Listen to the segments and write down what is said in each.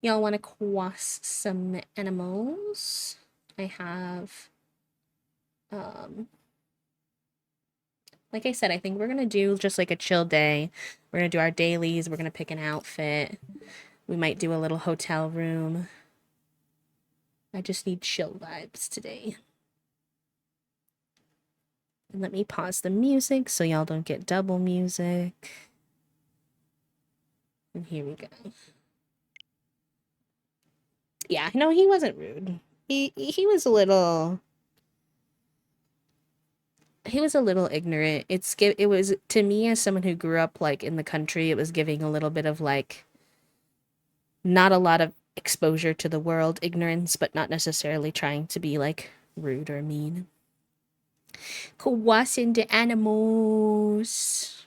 Y'all want to quass some animals? I have, like I said, I think we're gonna do just like a chill day. We're gonna do our dailies. We're gonna pick an outfit. We might do a little hotel room. I just need chill vibes today. And let me pause the music so y'all don't get double music. And here we go. Yeah, no, he wasn't rude. He was a little ignorant. It was, to me, as someone who grew up like in the country, it was giving a little bit of like not a lot of exposure to the world, ignorance, but not necessarily trying to be like rude or mean. Kawasin the animals.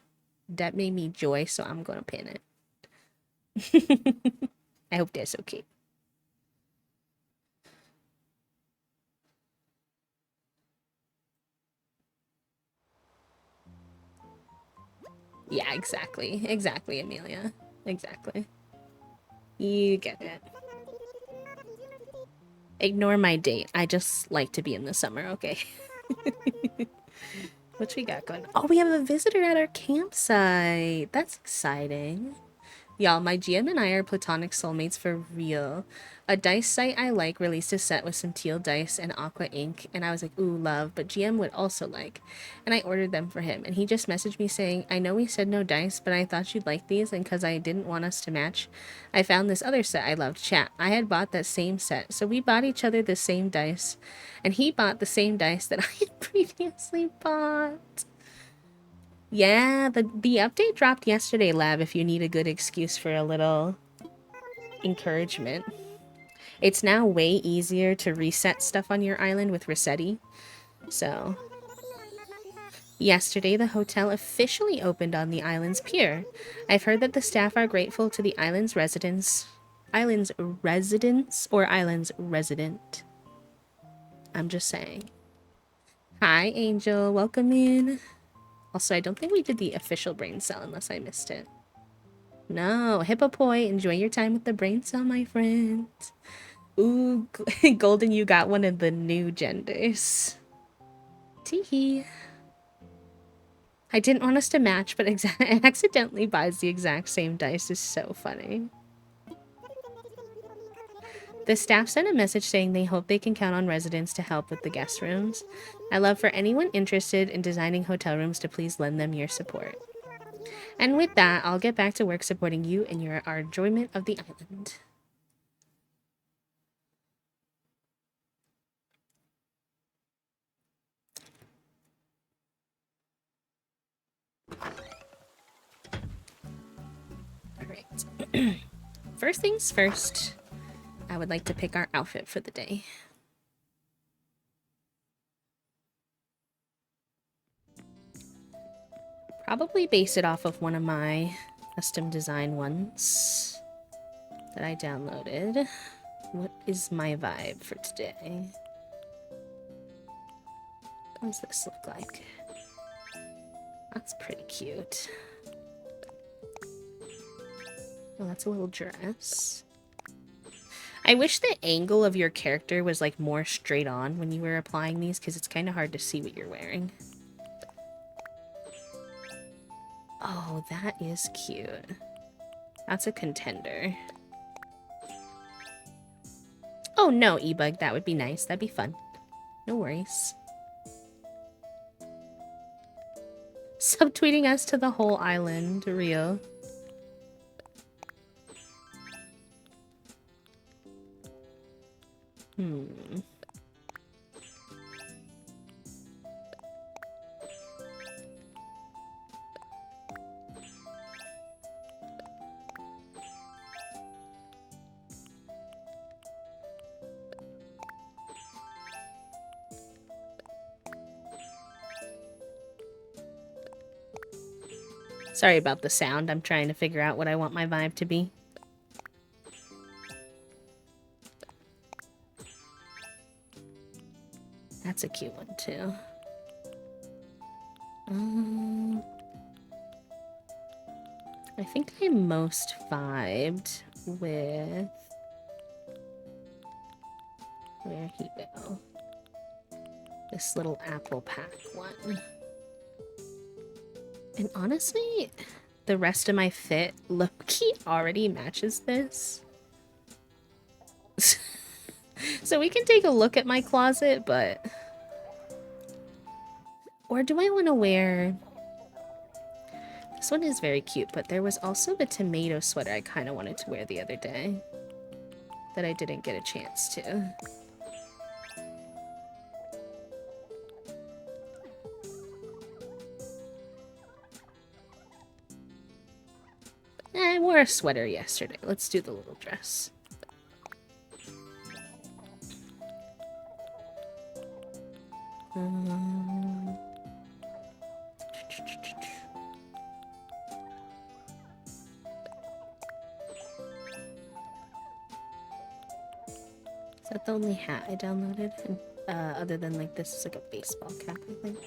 That made me joy, so I'm gonna pin it. I hope that's okay. Yeah, exactly. Exactly, Amelia. Exactly. You get it. Ignore my date. I just like to be in the summer, okay? What we got going? Oh, we have a visitor at our campsite. That's exciting. Y'all, my GM and I are platonic soulmates for real. A dice site I like released a set with some teal dice and aqua ink, and I was like, ooh, love, but GM would also like. And I ordered them for him, and he just messaged me saying, I know we said no dice, but I thought you'd like these, and because I didn't want us to match, I found this other set I loved. Chat. I had bought that same set, so we bought each other the same dice, and he bought the same dice that I had previously bought. Yeah, the update dropped yesterday, Lab, if you need a good excuse for a little encouragement. It's now way easier to reset stuff on your island with Resetti. So, yesterday the hotel officially opened on the island's pier. I've heard that the staff are grateful to the island's residents. Island's residents or island's resident? I'm just saying. Hi, Angel. Welcome in. Also, I don't think we did the official brain cell unless I missed it. No, Hippopoi, enjoy your time with the brain cell, my friend. Ooh, Golden, you got one of the new genders. Teehee. I didn't want us to match, but accidentally buys the exact same dice is so funny. The staff sent a message saying they hope they can count on residents to help with the guest rooms. I love for anyone interested in designing hotel rooms to please lend them your support. And with that, I'll get back to work supporting you in our enjoyment of the island. Alright. First things first, I would like to pick our outfit for the day. Probably base it off of one of my custom design ones that I downloaded. What is my vibe for today? What does this look like? That's pretty cute. Oh, that's a little dress. I wish the angle of your character was like more straight on when you were applying these, because it's kind of hard to see what you're wearing. Oh, that is cute. That's a contender. Oh no, E-Bug, that would be nice. That'd be fun. No worries. Subtweeting us to the whole island, real. Sorry about the sound. I'm trying to figure out what I want my vibe to be. That's a cute one, too. I think I most vibed with go. This little apple pack one. And honestly, the rest of my fit low-key already matches this. So we can take a look at my closet, but... Or do I want to wear... This one is very cute, but there was also the tomato sweater I kind of wanted to wear the other day that I didn't get a chance to. I wore a sweater yesterday. Let's do the little dress. Is that the only hat I downloaded? And, other than like this is like a baseball cap, I think.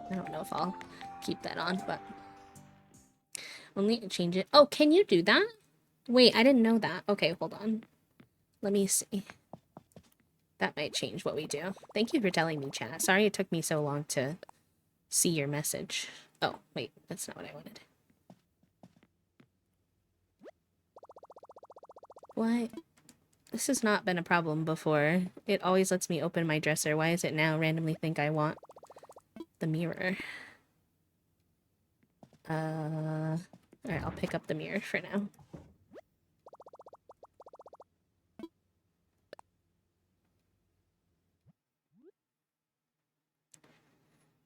I don't know if I'll keep that on, but only change it. Oh, can you do that? Wait, I didn't know that. Okay, hold on. Let me see. That might change what we do. Thank you for telling me, chat. Sorry it took me so long to see your message. Oh, wait, that's not what I wanted. What? This has not been a problem before. It always lets me open my dresser. Why is it now randomly think I want the mirror? Alright, I'll pick up the mirror for now.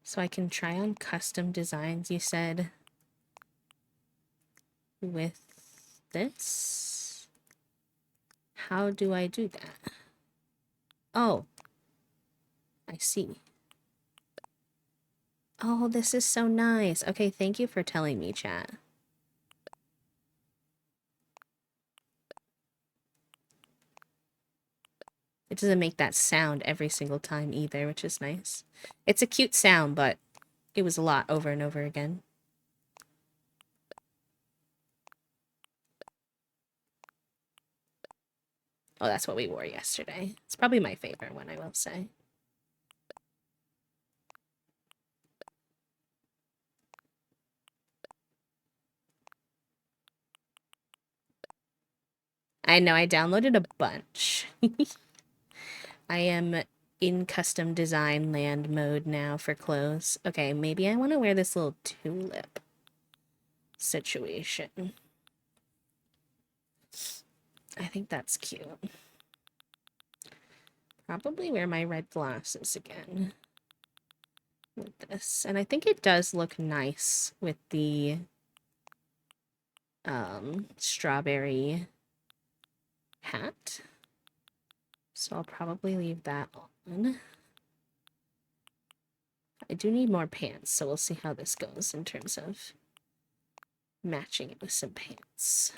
So I can try on custom designs, you said, with this? How do I do that? Oh, I see. Oh, this is so nice. Okay, thank you for telling me, chat. It doesn't make that sound every single time either, which is nice. It's a cute sound, but it was a lot over and over again. Oh, that's what we wore yesterday. It's probably my favorite one, I will say. I know, I downloaded a bunch. I am in custom design land mode now for clothes. Okay, maybe I want to wear this little tulip situation. I think that's cute. Probably wear my red glasses again with this. And I think it does look nice with the strawberry hat. So I'll probably leave that on. I do need more pants, so we'll see how this goes in terms of matching it with some pants.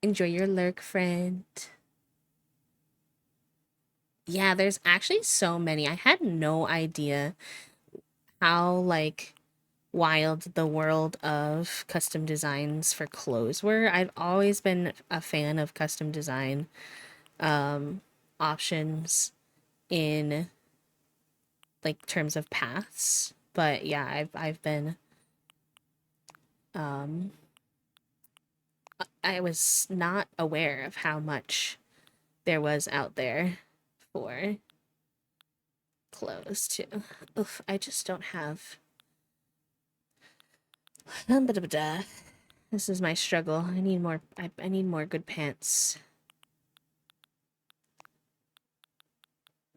Enjoy your lurk, friend. Yeah, there's actually so many. I had no idea how, like, wild the world of custom designs for clothes were. I've always been a fan of custom design options in, like, terms of paths. But yeah, I've been I was not aware of how much there was out there for clothes too. Oof, I just don't have. This is my struggle. I need more. I need more good pants.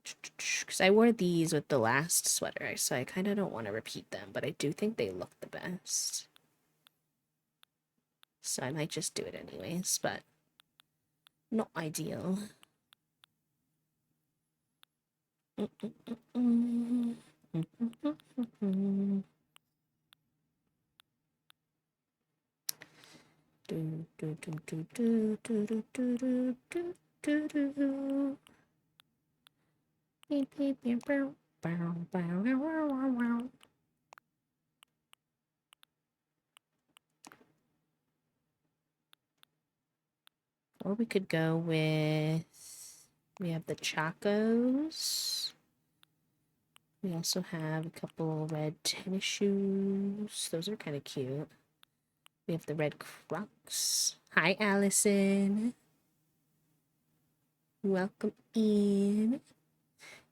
Because I wore these with the last sweater, so I kind of don't want to repeat them, but I do think they look the best. So I might just do it anyways, but not ideal. Or we could go with, we have the Chacos. We also have a couple red tennis shoes. Those are kind of cute. We have the red Crocs. Hi, Allison. Welcome in.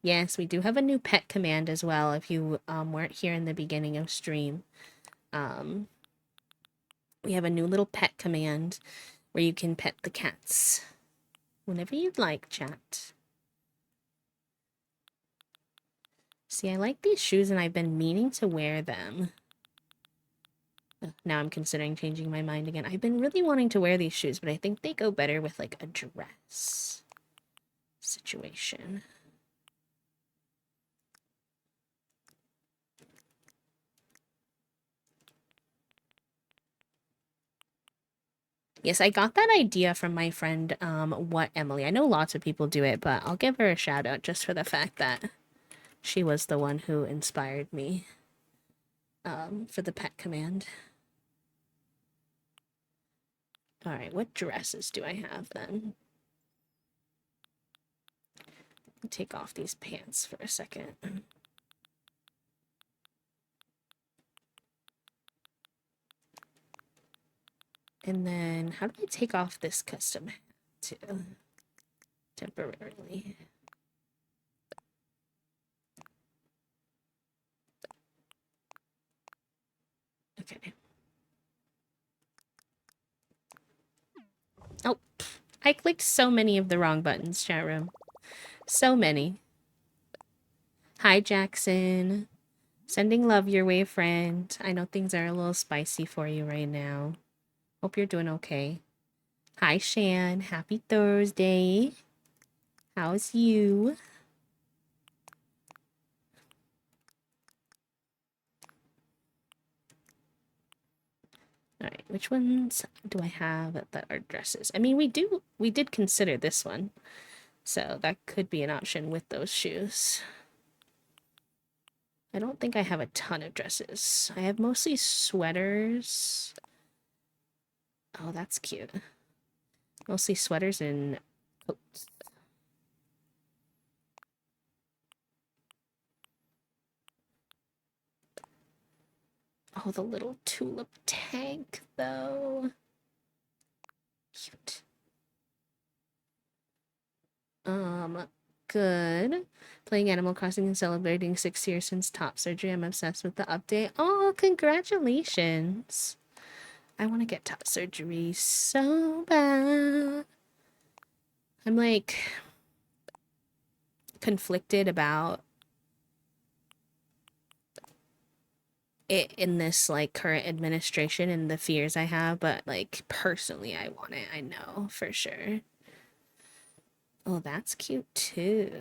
Yes, we do have a new pet command as well. If you weren't here in the beginning of stream, we have a new little pet command where you can pet the cats whenever you'd like, chat. See, I like these shoes and I've been meaning to wear them. Now I'm considering changing my mind again. I've been really wanting to wear these shoes, but I think they go better with like a dress situation. Yes, I got that idea from my friend, What Emily. I know lots of people do it, but I'll give her a shout out just for the fact that she was the one who inspired me, for the pet command. All right, what dresses do I have then? Take off these pants for a second. And then, how do I take off this custom hat too? Temporarily. Okay. Oh, I clicked so many of the wrong buttons, chat room. So many. Hi, Jackson. Sending love your way, friend. I know things are a little spicy for you right now. Hope you're doing okay. Hi, Shan. Happy Thursday. How's you? All right, which ones do I have that are dresses? I mean, we did consider this one. So that could be an option with those shoes. I don't think I have a ton of dresses. I have mostly sweaters. Oh, that's cute. Mostly sweaters and coats. Oh, the little tulip tank, though. Cute. Good. Playing Animal Crossing and celebrating 6 years since top surgery. I'm obsessed with the update. Oh, congratulations. I want to get top surgery so bad. I'm like conflicted about it in this like current administration and the fears I have, but like personally I want it. I know for sure. Oh, that's cute too.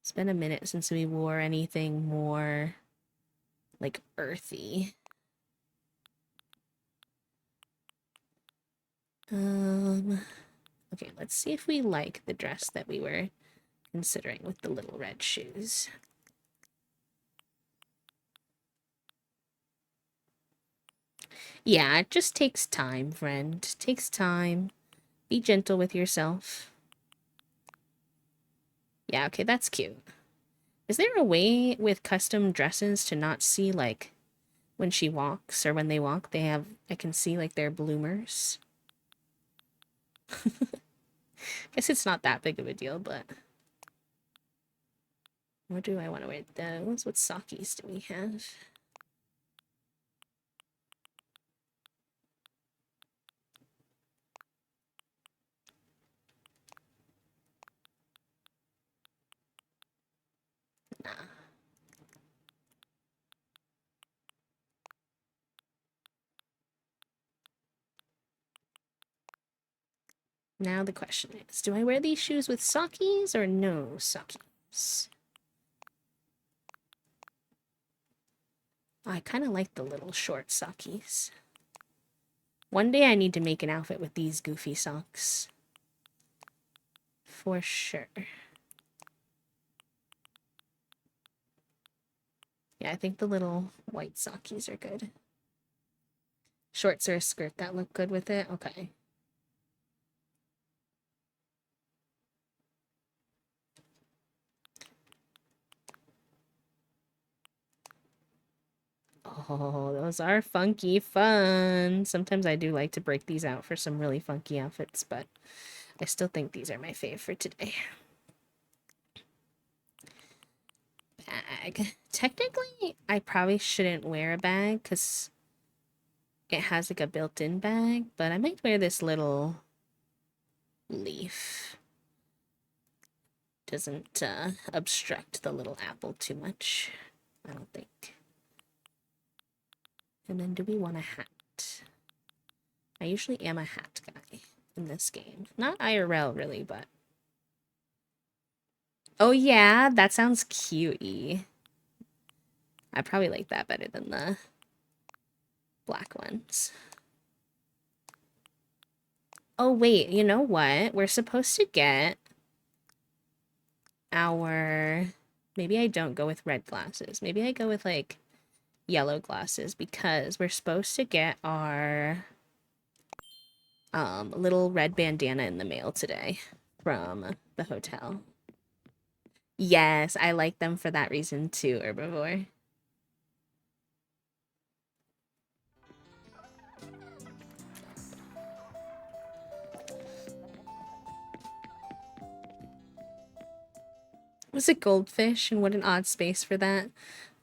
It's been a minute since we wore anything more like earthy. Okay, let's see if we like the dress that we were considering with the little red shoes. Yeah, it just takes time, friend. It takes time. Be gentle with yourself. Yeah, okay, that's cute. Is there a way with custom dresses to not see, like, when she walks or when they walk, I can see, like, their bloomers? Guess it's not that big of a deal, but... Where do I want to wear those? What sockies do we have? Nah. Now the question is, do I wear these shoes with sockies or no sockies? I kind of like the little short sockies. One day I need to make an outfit with these goofy socks. For sure. Yeah, I think the little white sockies are good. Shorts or a skirt that look good with it? Okay. Oh, those are funky fun. Sometimes I do like to break these out for some really funky outfits, but I still think these are my fave for today. Bag. Technically, I probably shouldn't wear a bag because it has like a built-in bag, but I might wear this little leaf. Doesn't obstruct the little apple too much, I don't think. And then do we want a hat? I usually am a hat guy in this game. Not IRL really, but... Oh yeah, that sounds cute-y. I probably like that better than the black ones. Oh wait, you know what? We're supposed to get our... Maybe I don't go with red glasses. Maybe I go with like yellow glasses because we're supposed to get our little red bandana in the mail today from the hotel. Yes, I like them for that reason too, Herbivore. Was it goldfish? And what an odd space for that.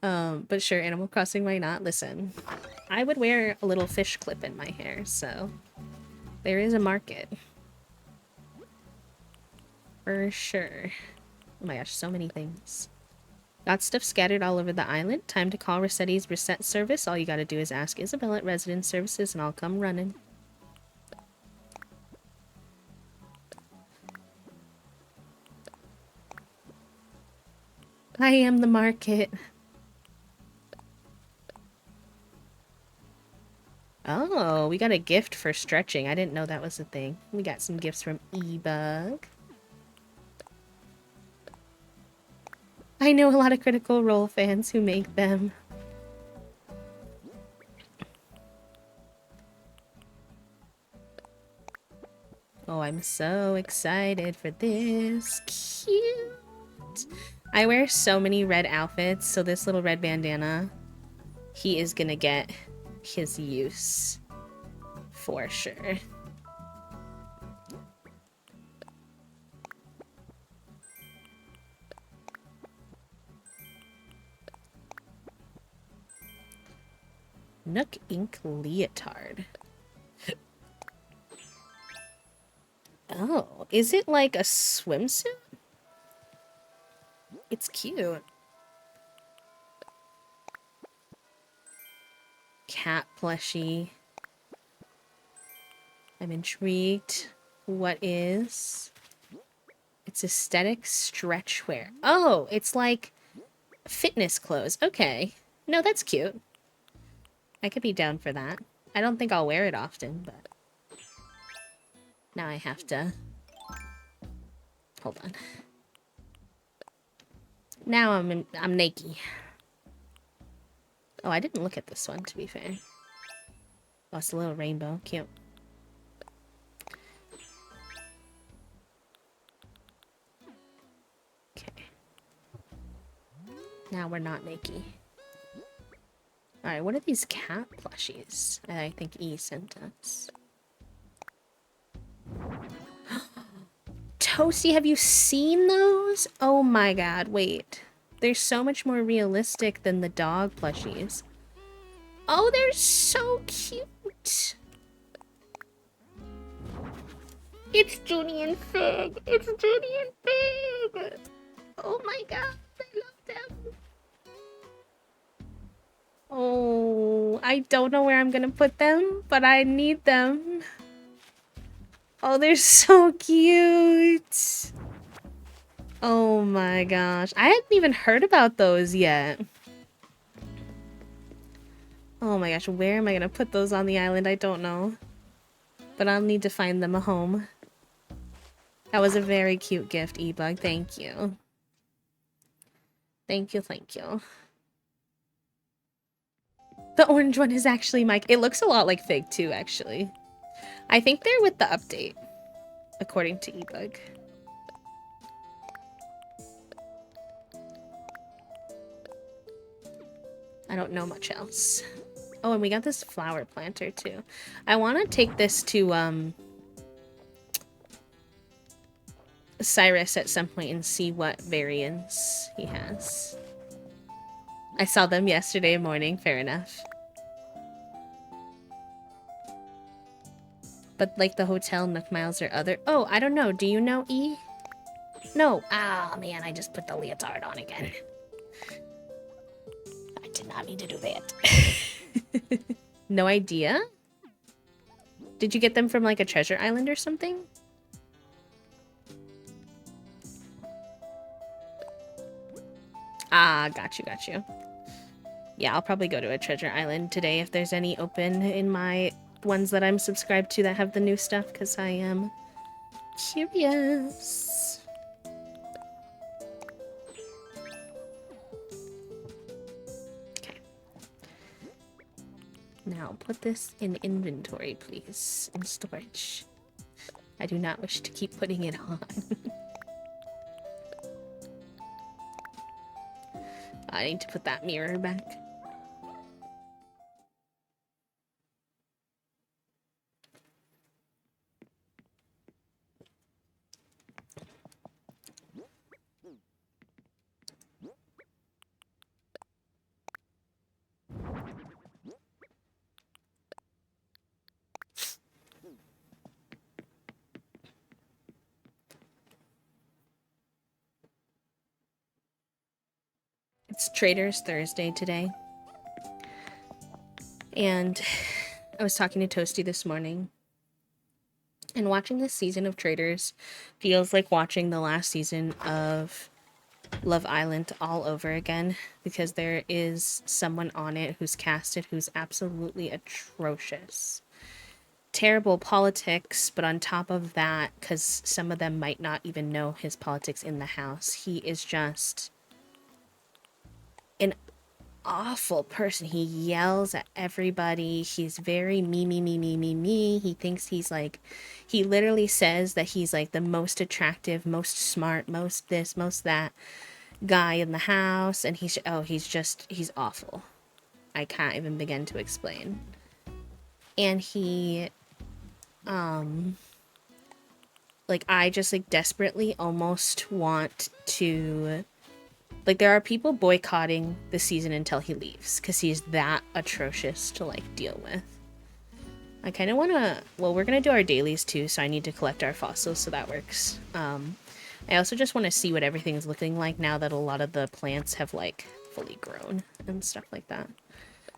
But sure, Animal Crossing, why not? Listen, I would wear a little fish clip in my hair, so there is a market. For sure. Oh my gosh, so many things. Got stuff scattered all over the island. Time to call Rossetti's Reset service. All you gotta do is ask Isabel at Residence Services and I'll come running. I am the market. Oh, we got a gift for stretching. I didn't know that was a thing. We got some gifts from E-Bug. I know a lot of Critical Role fans who make them. Oh, I'm so excited for this. Cute. I wear so many red outfits, so this little red bandana, he is gonna get his use. For sure. Nook Ink Leotard. Oh, is it like a swimsuit? It's cute. Cat plushie. I'm intrigued. What is? It's aesthetic stretch wear. Oh, it's like fitness clothes. Okay. No, that's cute. I could be down for that. I don't think I'll wear it often, but... Now I have to... Hold on. Now I'm naked. Oh, I didn't look at this one, to be fair. Oh, it's a little rainbow. Cute. Okay. Now we're not naked. Alright, what are these cat plushies? I think E sent us. Toasty, have you seen those? Oh my god, wait. They're so much more realistic than the dog plushies. Oh, they're so cute. It's Junie and Fig. It's Junie and Fig. Oh my god, I love them. Oh, I don't know where I'm gonna put them, but I need them. Oh, they're so cute. Oh my gosh. I hadn't even heard about those yet. Oh my gosh, where am I gonna put those on the island? I don't know. But I'll need to find them a home. That was a very cute gift, E-Bug. Thank you. Thank you, thank you. The orange one is actually Mike. It looks a lot like Fig too, actually. I think they're with the update, according to E-Bug. I don't know much else. Oh, and we got this flower planter too. I want to take this to Cyrus at some point and see what variants he has. I saw them yesterday morning, fair enough. But like the hotel, Nook Miles, or other... Oh, I don't know. Do you know E? No. Ah, oh, man, I just put the leotard on again. I did not mean to do that. No idea? Did you get them from like a treasure island or something? Ah, got you. Yeah, I'll probably go to a treasure island today if there's any open in my ones that I'm subscribed to that have the new stuff, because I am curious. Okay. Now put this in inventory, please, in storage. I do not wish to keep putting it on. I need to put that mirror back. It's Traders Thursday today. And I was talking to Toasty this morning. And watching this season of Traders feels like watching the last season of Love Island all over again. Because there is someone on it who's casted who's absolutely atrocious. Terrible politics, but on top of that, because some of them might not even know his politics in the house, he is just an awful person. He yells at everybody. He's very me. He thinks he's like, he literally says that he's like the most attractive, most smart, most this, most that guy in the house. And he's awful. I can't even begin to explain. And he, like, I just like desperately almost want to, like, there are people boycotting the season until he leaves because he's that atrocious to like deal with. I kind of want to, well, we're going to do our dailies too, so I need to collect our fossils, so that works. I also just want to see what everything's looking like now that a lot of the plants have like fully grown and stuff like that,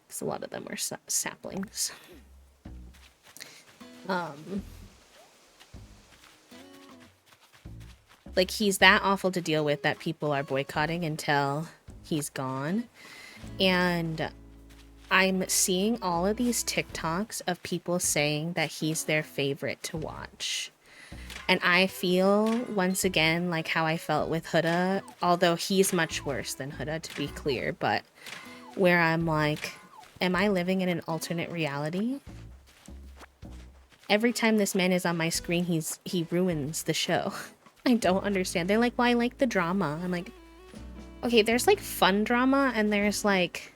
because a lot of them were saplings. Like, he's that awful to deal with that people are boycotting until he's gone. And I'm seeing all of these TikToks of people saying that he's their favorite to watch. And I feel, once again, like how I felt with Huda, although he's much worse than Huda, to be clear, but where I'm like, am I living in an alternate reality? Every time this man is on my screen, he ruins the show. I don't understand. They're like, well, I like the drama. I'm like, okay, there's like fun drama, and there's like,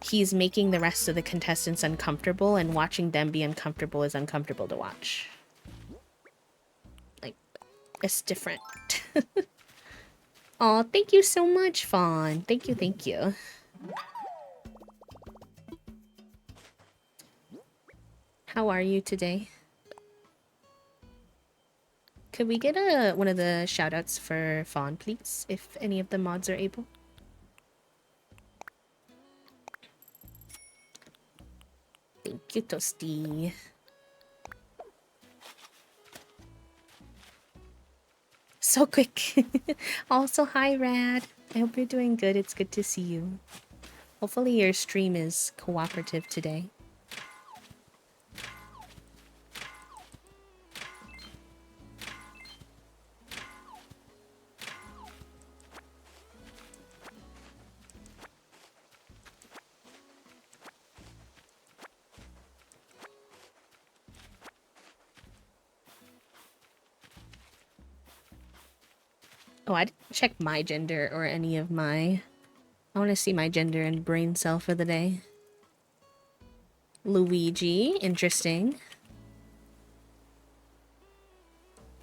he's making the rest of the contestants uncomfortable, and watching them be uncomfortable is uncomfortable to watch. Like, it's different. Aw, thank you so much, Fawn. Thank you. How are you today? Could we get one of the shoutouts for Fawn, please, if any of the mods are able? Thank you, Toasty. So quick. Also, hi, Rad. I hope you're doing good. It's good to see you. Hopefully your stream is cooperative today. Oh, I didn't check my gender or any of my... I want to see my gender and brain cell for the day. Luigi, interesting.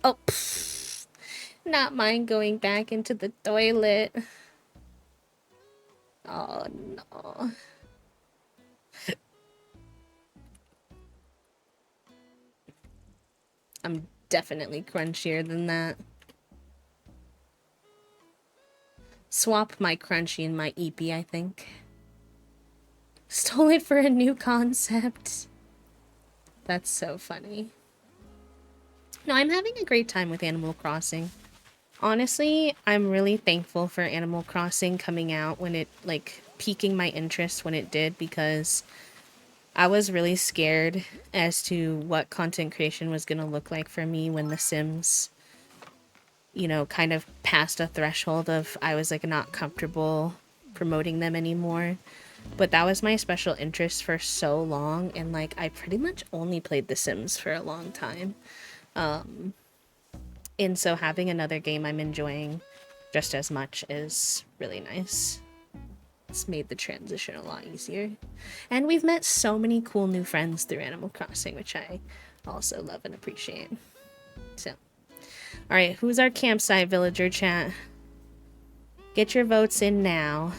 Oh, pfft. Not mine going back into the toilet. Oh, no. I'm definitely crunchier than that. Swap my crunchy and my eepy, I think. Stole it for a new concept. That's so funny. No, I'm having a great time with Animal Crossing. Honestly, I'm really thankful for Animal Crossing coming out when it, like, piquing my interest when it did, because I was really scared as to what content creation was going to look like for me when The Sims, you know, kind of passed a threshold of I was, like, not comfortable promoting them anymore. But that was my special interest for so long, and, like, I pretty much only played The Sims for a long time. And so having another game I'm enjoying just as much is really nice. It's made the transition a lot easier. And we've met so many cool new friends through Animal Crossing, which I also love and appreciate. So, alright, who's our campsite villager, chat? Get your votes in now.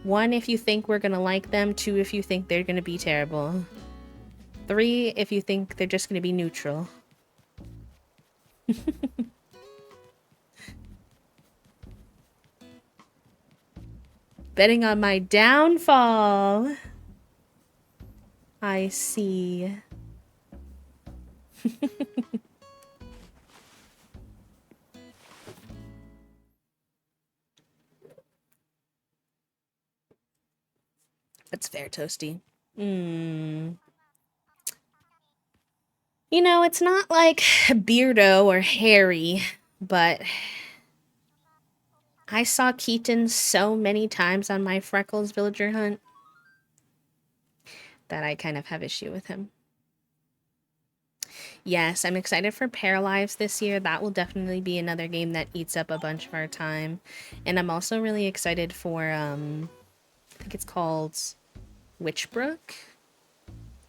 1 if you think we're gonna like them, 2 if you think they're gonna be terrible. 3 if you think they're just gonna be neutral. Betting on my downfall. I see. That's fair, Toasty. You know, it's not like Beardo or Harry, but I saw Keaton so many times on my Freckles villager hunt that I kind of have issue with him. Yes, I'm excited for Paralives this year. That will definitely be another game that eats up a bunch of our time. And I'm also really excited for, I think it's called Witchbrook.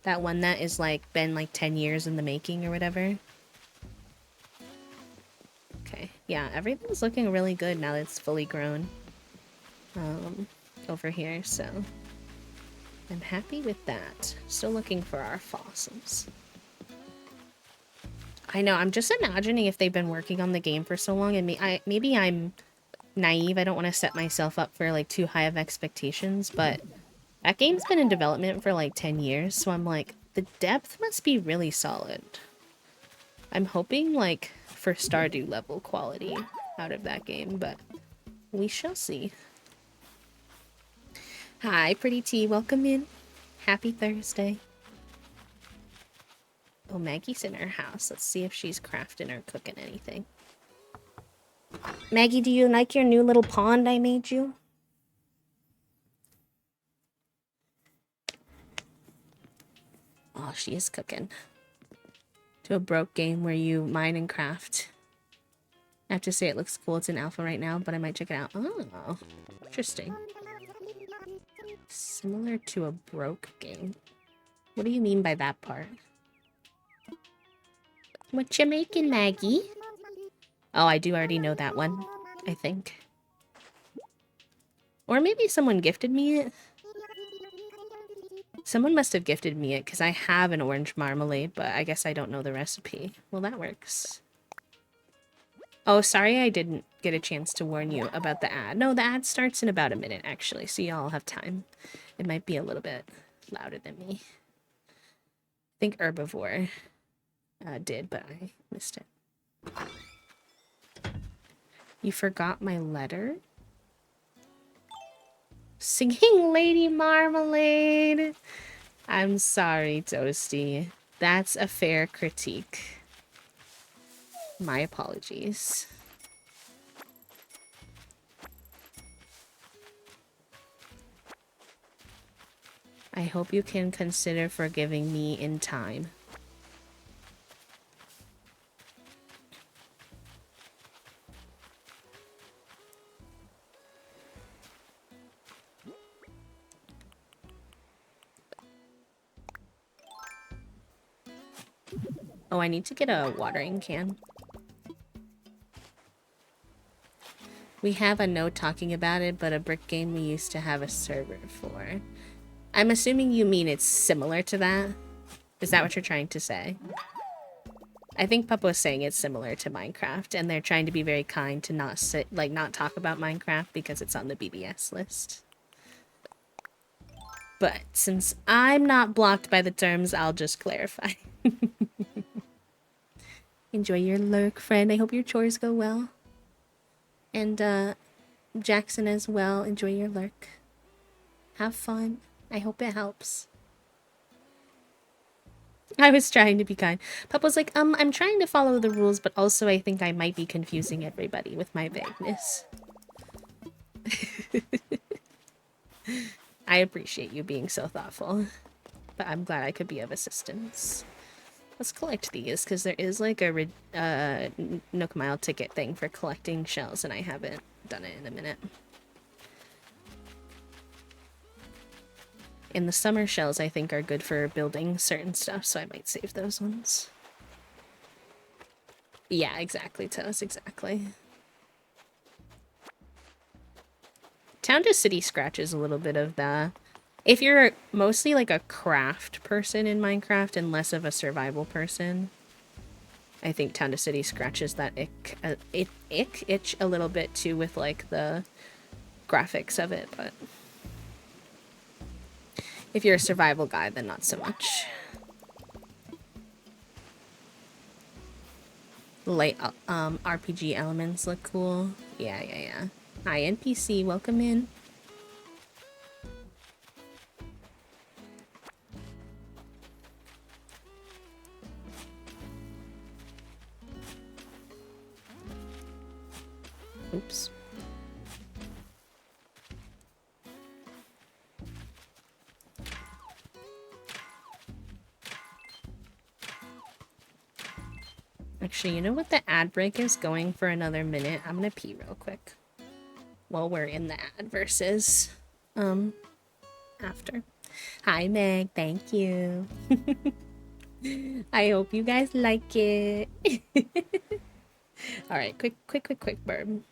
That one that is like been like 10 years in the making or whatever. Okay, yeah, everything's looking really good now that it's fully grown over here, so I'm happy with that. Still looking for our fossils. I know, I'm just imagining if they've been working on the game for so long, and maybe I'm naive, I don't want to set myself up for like too high of expectations, but that game's been in development for like 10 years, so I'm like, the depth must be really solid. I'm hoping like for Stardew level quality out of that game, but we shall see. Hi, Pretty Tea, welcome in. Happy Thursday. Oh, Maggie's in her house. Let's see if she's crafting or cooking anything. Maggie, do you like your new little pond I made you? Oh, she is cooking. To a broke game where you mine and craft. I have to say it looks cool. It's in alpha right now, but I might check it out. Oh, interesting. Similar to a broke game. What do you mean by that part? What you making, Maggie? Oh, I do already know that one, I think. Or maybe someone gifted me it. Someone must have gifted me it, because I have an orange marmalade, but I guess I don't know the recipe. Well, that works. Oh, sorry I didn't get a chance to warn you about the ad. No, the ad starts in about a minute, actually, so y'all have time. It might be a little bit louder than me. I think Herbivore did, but I missed it. You forgot my letter? Singing Lady Marmalade! I'm sorry, Toasty. That's a fair critique. My apologies. I hope you can consider forgiving me in time. Oh, I need to get a watering can. We have a note talking about it, but a brick game we used to have a server for. I'm assuming you mean it's similar to that? Is that what you're trying to say? I think Papa was saying it's similar to Minecraft, and they're trying to be very kind to not talk about Minecraft because it's on the BBS list. But since I'm not blocked by the terms, I'll just clarify. Enjoy your lurk, friend. I hope your chores go well. And, Jackson as well. Enjoy your lurk. Have fun. I hope it helps. I was trying to be kind. Papa's like, I'm trying to follow the rules, but also I think I might be confusing everybody with my vagueness. I appreciate you being so thoughtful, but I'm glad I could be of assistance. Let's collect these, because there is like a Nook Mile ticket thing for collecting shells, and I haven't done it in a minute. In the summer, shells I think are good for building certain stuff, so I might save those ones. Yeah, exactly, Toes, exactly. Town to City scratches a little bit of the... If you're mostly like a craft person in Minecraft and less of a survival person, I think Town to City scratches that itch a little bit too with like the graphics of it, but if you're a survival guy, then not so much. Light RPG elements look cool. Yeah. Hi, NPC, welcome in. Oops. Actually, you know what? The ad break is going for another minute. I'm gonna pee real quick while we're in the ad versus after. Hi, Meg. Thank you. I hope you guys like it. All right, quick, burb.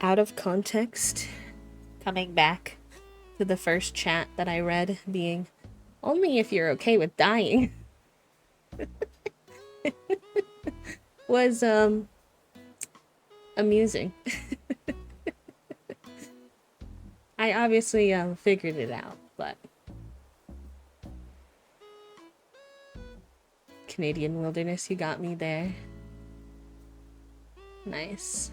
out of context, coming back to the first chat that I read being, only if you're okay with dying, was, amusing. I obviously, figured it out, but Canadian wilderness, you got me there. Nice.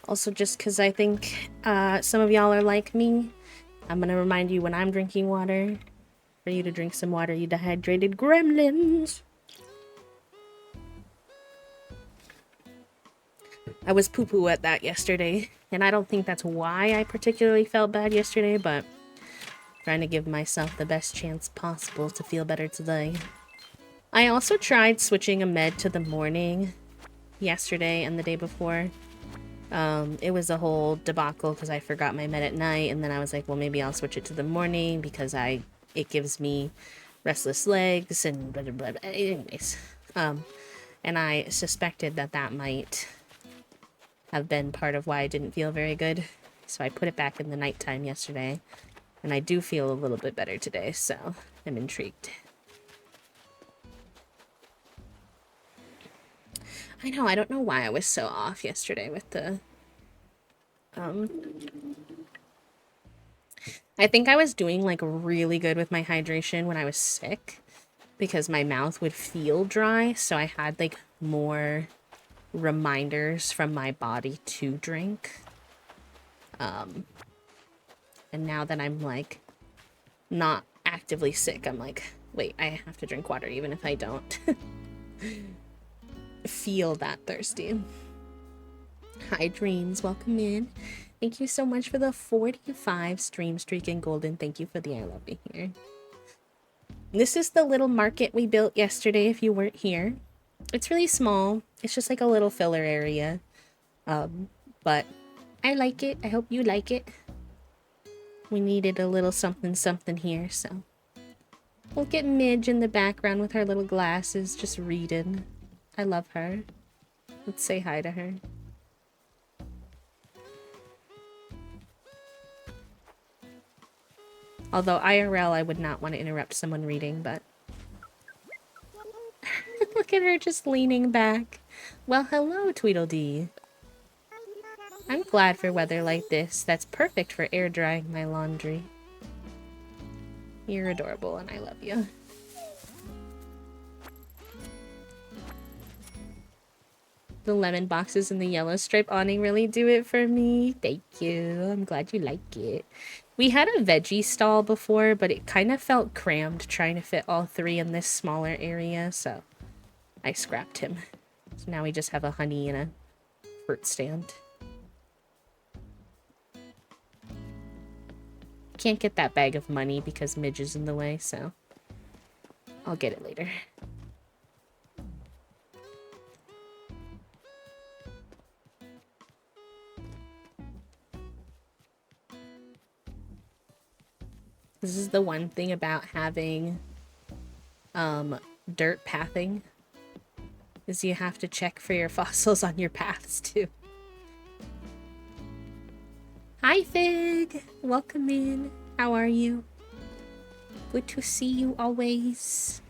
Also, just because I think some of y'all are like me, I'm gonna remind you when I'm drinking water, for you to drink some water, you dehydrated gremlins. I was poo-poo at that yesterday, and I don't think that's why I particularly felt bad yesterday, but trying to give myself the best chance possible to feel better today. I also tried switching a med to the morning yesterday and the day before. It was a whole debacle because I forgot my med at night, and then I was like, well, maybe I'll switch it to the morning because it gives me restless legs and blah, blah, blah, blah. Anyways. And I suspected that that might have been part of why I didn't feel very good. So I put it back in the nighttime yesterday, and I do feel a little bit better today, so I'm intrigued. I know, I don't know why I was so off yesterday with the, I think I was doing, like, really good with my hydration when I was sick, because my mouth would feel dry, so I had, like, more reminders from my body to drink. And now that I'm, like, not actively sick, I'm like, wait, I have to drink water even if I don't feel that thirsty. Hi, Dreams. Welcome in. Thank you so much for the 45 stream streak and golden. Thank you for the I love you here. This is the little market we built yesterday if you weren't here. It's really small. It's just like a little filler area. But I like it. I hope you like it. We needed a little something something here, so we'll get Midge in the background with her little glasses just reading. I love her. Let's say hi to her. Although IRL, I would not want to interrupt someone reading, but look at her just leaning back. Well, hello, Tweedledee. I'm glad for weather like this. That's perfect for air drying my laundry. You're adorable and I love you. The lemon boxes and the yellow stripe awning really do it for me. Thank you. I'm glad you like it. We had a veggie stall before, but it kind of felt crammed trying to fit all three in this smaller area, so I scrapped him. So now we just have a honey and a fruit stand. Can't get that bag of money because Midge is in the way, so I'll get it later. This is the one thing about having dirt pathing, is you have to check for your fossils on your paths too. Hi Fig! Welcome in. How are you? Good to see you always.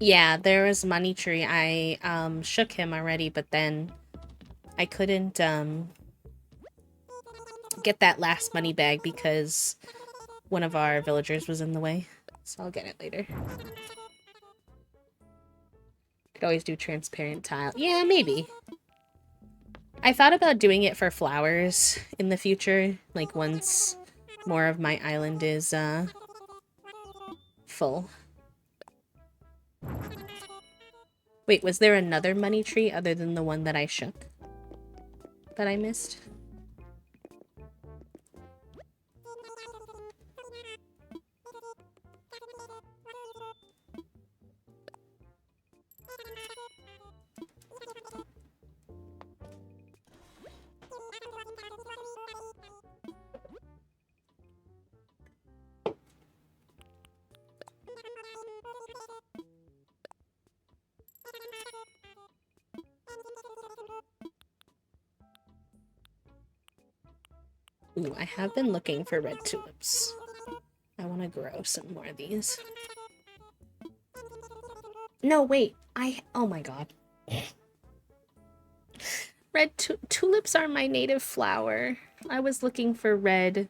Yeah, there was Money Tree. I shook him already, but then I couldn't get that last money bag because one of our villagers was in the way. So I'll get it later. Could always do transparent tile. Yeah, maybe. I thought about doing it for flowers in the future, like once more of my island is full. Wait, was there another money tree other than the one that I shook that I missed? Ooh, I have been looking for red tulips. I want to grow some more of these. No, wait. Oh my god. Red tulips are my native flower. I was looking for red,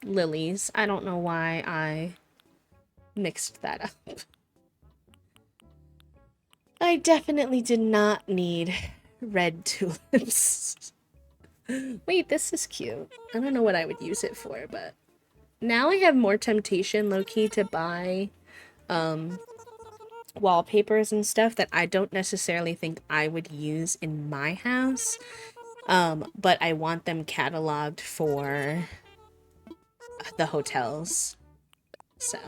lilies. I don't know why I mixed that up. I definitely did not need red tulips. Wait, this is cute. I don't know what I would use it for, but now I have more temptation, low-key, to buy wallpapers and stuff that I don't necessarily think I would use in my house, but I want them cataloged for the hotels. So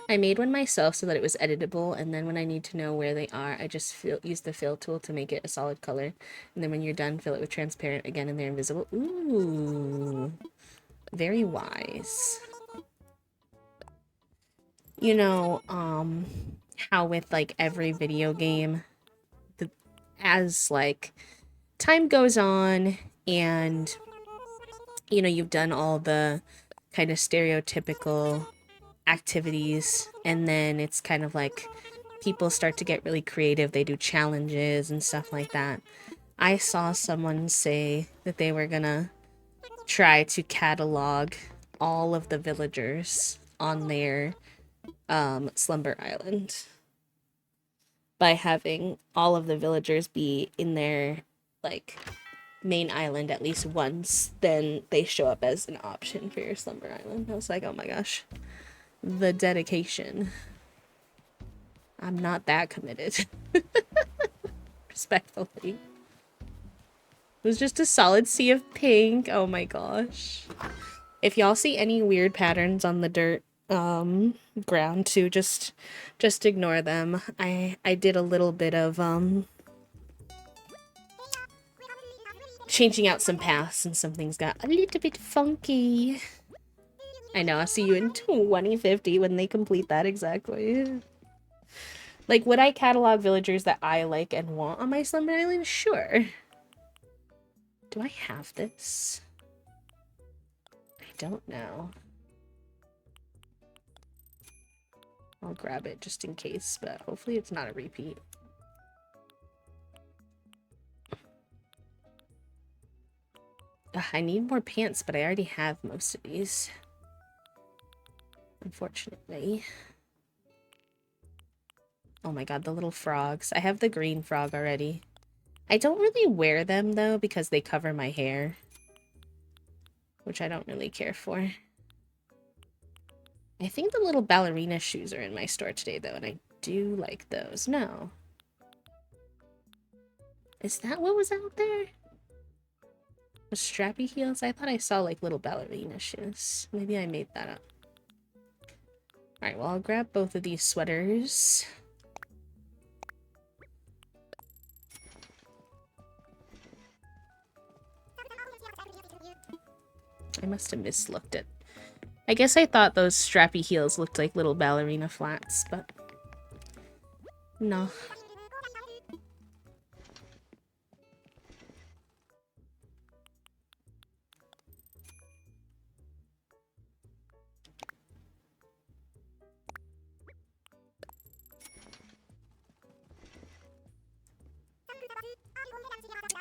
I made one myself so that it was editable, and then when I need to know where they are, I just use the fill tool to make it a solid color, and then when you're done, fill it with transparent again and they're invisible. Ooh, very wise. You know, how with like every video game, as like time goes on and you know you've done all the kind of stereotypical activities, and then it's kind of like people start to get really creative. They do challenges and stuff like that. I saw someone say that they were gonna try to catalog all of the villagers on their Slumber Island by having all of the villagers be in their like main island at least once, then they show up as an option for your Slumber Island. I was like, oh my gosh, the dedication. I'm not that committed. Respectfully. It was just a solid sea of pink. Oh my gosh. If y'all see any weird patterns on the dirt ground too, just ignore them. I did a little bit of changing out some paths and some things got a little bit funky. I know, I'll see you in 2050 when they complete that exactly. Like, would I catalog villagers that I like and want on my Slumber Island? Sure. Do I have this? I don't know. I'll grab it just in case, but hopefully it's not a repeat. Ugh, I need more pants, but I already have most of these. Unfortunately. Oh my god, the little frogs. I have the green frog already. I don't really wear them, though, because they cover my hair. Which I don't really care for. I think the little ballerina shoes are in my store today, though, and I do like those. No. Is that what was out there? The strappy heels? I thought I saw, like, little ballerina shoes. Maybe I made that up. Alright, well, I'll grab both of these sweaters. I must have mislooked it. I guess I thought those strappy heels looked like little ballerina flats, but no.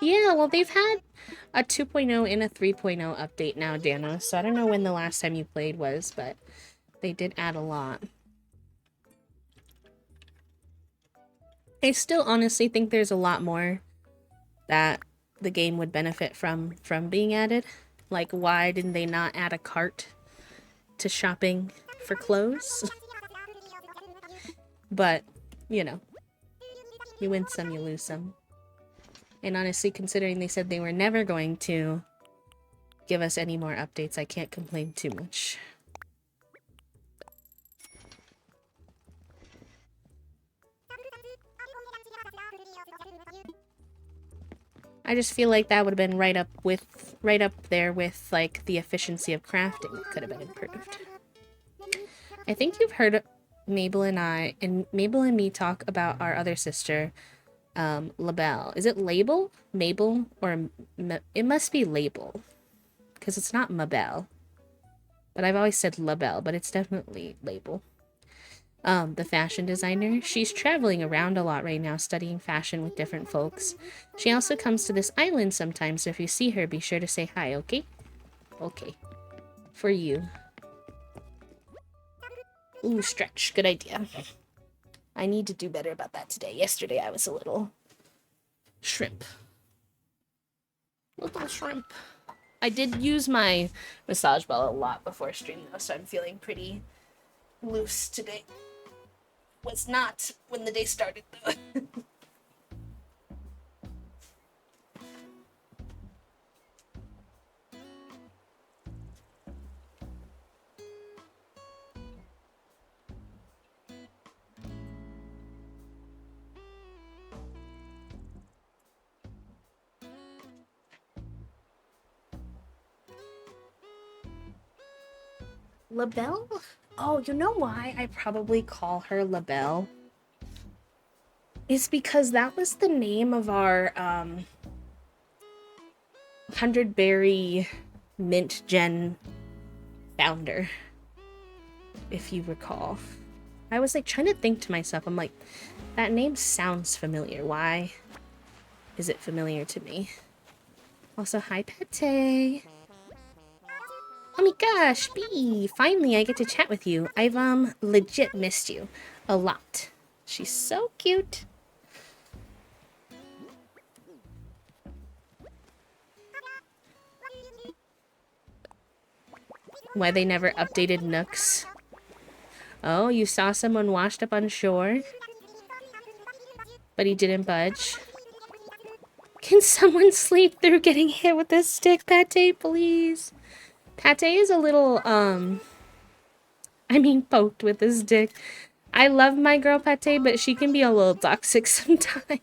Yeah, well, they've had a 2.0 and a 3.0 update now, Dano, so I don't know when the last time you played was, but they did add a lot. I still honestly think there's a lot more that the game would benefit from being added. Like, why didn't they not add a cart to shopping for clothes? But, you know, you win some, you lose some. And honestly, considering they said they were never going to give us any more updates, I can't complain too much. I just feel like that would have been right up there with like the efficiency of crafting could have been improved. I think you've heard Mabel and me talk about our other sister, Labelle. Is it Label? Mabel? Or it must be Label. Because it's not Mabel. But I've always said Labelle, but it's definitely Label. The fashion designer. She's traveling around a lot right now, studying fashion with different folks. She also comes to this island sometimes, so if you see her, be sure to say hi, okay? Okay. For you. Ooh, stretch. Good idea. I need to do better about that today. Yesterday, I was a little shrimp. Little shrimp. I did use my massage ball a lot before stream, though, so I'm feeling pretty loose today. Was not when the day started, though. Labelle? Oh, you know why I probably call her Labelle? It's because that was the name of our 100 berry mint gen founder, if you recall. I was like trying to think to myself, I'm like, that name sounds familiar. Why is it familiar to me? Also, hi Pate. Oh my gosh, Bee! Finally I get to chat with you. I've legit missed you a lot. She's so cute. Why they never updated Nooks. Oh, you saw someone washed up on shore? But he didn't budge. Can someone sleep through getting hit with this stick, Pate, please? Pate is a little, poked with this stick. I love my girl Pate, but she can be a little toxic sometimes.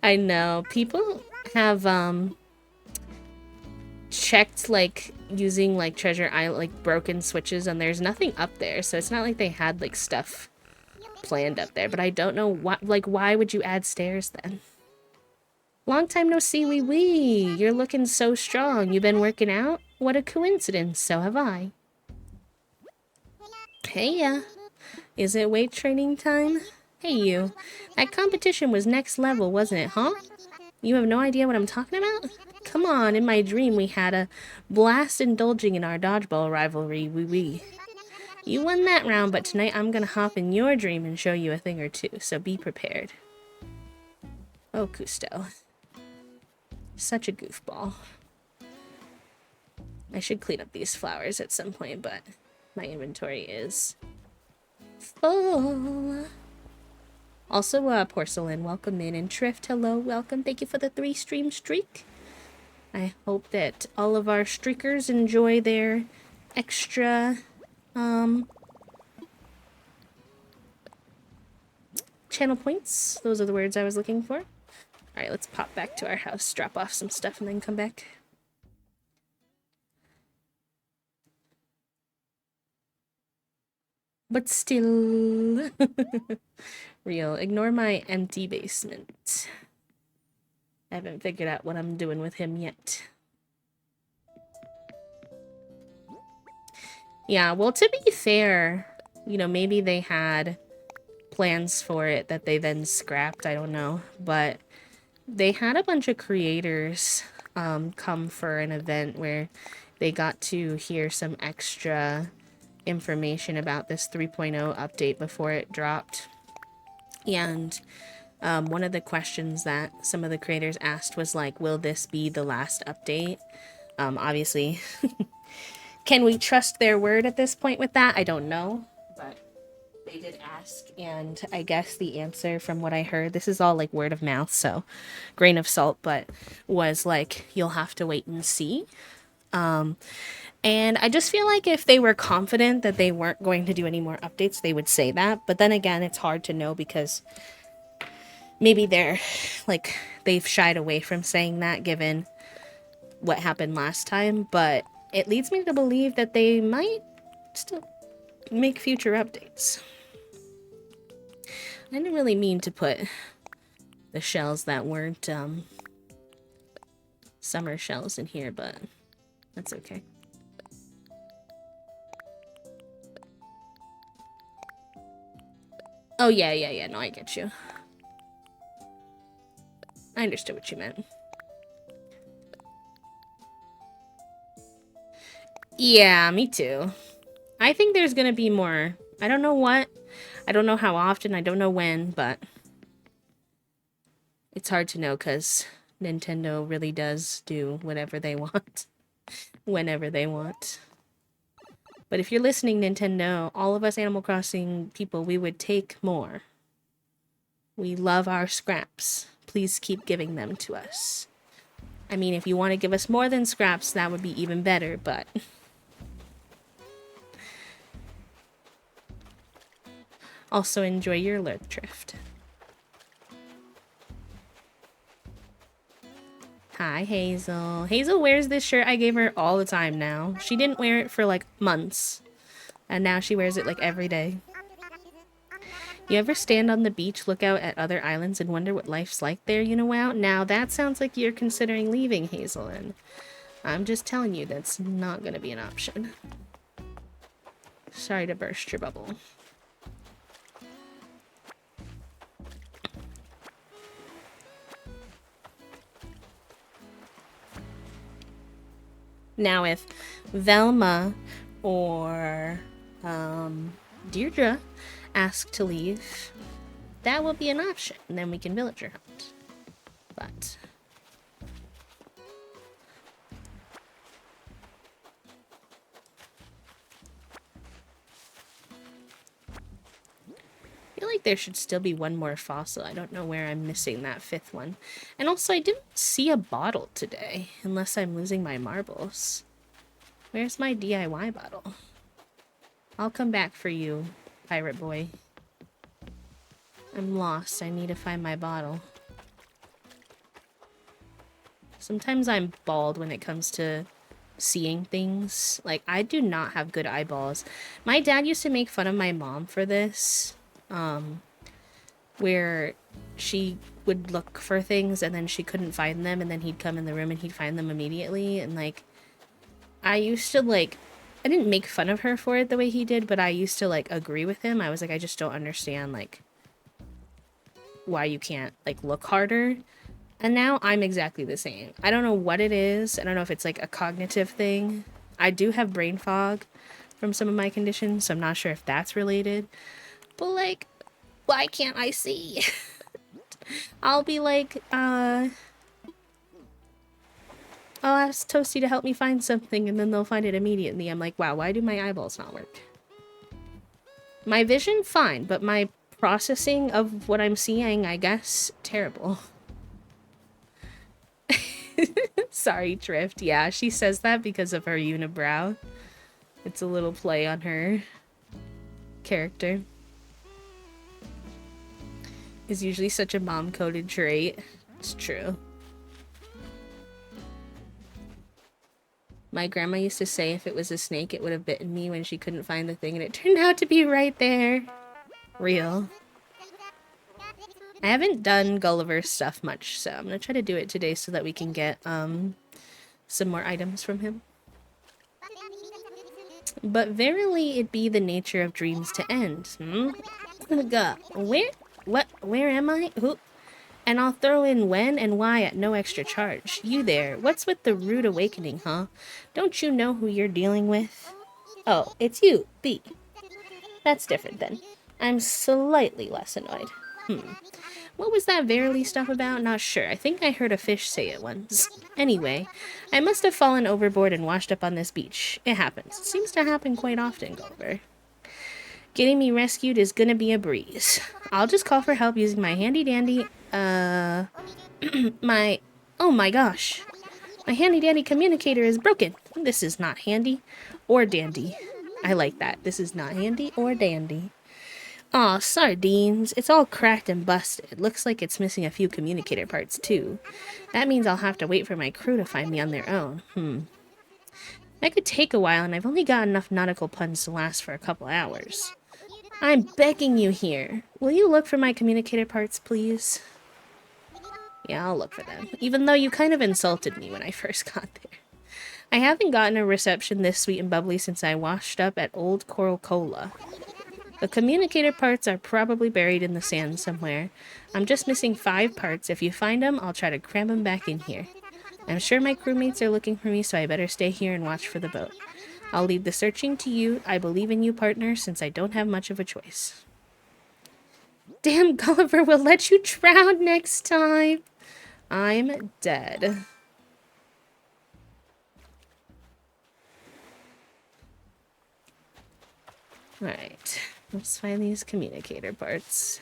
I know. People have, checked, like, using, like, Treasure Island, like, broken switches, and there's nothing up there, so it's not like they had, like, stuff planned up there, but I don't know what, like, why would you add stairs then? Long time no see, wee wee. You're looking so strong. You been working out? What a coincidence, so have I. Hey ya. Is it weight training time? Hey you. That competition was next level, wasn't it, huh? You have no idea what I'm talking about? Come on, in my dream we had a blast indulging in our dodgeball rivalry, wee wee. You won that round, but tonight I'm gonna hop in your dream and show you a thing or two, so be prepared. Oh, Cousteau. Such a goofball. I should clean up these flowers at some point, but my inventory is full. Also, Porcelain, welcome in. And Trift, hello, welcome. Thank you for the 3-stream streak. I hope that all of our streakers enjoy their extra, channel points. Those are the words I was looking for. Alright, let's pop back to our house, drop off some stuff, and then come back. But still... Real. Ignore my empty basement. I haven't figured out what I'm doing with him yet. Yeah, well, to be fair, you know, maybe they had plans for it that they then scrapped, I don't know. But they had a bunch of creators come for an event where they got to hear some extra information about this 3.0 update before it dropped. And One of the questions that some of the creators asked was like, will this be the last update? Obviously, can we trust their word at this point with that? I don't know, but they did ask, and I guess the answer from what I heard, this is all like word of mouth, so grain of salt, but was like, you'll have to wait and see. And I just feel like if they were confident that they weren't going to do any more updates, they would say that. But then again, it's hard to know because maybe they're like, they've shied away from saying that given what happened last time. But it leads me to believe that they might still make future updates. I didn't really mean to put the shells that weren't summer shells in here, but that's okay. Oh, yeah. No, I get you. I understood what you meant. Yeah, me too. I think there's gonna be more. I don't know what. I don't know how often. I don't know when, but it's hard to know because Nintendo really does do whatever they want, whenever they want. But if you're listening, Nintendo, all of us Animal Crossing people, we would take more. We love our scraps. Please keep giving them to us. I mean, if you want to give us more than scraps, that would be even better, but... Also enjoy your lurk drift. Hi, Hazel. Hazel wears this shirt I gave her all the time now. She didn't wear it for like months. And now she wears it like every day. You ever stand on the beach, look out at other islands, and wonder what life's like there, you know, out? Now that sounds like you're considering leaving, Hazel, and I'm just telling you that's not gonna be an option. Sorry to burst your bubble. Now, if Velma or Deirdre ask to leave, that will be an option, and then we can villager hunt. But I feel like there should still be one more fossil. I don't know where I'm missing that fifth one. And also, I didn't see a bottle today, unless I'm losing my marbles. Where's my DIY bottle? I'll come back for you, pirate boy. I'm lost. I need to find my bottle. Sometimes I'm bald when it comes to seeing things. Like, I do not have good eyeballs. My dad used to make fun of my mom for this. Where she would look for things and then she couldn't find them, and then he'd come in the room and he'd find them immediately. And like, I used to like, I didn't make fun of her for it the way he did, but I used to like agree with him. I was like, I just don't understand like why you can't like look harder. And now I'm exactly the same. I don't know what it is. I don't know if it's like a cognitive thing. I do have brain fog from some of my conditions, so I'm not sure if that's related. But like, why can't I see? I'll be like, I'll ask Toasty to help me find something, and then they'll find it immediately. I'm like, wow, why do my eyeballs not work? My vision, fine, but my processing of what I'm seeing, I guess, terrible. Sorry, Drift. Yeah, she says that because of her unibrow. It's a little play on her character. Is usually such a mom-coded trait. It's true. My grandma used to say if it was a snake, it would have bitten me when she couldn't find the thing, and it turned out to be right there. Real. I haven't done Gulliver's stuff much, so I'm gonna try to do it today so that we can get some more items from him. But verily it be the nature of dreams to end. Where am I? Who? And I'll throw in when and why at no extra charge. You there, what's with the rude awakening, huh? Don't you know who you're dealing with? Oh, it's you, B. That's different then. I'm slightly less annoyed. What was that Verily stuff about? Not sure. I think I heard a fish say it once. Anyway, I must have fallen overboard and washed up on this beach. It happens. It seems to happen quite often, Gulliver. Getting me rescued is gonna be a breeze. I'll just call for help using my handy dandy, my... Oh my gosh. My handy dandy communicator is broken. This is not handy or dandy. I like that. This is not handy or dandy. Aw, sardines. It's all cracked and busted. Looks like it's missing a few communicator parts, too. That means I'll have to wait for my crew to find me on their own. That could take a while, and I've only got enough nautical puns to last for a couple hours. I'm begging you here. Will you look for my communicator parts, please? Yeah, I'll look for them. Even though you kind of insulted me when I first got there. I haven't gotten a reception this sweet and bubbly since I washed up at Old Coral Cola. The communicator parts are probably buried in the sand somewhere. I'm just missing 5 parts. If you find them, I'll try to cram them back in here. I'm sure my crewmates are looking for me, so I better stay here and watch for the boat. I'll leave the searching to you. I believe in you, partner, since I don't have much of a choice. Damn, Gulliver will let you drown next time. I'm dead. Alright. Let's find these communicator parts.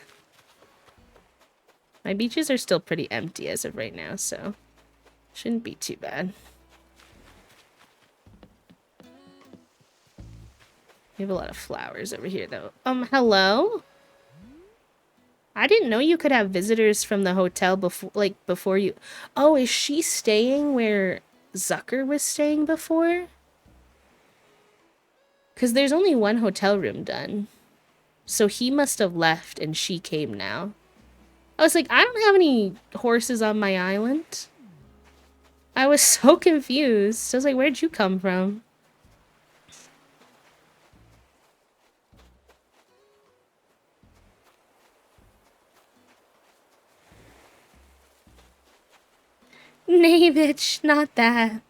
My beaches are still pretty empty as of right now, so shouldn't be too bad. We have a lot of flowers over here, though. Hello? I didn't know you could have visitors from the hotel before you... Oh, is she staying where Zucker was staying before? Because there's only one hotel room done. So he must have left and she came now. I was like, I don't have any horses on my island. I was so confused. I was like, where'd you come from? Nay, bitch, not that.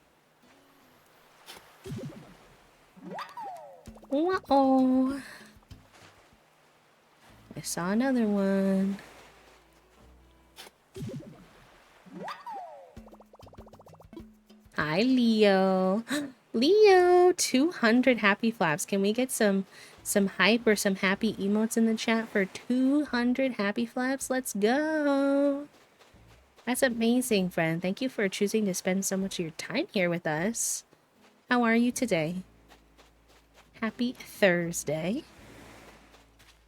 Uh-oh. I saw another one. Hi, Leo. Leo, 200 happy flaps. Can we get some hype or some happy emotes in the chat for 200 happy flaps? Let's go. That's amazing, friend. Thank you for choosing to spend so much of your time here with us. How are you today? Happy Thursday.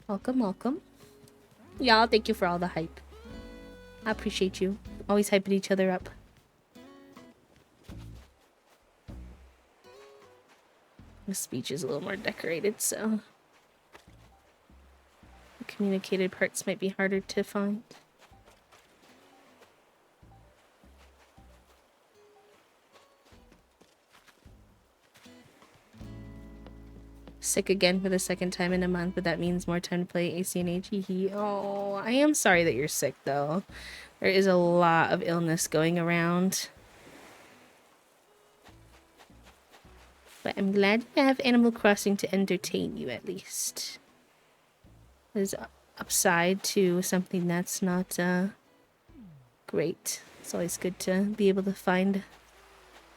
Welcome, welcome. Y'all, thank you for all the hype. I appreciate you. Always hyping each other up. The speech is a little more decorated, so the communicated parts might be harder to find. Sick again for the second time in a month, but that means more time to play acnh. Oh, I am sorry that you're sick, though. There is a lot of illness going around. But I'm glad you have Animal Crossing to entertain you, at least. There's upside to something that's not great. It's always good to be able to find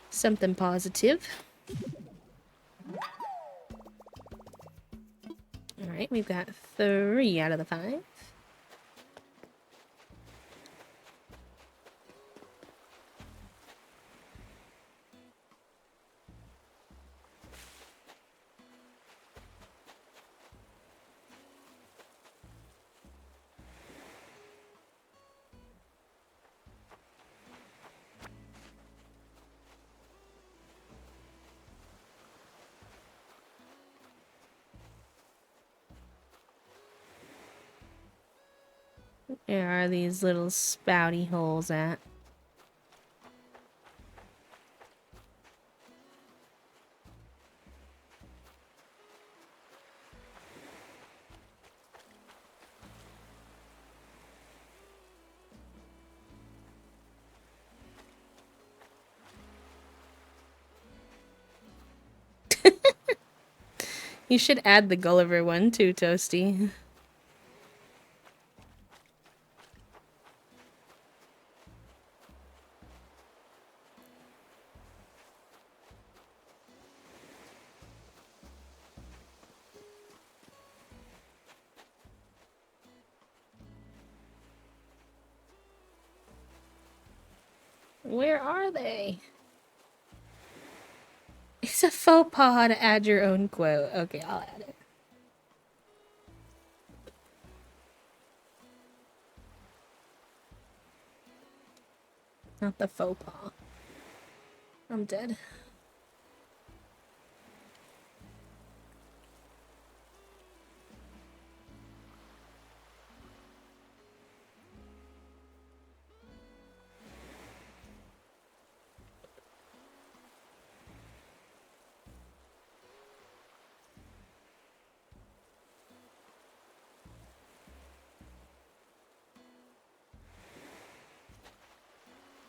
something positive. Alright, we've got 3 out of the 5. Where are these little spouty holes at? You should add the Gulliver one too, Toasty. Where are they? It's a faux pas to add your own quote. Okay, I'll add it. Not the faux pas. I'm dead.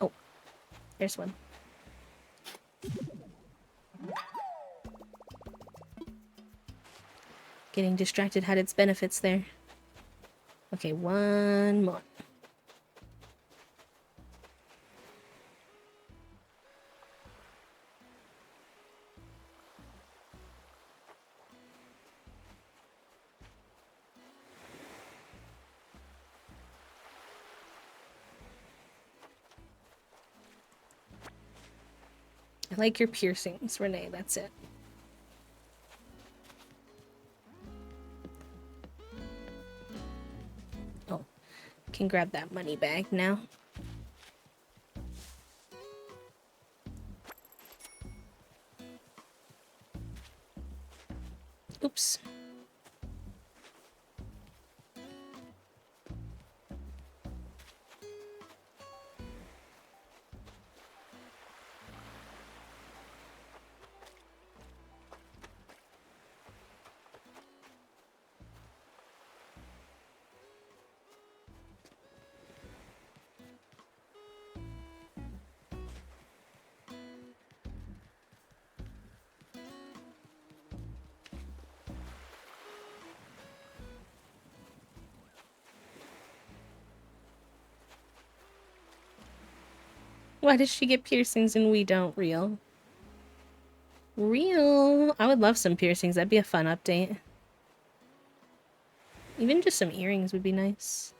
Oh, there's one. Getting distracted had its benefits there. Okay, one more. I like your piercings, Renee, that's it. Oh, can grab that money bag now. Oops. Why does she get piercings and we don't? Real? Real? I would love some piercings. That'd be a fun update. Even just some earrings would be nice.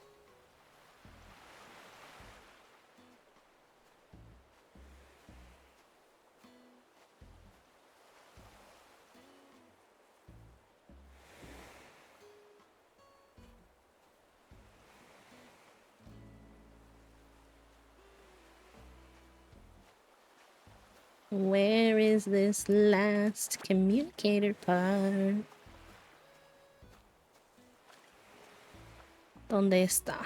Where is this last communicator part? ¿Dónde está?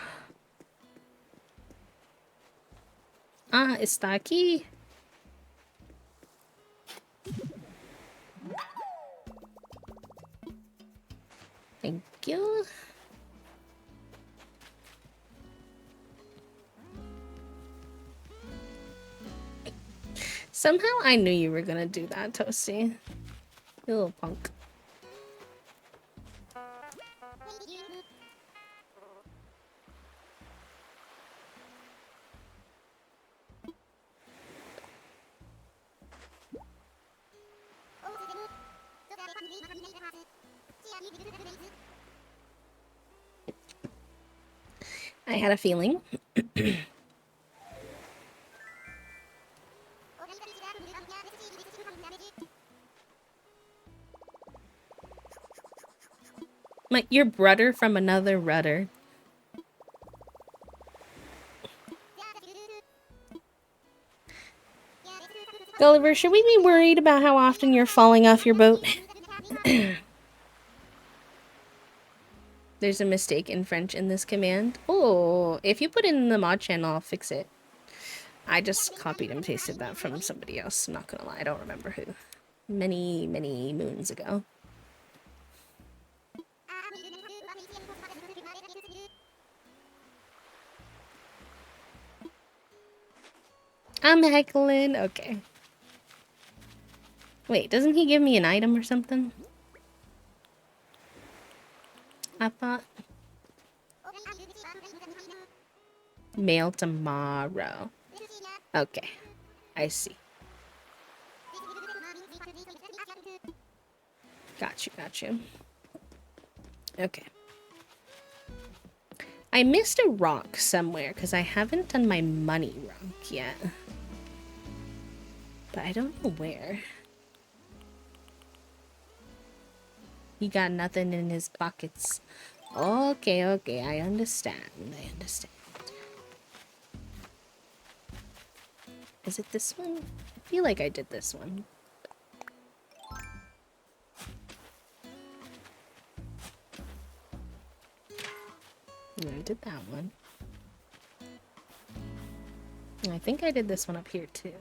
Ah, está aquí. Thank you. Somehow I knew you were gonna do that, Toasty. You little punk. I had a feeling. Your brother from another rudder. Gulliver, should we be worried about how often you're falling off your boat? There's a mistake in French in this command. Oh, if you put it in the mod channel, I'll fix it. I just copied and pasted that from somebody else. I'm not gonna lie, I don't remember who. Many, many moons ago. I'm heckling. Okay. Wait, doesn't he give me an item or something? I thought. Mail tomorrow. Okay. I see. Got you. Okay. I missed a rock somewhere because I haven't done my money rock yet. But I don't know where. He got nothing in his pockets. Okay, okay, I understand. I understand. Is it this one? I feel like I did this one. Yeah, I did that one. I think I did this one up here too.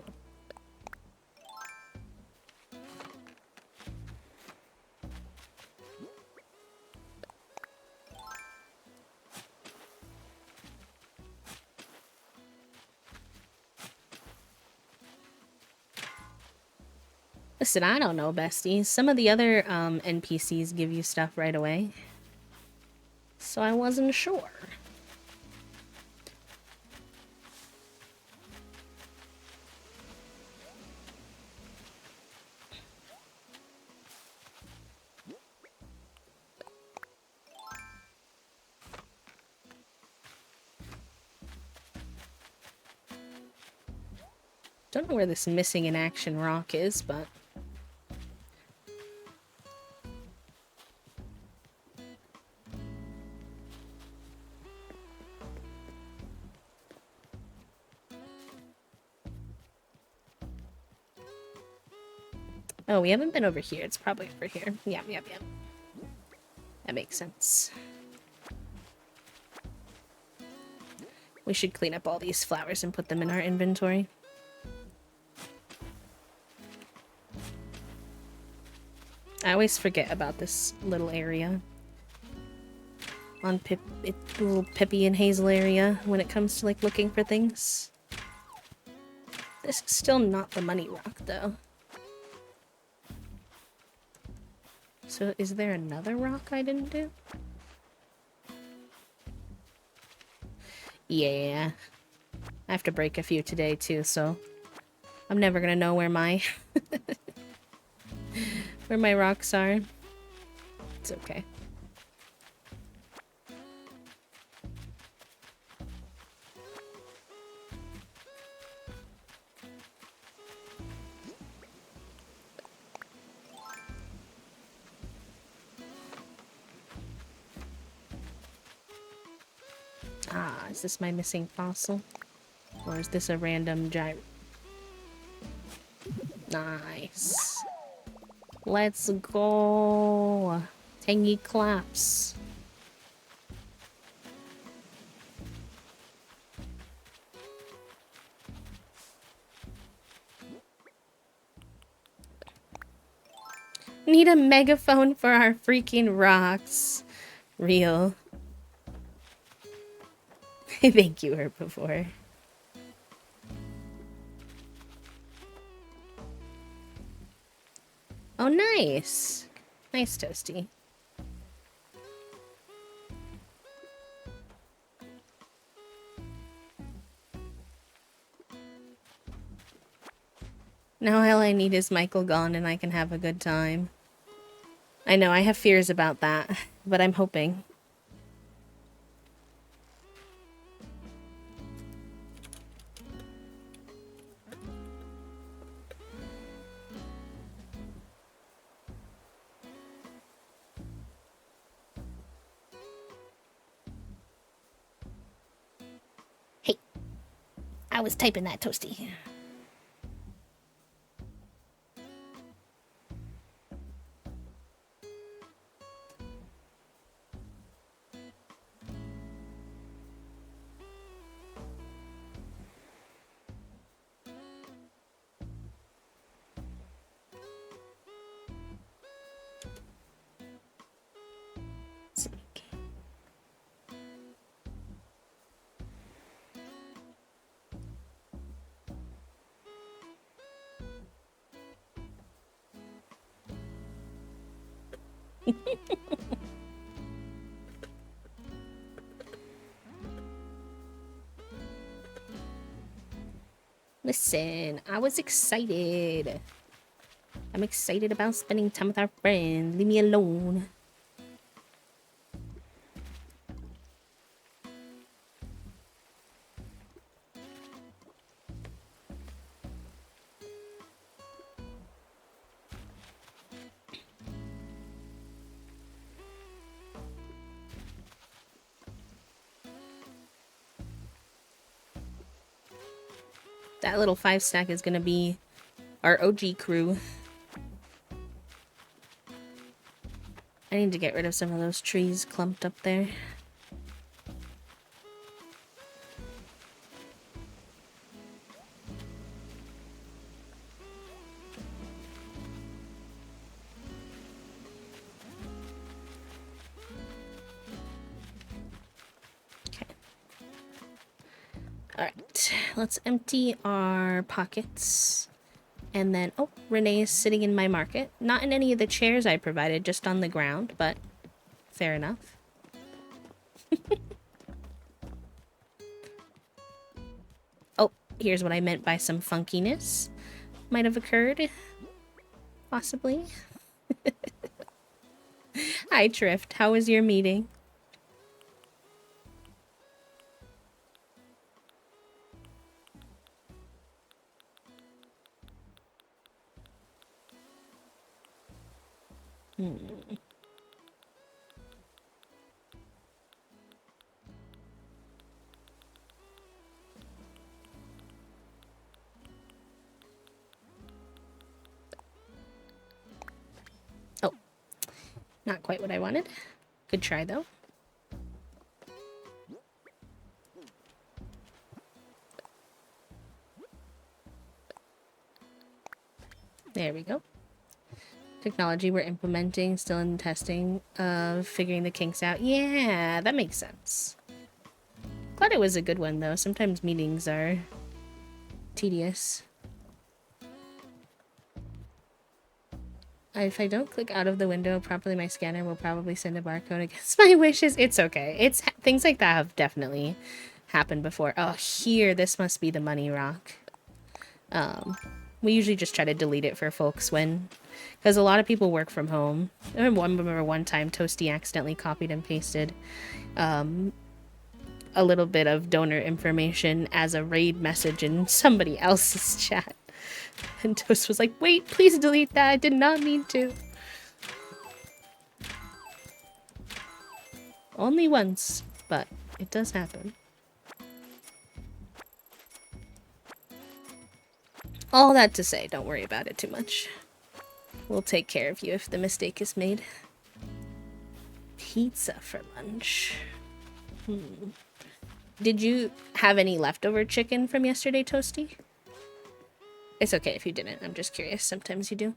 Listen, I don't know, besties. Some of the other NPCs give you stuff right away. So I wasn't sure. Don't know where this missing in action rock is, but... Oh, we haven't been over here. It's probably over here. Yep, yep, yep. That makes sense. We should clean up all these flowers and put them in our inventory. I always forget about this little area. On little Pippi and Hazel area when it comes to, like, looking for things. This is still not the money rock, though. So is there another rock I didn't do? Yeah. I have to break a few today, too, so... I'm never gonna know where my... where my rocks are. It's okay. Ah, is this my missing fossil? Or is this a random gyro? Nice. Let's go. Tangy claps. Need a megaphone for our freaking rocks. Real. Thank you, Herbivore. Oh, nice. Nice, Toasty. Now all I need is Michael gone and I can have a good time. I know, I have fears about that, but I'm hoping. Hey, I was typing that, Toasty. Listen, I was excited. I'm excited about spending time with our friends. Leave me alone. That little 5-stack is gonna be our OG crew. I need to get rid of some of those trees clumped up there. Alright, let's empty our pockets. And then, oh, Renee is sitting in my market. Not in any of the chairs I provided, just on the ground, but fair enough. Oh, here's what I meant by some funkiness. Might have occurred. Possibly. Hi, Trift. How was your meeting? Oh, not quite what I wanted. Good try, though. There we go. Technology we're implementing, still in testing of figuring the kinks out. Yeah, that makes sense. Glad it was a good one, though. Sometimes meetings are tedious. If I don't click out of the window properly, my scanner will probably send a barcode against my wishes. It's okay. It's things like that have definitely happened before. Oh, here, this must be the money rock. We usually just try to delete it for folks when, because a lot of people work from home. I remember one time Toasty accidentally copied and pasted a little bit of donor information as a raid message in somebody else's chat. And Toast was like, wait, please delete that. I did not mean to. Only once, but it does happen. All that to say, don't worry about it too much. We'll take care of you if the mistake is made. Pizza for lunch. Did you have any leftover chicken from yesterday, Toasty? It's okay if you didn't. I'm just curious. Sometimes you do.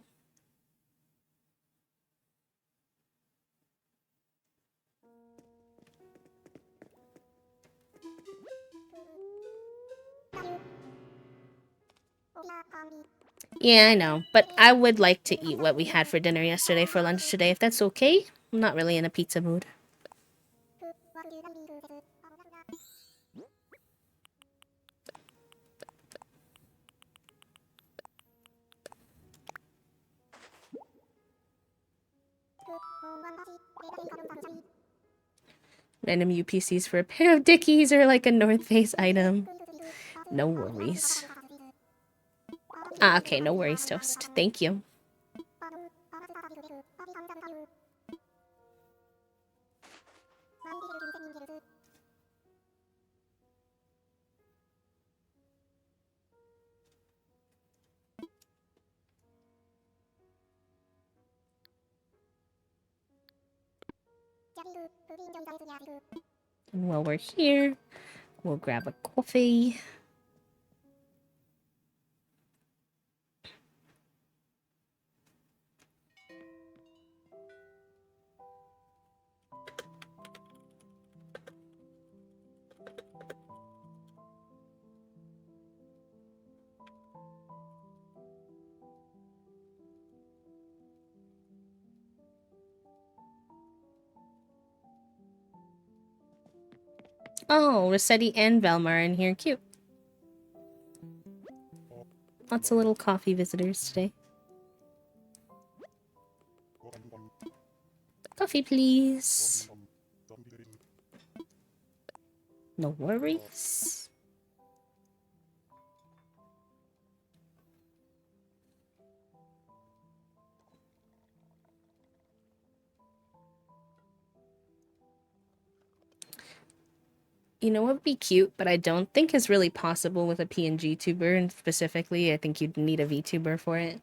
Yeah, I know. But I would like to eat what we had for dinner yesterday for lunch today, if that's okay. I'm not really in a pizza mood. Random UPCs for a pair of Dickies or like a North Face item. No worries. Ah, okay, no worries, Toast. Thank you. And while we're here, we'll grab a coffee. Oh, Rossetti and Velma are in here. Cute. Lots of little coffee visitors today. Coffee, please. No worries. You know what would be cute, but I don't think is really possible with a PNG tuber, and specifically, I think you'd need a VTuber for it.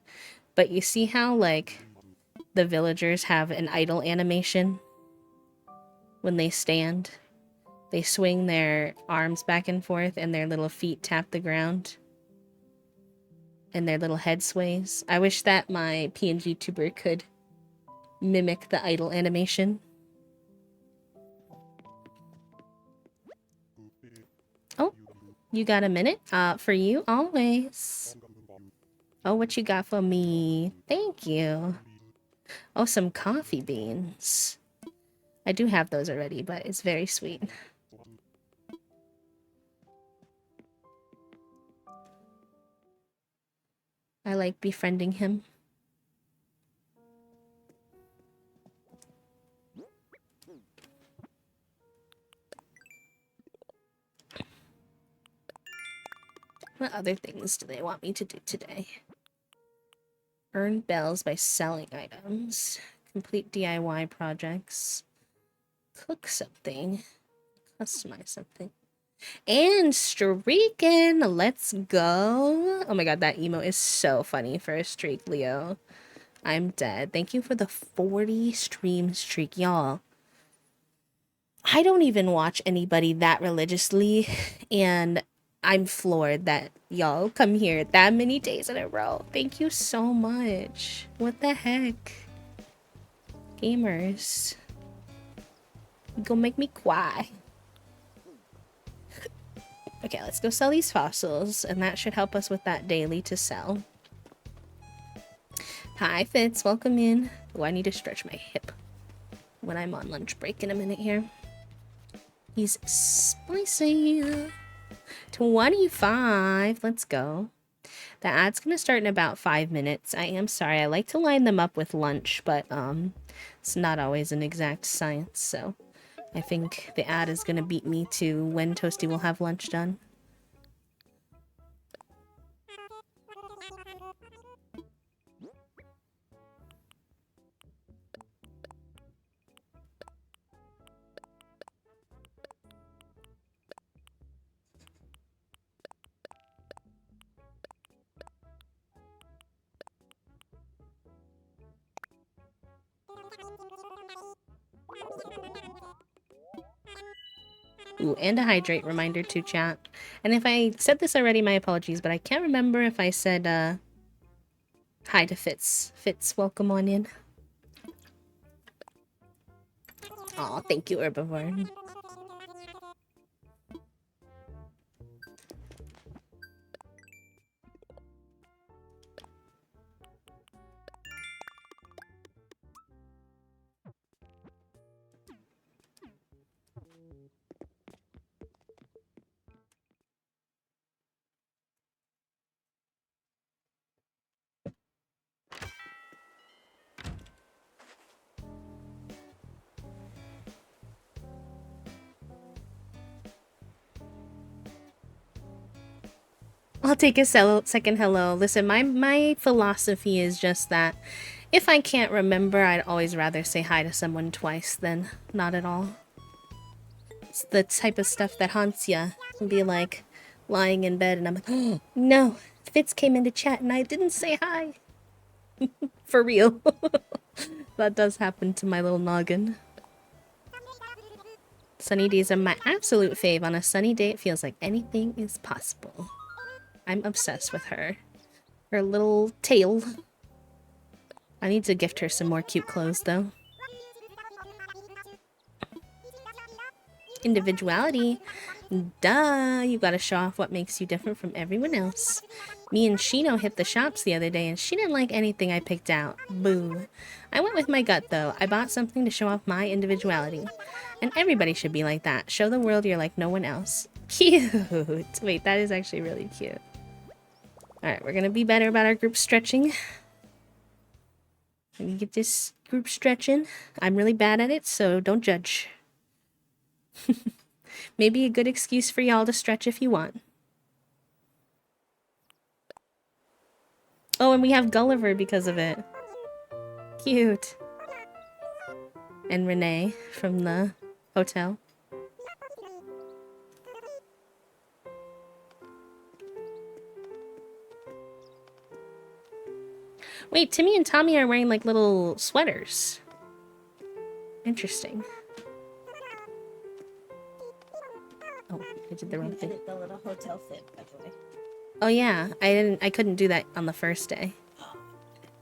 But you see how, like, the villagers have an idle animation when they stand? They swing their arms back and forth and their little feet tap the ground. And their little head sways. I wish that my PNG tuber could mimic the idle animation. Oh, you got a minute? For you, always. Oh, what you got for me? Thank you. Oh, some coffee beans. I do have those already, but it's very sweet. I like befriending him. What other things do they want me to do today? Earn bells by selling items. Complete DIY projects. Cook something. Customize something. And streaking! Let's go! Oh my god, that emo is so funny for a streak, Leo. I'm dead. Thank you for the 40 stream streak, y'all. I don't even watch anybody that religiously, and I'm floored that y'all come here that many days in a row. Thank you so much. What the heck? Gamers. You gonna make me cry. Okay, let's go sell these fossils, and that should help us with that daily to sell. Hi, Fitz. Welcome in. Oh, I need to stretch my hip when I'm on lunch break in a minute here. He's spicy. 25. Let's go. The ad's gonna start in about 5 minutes. I am sorry. I like to line them up with lunch, but it's not always an exact science, so I think the ad is gonna beat me to when Toasty will have lunch done. Ooh, and a hydrate reminder to chat. And if I said this already, my apologies, but I can't remember if I said hi to Fitz. Fitz, welcome on in. Aw, thank you, Herbivore. I'll take a second hello. Listen, my philosophy is just that if I can't remember, I'd always rather say hi to someone twice than not at all. It's the type of stuff that haunts ya. Be like lying in bed and I'm like, oh, no, Fitz came into chat and I didn't say hi. For real. That does happen to my little noggin. Sunny days are my absolute fave. On a sunny day, it feels like anything is possible. I'm obsessed with her. Her little tail. I need to gift her some more cute clothes, though. Individuality. Duh, you gotta show off what makes you different from everyone else. Me and Shino hit the shops the other day, and she didn't like anything I picked out. Boo. I went with my gut, though. I bought something to show off my individuality. And everybody should be like that. Show the world you're like no one else. Cute. Wait, that is actually really cute. Alright, we're gonna be better about our group stretching. Let me get this group stretching. I'm really bad at it, so don't judge. Maybe a good excuse for y'all to stretch if you want. Oh, and we have Gulliver because of it. Cute. And Renee from the hotel. Wait, Timmy and Tommy are wearing like little sweaters. Interesting. Oh, I did the wrong thing. The little hotel fit, by the way. Oh yeah, I couldn't do that on the first day.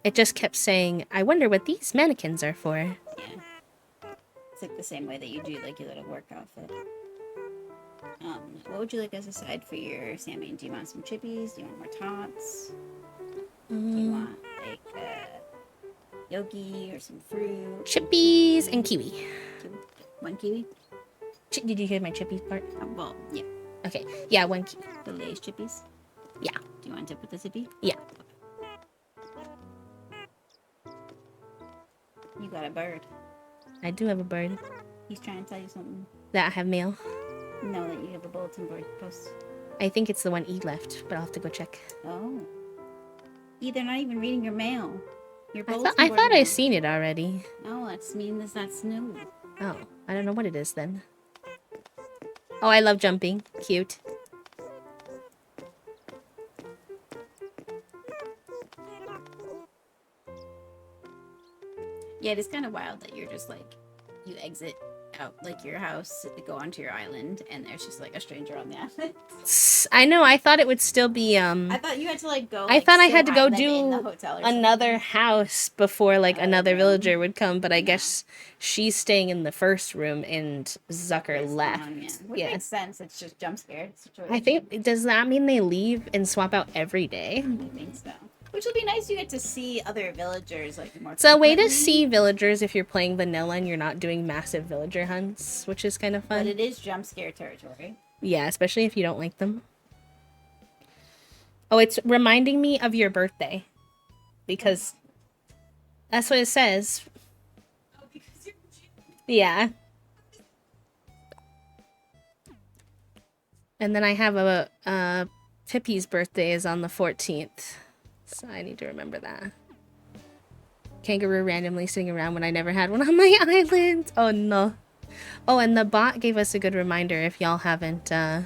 It just kept saying, I wonder what these mannequins are for. Yeah. It's like the same way that you do like your little work outfit. What would you like as a side for your salmon? Do you want some chippies? Do you want more tots? Do you want like yogi or some fruit? Chippies and kiwi. One kiwi? Did you hear my chippies part? Well, yeah. Okay, yeah, one kiwi. The Lay's chippies? Yeah. Do you want to dip with the zippy? Yeah. You got a bird. I do have a bird. He's trying to tell you something. That I have mail? No, that you have a bulletin board post. I think it's the one E left, but I'll have to go check. Oh. They're not even reading your mail. Your I thought I seen it already. No, that's means that's new. Oh, I don't know what it is then. Oh, I love jumping. Cute. Yeah, it is kind of wild that you're just like, you exit out like your house to go onto your island, and there's just like a stranger on the island. I know. I thought it would still be. I thought you had to like go. I thought I had to go in the do hotel or another house before like another villager would come, but I guess she's staying in the first room and Zucker left. Which makes sense. It's just jump scare situation. I think, does that mean they leave and swap out every day? I think so. Which will be nice. You get to see other villagers like more. It's a way to see villagers if you're playing vanilla and you're not doing massive villager hunts, which is kind of fun. But it is jump scare territory. Yeah, especially if you don't like them. Oh, it's reminding me of your birthday. Because that's what it says. Oh, because you're... Yeah. And then I have Pippi's birthday is on the 14th. So I need to remember that. Kangaroo randomly sitting around when I never had one on my island. Oh no. Oh, and the bot gave us a good reminder if y'all haven't done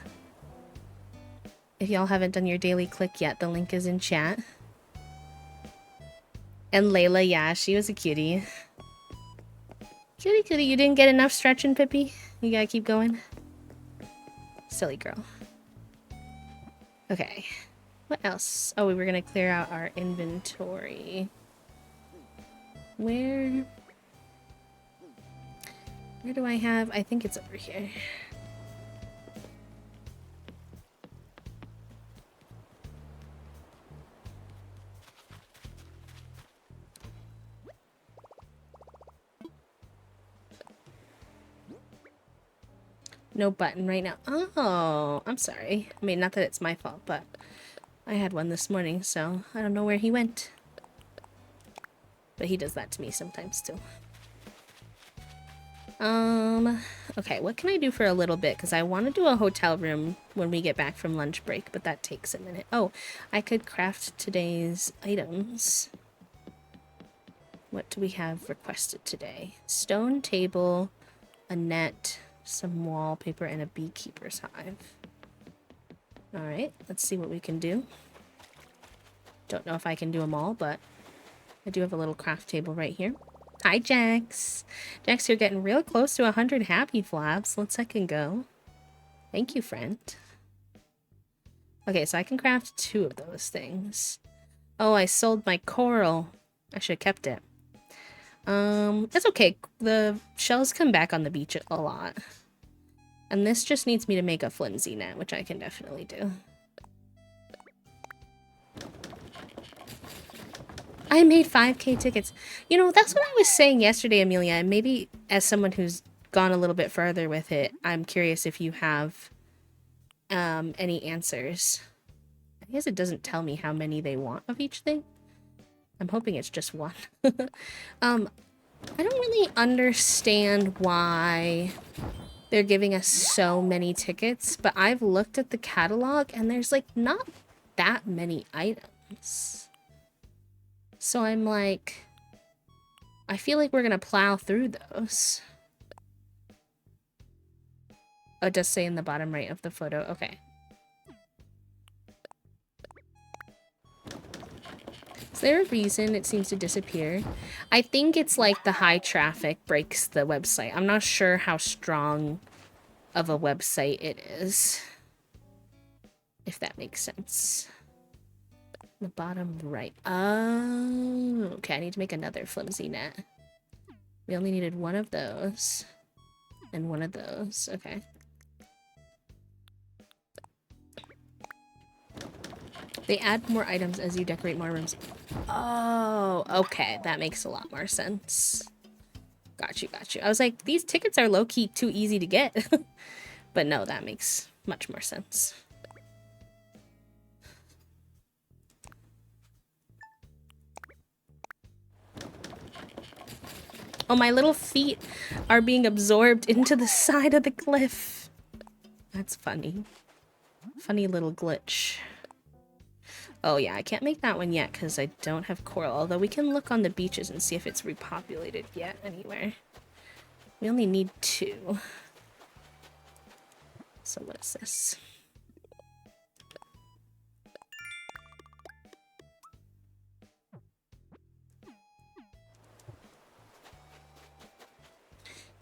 your daily click yet, the link is in chat. And Layla, yeah, she was a cutie. Cutie, you didn't get enough stretching, Pippi? You gotta keep going? Silly girl. Okay. What else? Oh, we were gonna clear out our inventory. Where do I have? I think it's over here. No button right now. Oh, I'm sorry. I mean, not that it's my fault, but I had one this morning, so I don't know where he went. But he does that to me sometimes, too. Okay, what can I do for a little bit? Because I want to do a hotel room when we get back from lunch break, but that takes a minute. Oh, I could craft today's items. What do we have requested today? Stone table, a net, some wallpaper, and a beekeeper's hive. Alright, let's see what we can do. Don't know if I can do them all, but I do have a little craft table right here. Hi, Jax. Jax, you're getting real close to 100 happy flaps. Let's second go. Thank you, friend. Okay, so I can craft 2 of those things. Oh, I sold my coral. I should have kept it. It's okay. The shells come back on the beach a lot. And this just needs me to make a flimsy net, which I can definitely do. I made 5K tickets. You know, that's what I was saying yesterday, Amelia. And maybe as someone who's gone a little bit further with it, I'm curious if you have any answers. I guess it doesn't tell me how many they want of each thing. I'm hoping it's just one. I don't really understand why they're giving us so many tickets, but I've looked at the catalog and there's like not that many items. So I'm like, I feel like we're gonna plow through those. Oh, it does say in the bottom right of the photo. Okay. there a reason it seems to disappear? I think it's like the high traffic breaks the website. I'm not sure how strong of a website it is. If that makes sense. The bottom right. Oh, okay, I need to make another flimsy net. We only needed one of those. And one of those. Okay. They add more items as you decorate more rooms. Oh, okay. That makes a lot more sense. Got you, got you. I was like, these tickets are low-key too easy to get. But no, that makes much more sense. Oh, my little feet are being absorbed into the side of the cliff. That's funny. Funny little glitch. Oh yeah, I can't make that one yet because I don't have coral, although we can look on the beaches and see if it's repopulated yet anywhere. We only need 2. So what is this?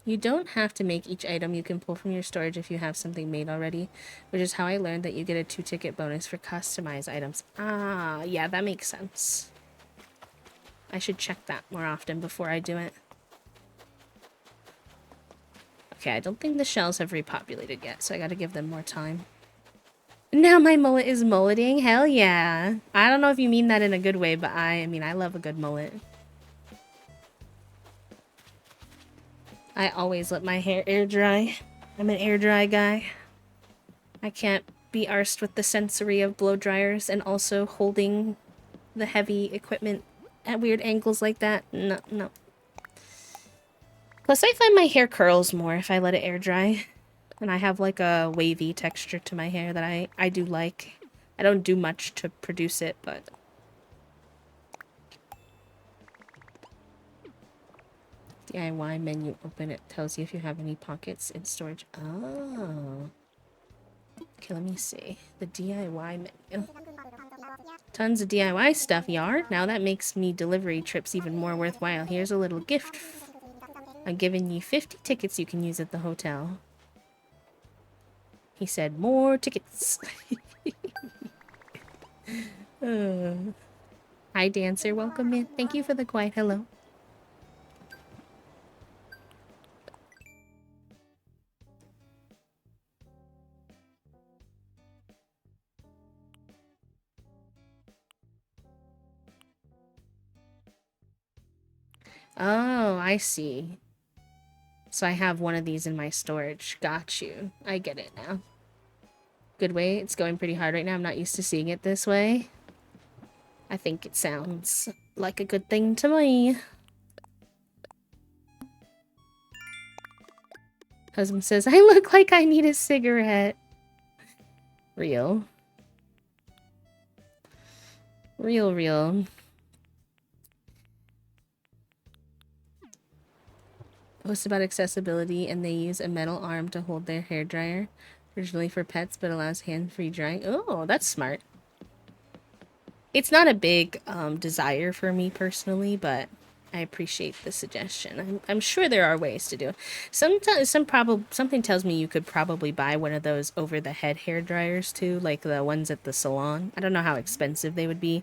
You don't have to make each item you can pull from your storage if you have something made already, which is how I learned that you get a 2-ticket bonus for customized items. Ah, yeah, that makes sense. I should check that more often before I do it. Okay, I don't think the shells have repopulated yet, so I gotta give them more time. Now my mullet is mulleting? Hell yeah. I don't know if you mean that in a good way, but I mean, I love a good mullet. I always let my hair air dry. I'm an air dry guy. I can't be arsed with the sensory of blow dryers and also holding the heavy equipment at weird angles like that. No, no. Plus, I find my hair curls more if I let it air dry. And I have like a wavy texture to my hair that I do like. I don't do much to produce it, but... DIY menu, open it, tells you if you have any pockets in storage. Oh. Okay, let me see. The DIY menu. Tons of DIY stuff, yar. Now that makes me delivery trips even more worthwhile. Here's a little gift. I'm giving you 50 tickets you can use at the hotel. He said, more tickets. Hi, Dancer. Welcome in. Thank you for the quiet hello. Oh, I see. So I have one of these in my storage. Got you. I get it now. Good way. It's going pretty hard right now. I'm not used to seeing it this way. I think it sounds like a good thing to me. Husband says, I look like I need a cigarette. Real. Real, real. Post about accessibility, and they use a metal arm to hold their hairdryer. Originally for pets, but allows hand-free drying. Oh, that's smart. It's not a big desire for me personally, but I appreciate the suggestion. I'm sure there are ways to do it. Something tells me you could probably buy one of those over-the-head hair dryers too, like the ones at the salon. I don't know how expensive they would be,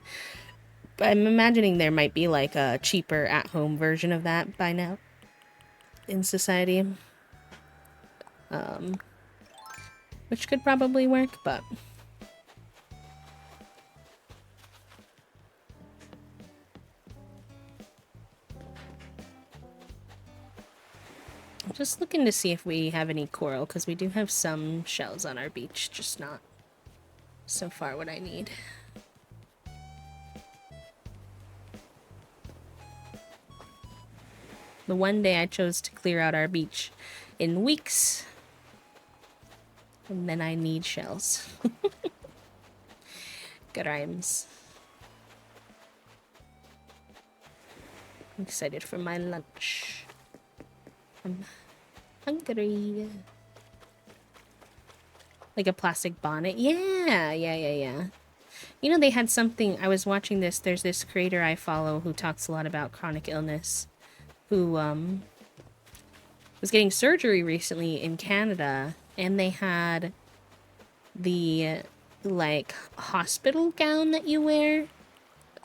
but I'm imagining there might be like a cheaper at-home version of that by now in society. Which could probably work, but... Just looking to see if we have any coral, because we do have some shells on our beach, just not so far what I need. The one day I chose to clear out our beach in weeks, and then I need shells. Good rhymes. I'm excited for my lunch. I'm hungry. Like a plastic bonnet. Yeah. You know, they had something. I was watching this. There's this creator I follow who talks a lot about chronic illness, who was getting surgery recently in Canada, and they had the like hospital gown that you wear.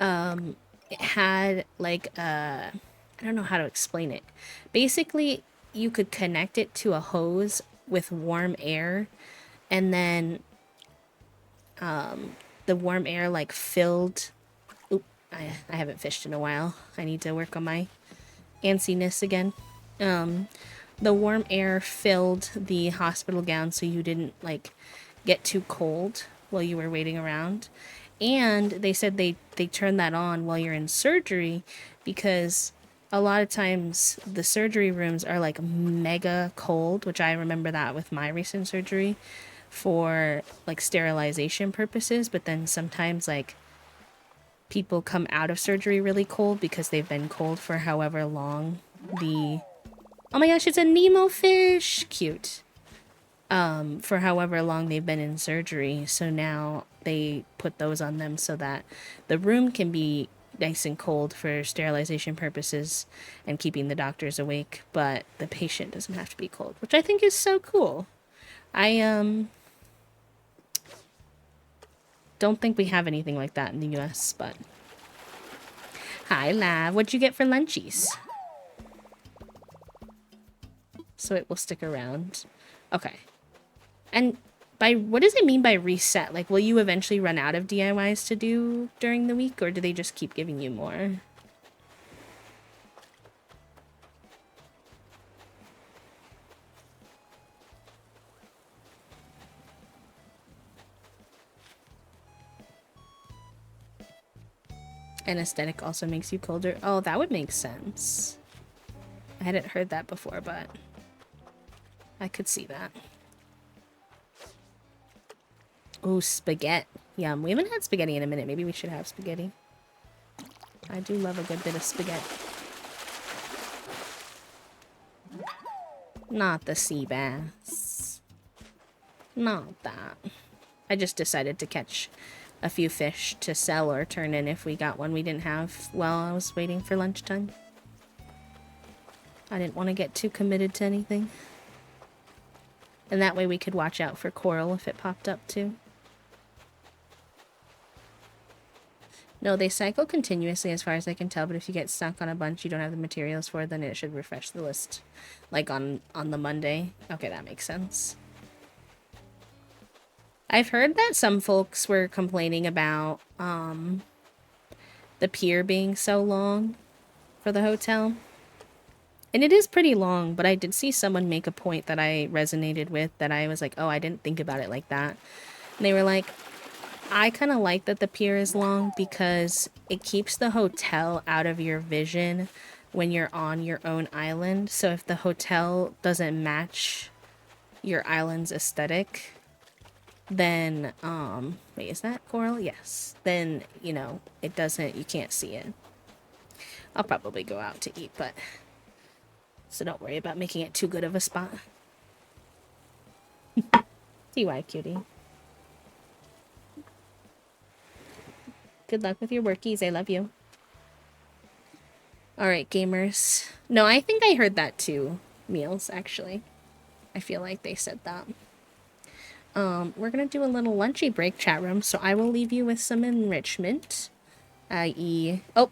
It had like I don't know how to explain it. Basically, you could connect it to a hose with warm air, and then the warm air like filled. Oop, I haven't fished in a while. I need to work on my antsiness again. The warm air filled the hospital gown so you didn't like get too cold while you were waiting around. And they said they turn that on while you're in surgery because a lot of times the surgery rooms are like mega cold, which I remember that with my recent surgery for like sterilization purposes, but then sometimes like people come out of surgery really cold because they've been cold for however long the oh my gosh, it's a Nemo fish. Cute. For however long they've been in surgery. So now they put those on them so that the room can be nice and cold for sterilization purposes and keeping the doctors awake, but the patient doesn't have to be cold, which I think is so cool. I don't think we have anything like that in the US, but hi Lav, what'd you get for lunchies? So it will stick around. Okay. And by what does it mean by reset? Like, will you eventually run out of DIYs to do during the week, or do they just keep giving you more? Anesthetic also makes you colder. Oh, that would make sense. I hadn't heard that before, but I could see that. Ooh, spaghetti. Yum. We haven't had spaghetti in a minute. Maybe we should have spaghetti. I do love a good bit of spaghetti. Not the sea bass. Not that. I just decided to catch a few fish to sell or turn in if we got one we didn't have while I was waiting for lunchtime. I didn't want to get too committed to anything. And that way we could watch out for coral if it popped up too. No, they cycle continuously as far as I can tell, but if you get stuck on a bunch you don't have the materials for, then it should refresh the list. Like on the Monday. Okay, that makes sense. I've heard that some folks were complaining about the pier being so long for the hotel. And it is pretty long, but I did see someone make a point that I resonated with that I was like, oh, I didn't think about it like that. And they were like, I kind of like that the pier is long because it keeps the hotel out of your vision when you're on your own island. So if the hotel doesn't match your island's aesthetic, then, wait, is that coral? Yes. Then, you know, it doesn't, you can't see it. I'll probably go out to eat, but, so don't worry about making it too good of a spot. TY, cutie. Good luck with your workies. I love you. Alright, gamers. No, I think I heard that too. Meals, actually. I feel like they said that. We're gonna do a little lunchy break, chat room, so I will leave you with some enrichment. I.e. Oh!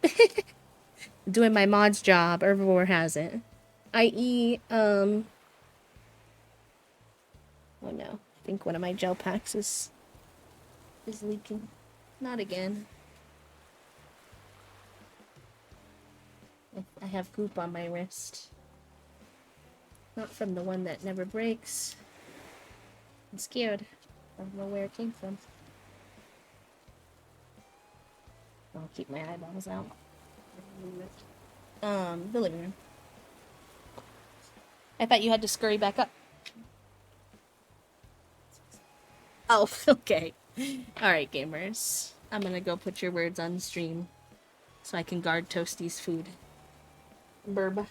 Doing my mod's job. Herbivore has it. I.e. Oh no. I think one of my gel packs is leaking. Not again. I have goop on my wrist. Not from the one that never breaks. I'm scared. I don't know where it came from. I'll keep my eyeballs out. The living room. I thought you had to scurry back up. Oh, okay. Alright, gamers. I'm gonna go put your words on stream so I can guard Toasty's food. Burb.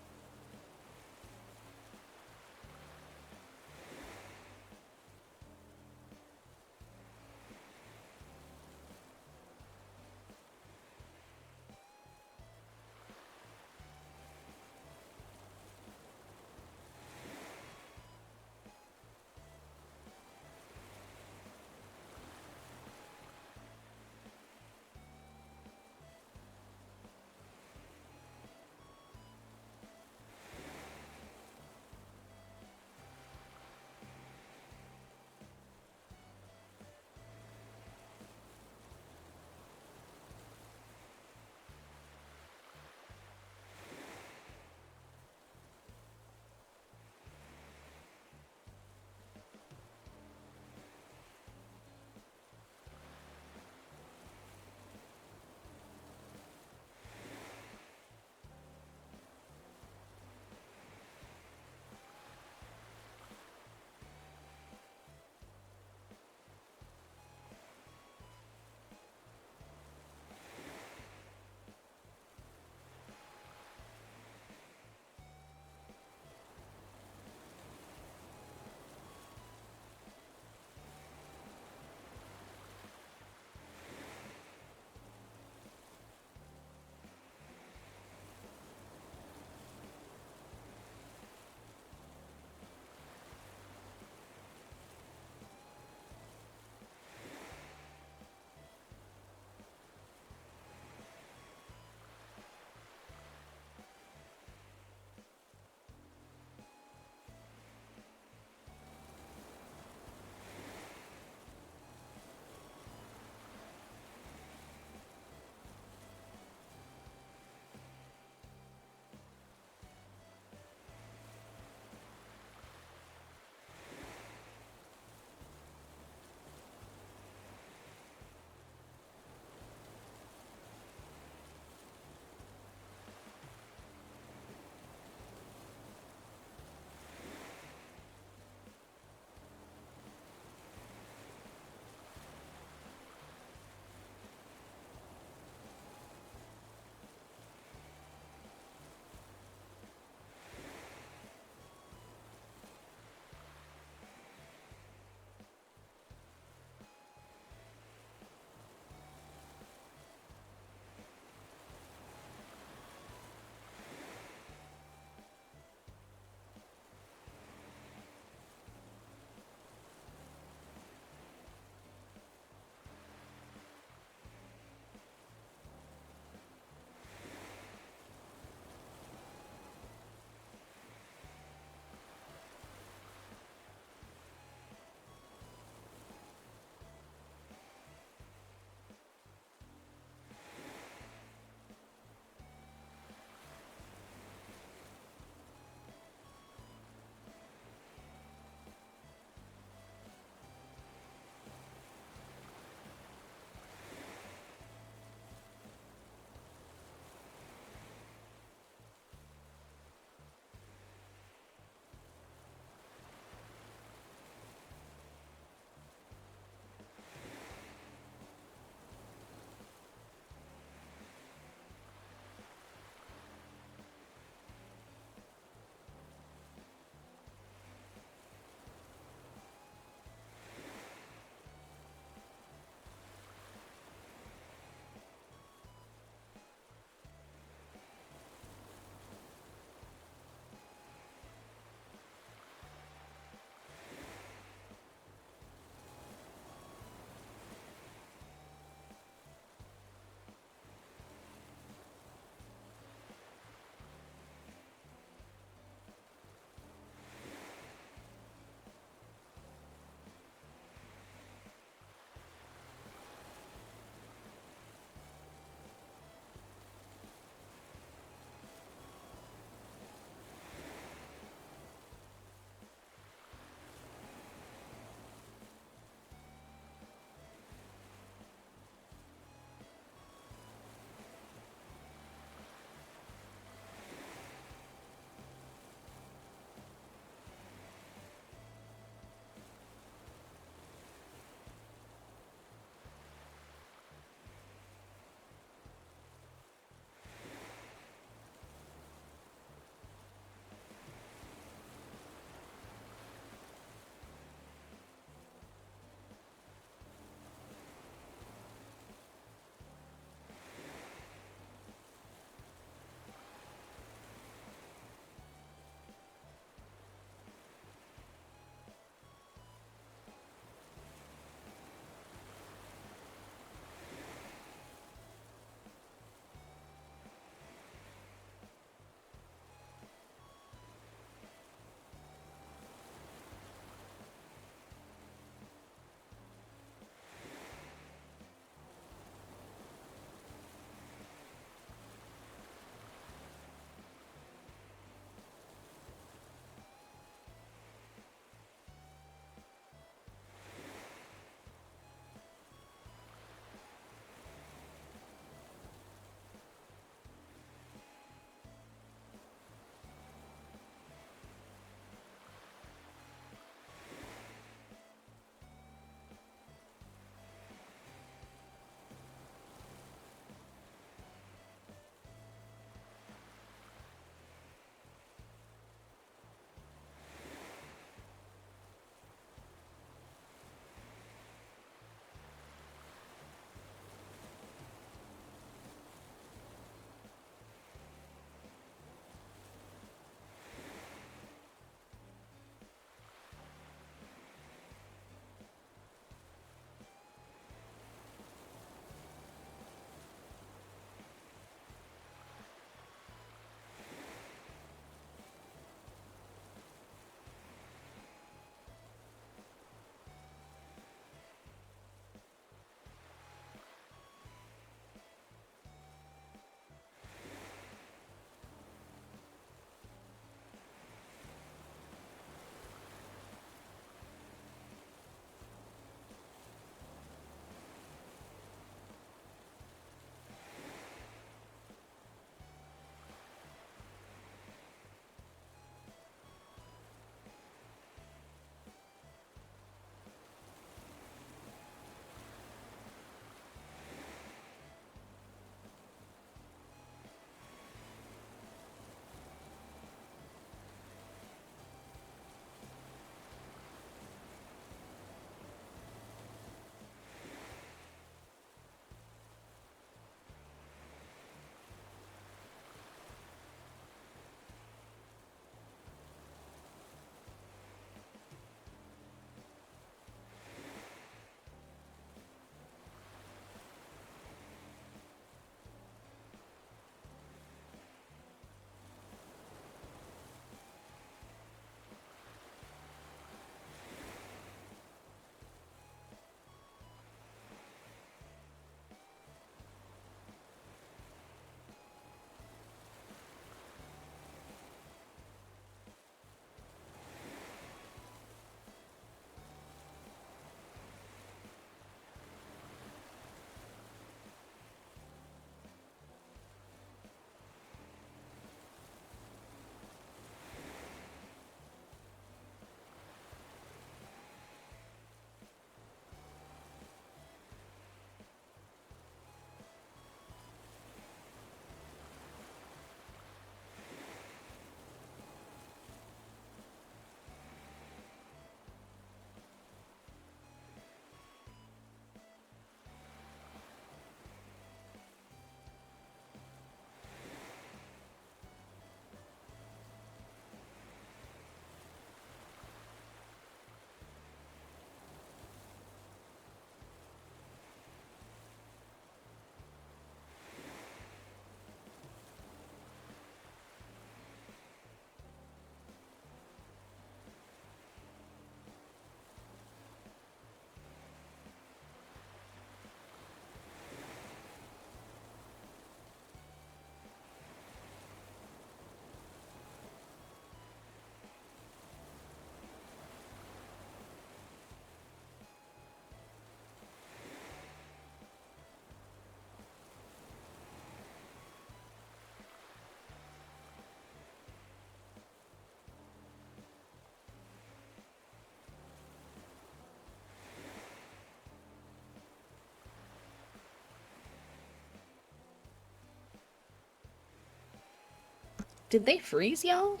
Did they freeze y'all?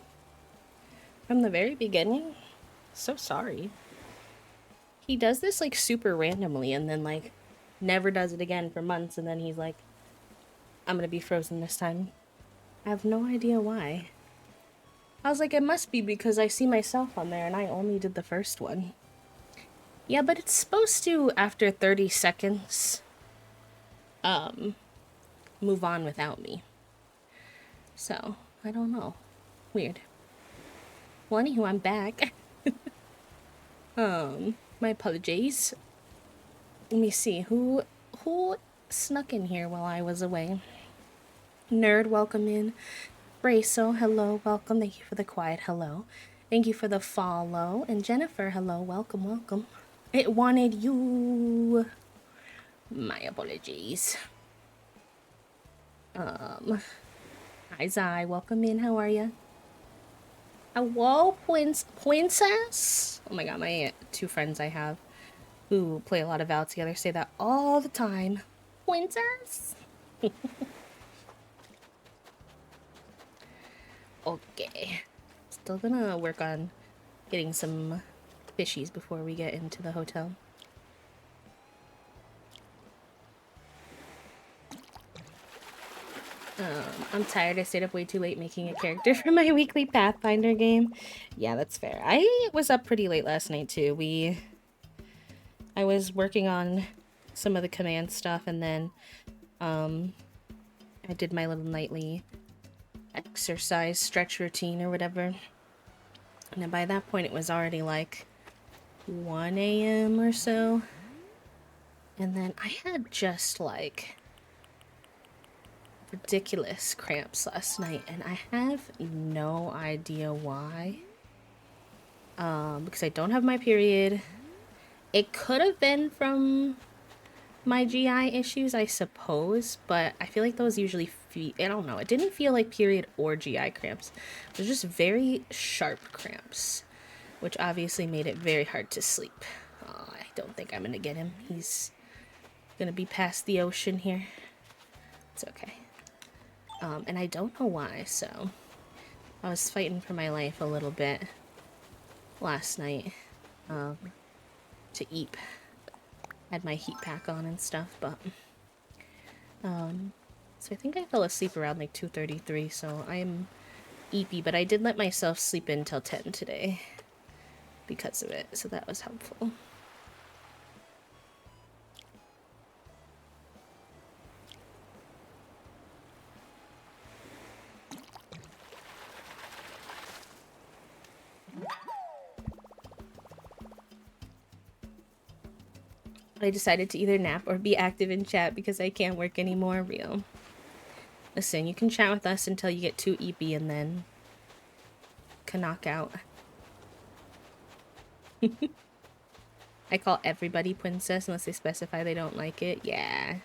From the very beginning? So sorry. He does this like super randomly and then like never does it again for months and then he's like, I'm gonna be frozen this time. I have no idea why. I was like, it must be because I see myself on there and I only did the first one. Yeah, but it's supposed to, after 30 seconds, move on without me. So, I don't know. Weird. Well, anywho, I'm back. My apologies. Let me see, who snuck in here while I was away? Nerd, welcome in. Braso, hello, welcome. Thank you for the quiet hello. Thank you for the follow. And Jennifer, hello, welcome, welcome. It wanted you. My apologies. Hi Zai, welcome in. How are you? Hello, princess. Oh my god, my two friends I have who play a lot of Val together say that all the time. Princess. Okay. Still gonna work on getting some fishies before we get into the hotel. I'm tired. I stayed up way too late making a character for my weekly Pathfinder game. Yeah, that's fair. I was up pretty late last night too. I was working on some of the command stuff and then I did my little nightly exercise stretch routine or whatever. And then by that point it was already like 1 a.m. or so. And then I had just like ridiculous cramps last night and I have no idea why. Because I don't have my period. It could have been from my GI issues, I suppose, but I feel like those usually I don't know, it didn't feel like period or GI cramps. It was just very sharp cramps, which obviously made it very hard to sleep. Oh, I don't think I'm gonna get him. He's gonna be past the ocean here. It's okay. And I don't know why, so I was fighting for my life a little bit last night to eat. Had my heat pack on and stuff, but so I think I fell asleep around like 2:33, so I'm eepy, but I did let myself sleep in till 10 today because of it, so that was helpful. I decided to either nap or be active in chat because I can't work anymore. Real. Listen, you can chat with us until you get too eepy and then can knock out. I call everybody princess unless they specify they don't like it. Yeah.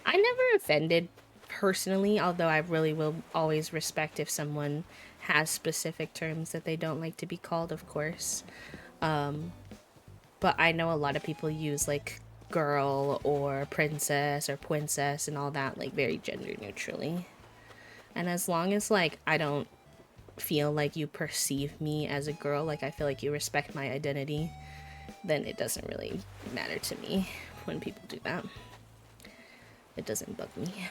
I never offended personally, although I really will always respect if someone has specific terms that they don't like to be called, of course. But I know a lot of people use like girl or princess and all that like very gender neutrally. And as long as like I don't feel like you perceive me as a girl, like I feel like you respect my identity, then it doesn't really matter to me when people do that. It doesn't bug me.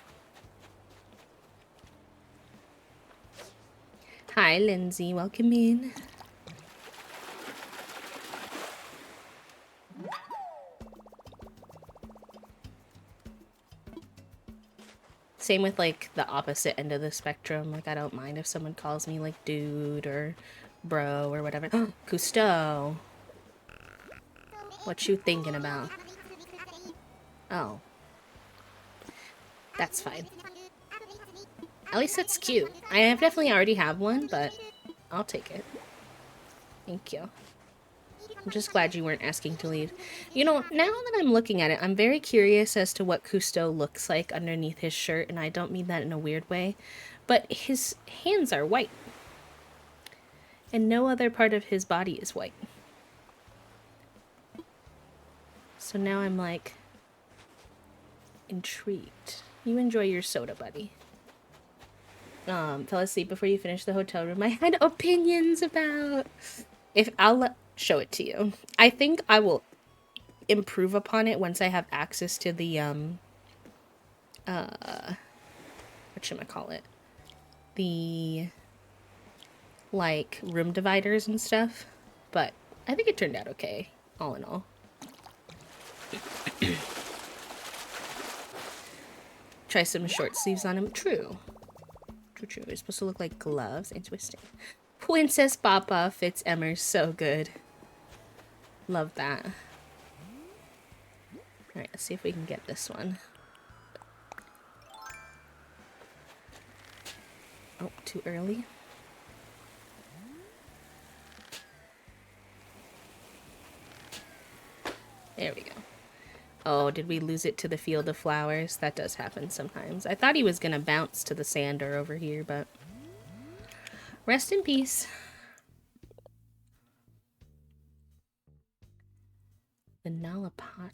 Hi, Lindsay. Welcome in. Same with like the opposite end of the spectrum. Like I don't mind if someone calls me like dude or bro or whatever. Cousteau. What you thinking about? Oh. That's fine. At least it's cute. I have definitely already have one, but I'll take it. Thank you. I'm just glad you weren't asking to leave. You know, now that I'm looking at it, I'm very curious as to what Cousteau looks like underneath his shirt, and I don't mean that in a weird way, but his hands are white. And no other part of his body is white. So now I'm like intrigued. You enjoy your soda, buddy. Fell asleep before you finished the hotel room. I had opinions about. If show it to you. I think I will improve upon it once I have access to the whatchamacallit? The like room dividers and stuff. But I think it turned out okay, all in all. Try some short sleeves on him. True. True. It's supposed to look like gloves. Interesting. Princess Papa fits Emmer so good. Love that. Alright, let's see if we can get this one. Oh, too early. There we go. Oh, did we lose it to the field of flowers? That does happen sometimes. I thought he was gonna bounce to the sander over here, but... Rest in peace. The Napalanche?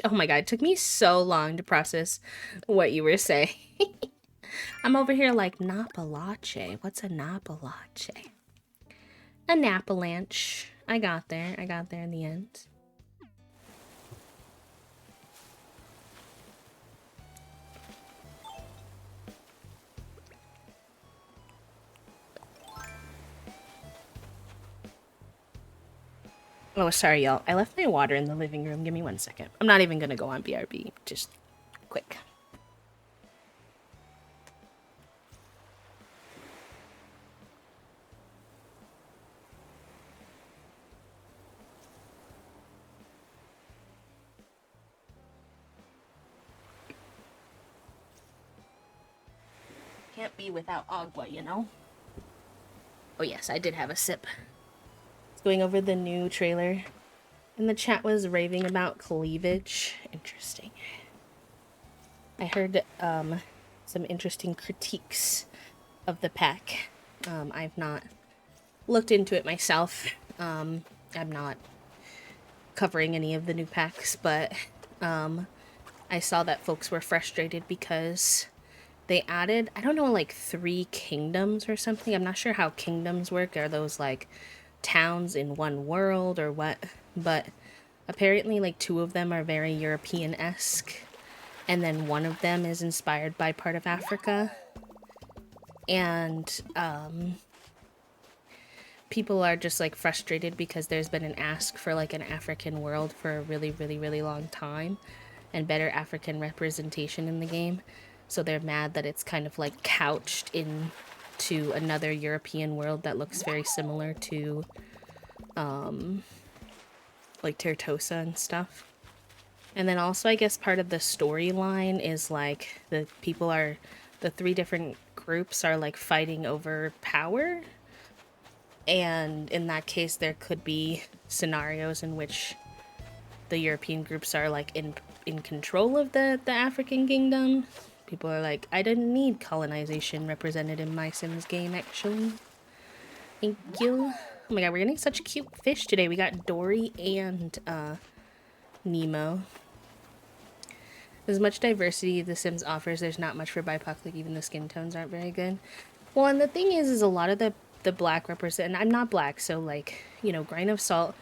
Oh my god, it took me so long to process what you were saying. I'm over here like, Napalache. What's a Napalache? A Napalanche. I got there in the end. Oh, sorry, y'all. I left my water in the living room. Give me 1 second. I'm not even gonna go on BRB. Just quick. Can't be without agua, you know? Oh yes, I did have a sip. It's going over the new trailer. And the chat was raving about cleavage. Interesting. I heard some interesting critiques of the pack. I've not looked into it myself. I'm not covering any of the new packs, but I saw that folks were frustrated because they added, I don't know, like 3 kingdoms or something. I'm not sure how kingdoms work. Are those like towns in one world or what? But apparently like 2 of them are very European-esque, and then 1 of them is inspired by part of Africa. And people are just like frustrated because there's been an ask for like an African world for a really long time and better African representation in the game. So they're mad that it's kind of like couched into another European world that looks very similar to like Tertosa and stuff. And then also I guess part of the storyline is like the 3 different groups are like fighting over power. And in that case there could be scenarios in which the European groups are like in control of the African kingdom. People are like, I didn't need colonization represented in my Sims game, actually. Thank you. Oh my god, we're getting such cute fish today. We got Dory and Nemo. As much diversity The Sims offers, there's not much for BIPOC, like even the skin tones aren't very good. Well, and the thing is a lot of the black represent, and I'm not black, so like, you know, grain of salt,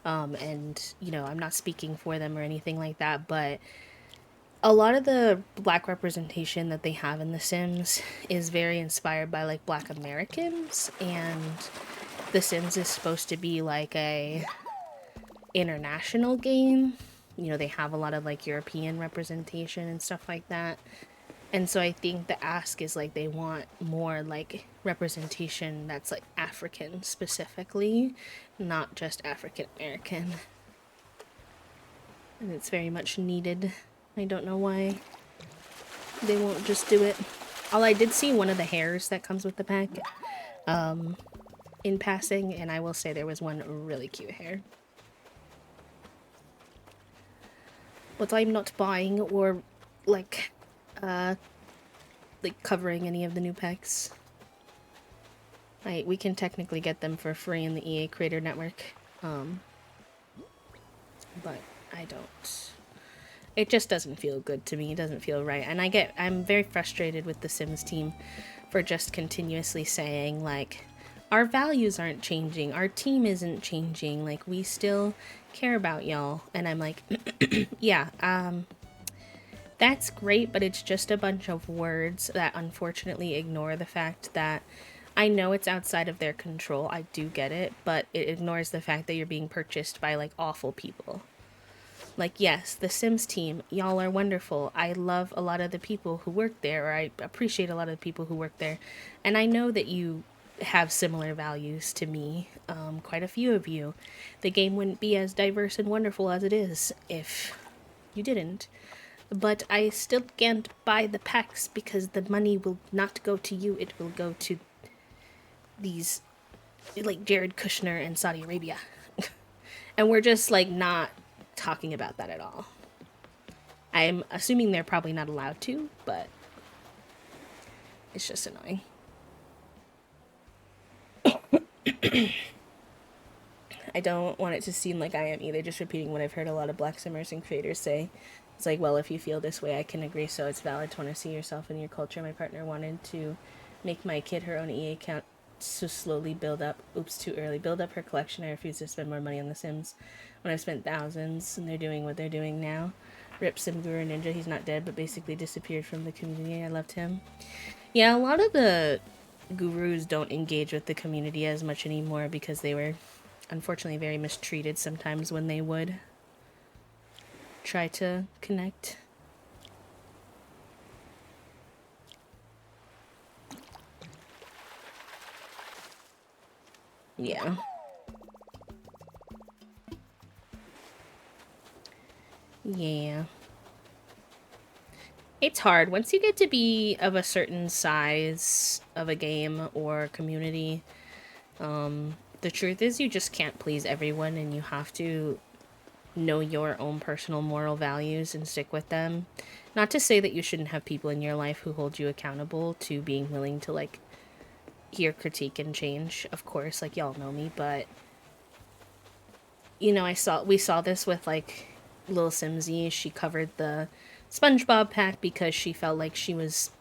and, you know, I'm not speaking for them or anything like that, but a lot of the black representation that they have in The Sims is very inspired by like Black Americans, and The Sims is supposed to be like a international game. You know, they have a lot of like European representation and stuff like that. And so I think the ask is like they want more like representation that's like African specifically, not just African American. And it's very much needed. I don't know why they won't just do it. I did see one of the hairs that comes with the pack in passing, and I will say there was one really cute hair. But I'm not buying or like covering any of the new packs. We can technically get them for free in the EA Creator Network, but I don't It just doesn't feel good to me. It doesn't feel right. And I'm very frustrated with the Sims team for just continuously saying, like, our values aren't changing, our team isn't changing, like, we still care about y'all. And I'm like, yeah, that's great, but it's just a bunch of words that unfortunately ignore the fact that I know it's outside of their control. I do get it, but it ignores the fact that you're being purchased by like awful people. Like, yes, the Sims team, y'all are wonderful. I love a lot of the people who work there, or I appreciate a lot of the people who work there. And I know that you have similar values to me, quite a few of you. The game wouldn't be as diverse and wonderful as it is if you didn't. But I still can't buy the packs because the money will not go to you, it will go to these, like Jared Kushner and Saudi Arabia. And we're just like not talking about that at all. I'm assuming they're probably not allowed to, but it's just annoying. I don't want it to seem like I am either just repeating what I've heard a lot of Black Simmers and creators say. It's like, well, if you feel this way, I can agree, so it's valid to want to see yourself in your culture. My partner wanted to make my kid her own EA account to slowly build up, oops, too early, build up her collection. I refuse to spend more money on The Sims when I've spent thousands and they're doing what they're doing now. Rip Sim Guru Ninja, he's not dead, but basically disappeared from the community. I loved him. Yeah, a lot of the gurus don't engage with the community as much anymore because they were unfortunately very mistreated sometimes when they would try to connect. Yeah. Yeah. It's hard. Once you get to be of a certain size of a game or community, the truth is you just can't please everyone and you have to know your own personal moral values and stick with them. Not to say that you shouldn't have people in your life who hold you accountable to being willing to like hear critique and change. Of course, like y'all know me, but you know, we saw this with like Lil Simsy. She covered the SpongeBob pack because she felt like she was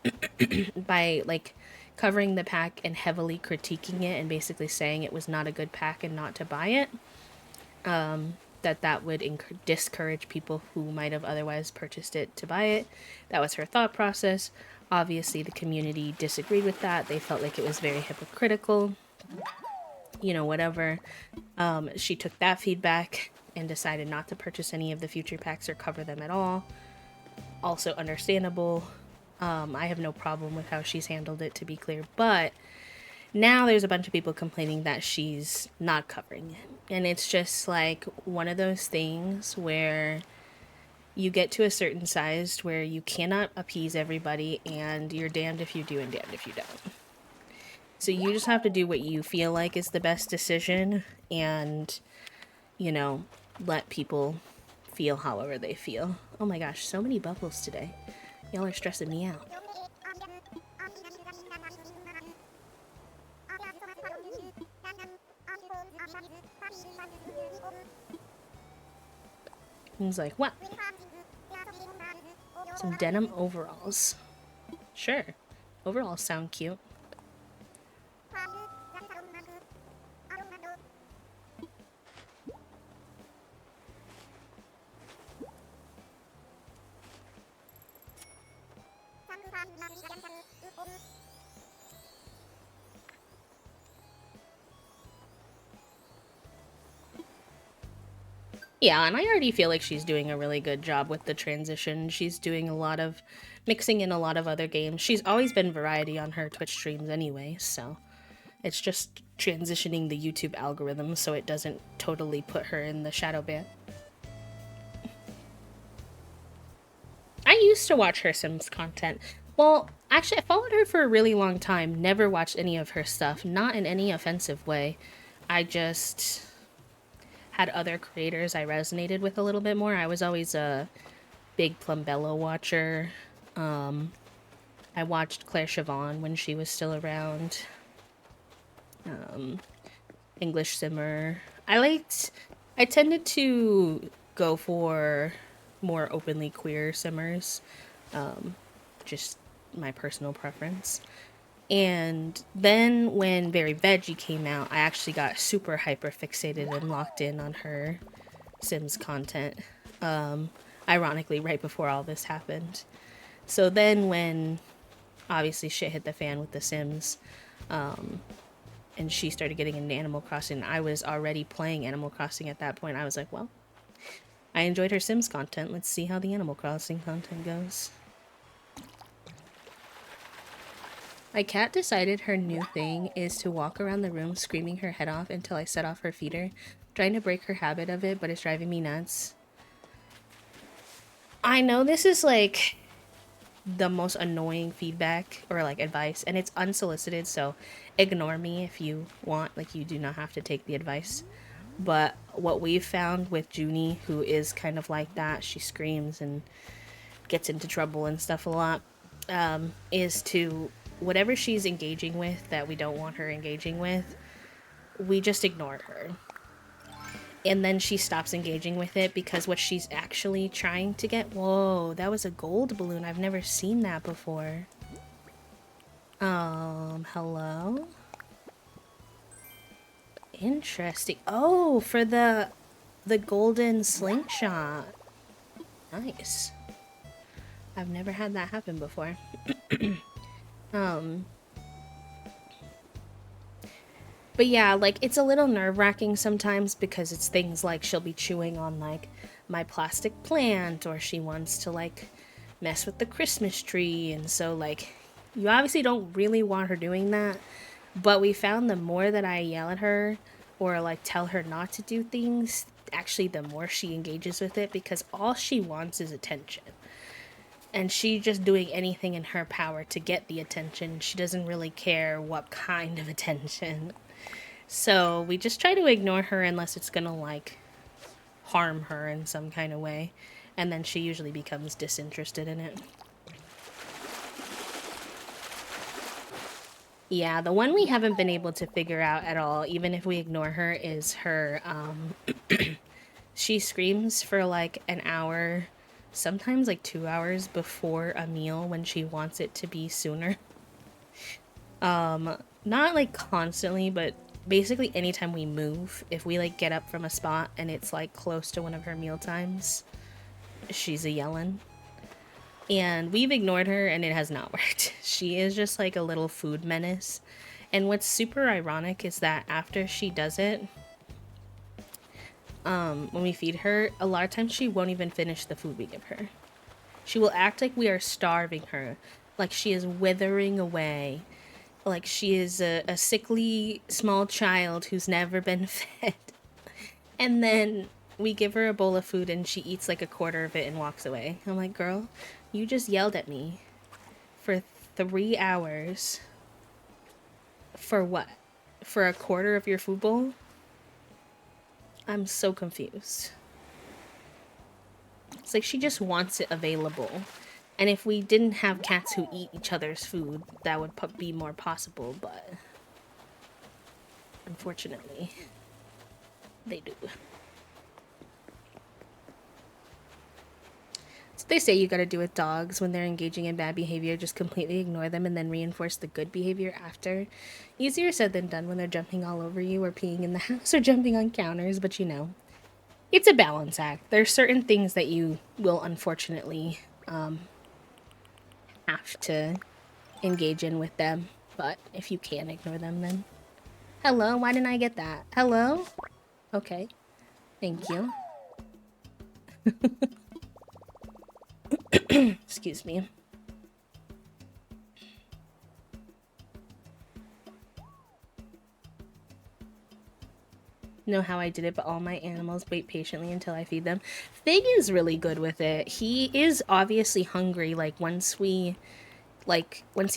by like covering the pack and heavily critiquing it and basically saying it was not a good pack and not to buy it. That would discourage people who might have otherwise purchased it to buy it. That was her thought process. Obviously, the community disagreed with that. They felt like it was very hypocritical. You know, whatever. She took that feedback and decided not to purchase any of the future packs or cover them at all. Also understandable. I have no problem with how she's handled it, to be clear. But now there's a bunch of people complaining that she's not covering it. And it's just like one of those things where you get to a certain size where you cannot appease everybody and you're damned if you do and damned if you don't. So you just have to do what you feel like is the best decision and, you know, let people feel however they feel. Oh my gosh, so many bubbles today. Y'all are stressing me out. He's like, what? Some denim overalls. Sure. Overalls sound cute. Yeah, and I already feel like she's doing a really good job with the transition. She's doing a lot of mixing in a lot of other games. She's always been variety on her Twitch streams anyway, so it's just transitioning the YouTube algorithm so it doesn't totally put her in the shadow ban. I used to watch her Sims content. Well, actually, I followed her for a really long time, never watched any of her stuff, not in any offensive way. I just had other creators I resonated with a little bit more. I was always a big Plumbello watcher. I watched Claire Siobhan when she was still around. English Simmer. I tended to go for more openly queer simmers. Just my personal preference. And then when Very Veggie came out, I actually got super hyper fixated and locked in on her Sims content. Ironically, right before all this happened. So then when obviously shit hit the fan with The Sims, and she started getting into Animal Crossing, I was already playing Animal Crossing at that point. I was like, well, I enjoyed her Sims content. Let's see how the Animal Crossing content goes. My cat decided her new thing is to walk around the room screaming her head off until I set off her feeder. Trying to break her habit of it, but it's driving me nuts. I know this is like the most annoying feedback or like advice, and it's unsolicited, so ignore me if you want. Like, you do not have to take the advice. But what we've found with Junie, who is kind of like that, she screams and gets into trouble and stuff a lot, is to whatever she's engaging with that we don't want her engaging with, we just ignore her. And then she stops engaging with it because what she's actually trying to get... Whoa, that was a gold balloon. I've never seen that before. Hello? Interesting. Oh, for the golden slingshot. Nice. I've never had that happen before. But yeah, like, it's a little nerve-wracking sometimes because it's things like she'll be chewing on, like, my plastic plant, or she wants to, like, mess with the Christmas tree, and so, like, you obviously don't really want her doing that, but we found the more that I yell at her or, like, tell her not to do things, actually the more she engages with it, because all she wants is attention. And she just doing anything in her power to get the attention. She doesn't really care what kind of attention. So we just try to ignore her unless it's gonna, like, harm her in some kind of way. And then she usually becomes disinterested in it. Yeah, the one we haven't been able to figure out at all, even if we ignore her, is her, she screams for, like, an hour, sometimes, like, 2 hours before a meal when she wants it to be sooner. Not, like, constantly, but basically anytime we move, if we, like, get up from a spot and it's, like, close to one of her meal times, she's a yellin'. And we've ignored her and it has not worked. She is just like a little food menace. And what's super ironic is that after she does it, when we feed her, a lot of times she won't even finish the food we give her. She will act like we are starving her, like she is withering away, like she is a sickly small child who's never been fed. And then we give her a bowl of food and she eats like a quarter of it and walks away. I'm like, girl, you just yelled at me for 3 hours. For what? For a quarter of your food bowl? I'm so confused. It's like she just wants it available. And if we didn't have cats who eat each other's food, that would be more possible, but unfortunately, they do. So they say you gotta do with dogs when they're engaging in bad behavior, just completely ignore them and then reinforce the good behavior after. Easier said than done when they're jumping all over you or peeing in the house or jumping on counters, but you know, it's a balance act. There's certain things that you will unfortunately have to engage in with them, but if you can't ignore them, then hello, why didn't I get that? Hello? Okay, thank you. Excuse me. Know how I did it, but all my animals wait patiently until I feed them. Fig is really good with it. He is obviously hungry. Like, once he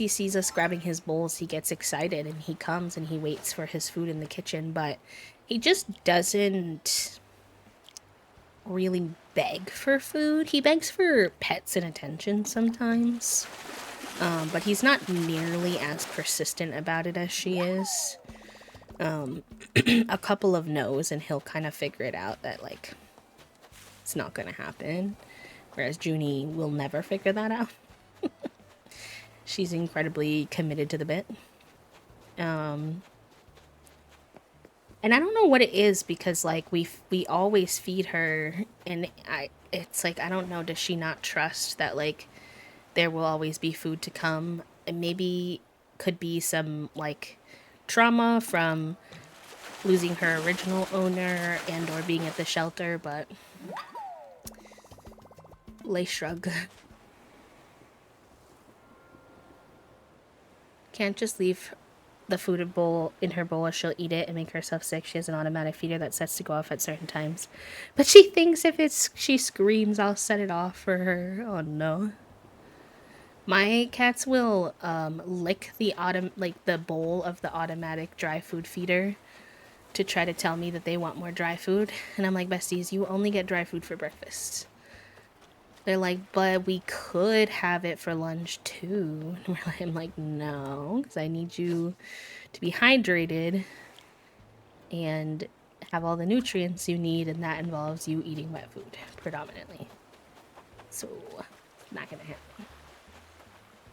sees us grabbing his bowls, he gets excited and he comes and he waits for his food in the kitchen, but he just doesn't really beg for food. He begs for pets and attention sometimes, but he's not nearly as persistent about it as she is. A couple of no's and he'll kind of figure it out that, like, it's not gonna happen. Whereas Junie will never figure that out. She's incredibly committed to the bit. And I don't know what it is because like we always feed her, and it's like I don't know, does she not trust that like there will always be food to come? And maybe could be some like trauma from losing her original owner and or being at the shelter, but lay shrug. Can't just leave the food bowl in her bowl, or she'll eat it and make herself sick. She has an automatic feeder that sets to go off at certain times. But she thinks if she screams, I'll set it off for her. Oh no. My cats will lick the bowl of the automatic dry food feeder to try to tell me that they want more dry food. And I'm like, besties, you only get dry food for breakfast. They're like, but we could have it for lunch too. I'm like, no, because I need you to be hydrated and have all the nutrients you need, and that involves you eating wet food predominantly. So, not gonna happen.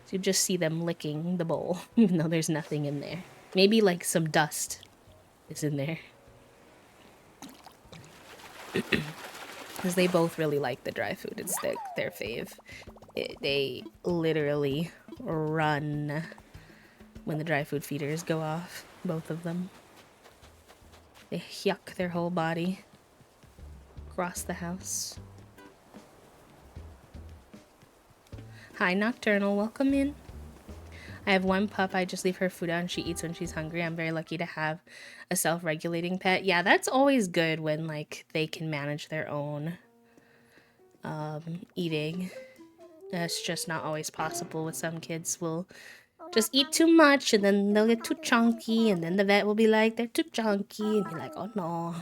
So you just see them licking the bowl, even though there's nothing in there. Maybe like some dust is in there. Because they both really like the dry food. It's their fave. They literally run when the dry food feeders go off. Both of them. They yuck their whole body across the house. Hi, Nocturnal. Welcome in. I have one pup. I just leave her food out and she eats when she's hungry. I'm very lucky to have a self-regulating pet. Yeah, that's always good when like they can manage their own eating. That's just not always possible with some kids. Will just eat too much and then they'll get too chunky, and then the vet will be like, they're too chunky, and you're like, oh no.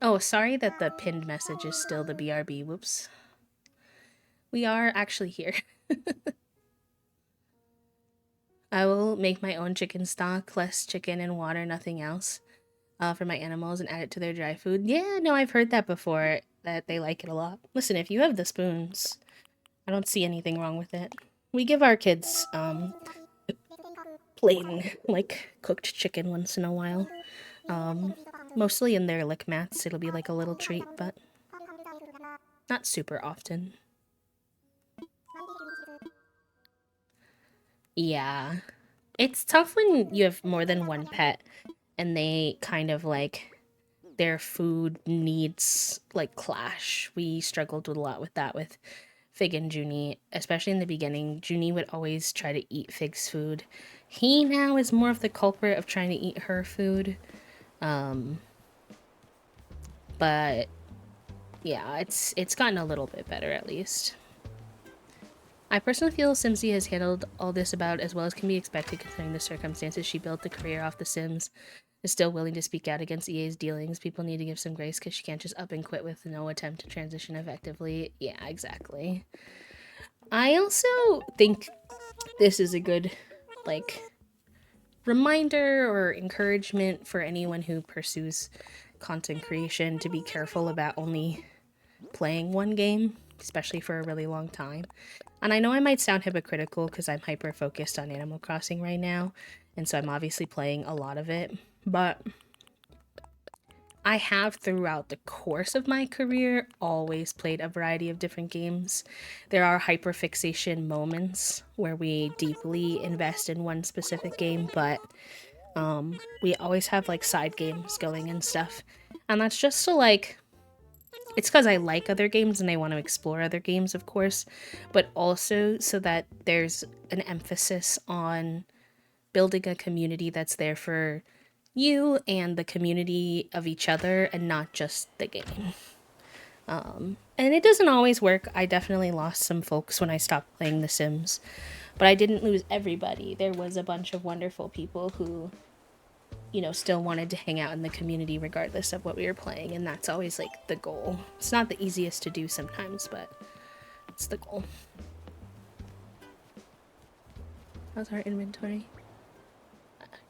Oh, sorry that the pinned message is still the BRB. Whoops. We are actually here. I will make my own chicken stock, less chicken and water, nothing else, for my animals, and add it to their dry food. Yeah, no, I've heard that before, that they like it a lot. Listen, if you have the spoons, I don't see anything wrong with it. We give our kids, plain, like, cooked chicken once in a while. Mostly in their lick mats, it'll be like a little treat, but not super often. Yeah. It's tough when you have more than one pet and they kind of like their food needs like clash. We struggled a lot with that with Fig and Junie, especially in the beginning. Junie would always try to eat Fig's food. He now is more of the culprit of trying to eat her food. But yeah, it's gotten a little bit better at least. I personally feel Simsy has handled all this about as well as can be expected considering the circumstances. She built the career off The Sims, is still willing to speak out against EA's dealings. People need to give some grace because she can't just up and quit with no attempt to transition effectively. Yeah, exactly. I also think this is a good, like, reminder or encouragement for anyone who pursues content creation to be careful about only playing one game, especially for a really long time. And I know I might sound hypocritical because I'm hyper focused on Animal Crossing right now, and so I'm obviously playing a lot of it, but I have throughout the course of my career always played a variety of different games. There are hyperfixation moments where we deeply invest in one specific game, but we always have like side games going and stuff. And that's just to like, it's because I like other games and I want to explore other games, of course, but also so that there's an emphasis on building a community that's there for you and the community of each other and not just the game. And it doesn't always work. I definitely lost some folks when I stopped playing The Sims, but I didn't lose everybody. There was a bunch of wonderful people who, you know, still wanted to hang out in the community regardless of what we were playing, and that's always like the goal. It's not the easiest to do sometimes, but it's the goal. How's our inventory?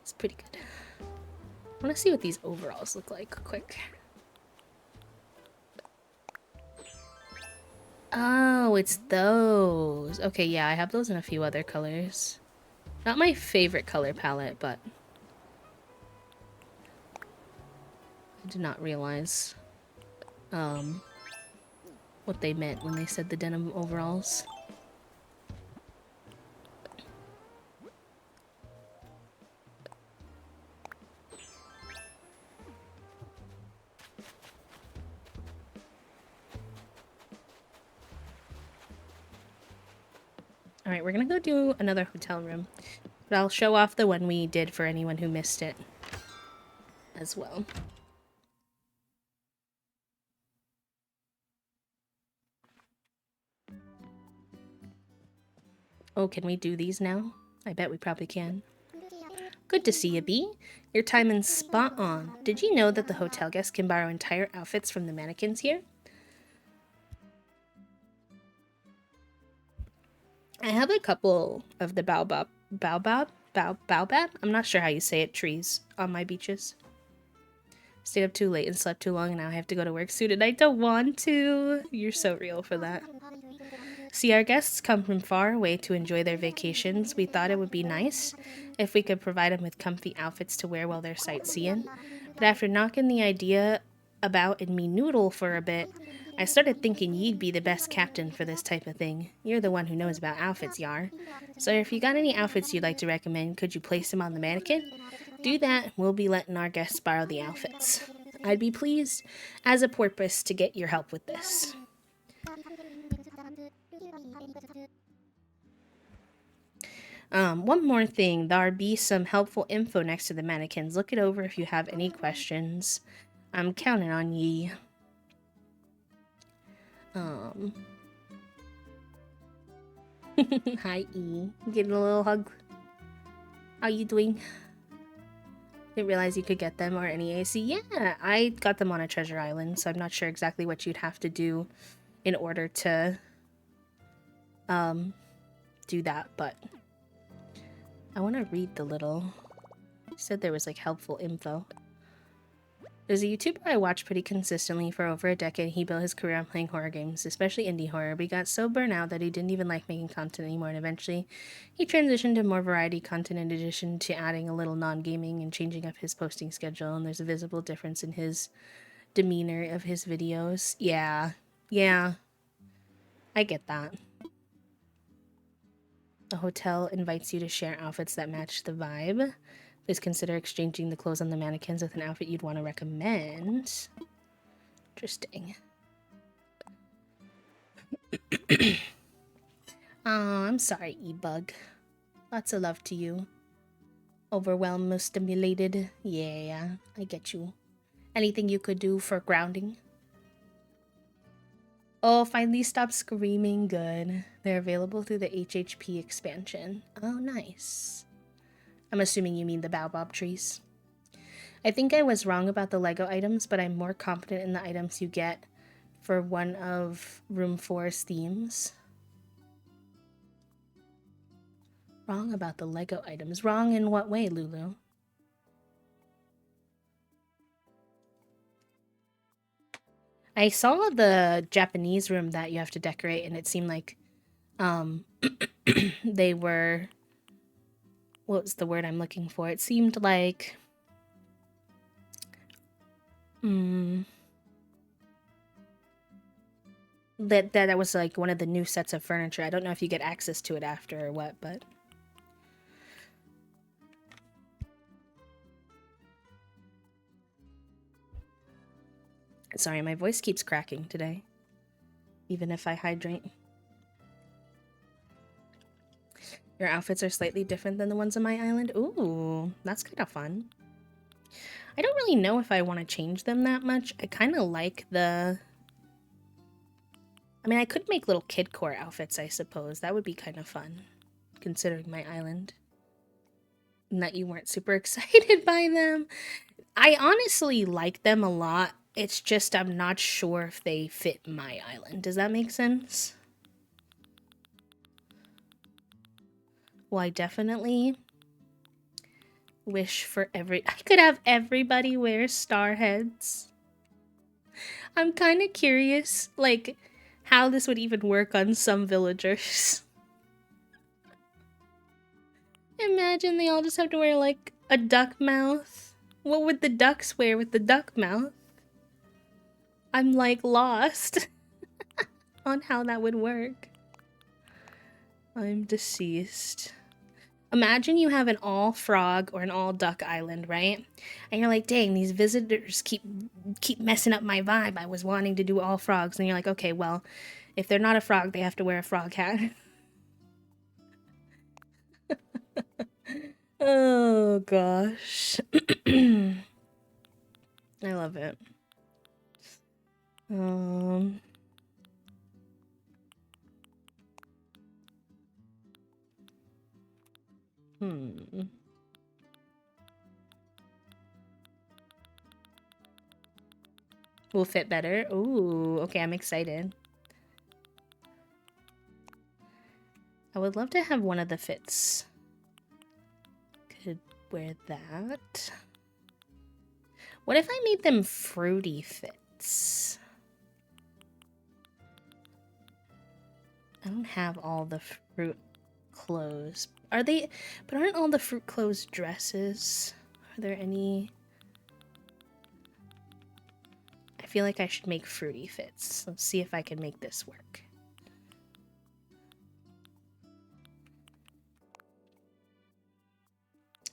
It's pretty good. I want to see what these overalls look like quick. Oh, it's those. Okay, yeah, I have those in a few other colors. Not my favorite color palette, but I did not realize what they meant when they said the denim overalls. Alright, we're gonna go do another hotel room. But I'll show off the one we did for anyone who missed it as well. Oh, can we do these now? I bet we probably can. Good to see you, Bee. Your timing's spot on. Did you know that the hotel guests can borrow entire outfits from the mannequins here? I have a couple of the baobab? I'm not sure how you say it, trees on my beaches. Stayed up too late and slept too long and now I have to go to work soon and I don't want to. You're so real for that. See, our guests come from far away to enjoy their vacations. We thought it would be nice if we could provide them with comfy outfits to wear while they're sightseeing. But after knocking the idea about in me noodle for a bit, I started thinking you'd be the best captain for this type of thing. You're the one who knows about outfits, Yar. So if you got any outfits you'd like to recommend, could you place them on the mannequin? Do that, we'll be letting our guests borrow the outfits. I'd be pleased, as a porpoise, to get your help with this. One more thing, there'll be some helpful info next to the mannequins. Look it over if you have any questions. I'm counting on ye. Hi E. Getting a little hug. How you doing? Didn't realize you could get them or any AC. Yeah, I got them on a treasure island, so I'm not sure exactly what you'd have to do in order to do that, but I want to read the little. It said there was like helpful info. There's a YouTuber I watch pretty consistently for over a decade. He built his career on playing horror games, especially indie horror, but he got so burnt out that he didn't even like making content anymore, and eventually he transitioned to more variety content in addition to adding a little non-gaming and changing up his posting schedule, and there's a visible difference in his demeanor of his videos. Yeah, I get that. A hotel invites you to share outfits that match the vibe. Please consider exchanging the clothes on the mannequins with an outfit you'd want to recommend. Interesting. Oh, I'm sorry, E-Bug. Lots of love to you. Overwhelmed, stimulated. Yeah, I get you. Anything you could do for grounding? Oh, finally stop screaming. Good. They're available through the HHP expansion. Oh, nice. I'm assuming you mean the baobab trees. I think I was wrong about the Lego items, but I'm more confident in the items you get for one of Room 4's themes. Wrong about the Lego items. Wrong in what way, Lulu? I saw the Japanese room that you have to decorate, and it seemed like they were... What was the word I'm looking for? It seemed like... that was like one of the new sets of furniture. I don't know if you get access to it after or what, but... Sorry, my voice keeps cracking today. Even if I hydrate. Your outfits are slightly different than the ones on my island. Ooh, that's kind of fun. I don't really know if I want to change them that much. I kind of like the... I mean, I could make little kid core outfits, I suppose. That would be kind of fun, considering my island. And that you weren't super excited by them. I honestly like them a lot. It's just I'm not sure if they fit my island. Does that make sense? Well, I definitely wish for I could have everybody wear star heads. I'm kind of curious, like, how this would even work on some villagers. Imagine they all just have to wear like a duck mouth. What would the ducks wear with the duck mouth? I'm like lost on how that would work. I'm deceased. Imagine you have an all frog or an all duck island, right? And you're like, dang, these visitors keep messing up my vibe. I was wanting to do all frogs. And you're like, okay, well, if they're not a frog, they have to wear a frog hat. Oh gosh. I love it. Um hmm. Will fit better. Ooh, okay, I'm excited. I would love to have one of the fits. Could wear that. What if I made them fruity fits? I don't have all the fruit clothes. Are they? But aren't all the fruit clothes dresses? Are there any? I feel like I should make fruity fits. Let's see if I can make this work.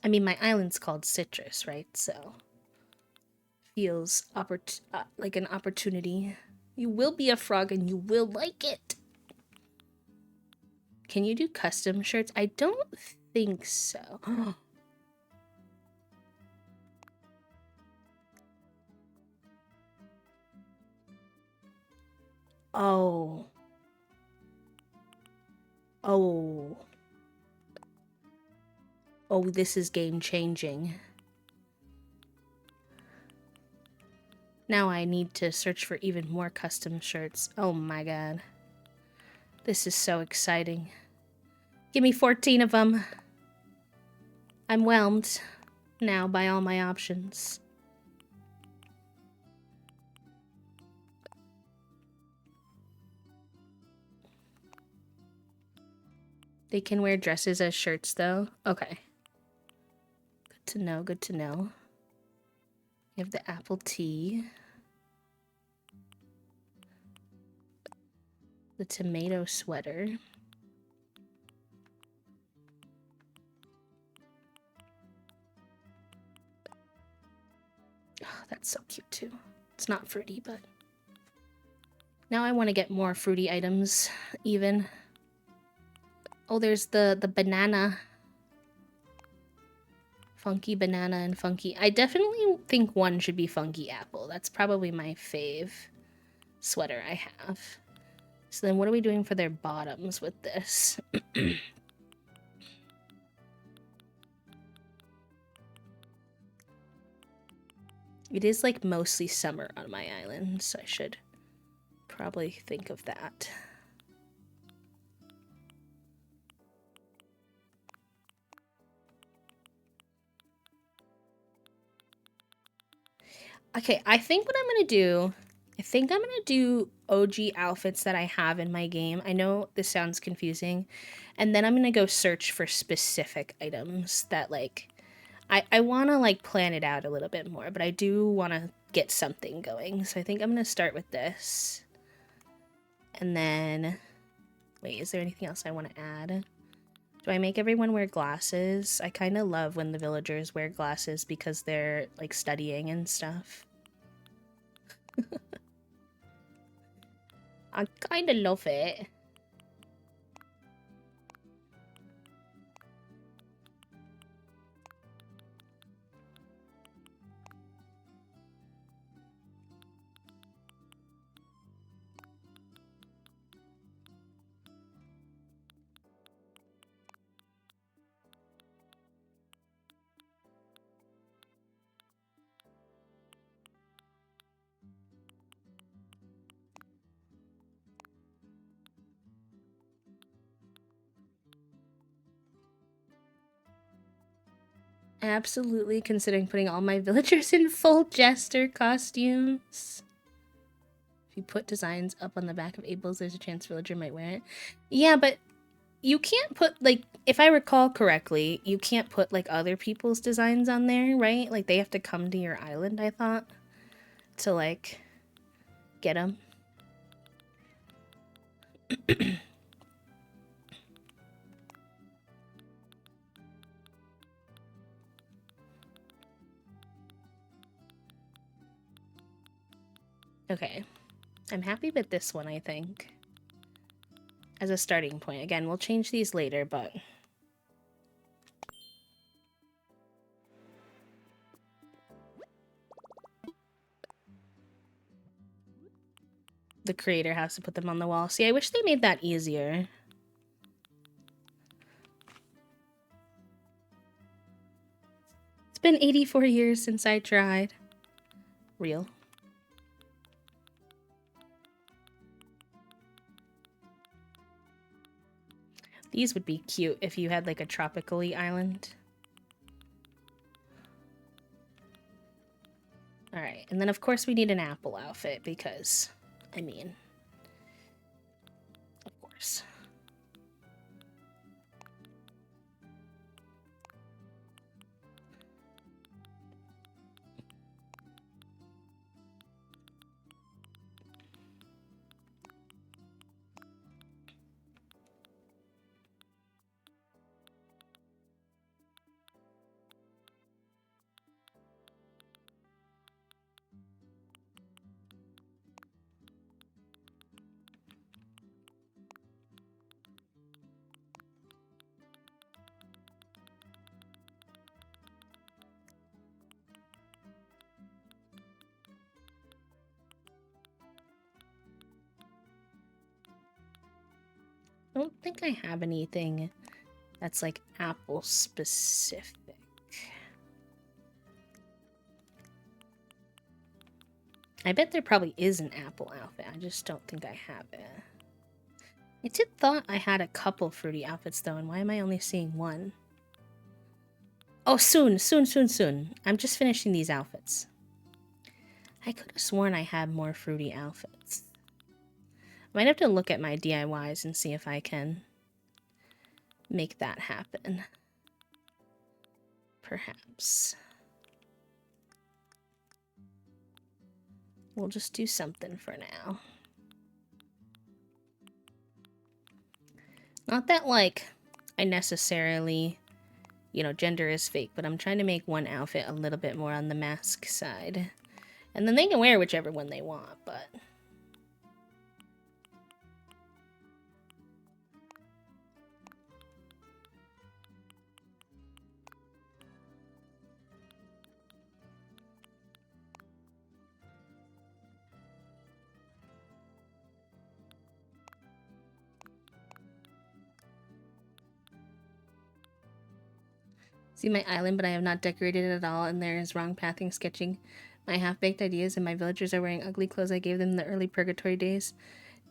I mean, my island's called Citrus, right? So feels like an opportunity. You will be a frog and you will like it. Can you do custom shirts? I don't think so. Oh. Oh. Oh, this is game changing. Now I need to search for even more custom shirts. Oh my god. This is so exciting. Give me 14 of them. I'm whelmed now by all my options. They can wear dresses as shirts though? Okay. Good to know, good to know. You have the apple tea. The tomato sweater. Oh, that's so cute too. It's not fruity, but now I want to get more fruity items even. Oh, there's the banana. Funky banana and funky. I definitely think one should be funky apple. That's probably my fave sweater I have. So then what are we doing for their bottoms with this? It is like mostly summer on my island, so I should probably think of that. Okay, I think what I'm gonna do, I'm gonna do OG outfits that I have in my game. I know this sounds confusing. And then I'm gonna go search for specific items that like, I wanna like plan it out a little bit more, but I do wanna get something going. So I think I'm gonna start with this. And then, wait, is there anything else I wanna add? Do I make everyone wear glasses? I kind of love when the villagers wear glasses because they're like studying and stuff. I kind of love it. Absolutely considering putting all my villagers in full jester costumes. If you put designs up on the back of Abel's, there's a chance villager might wear it. Yeah, but you can't put, like, if I recall correctly, you can't put, like, other people's designs on there, right? Like, they have to come to your island, I thought, to, like, get them. Okay. I'm happy with this one, I think. As a starting point. Again, we'll change these later, but... the creator has to put them on the wall. See, I wish they made that easier. It's been 84 years since I tried. Real. These would be cute if you had like a tropical-y island. Alright, and then of course we need an apple outfit because, I mean, of course. I don't think I have anything that's like apple specific. I bet there probably is an apple outfit. I just don't think I have it. I did thought I had a couple fruity outfits though, and why am I only seeing one? Oh, soon. I'm just finishing these outfits. I could have sworn I had more fruity outfits. Might have to look at my DIYs and see if I can make that happen. Perhaps. We'll just do something for now. Not that, like, I necessarily, you know, gender is fake, but I'm trying to make one outfit a little bit more on the mask side. And then they can wear whichever one they want, but... see my island, but I have not decorated it at all, and there is wrong pathing sketching my half-baked ideas, and my villagers are wearing ugly clothes I gave them in the early purgatory days,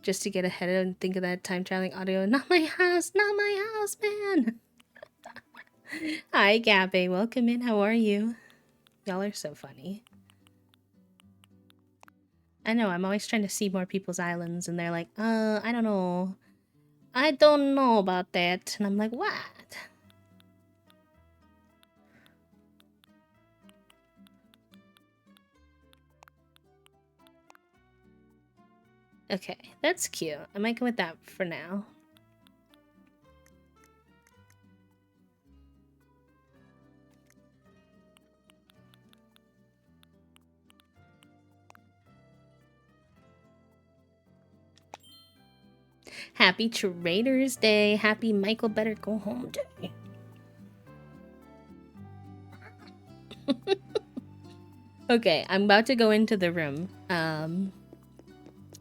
just to get ahead of and think of that time-traveling audio. Not my house, man! Hi, Gabby, welcome in, how are you? Y'all are so funny. I know, I'm always trying to see more people's islands, and they're like, I don't know. I don't know about that. And I'm like, what? Okay, that's cute. I might go with that for now. Happy Trader's Day. Happy Michael Better Go Home Day. Okay, I'm about to go into the room.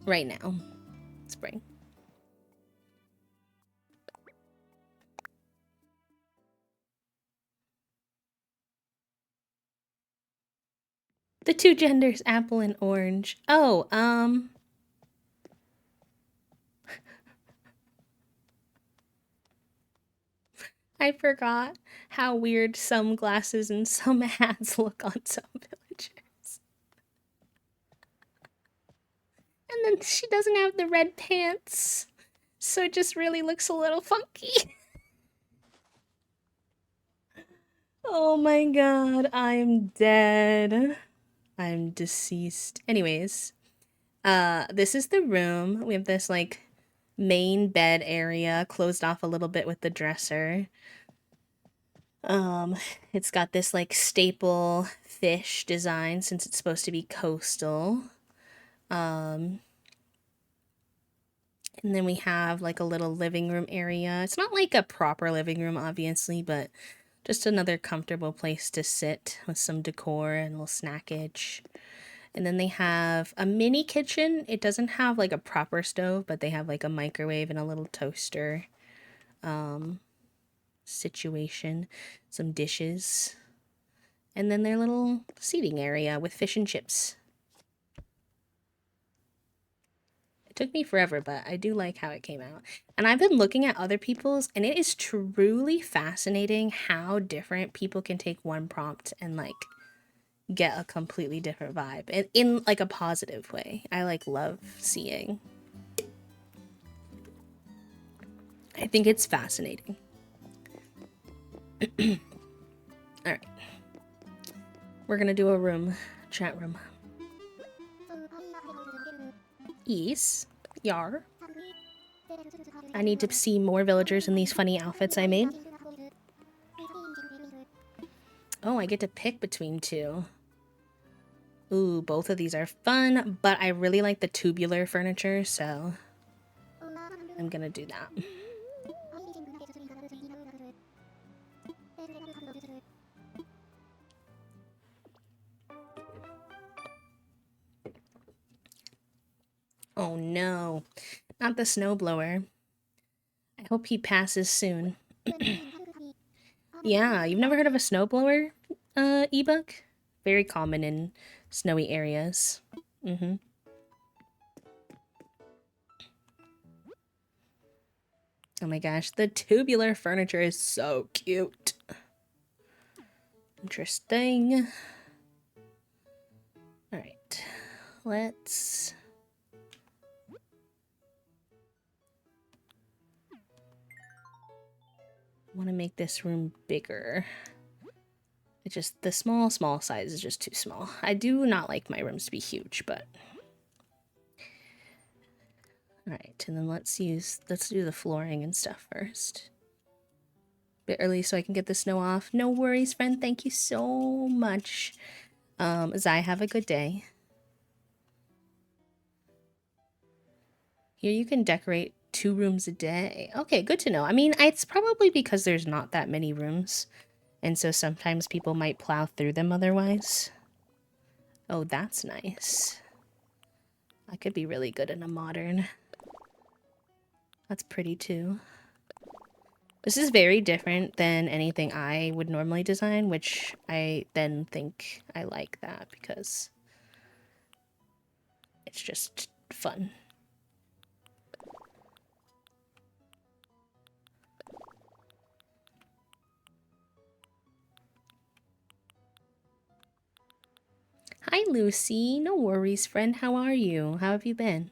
Right now. Spring. The two genders, apple and orange. Oh, I forgot how weird some glasses and some hats look on some villagers. And then She doesn't have the red pants, so it just really looks a little funky. Oh my god, I'm dead. I'm deceased. Anyways, this is the room. We have this like main bed area closed off a little bit with the dresser. Um, it's got this like staple fish design since it's supposed to be coastal. Um, and then we have like a little living room area. It's not like a proper living room, obviously, but just another comfortable place to sit with some decor and a little snackage. And then they have a mini kitchen. It doesn't have like a proper stove, but they have like a microwave and a little toaster situation, some dishes, and then their little seating area with fish and chips. It took me forever, but I do like how it came out. And I've been looking at other people's, and it is truly fascinating how different people can take one prompt and like get a completely different vibe and in like a positive way. I like love seeing. I think it's fascinating. All right. We're gonna do a room, chat room. Yes. Yar. I need to see more villagers in these funny outfits I made. Oh, I get to pick between two. Ooh, both of these are fun, but I really like the tubular furniture, so I'm gonna do that. Oh no, not the snowblower. I hope he passes soon. Yeah, you've never heard of a snowblower, ebook? Very common in snowy areas. Mm-hmm. Oh my gosh, the tubular furniture is so cute. Interesting. Alright, let's... I want to make this room bigger. It just, the small size is just too small. I do not like my rooms to be huge, but... Alright, and then let's do the flooring and stuff first. Bit early so I can get the snow off. No worries, friend. Thank you so much. Zai, have a good day. Here you can decorate 2 rooms a day. Okay, good to know. I mean, it's probably because there's not that many rooms. And so sometimes people might plow through them otherwise. Oh, that's nice. I could be really good in a modern. That's pretty too. This is very different than anything I would normally design, which I then think I like that because it's just fun. Hi, Lucy. No worries, friend. How are you? How have you been?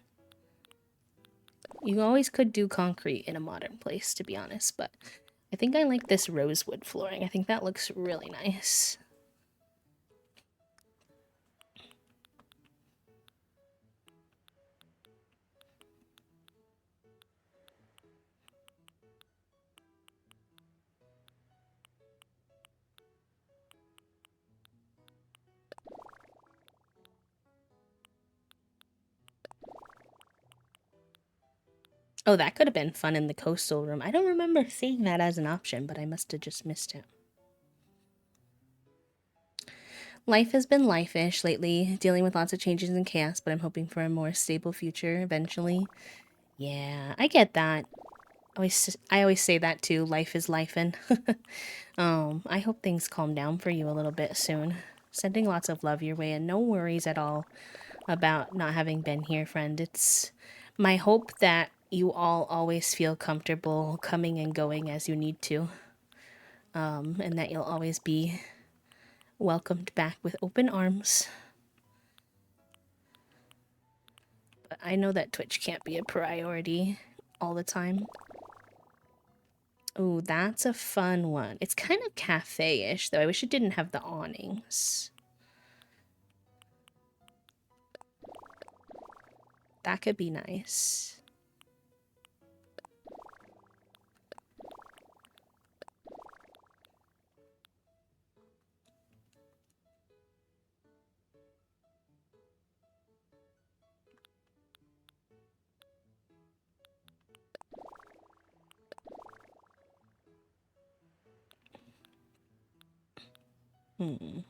You always could do concrete in a modern place, to be honest, but I think I like this rosewood flooring. I think that looks really nice. Oh, that could have been fun in the coastal room. I don't remember seeing that as an option, but I must have just missed it. Life has been life-ish lately, dealing with lots of changes and chaos, but I'm hoping for a more stable future eventually. Yeah, I get that. I always say that too. Life is lifin'. I hope things calm down for you a little bit soon. Sending lots of love your way, and no worries at all about not having been here, friend. It's my hope that you all always feel comfortable coming and going as you need to, and that you'll always be welcomed back with open arms. But I know that Twitch can't be a priority all the time. Oh, that's a fun one. It's kind of cafe-ish, though. I wish it didn't have the awnings. That could be nice. Hmm.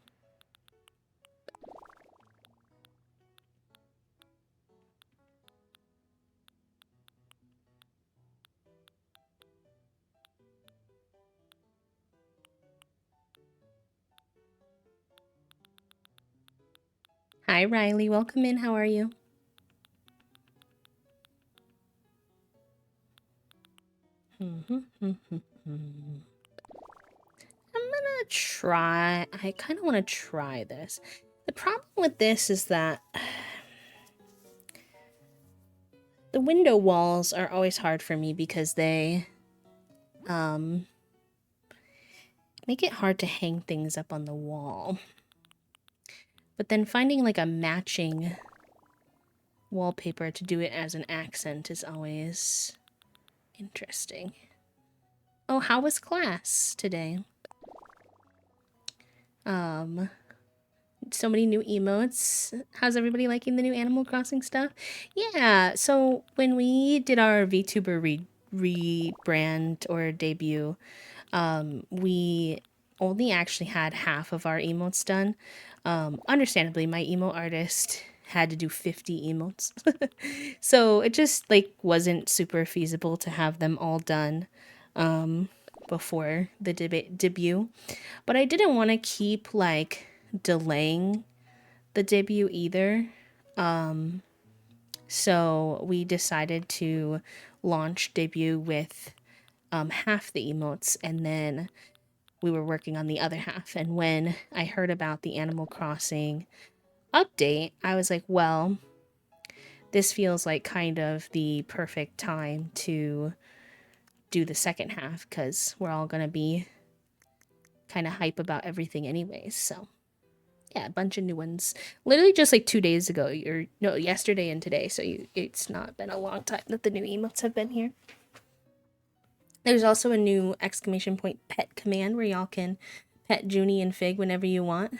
Hi, Riley. Welcome in. How are you? I'm gonna try. I kind of want to try this. The problem with this is that the window walls are always hard for me because they make it hard to hang things up on the wall. But then finding like a matching wallpaper to do it as an accent is always interesting. Oh, how was class today? So many new emotes. How's everybody liking the new Animal Crossing stuff? Yeah, so when we did our VTuber rebrand or debut, we only actually had half of our emotes done. Understandably, my emo artist had to do 50 emotes. So it just like wasn't super feasible to have them all done before the debut. But I didn't want to keep like delaying the debut either. So we decided to launch debut with half the emotes, and then we were working on the other half. And when I heard about the Animal Crossing update, I was like, well, this feels like kind of the perfect time to do the second half because we're all going to be kind of hype about everything anyways. So yeah, a bunch of new ones. Literally just like 2 days ago, or no, yesterday and today. So it's not been a long time that the new emotes have been here. There's also a new exclamation point pet command where y'all can pet Junie and Fig whenever you want.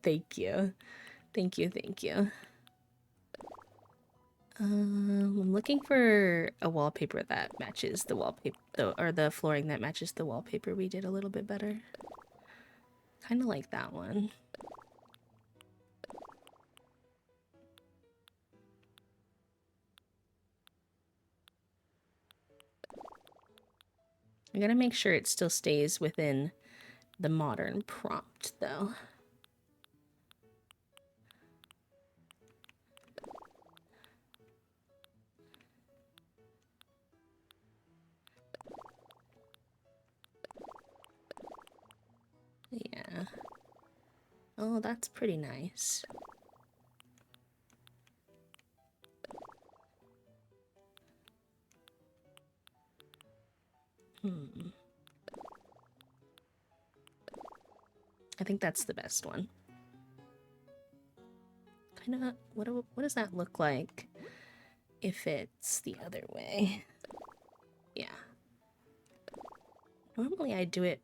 Thank you. Thank you, thank you. I'm looking for a wallpaper that matches the wallpaper, or the flooring that matches the wallpaper we did a little bit better. Kind of like that one. I gotta make sure it still stays within the modern prompt, though. Yeah. Oh, that's pretty nice. I think that's the best one. Kind of, what does that look like if it's the other way? Yeah. Normally I do it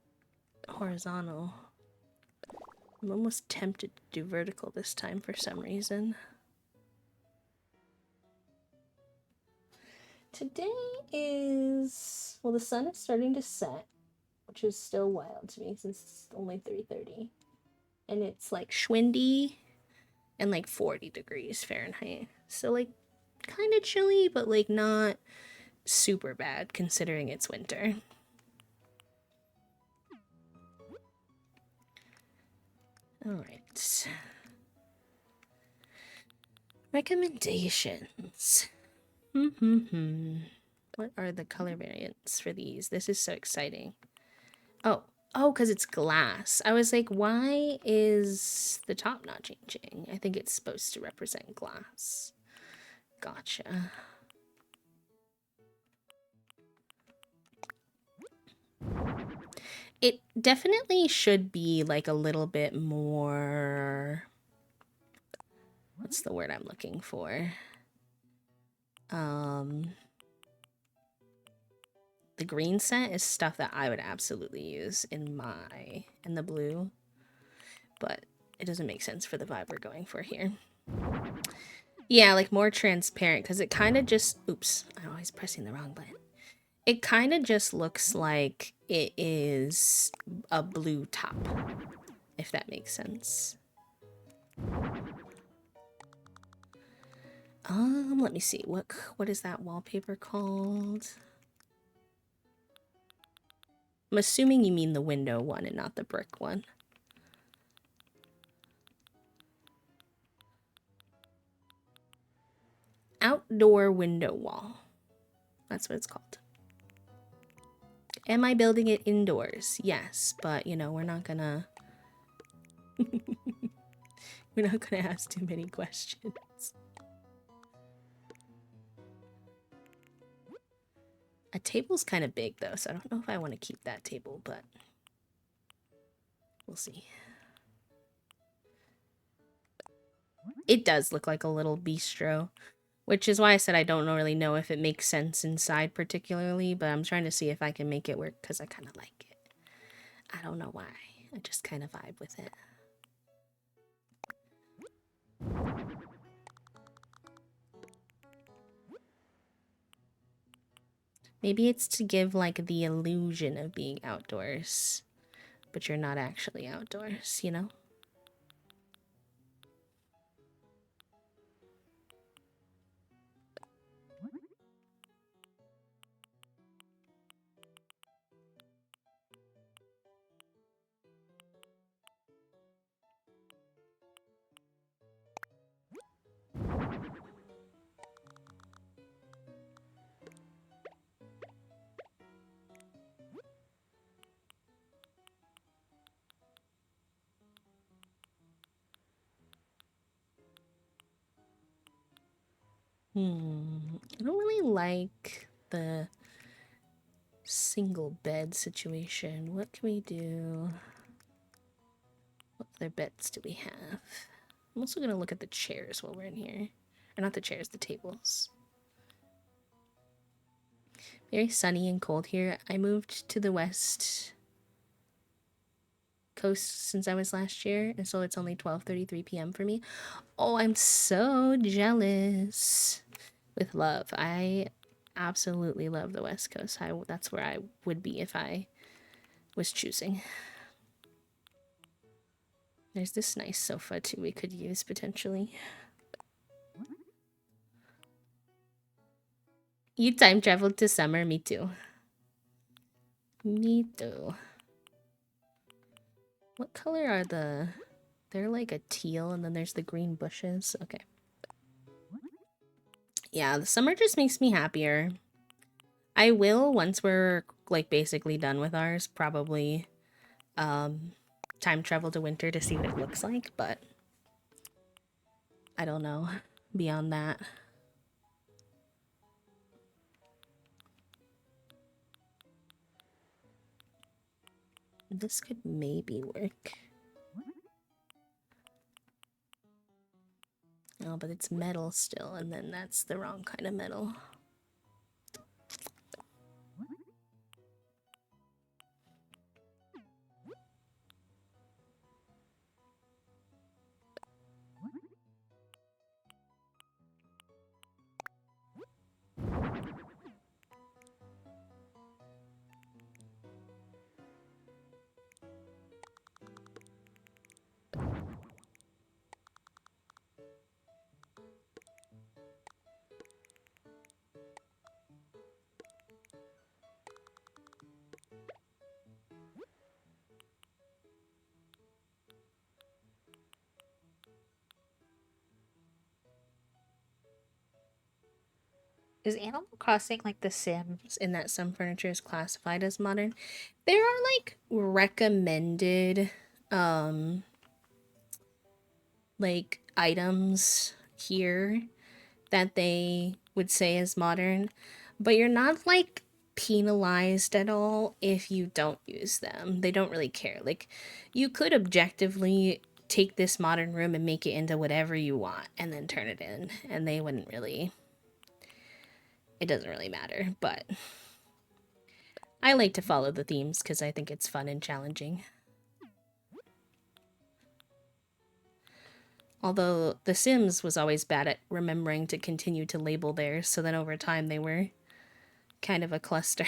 horizontal. I'm almost tempted to do vertical this time for some reason. Today is, well, the sun is starting to set, which is still wild to me since it's only 3:30. And it's like Schwindy and like 40 degrees Fahrenheit. So like kind of chilly, but like not super bad considering it's winter. All right. Recommendations. What are the color variants for these? This is so exciting. Oh, oh, because it's glass. I was like, why is the top not changing? I think it's supposed to represent glass. Gotcha. It definitely should be like a little bit more. What's the word I'm looking for? The green scent is stuff that I would absolutely use in the blue, but it doesn't make sense for the vibe we're going for here. Yeah, like more transparent, because it kind of just, oops, I'm always pressing the wrong button. It kind of just looks like it is a blue top, if that makes sense. Let me see. What is that wallpaper called? I'm assuming you mean the window one and not the brick one. Outdoor window wall. That's what it's called. Am I building it indoors? Yes, but you know, we're not gonna ask too many questions. A table's kind of big though, so I don't know if I want to keep that table, but we'll see. It does look like a little bistro, which is why I said I don't really know if it makes sense inside particularly, but I'm trying to see if I can make it work because I kind of like it. I don't know why. I just kind of vibe with it. Maybe it's to give like the illusion of being outdoors, but you're not actually outdoors, you know? I don't really like the single bed situation. What can we do? What other beds do we have? I'm also gonna look at the chairs while we're in here. Or not the chairs, the tables. Very sunny and cold here. I moved to the west coast since I was last year, and so it's only 12:33 p.m. for me. Oh, I'm so jealous. With love. I absolutely love the west coast. That's where I would be if I was choosing. There's this nice sofa too we could use potentially. You time traveled to summer, me too. Me too. What color are they're like a teal and then there's the green bushes. Okay. Yeah, the summer just makes me happier. I will, once we're like basically done with ours, probably time travel to winter to see what it looks like, but I don't know beyond that. This could maybe work. Oh, but it's metal still, and then that's the wrong kind of metal. Is Animal Crossing like The Sims in that some furniture is classified as modern? There are like recommended like items here that they would say is modern, but you're not like penalized at all if you don't use them. They don't really care. Like you could objectively take this modern room and make it into whatever you want and then turn it in and they wouldn't really, it doesn't really matter, but I like to follow the themes because I think it's fun and challenging. Although The Sims was always bad at remembering to continue to label theirs, so then over time they were kind of a cluster.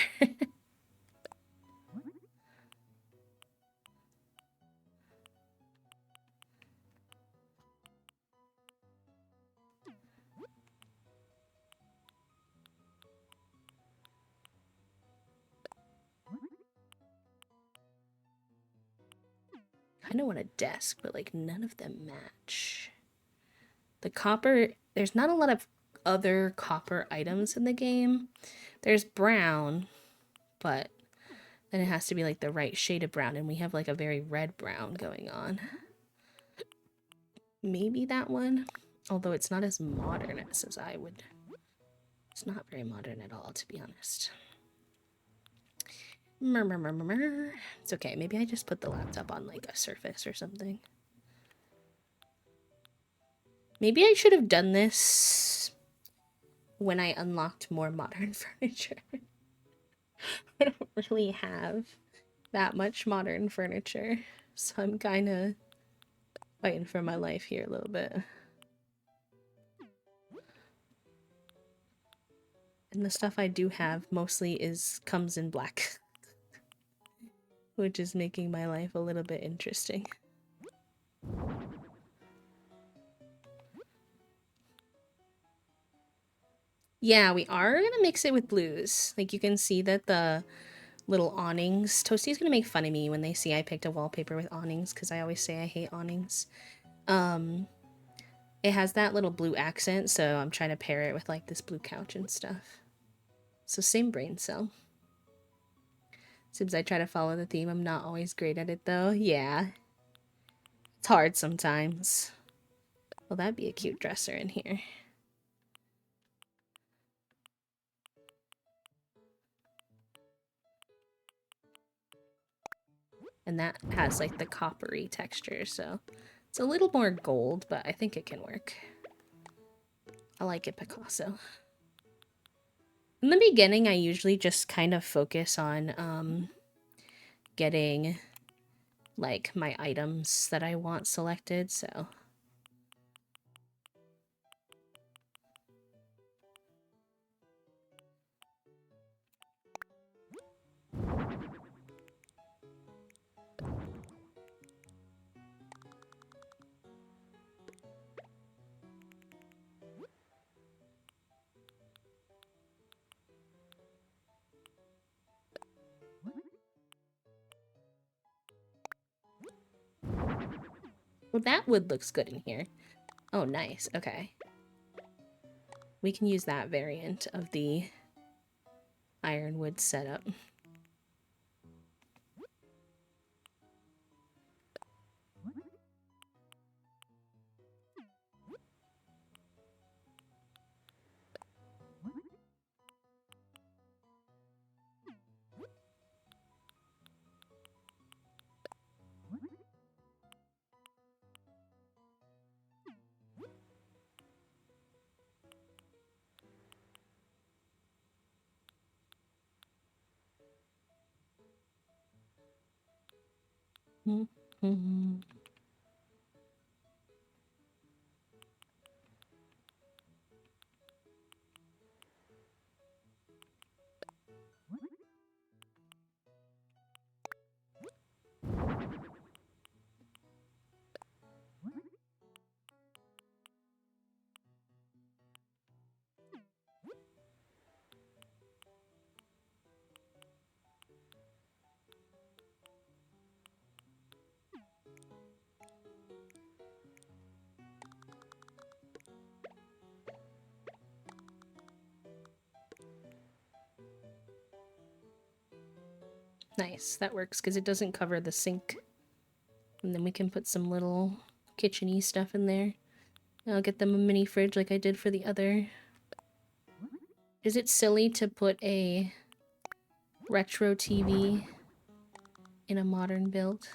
I kind of want a desk, but like none of them match. The copper, there's not a lot of other copper items in the game. There's brown, but then it has to be like the right shade of brown, and we have like a very red brown going on. Maybe that one, although it's not as modern as I would. It's not very modern at all, to be honest. It's okay. Maybe I just put the laptop on like a surface or something. Maybe I should have done this when I unlocked more modern furniture. I don't really have that much modern furniture, so I'm kind of fighting for my life here a little bit. And the stuff I do have mostly comes in black, which is making my life a little bit interesting. Yeah, we are gonna mix it with blues. Like you can see that the little awnings. Toasty's gonna make fun of me when they see I picked a wallpaper with awnings because I always say I hate awnings. It has that little blue accent, so I'm trying to pair it with like this blue couch and stuff. So same brain cell. Seems I try to follow the theme. I'm not always great at it though. Yeah. It's hard sometimes. Well, that'd be a cute dresser in here. And that has like the coppery texture, so it's a little more gold, but I think it can work. I like it Picasso. In the beginning, I usually just kind of focus on getting like my items that I want selected, so well, that wood looks good in here. Oh, nice. Okay. We can use that variant of the ironwood setup. Mm-hmm. Nice, that works because it doesn't cover the sink. And then we can put some little kitchen-y stuff in there. I'll get them a mini fridge like I did for the other. Is it silly to put a retro TV in a modern build?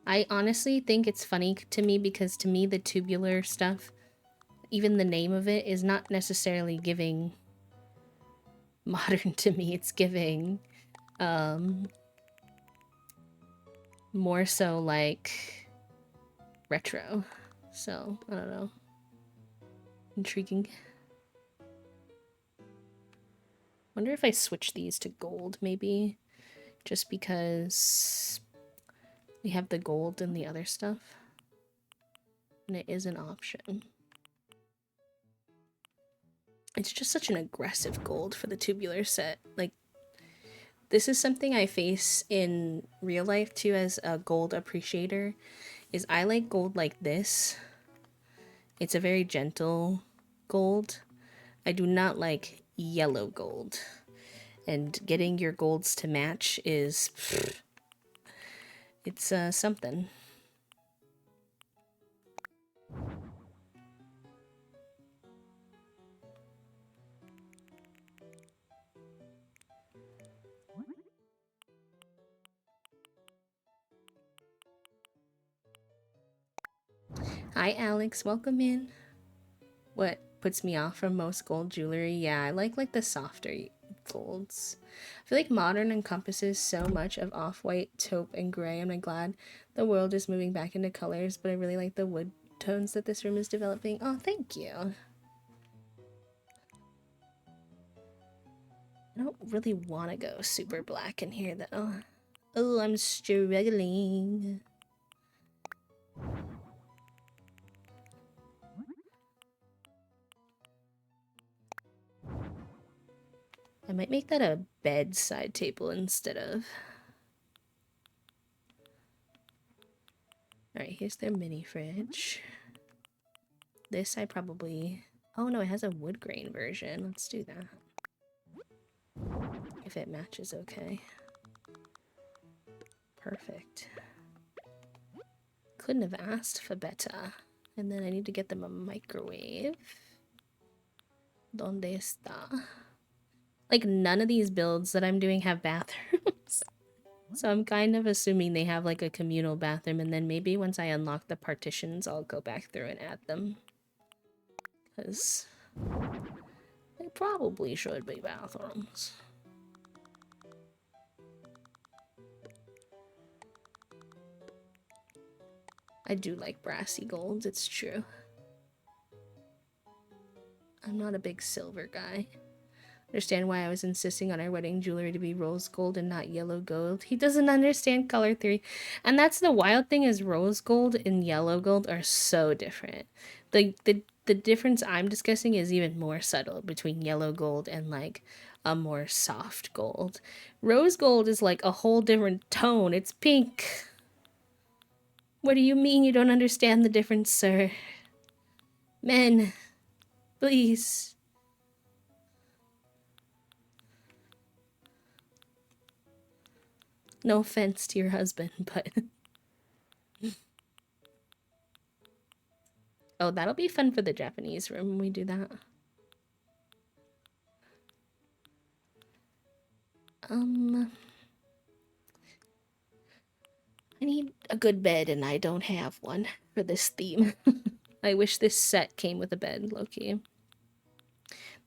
I honestly think it's funny to me because to me the tubular stuff, even the name of it, is not necessarily giving modern to me. It's giving more so like retro. So, I don't know. Intriguing. Wonder if I switch these to gold, maybe? Just because we have the gold and the other stuff. And it is an option. It's just such an aggressive gold for the tubular set. Like, this is something I face in real life too as a gold appreciator, is I like gold like this. It's a very gentle gold. I do not like yellow gold. And getting your golds to match is... it's something. Hi Alex, welcome in. What puts me off from most gold jewelry? Yeah, I like the softer golds. I feel like modern encompasses so much of off-white, taupe, and gray. I'm glad the world is moving back into colors, but I really like the wood tones that this room is developing. Oh, thank you. I don't really want to go super black in here though. Oh, I'm struggling. I might make that a bedside table instead of... Alright, here's their mini fridge. This I probably... Oh no, it has a wood grain version. Let's do that. If it matches okay. Perfect. Couldn't have asked for better. And then I need to get them a microwave. Donde está? Like, none of these builds that I'm doing have bathrooms. So I'm kind of assuming they have like a communal bathroom, and then maybe once I unlock the partitions, I'll go back through and add them. Because they probably should be bathrooms. I do like brassy golds, it's true. I'm not a big silver guy. Understand why I was insisting on our wedding jewelry to be rose gold and not yellow gold. He doesn't understand color theory. And that's the wild thing, is rose gold and yellow gold are so different. The difference I'm discussing is even more subtle between yellow gold and like a more soft gold. Rose gold is like a whole different tone. It's pink. What do you mean you don't understand the difference, sir? Men, please. No offense to your husband, but... Oh, that'll be fun for the Japanese room when we do that. I need a good bed, and I don't have one for this theme. I wish this set came with a bed, low-key.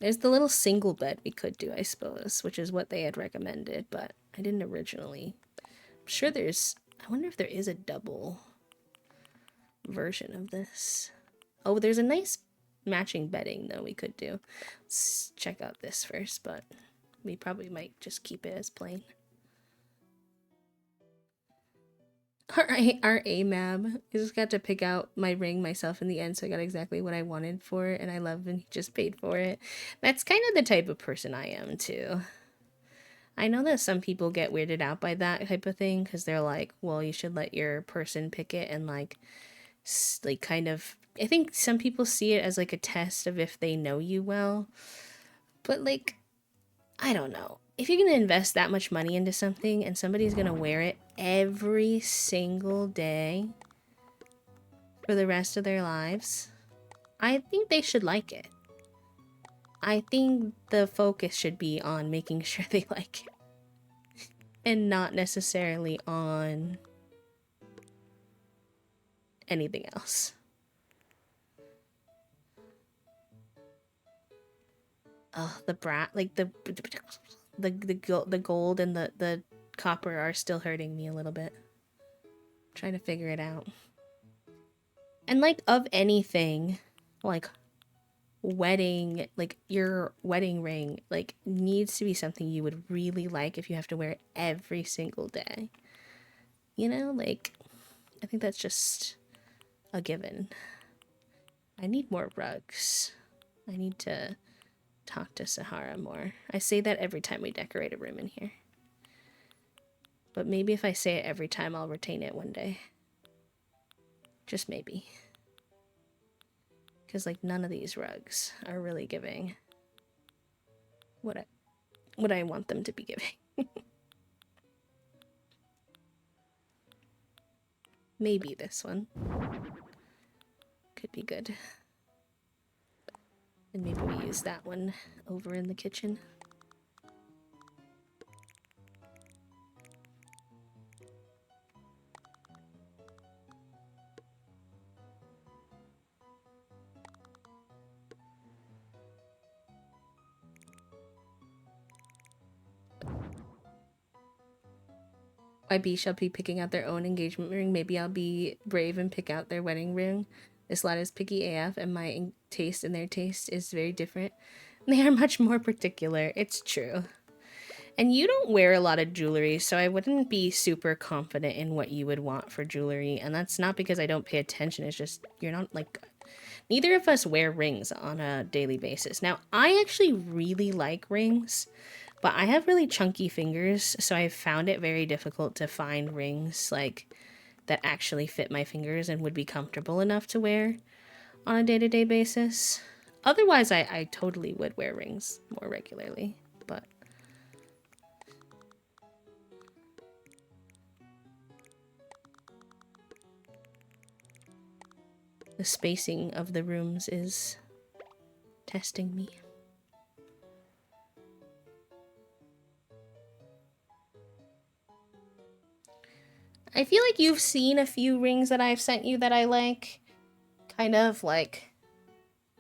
There's the little single bed we could do, I suppose, which is what they had recommended, but I didn't originally. I'm sure there's... I wonder if there is a double version of this. Oh, there's a nice matching bedding, though, we could do. Let's check out this first, but we probably might just keep it as plain. Our AMAB. I just got to pick out my ring myself in the end, so I got exactly what I wanted for it, and I love and he just paid for it. That's kind of the type of person I am, too. I know that some people get weirded out by that type of thing, because they're like, well, you should let your person pick it, and like kind of... I think some people see it as like a test of if they know you well. But like, I don't know. if you're gonna invest that much money into something and somebody's gonna wear it every single day for the rest of their lives, I think they should like it. I think the focus should be on making sure they like it and not necessarily on anything else. Oh, the brat, like the gold and the copper are still hurting me a little bit. I'm trying to figure it out. And like of anything, like wedding, like your wedding ring, like needs to be something you would really like if you have to wear it every single day. You know, like I think that's just a given. I need more rugs. I need to talk to Sahara more. I say that every time we decorate a room in here. But maybe if I say it every time, I'll retain it one day. Just maybe. Because, like, none of these rugs are really giving what I want them to be giving. Maybe this one could be good. And maybe we use that one over in the kitchen. YB shall be picking out their own engagement ring. Maybe I'll be brave and pick out their wedding ring. This lad is picky AF, and my taste and their taste is very different. They are much more particular. It's true. And you don't wear a lot of jewelry, so I wouldn't be super confident in what you would want for jewelry. And that's not because I don't pay attention. It's just you're not like... Neither of us wear rings on a daily basis. Now, I actually really like rings, but I have really chunky fingers, so I've found it very difficult to find rings like that actually fit my fingers and would be comfortable enough to wear on a day-to-day basis. Otherwise, I totally would wear rings more regularly, but... The spacing of the rooms is testing me. I feel like you've seen a few rings that I've sent you that I like. Kind of like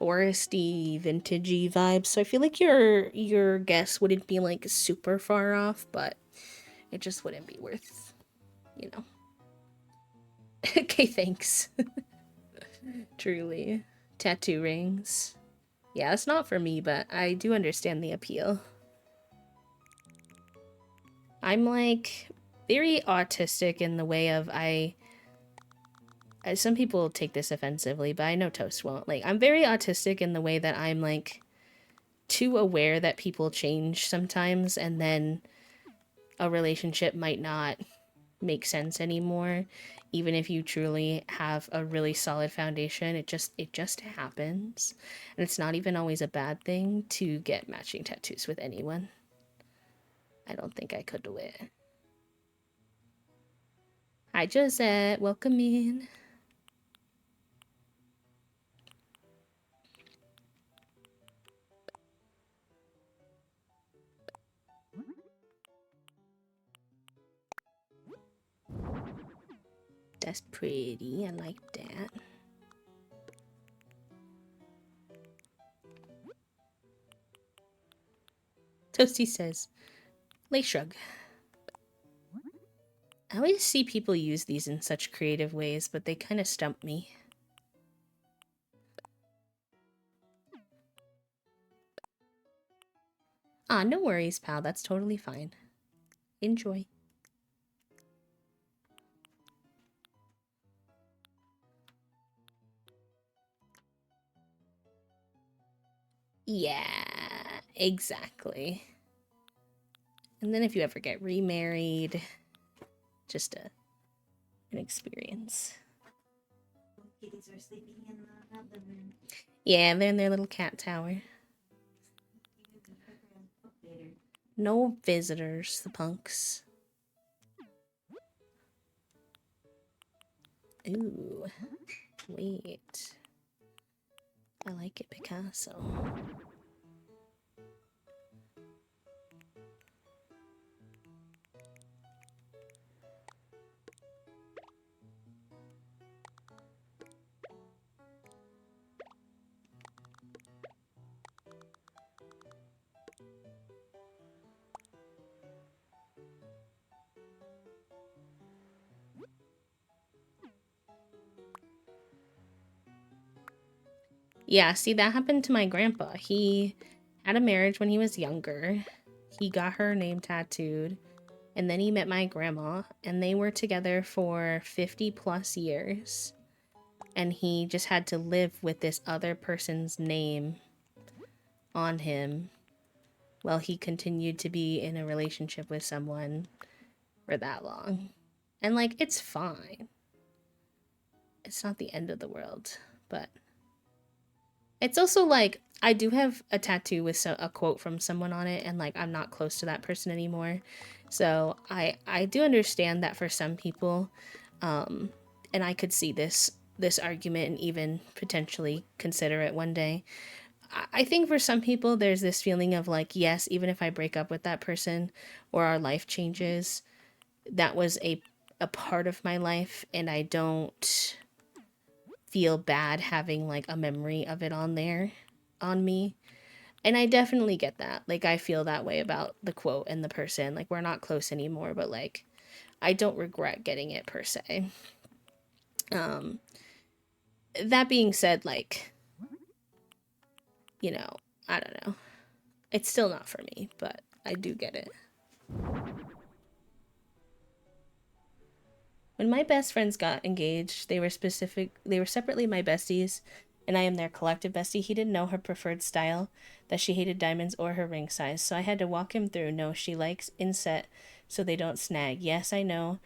foresty, vintagey vibes. So I feel like your guess wouldn't be like super far off, but it just wouldn't be worth, you know. Okay, thanks. Truly. Tattoo rings. Yeah, it's not for me, but I do understand the appeal. I'm like very autistic in the way of some people take this offensively, but I know Toast won't. Like, I'm very autistic in the way that I'm like too aware that people change sometimes, and then a relationship might not make sense anymore, even if you truly have a really solid foundation. It just happens, and it's not even always a bad thing to get matching tattoos with anyone. I don't think I could do it. Hi Josette, welcome in. That's pretty, I like that. Toasty says, Lay shrug. I always see people use these in such creative ways, but they kind of stump me. Ah, no worries, pal. That's totally fine. Enjoy. Yeah, exactly. And then if you ever get remarried, just an experience. Kitties are sleeping in the room. Yeah, they're in their little cat tower. No visitors, the punks. Ooh, wait. I like it, Picasso. Yeah, see, that happened to my grandpa. He had a marriage when he was younger. He got her name tattooed, and then he met my grandma, and they were together for 50 plus years. And he just had to live with this other person's name on him while he continued to be in a relationship with someone for that long. And, like, it's fine. It's not the end of the world, but it's also like I do have a tattoo with a quote from someone on it, and like I'm not close to that person anymore, so I do understand that for some people, um, and I could see this argument and even potentially consider it one day. I think for some people there's this feeling of like, yes, even if I break up with that person or our life changes, that was a part of my life, and I don't feel bad having like a memory of it on there on me. And I definitely get that. Like I feel that way about the quote and the person. Like we're not close anymore, but like I don't regret getting it per se. Um that being said, like, you know, I don't know. It's still not for me, but I do get it. When my best friends got engaged, they were separately my besties, and I am their collective bestie. He didn't know her preferred style, that she hated diamonds or her ring size, so I had to walk him through. No, she likes inset so they don't snag. Yes, I know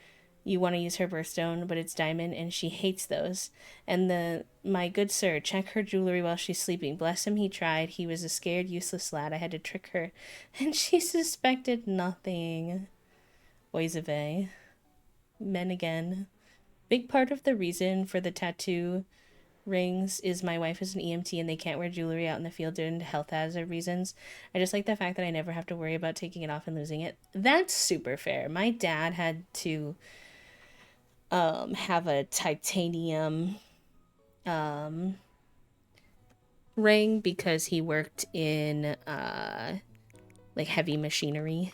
you want to use her birthstone, but it's diamond and she hates those. And the my good sir, check her jewelry while she's sleeping. Bless him, he tried. He was a scared, useless lad. I had to trick her, and she suspected nothing. Oisave. Men again. Big part of the reason for the tattoo rings is my wife is an EMT and they can't wear jewelry out in the field due to health hazard reasons. I just like the fact that I never have to worry about taking it off and losing it. That's super fair. My dad had to have a titanium um ring because he worked in like heavy machinery.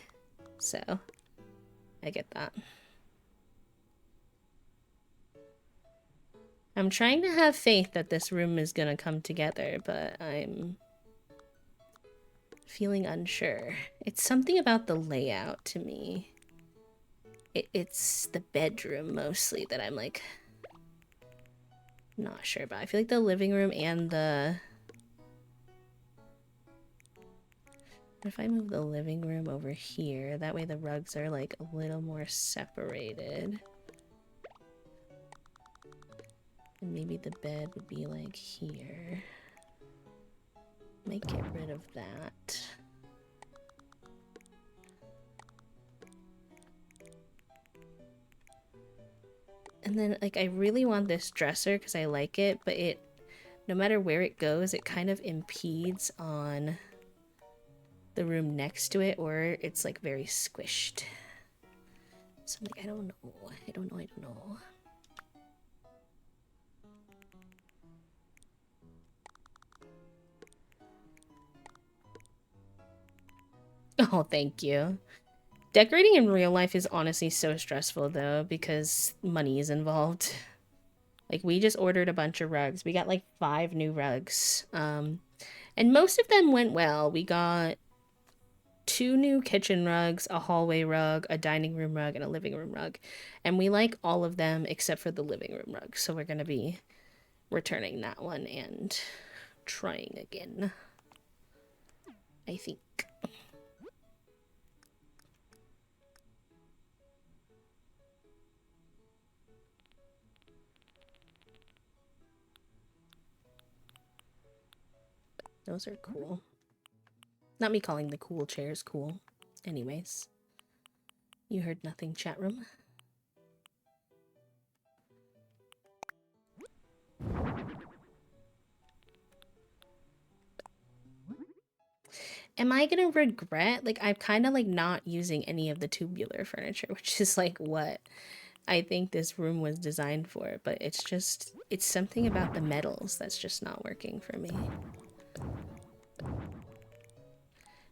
So I get that. I'm trying to have faith that this room is gonna come together, but I'm feeling unsure. It's something about the layout to me. It's the bedroom mostly that I'm like not sure about. I feel like the living room and the... If I move the living room over here, that way the rugs are like a little more separated. And maybe the bed would be like here. Might get rid of that. And then like I really want this dresser because I like it, but it, no matter where it goes, it kind of impedes on the room next to it, or it's like very squished. So I'm like, I don't know. I don't know. Oh, thank you. Decorating in real life is honestly so stressful though, because money is involved. Like we just ordered a bunch of rugs. We got like 5 new rugs. And most of them went well. We got 2 new kitchen rugs, a hallway rug, a dining room rug, and a living room rug. And we like all of them except for the living room rug. So we're going to be returning that one and trying again, I think. Those are cool. Not me calling the cool chairs cool. Anyways, you heard nothing, chat room. Am I gonna regret? Like, I'm kind of like not using any of the tubular furniture, which is like what I think this room was designed for, but it's just, it's something about the metals that's just not working for me.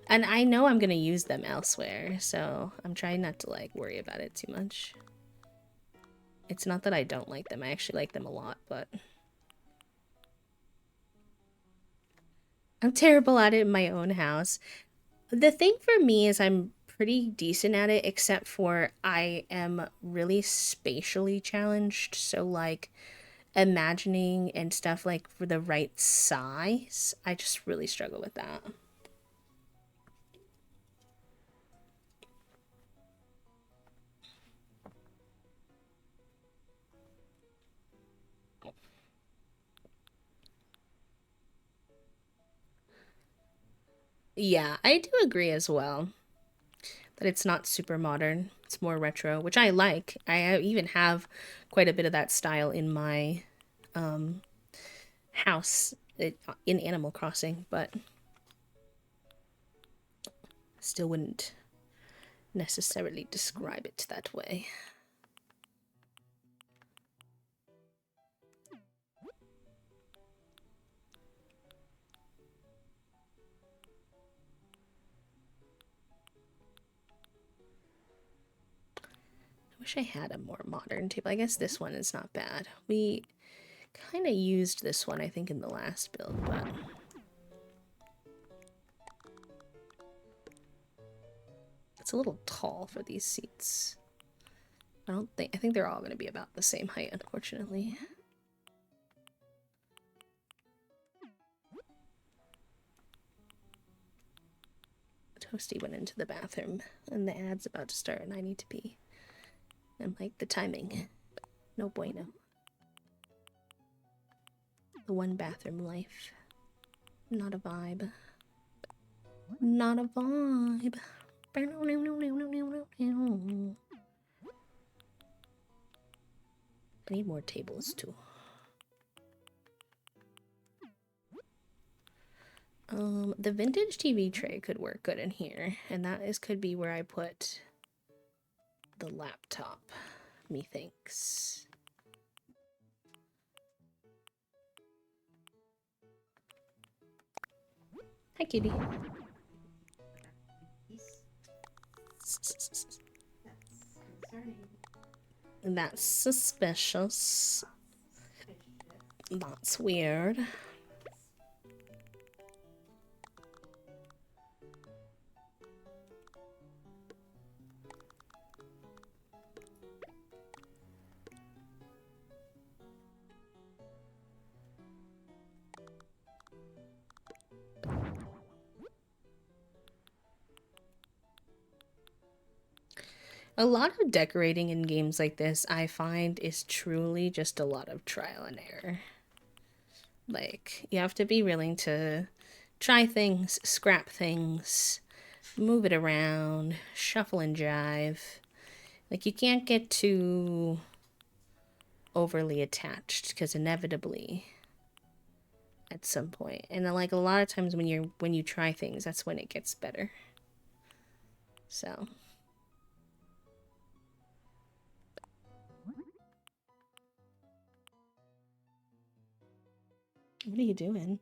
And I know I'm gonna use them elsewhere, so I'm trying not to like worry about it too much. It's not that I don't like them, I actually like them a lot, but I'm terrible at it in my own house. The thing for me is I'm pretty decent at it, except for I am really spatially challenged. So, like, imagining and stuff like for the right size, I just really struggle with that. Yeah, I do agree as well that it's not super modern. It's more retro, which I like. I even have quite a bit of that style in my house in Animal Crossing, but still wouldn't necessarily describe it that way. I wish I had a more modern table. I guess this one is not bad. We kind of used this one, I think, in the last build, but it's a little tall for these seats. I think they're all going to be about the same height, unfortunately. Toasty went into the bathroom, and the ad's about to start, and I need to pee. I'm like, the timing. No bueno. The one bathroom life. Not a vibe. Not a vibe. I need more tables too. The vintage TV tray could work good in here, and could be where I put the laptop, methinks. Hi, kitty. That's suspicious. That's weird. A lot of decorating in games like this, I find, is truly just a lot of trial and error. Like, you have to be willing to try things, scrap things, move it around, shuffle and jive. Like, you can't get too overly attached, because inevitably, at some point, and like a lot of times when you try things, that's when it gets better. So. What are you doing?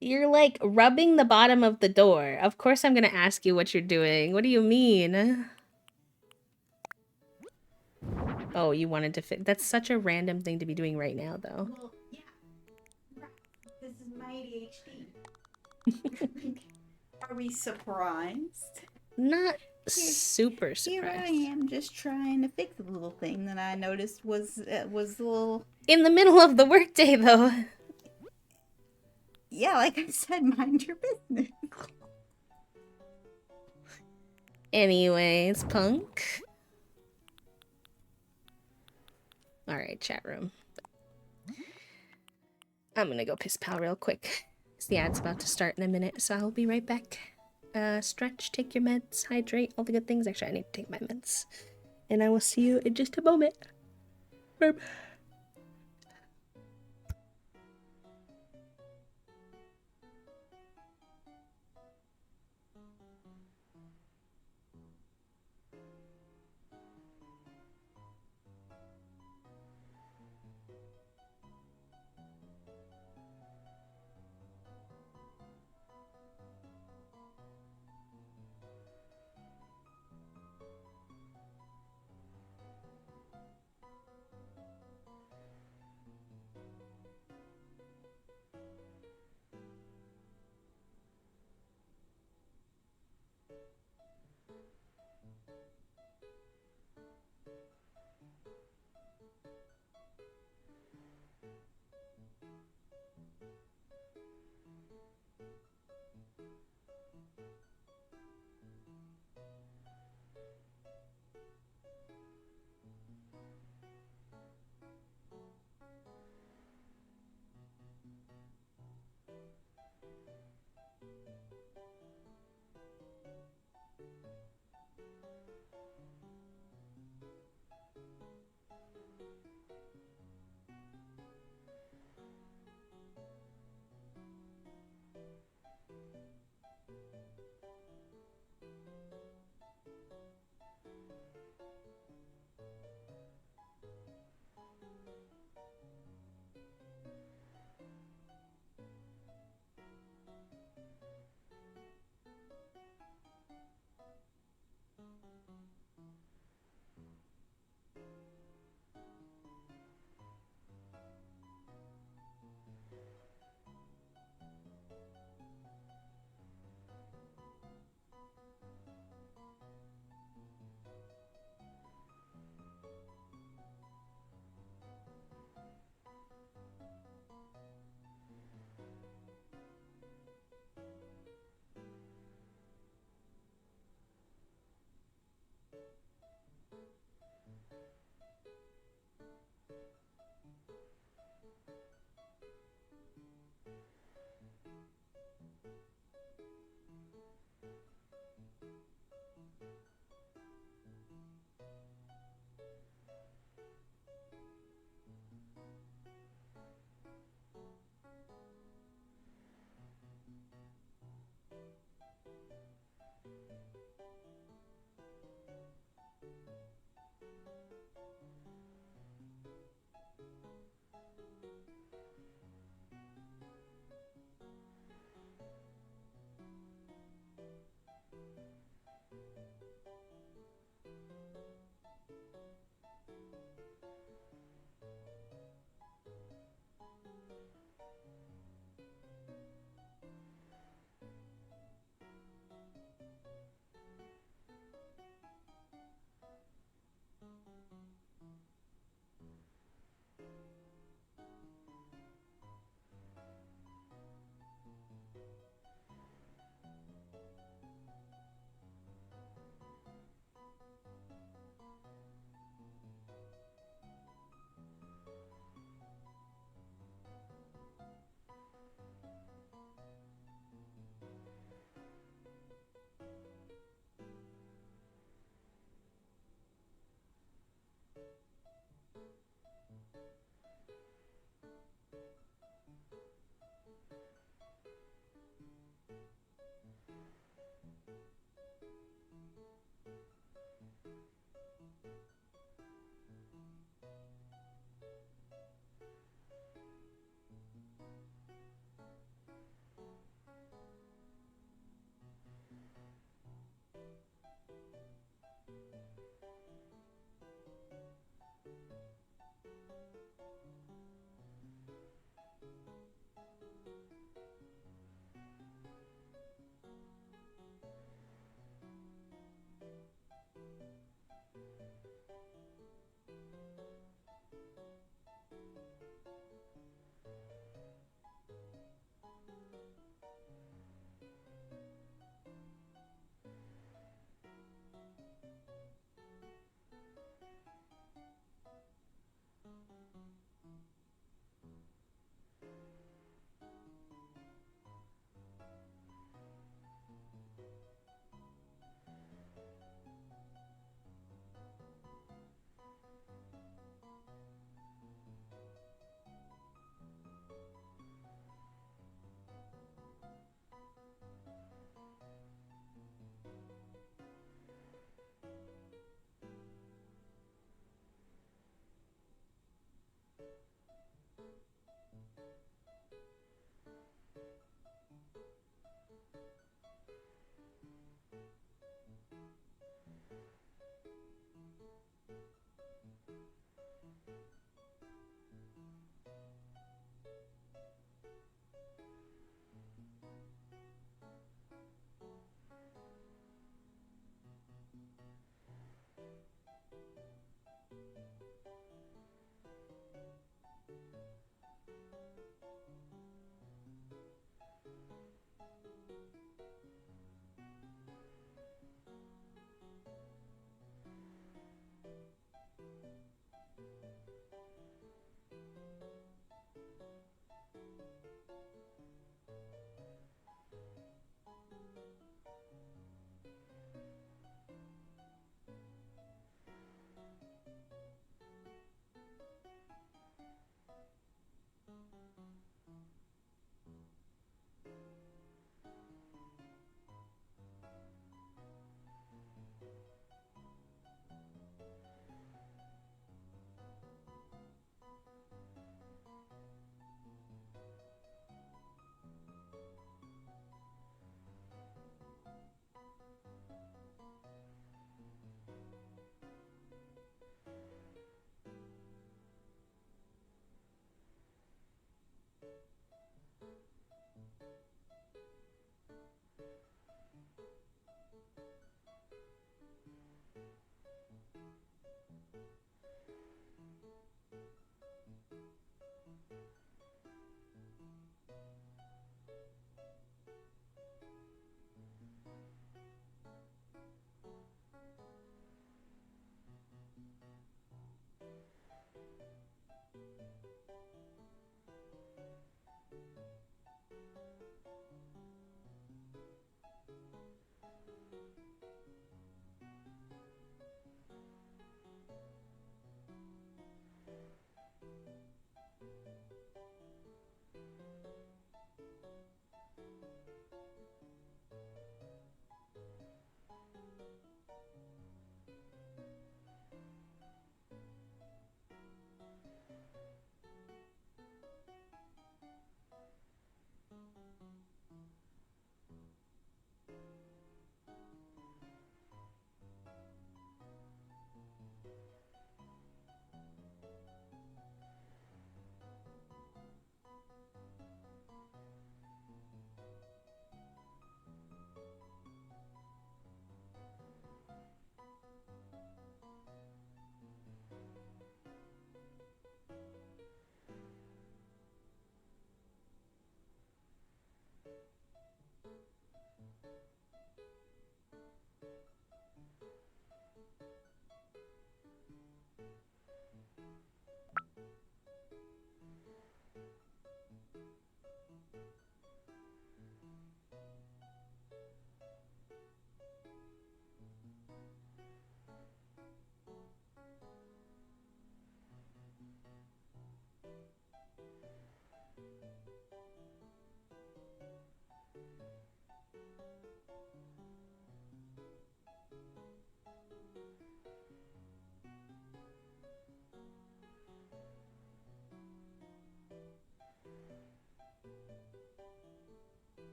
You're like rubbing the bottom of the door. Of course I'm gonna ask you what you're doing. What do you mean? Oh, you wanted to fit. That's such a random thing to be doing right now, though. Well, yeah. This is my ADHD. Are we surprised? Not super surprised. Here I am just trying to fix a little thing that I noticed was a little... In the middle of the workday, though. Yeah, like I said, mind your business. Anyways, punk. Alright, chat room. I'm gonna go piss pal real quick. So yeah, it's about to start in a minute, so I'll be right back. Stretch, take your meds, hydrate, all the good things. Actually, I need to take my meds. And I will see you in just a moment. Bye.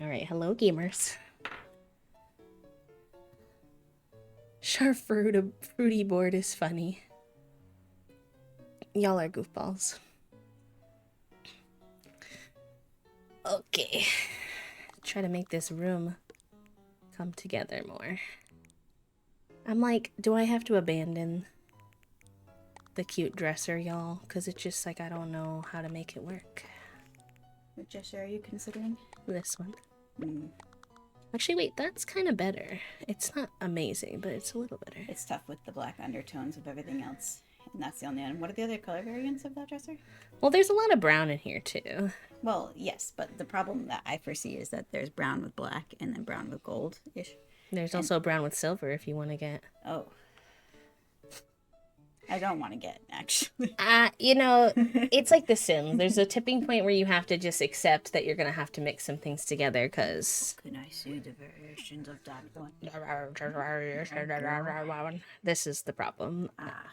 Alright, hello gamers. Sharp fruity board is funny. Y'all are goofballs. Okay. Try to make this room come together more. I'm like, do I have to abandon the cute dresser, y'all? Because it's just like, I don't know how to make it work. What gesture are you considering? This one. Mm. Actually, wait, that's kind of better. It's not amazing, but it's a little better. It's tough with the black undertones of everything else. And that's the only one. What are the other color variants of that dresser? Well, there's a lot of brown in here, too. Well, yes, but the problem that I foresee is that there's brown with black and then brown with gold-ish. There's And also brown with silver if you want to get. oh, I don't want to get, actually. You know, it's like The Sims. There's a tipping point where you have to just accept that you're going to have to mix some things together because Can I see the variations of that one? this is the problem. Ah,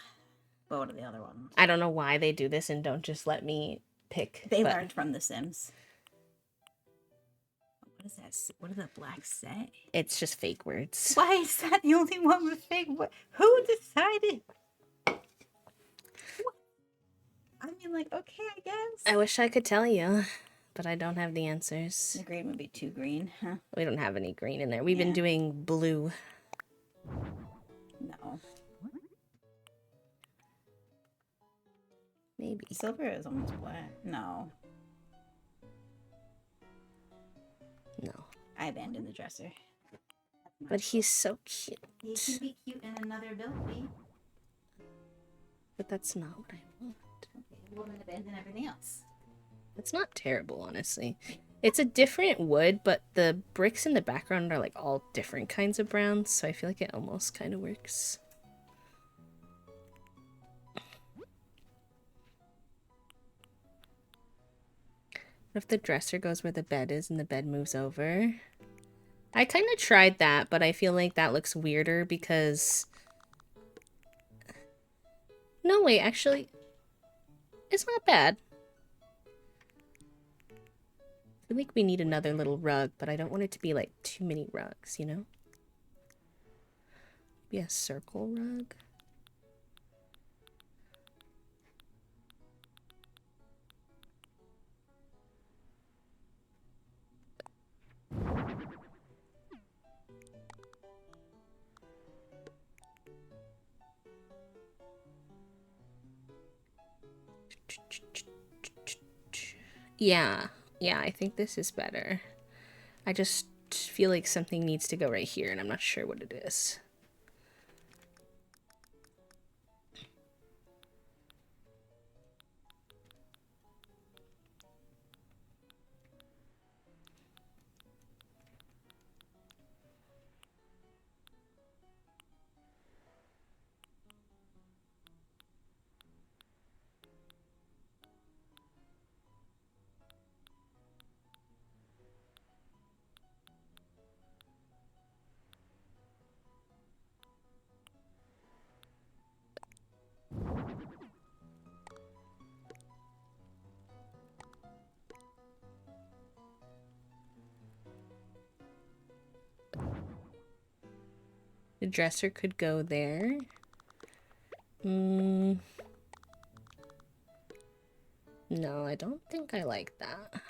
but what are the other ones? I don't know why they do this and don't just let me pick. They but learned from The Sims. What does that? What does that black say? It's just fake words. Why is that the only one with fake words? Who decided? What? I mean, like, okay, I guess. I wish I could tell you, but I don't have the answers. The green would be too green, huh? We don't have any green in there. We've been doing blue. No. Maybe. Silver is almost black. No. No. I abandoned the dresser. But he's so cute. He can be cute in another ability. But that's not what I want. Okay, well then abandon everything else. It's not terrible, honestly. It's a different wood, but the bricks in the background are like all different kinds of browns, so I feel like it almost kind of works. What if the dresser goes where the bed is and the bed moves over? I kind of tried that, but I feel like that looks weirder because... No, wait, actually, it's not bad. I feel like we need another little rug, but I don't want it to be like too many rugs, you know? Maybe a circle rug? Yeah, I think this is better. I just feel like something needs to go right here, and I'm not sure what it is. The dresser could go there. No, I don't think I like that.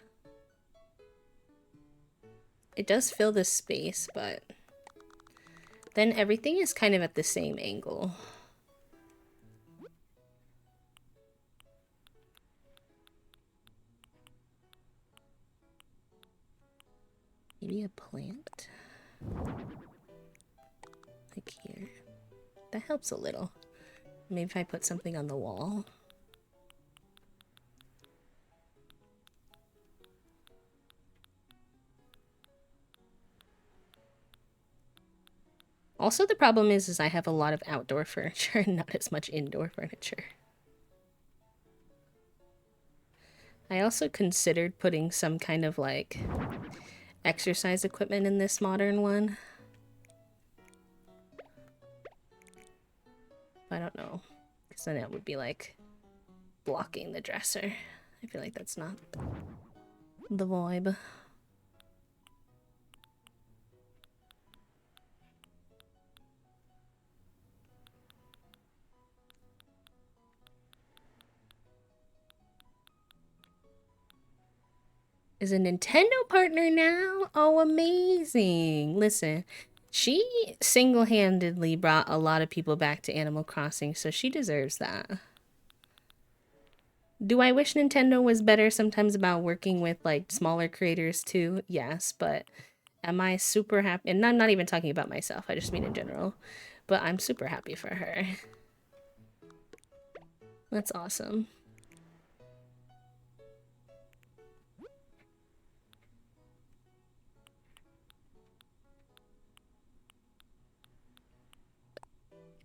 It does fill the space, but then everything is kind of at the same angle. Maybe a plant? Like here. That helps a little. Maybe if I put something on the wall. Also, the problem is I have a lot of outdoor furniture and not as much indoor furniture. I also considered putting some kind of like exercise equipment in this modern one. I don't know, because then it would be like blocking the dresser. I feel like that's not the vibe. Is a Nintendo partner now? Oh, amazing. Listen, She single-handedly brought a lot of people back to Animal Crossing, so she deserves that. Do I wish Nintendo was better sometimes about working with like smaller creators too? Yes, but am I super happy? And I'm not even talking about myself, I just mean in general. But I'm super happy for her. That's awesome.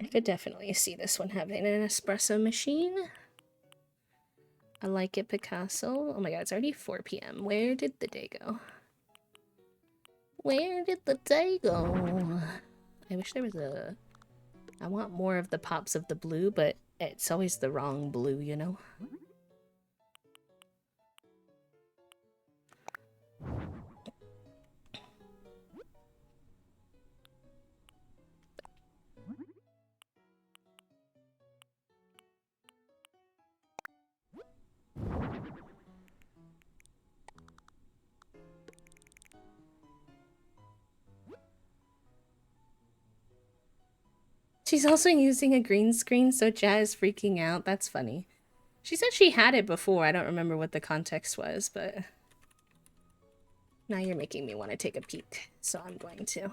I could definitely see this one having an espresso machine. I like it, Picasso. Oh my god, it's already 4 p.m. Where did the day go? Where did the day go? I wish there was a... I want more of the pops of the blue, but it's always the wrong blue, you know? She's also using a green screen, so Jazz freaking out. That's funny. She said she had it before. I don't remember what the context was, but now you're making me want to take a peek, so I'm going to.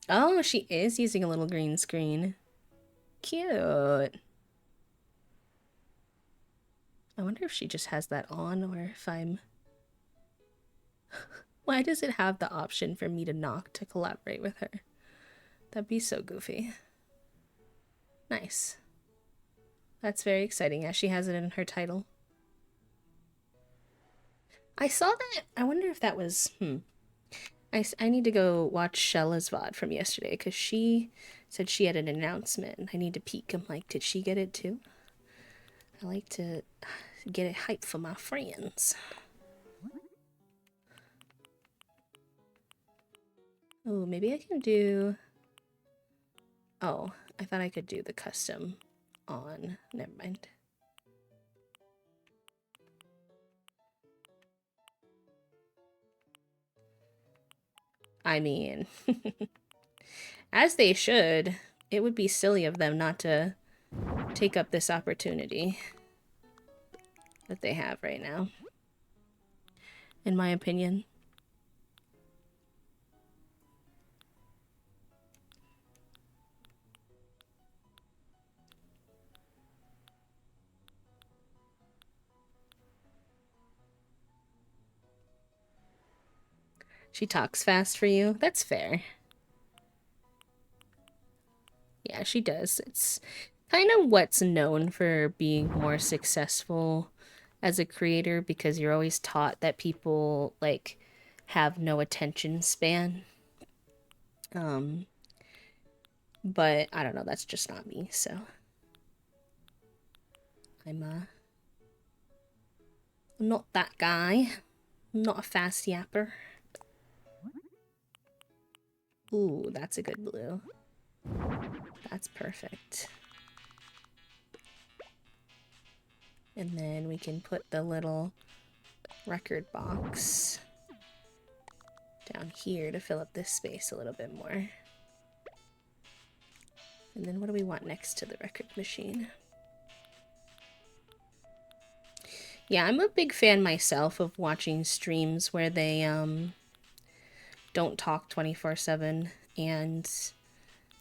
Oh, she is using a little green screen. Cute. I wonder if she just has that on or if I'm... Why does it have the option for me to knock to collaborate with her? That'd be so goofy. Nice. That's very exciting. Yeah, she has it in her title. I saw that. I wonder if that was... I need to go watch Shella's VOD from yesterday because she said she had an announcement. I need to peek. I'm like, did she get it too? I like to get it hype for my friends. Oh, maybe I can do... Oh, I thought I could do the custom on. Never mind. I mean, as they should. It would be silly of them not to take up this opportunity that they have right now, in my opinion. She talks fast for you. That's fair. Yeah, she does. It's kind of what's known for being more successful as a creator because you're always taught that people like have no attention span. Um, but I don't know, that's just not me, so I'm not that guy. I'm not a fast yapper. Ooh, that's a good blue. That's perfect. And then we can put the little record box down here to fill up this space a little bit more. And then what do we want next to the record machine? Yeah, I'm a big fan myself of watching streams where they don't talk 24/7 and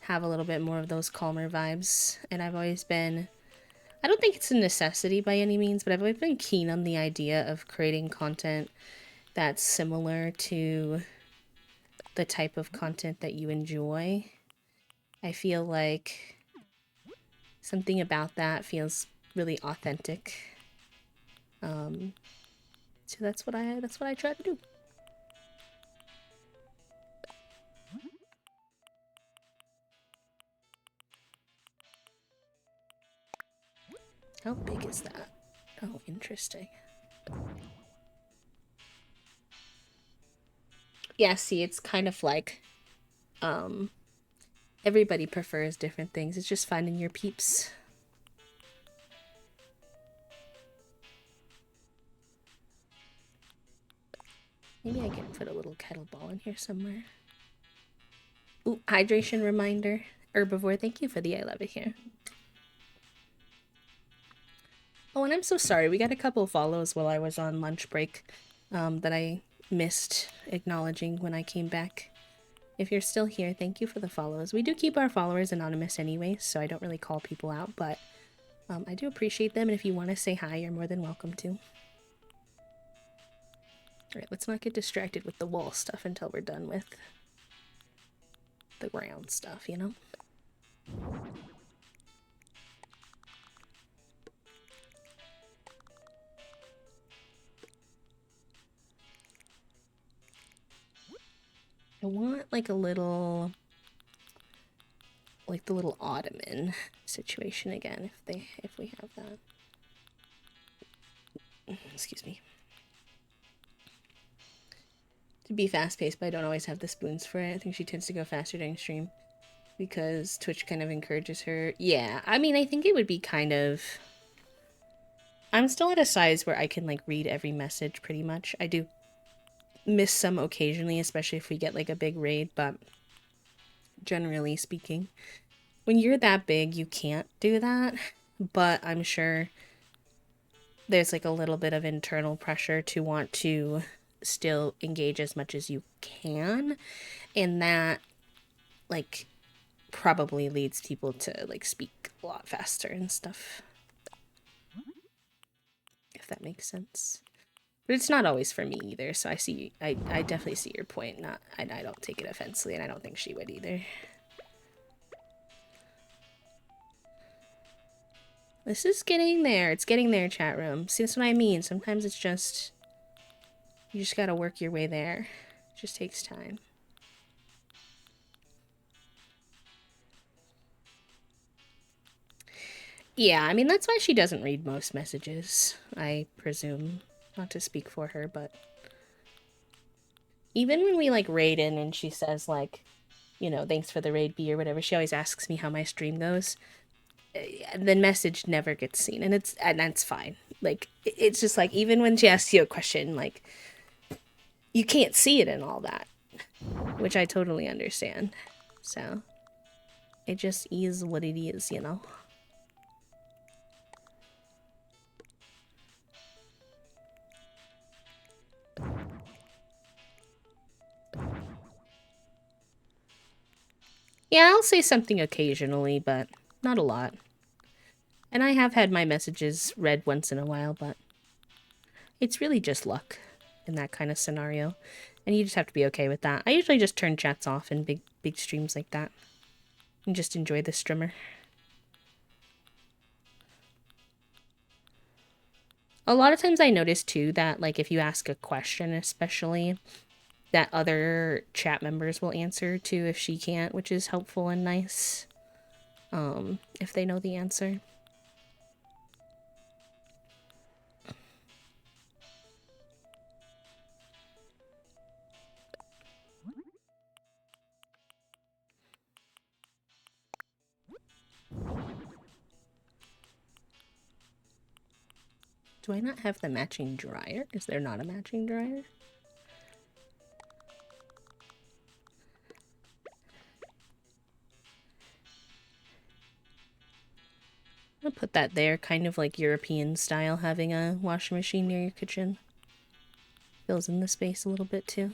have a little bit more of those calmer vibes. And I've always been, I don't think it's a necessity by any means, but I've always been keen on the idea of creating content that's similar to the type of content that you enjoy. I feel like something about that feels really authentic. So that's what I try to do. How big is that? Oh, interesting. Yeah, see, it's kind of like um everybody prefers different things. It's just finding your peeps. Maybe I can put a little kettle ball in here somewhere. Ooh, hydration reminder. Herbivore, thank you for the I love it here. Oh, and I'm so sorry. We got a couple of follows while I was on lunch break that I missed acknowledging when I came back. If you're still here, thank you for the follows. We do keep our followers anonymous anyway, so I don't really call people out, but I do appreciate them, and if you want to say hi, you're more than welcome to. Alright, let's not get distracted with the wall stuff until we're done with the ground stuff, you know? I want like a little, like the little ottoman situation again, if we have that. Excuse me. To be fast paced, but I don't always have the spoons for it. I think she tends to go faster during stream because Twitch kind of encourages her. Yeah, I mean, I think it would be kind of. I'm still at a size where I can like read every message pretty much. I do miss some occasionally, especially if we get like a big raid, but generally speaking, when you're that big, you can't do that. But I'm sure there's like a little bit of internal pressure to want to still engage as much as you can, and that like probably leads people to like speak a lot faster and stuff, if that makes sense. But it's not always for me either, so I definitely see your point. Not I don't take it offensively, and I don't think she would either. This is getting there. It's getting there, chat room. See, that's what I mean. Sometimes it's just you just gotta work your way there. It just takes time. Yeah, I mean, that's why she doesn't read most messages, I presume. Not to speak for her, but even when we, like, raid in and she says, like, you know, thanks for the raid B or whatever, she always asks me how my stream goes. The message never gets seen, and that's fine. Like, it's just, like, even when she asks you a question, like, you can't see it and all that, which I totally understand. So, it just is what it is, you know? Yeah, I'll say something occasionally, but not a lot. And I have had my messages read once in a while, but it's really just luck in that kind of scenario. And you just have to be okay with that. I usually just turn chats off in big streams like that and just enjoy the streamer. A lot of times I notice too that like if you ask a question especially that other chat members will answer too if she can't, which is helpful and nice. If they know the answer. Do I not have the matching dryer? Is there not a matching dryer? I'll put that there, kind of like European style, having a washing machine near your kitchen. Fills in the space a little bit too.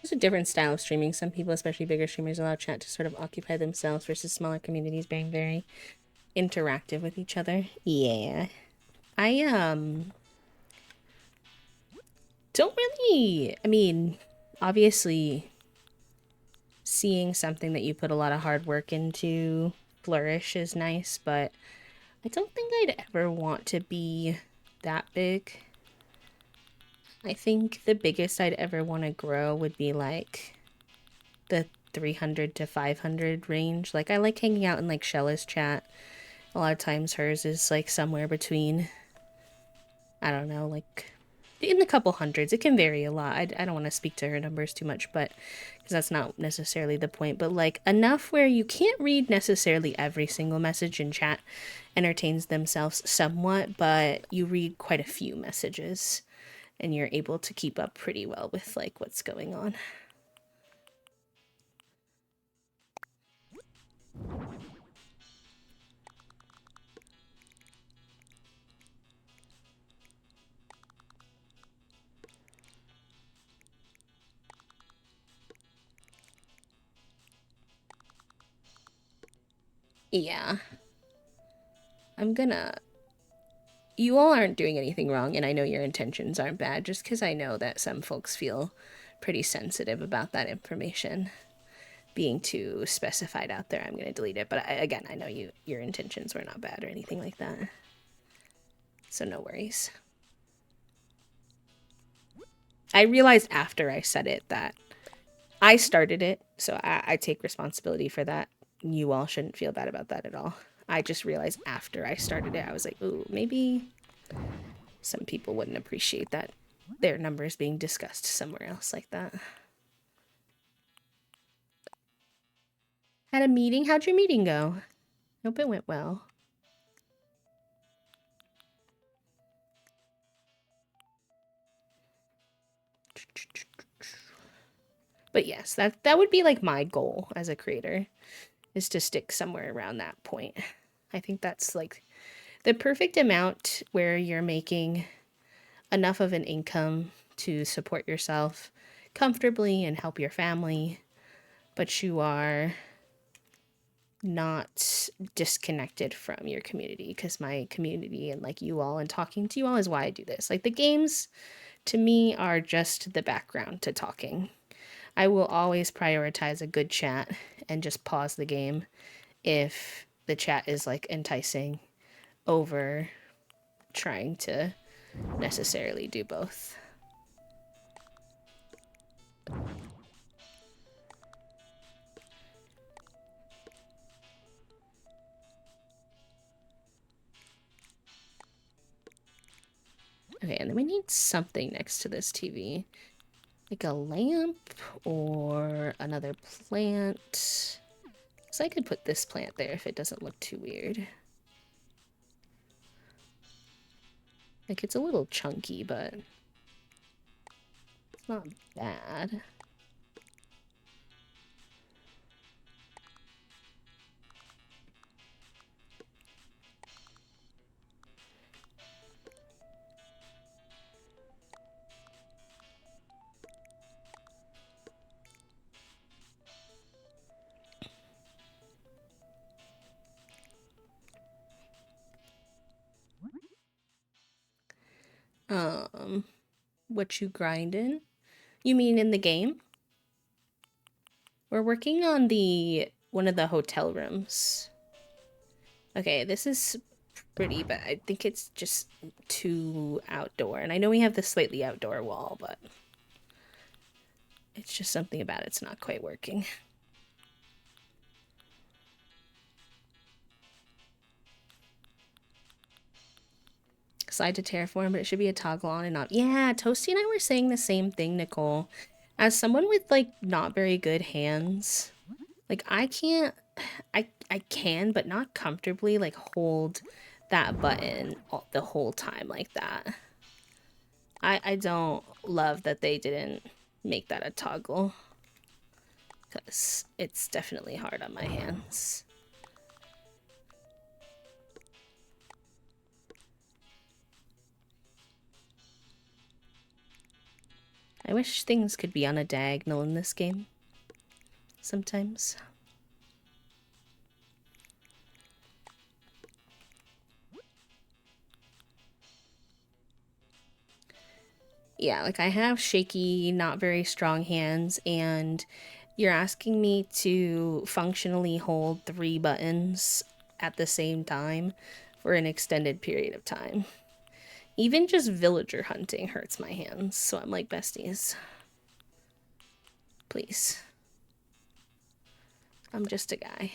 There's a different style of streaming. Some people, especially bigger streamers, allow chat to sort of occupy themselves versus smaller communities being very interactive with each other. Yeah. I don't really, I mean, obviously seeing something that you put a lot of hard work into flourish is nice, but I don't think I'd ever want to be that big. I think the biggest I'd ever want to grow would be like the 300 to 500 range. Like, I like hanging out in like Shella's chat. A lot of times hers is like somewhere between, I don't know, like in the couple hundreds. It can vary a lot. I don't want to speak to her numbers too much, but because that's not necessarily the point. But like enough where you can't read necessarily every single message in chat entertains themselves somewhat, but you read quite a few messages and you're able to keep up pretty well with like what's going on. Yeah. I'm gonna. You all aren't doing anything wrong, and I know your intentions aren't bad, just because I know that some folks feel pretty sensitive about that information being too specified out there. I'm going to delete it. But again, I know your intentions were not bad or anything like that. So no worries. I realized after I said it that I started it, so I take responsibility for that. You all shouldn't feel bad about that at all. I just realized after I started it, I was like, ooh, maybe some people wouldn't appreciate that their numbers being discussed somewhere else like that. Had a meeting? How'd your meeting go? Hope it went well. But yes, that would be like my goal as a creator, is to stick somewhere around that point. I think that's like the perfect amount where you're making enough of an income to support yourself comfortably and help your family, but you are not disconnected from your community, because my community and like you all and talking to you all is why I do this. Like the games to me are just the background to talking. I will always prioritize a good chat and just pause the game if the chat is like enticing over trying to necessarily do both. Okay, and then we need something next to this TV. Like a lamp or another plant. So I could put this plant there if it doesn't look too weird. Like it's a little chunky, but it's not bad. Um, what you grinding? You mean in the game? We're working on the one of the hotel rooms. Okay, this is pretty, but I think it's just too outdoor. And I know we have the slightly outdoor wall, but it's just something about it's not quite working. Slide to terraform, but it should be a toggle on and off. Yeah, Toasty and I were saying the same thing, Nicole. As someone with like not very good hands, like I can't, I can, but not comfortably like hold that button the whole time like that. I don't love that they didn't make that a toggle, because it's definitely hard on my hands. I wish things could be on a diagonal in this game sometimes. Yeah, like I have shaky, not very strong hands, and you're asking me to functionally hold 3 buttons at the same time for an extended period of time. Even just villager hunting hurts my hands, so I'm like, besties, please. I'm just a guy.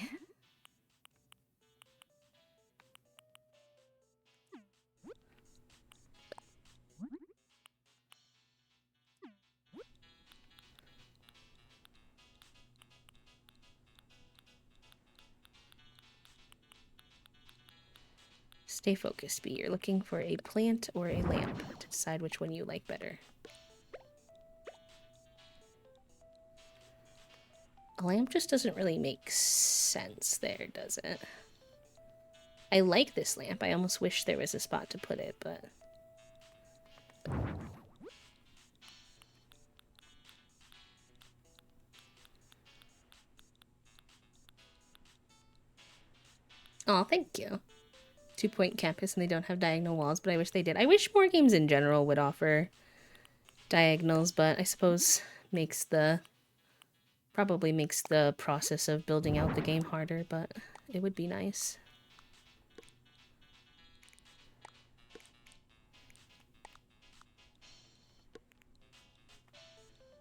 Stay focused, B. You're looking for a plant or a lamp to decide which one you like better. A lamp just doesn't really make sense there, does it? I like this lamp. I almost wish there was a spot to put it, but... Oh, thank you. 2-point campus and they don't have diagonal walls, but I wish they did. I wish more games in general would offer diagonals, but I suppose probably makes the process of building out the game harder, but it would be nice.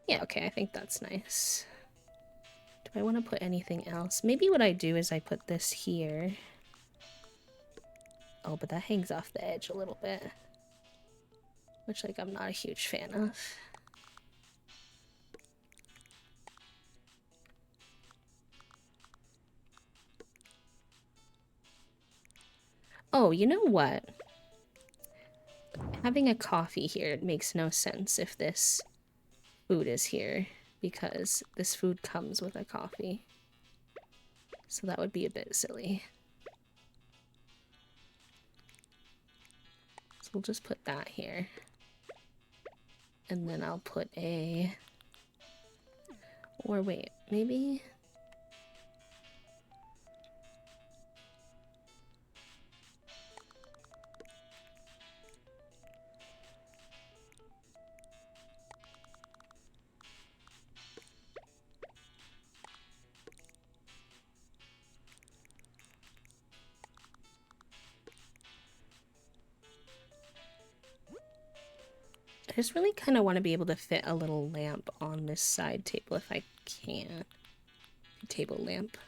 Yeah, okay, I think that's nice. Do I want to put anything else? Maybe what I do is I put this here. Oh, but that hangs off the edge a little bit. Which, like, I'm not a huge fan of. Oh, you know what? Having a coffee here makes no sense if this food is here, because this food comes with a coffee. So that would be a bit silly. So we'll just put that here. And then I'll put a... Or wait, maybe... I just really kind of want to be able to fit a little lamp on this side table if I can. Table lamp.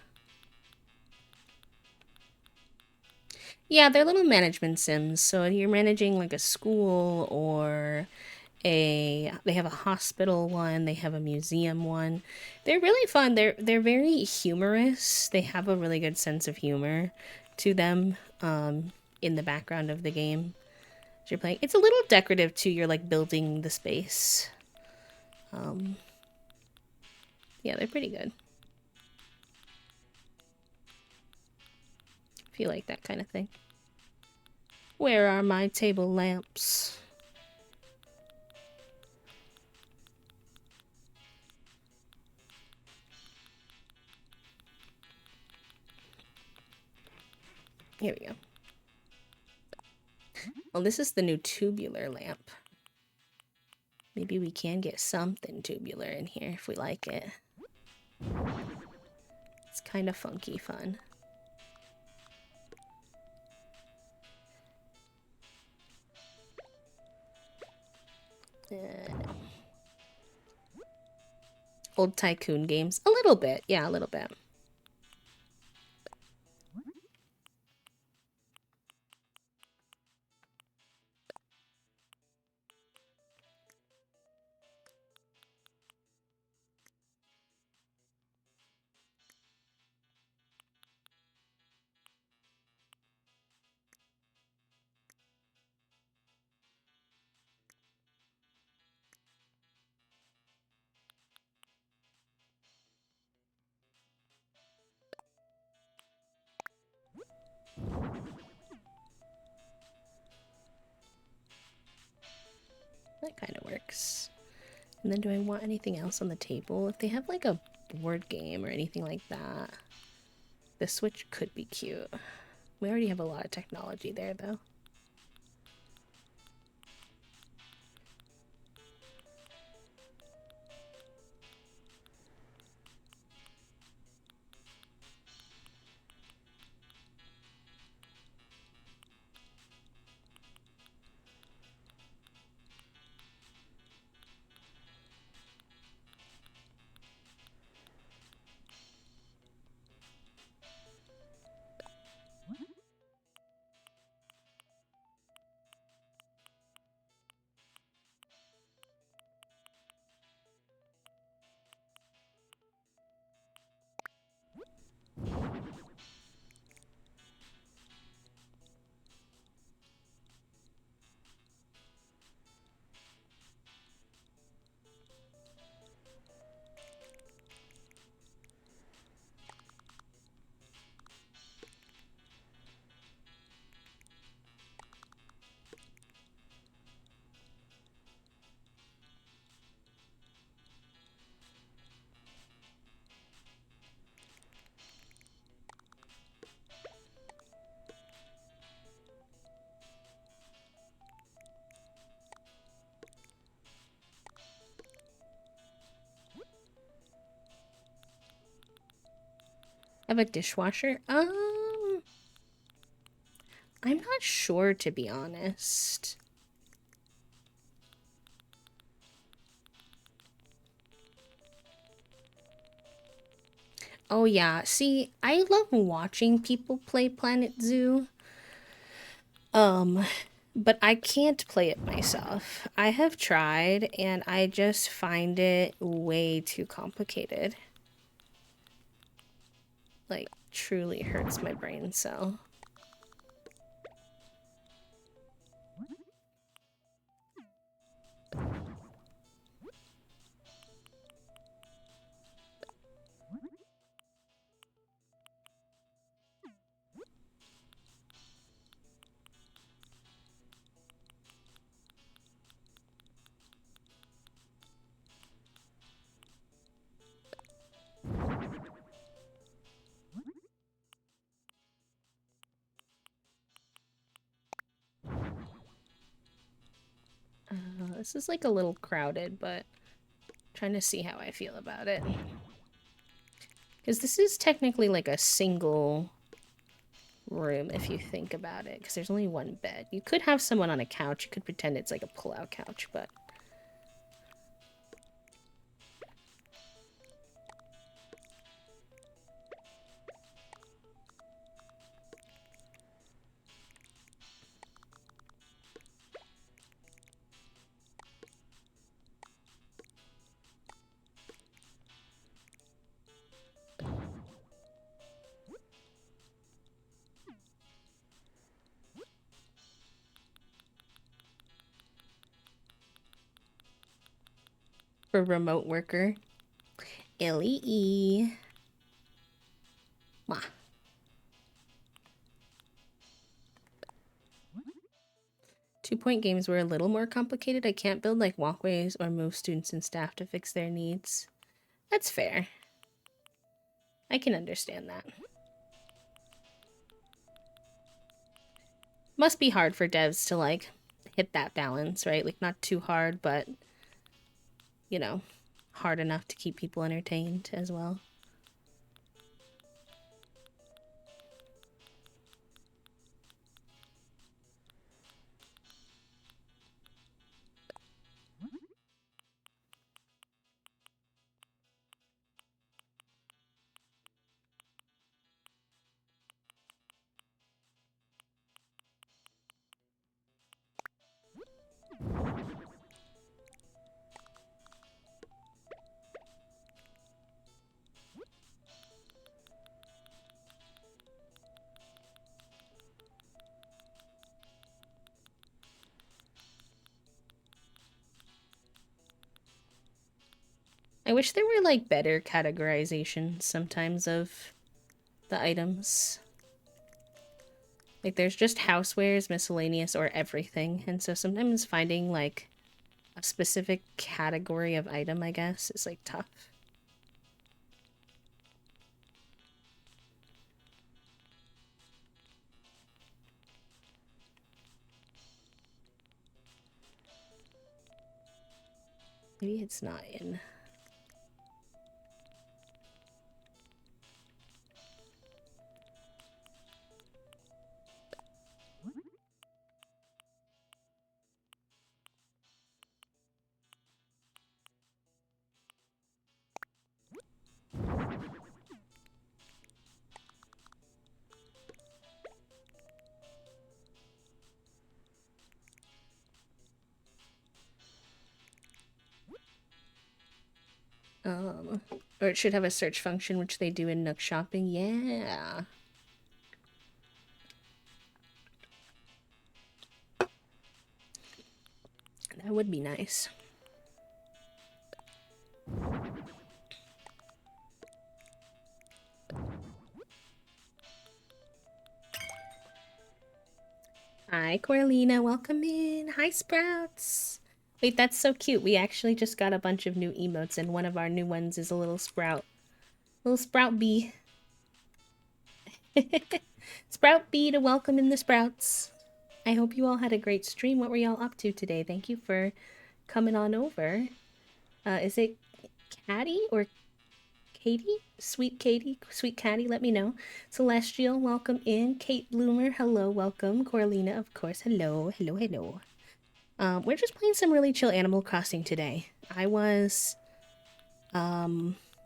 Yeah, they're little management sims. So you're managing like a school or they have a hospital one, they have a museum one. They're really fun. They're very humorous. They have a really good sense of humor to them in the background of the game as you're playing. It's a little decorative too. You're like building the space. Yeah, they're pretty good. If you like that kind of thing. Where are my table lamps? Here we go. Well, this is the new tubular lamp. Maybe we can get something tubular in here if we like it. It's kind of funky fun. Old tycoon games. A little bit. Yeah, a little bit. That kind of works. And then do I want anything else on the table? If they have like a board game or anything like that, the Switch could be cute. We already have a lot of technology there though. Have a dishwasher? I'm not sure, to be honest. Oh yeah, see, I love watching people play Planet Zoo. Um, but I can't play it myself. I have tried and I just find it way too complicated. Like, truly hurts my brain cell. This is like a little crowded, but I'm trying to see how I feel about it. Because this is technically like a single room if you think about it, because there's only one bed. You could have someone on a couch. You could pretend it's like a pull-out couch, but for remote worker. Ellie. Mwah. 2-point games were a little more complicated. I can't build like walkways or move students and staff to fix their needs. That's fair. I can understand that. Must be hard for devs to like hit that balance, right? Like not too hard, but you know, hard enough to keep people entertained as well. I wish there were like better categorizations sometimes of the items. Like there's just housewares, miscellaneous, or everything. And so sometimes finding like a specific category of item, I guess, is like tough. Maybe it's not in. Or it should have a search function, which they do in Nook Shopping. Yeah. That would be nice. Hi, Corlina. Welcome in. Hi, Sprouts. Wait, that's so cute. We actually just got a bunch of new emotes, and one of our new ones is a little sprout. Little sprout bee. Sprout bee to welcome in the sprouts. I hope you all had a great stream. What were y'all up to today? Thank you for coming on over. Is it Caddy or Katie, sweet Caddy, let me know. Celestial, welcome in. Kate Bloomer, hello, welcome. Coralina, of course, hello, hello, hello. We're just playing some really chill Animal Crossing today. I was a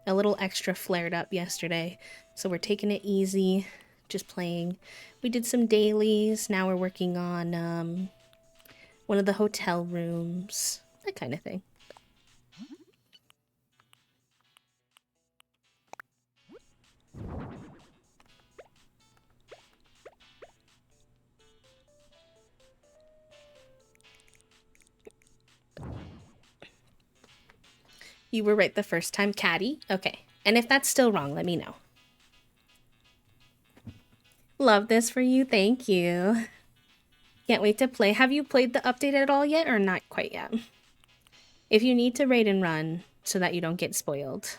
little extra flared up yesterday, so we're taking it easy, just playing. We did some dailies. Now we're working on one of the hotel rooms, that kind of thing. You were right the first time, Caddy? Okay. And if that's still wrong, let me know. Love this for you. Thank you. Can't wait to play. Have you played the update at all yet or not quite yet? If you need to raid and run so that you don't get spoiled,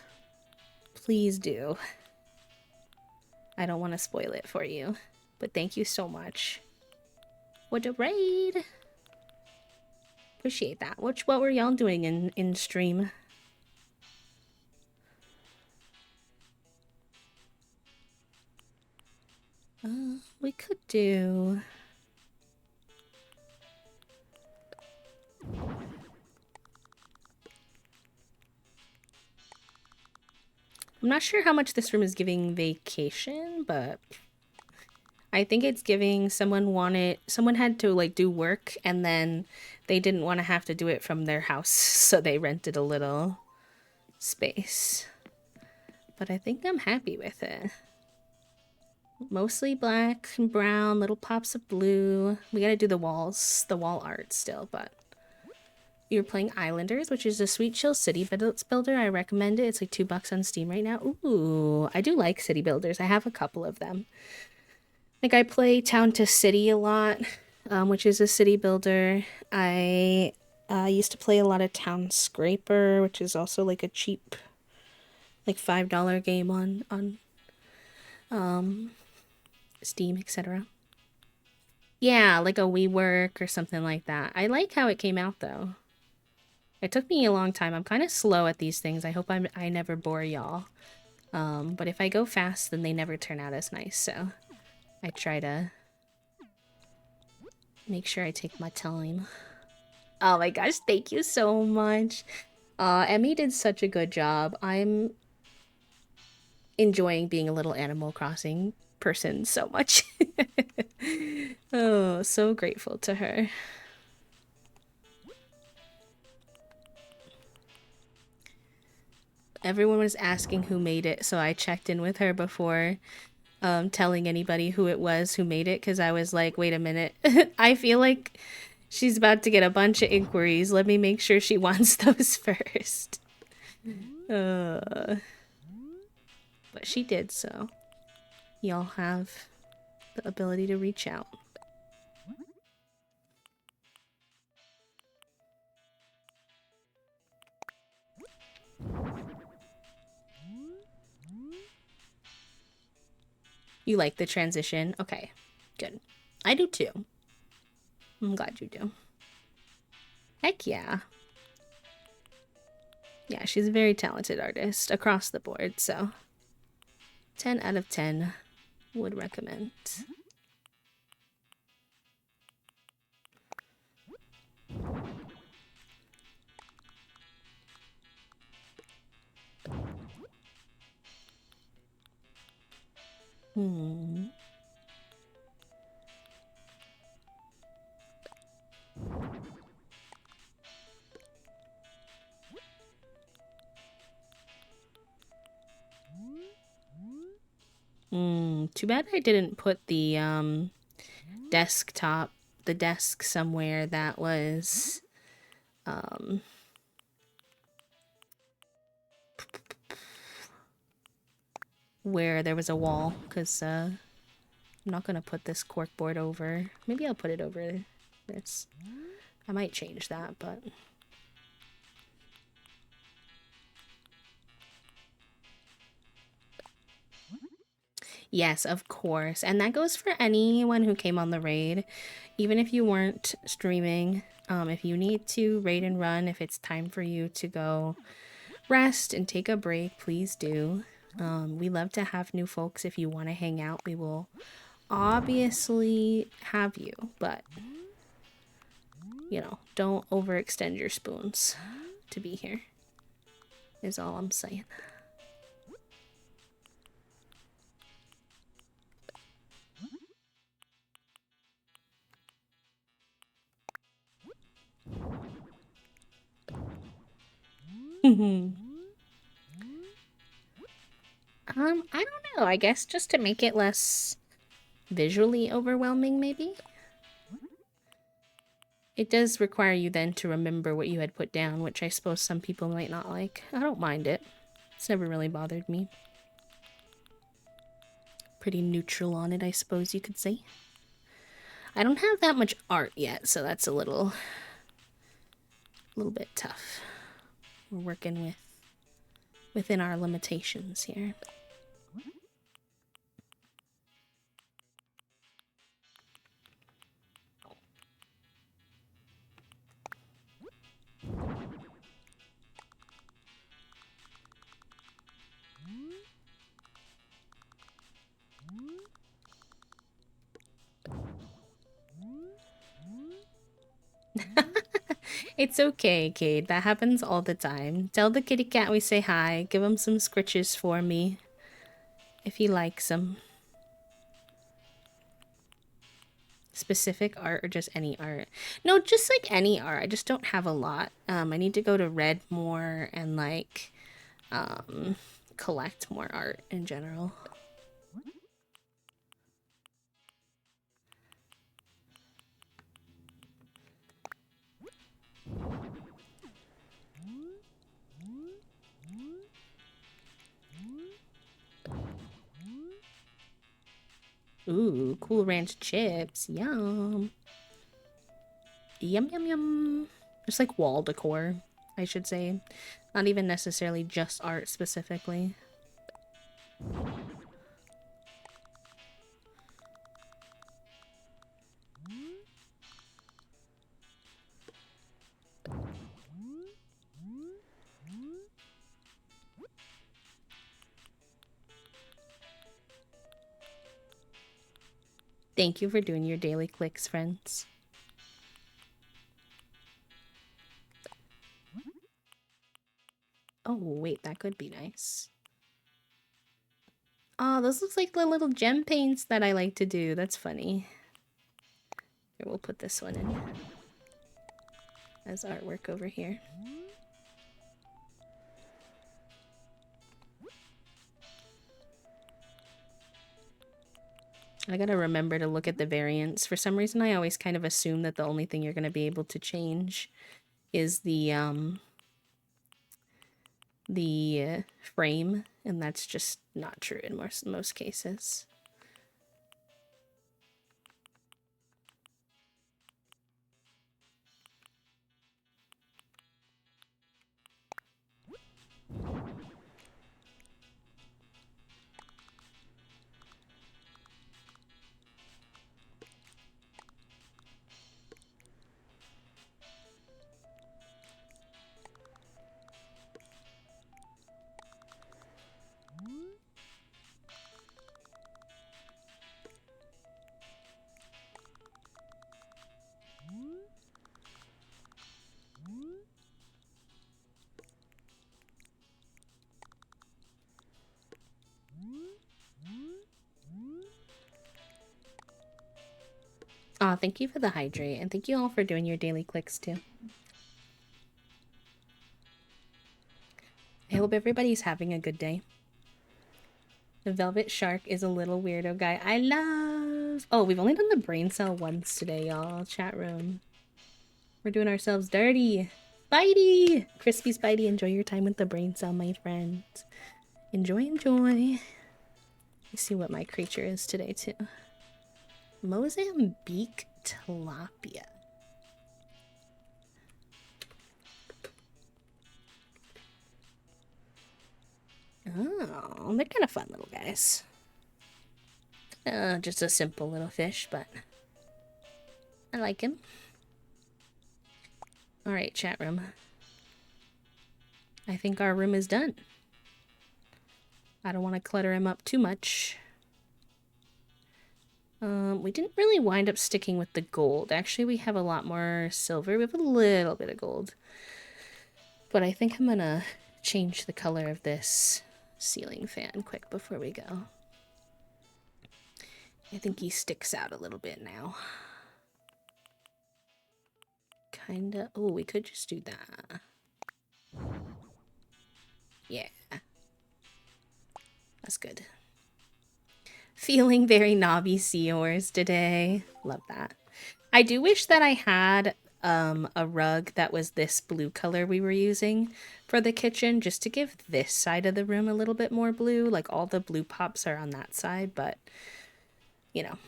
please do. I don't want to spoil it for you, but thank you so much. What a raid! Appreciate that. What were y'all doing in stream? We could do... I'm not sure how much this room is giving vacation, but I think it's giving someone had to like do work and then they didn't want to have to do it from their house, so they rented a little space. But I think I'm happy with it. Mostly black and brown, little pops of blue. We gotta do the walls, the wall art still, but you're playing Islanders, which is a sweet chill city builder. I recommend it. It's like $2 on Steam right now. Ooh, I do like city builders. I have a couple of them. Like I play Town to City a lot, which is a city builder. I used to play a lot of Town Scraper, which is also like a cheap, like $5 game on Steam, etc. Yeah, like a WeWork or something like that. I like how it came out though. It took me a long time. I'm kind of slow at these things. I hope I never bore y'all. But if I go fast, then they never turn out as nice. So I try to make sure I take my time. Oh my gosh, thank you so much. Emmy did such a good job. I'm enjoying being a little Animal Crossing person so much. Oh, so grateful to her. Everyone was asking who made it, so I checked in with her before telling anybody who it was who made it, because I was like, wait a minute. I feel like she's about to get a bunch of inquiries. Let me make sure she wants those first. But she did, so y'all have the ability to reach out. You like the transition? Okay, good. I do too. I'm glad you do. Heck yeah. Yeah, she's a very talented artist across the board, so 10 out of 10 would recommend. Hmm. Too bad I didn't put the desktop, the desk somewhere that was where there was a wall, because I'm not gonna put this corkboard over. Maybe I'll put it over this. I might change that, but yes, of course. And that goes for anyone who came on the raid. Even if you weren't streaming, if you need to raid and run, if it's time for you to go rest and take a break, please do. We love to have new folks. If you want to hang out, we will obviously have you, but you know, don't overextend your spoons to be here, is all I'm saying. I don't know. I guess just to make it less visually overwhelming, maybe? It does require you then to remember what you had put down, which I suppose some people might not like. I don't mind it. It's never really bothered me. Pretty neutral on it, I suppose you could say. I don't have that much art yet, so that's a little bit tough. We're working within our limitations here. It's okay, Cade. That happens all the time. Tell the kitty cat we say hi. Give him some scritches for me. If he likes them. Specific art or just any art? No, just like any art. I just don't have a lot. I need to go to Red more and like collect more art in general. Ooh, Cool Ranch chips. Yum. Yum, yum, yum. Just like wall decor, I should say. Not even necessarily just art specifically. Thank you for doing your daily clicks, friends. Oh, wait, that could be nice. Oh, those looks like the little gem paints that I like to do. That's funny. Here, we'll put this one in as artwork over here. I gotta remember to look at the variants. For some reason, I always kind of assume that the only thing you're gonna be able to change is the frame, and that's just not true in most cases. Aw, thank you for the hydrate, and thank you all for doing your daily clicks too. I hope everybody's having a good day. The Velvet Shark is a little weirdo guy I love. Oh, we've only done the brain cell once today, y'all. Chat room. We're doing ourselves dirty. Spidey! Crispy Spidey, enjoy your time with the brain cell, my friend. Enjoy, enjoy. Let's see what my creature is today, too. Mozambique tilapia. Oh, they're kind of fun little guys. Just a simple little fish, but I like him. Alright, chat room. I think our room is done. I don't want to clutter him up too much. We didn't really wind up sticking with the gold. Actually, we have a lot more silver. We have a little bit of gold. But I think I'm gonna change the color of this ceiling fan quick before we go. I think he sticks out a little bit now. Kinda. Oh, we could just do that. Yeah. That's good. Feeling very knobby Seahorse today. Love that. I do wish that I had a rug that was this blue color we were using for the kitchen, just to give this side of the room a little bit more blue. Like all the blue pops are on that side, but you know,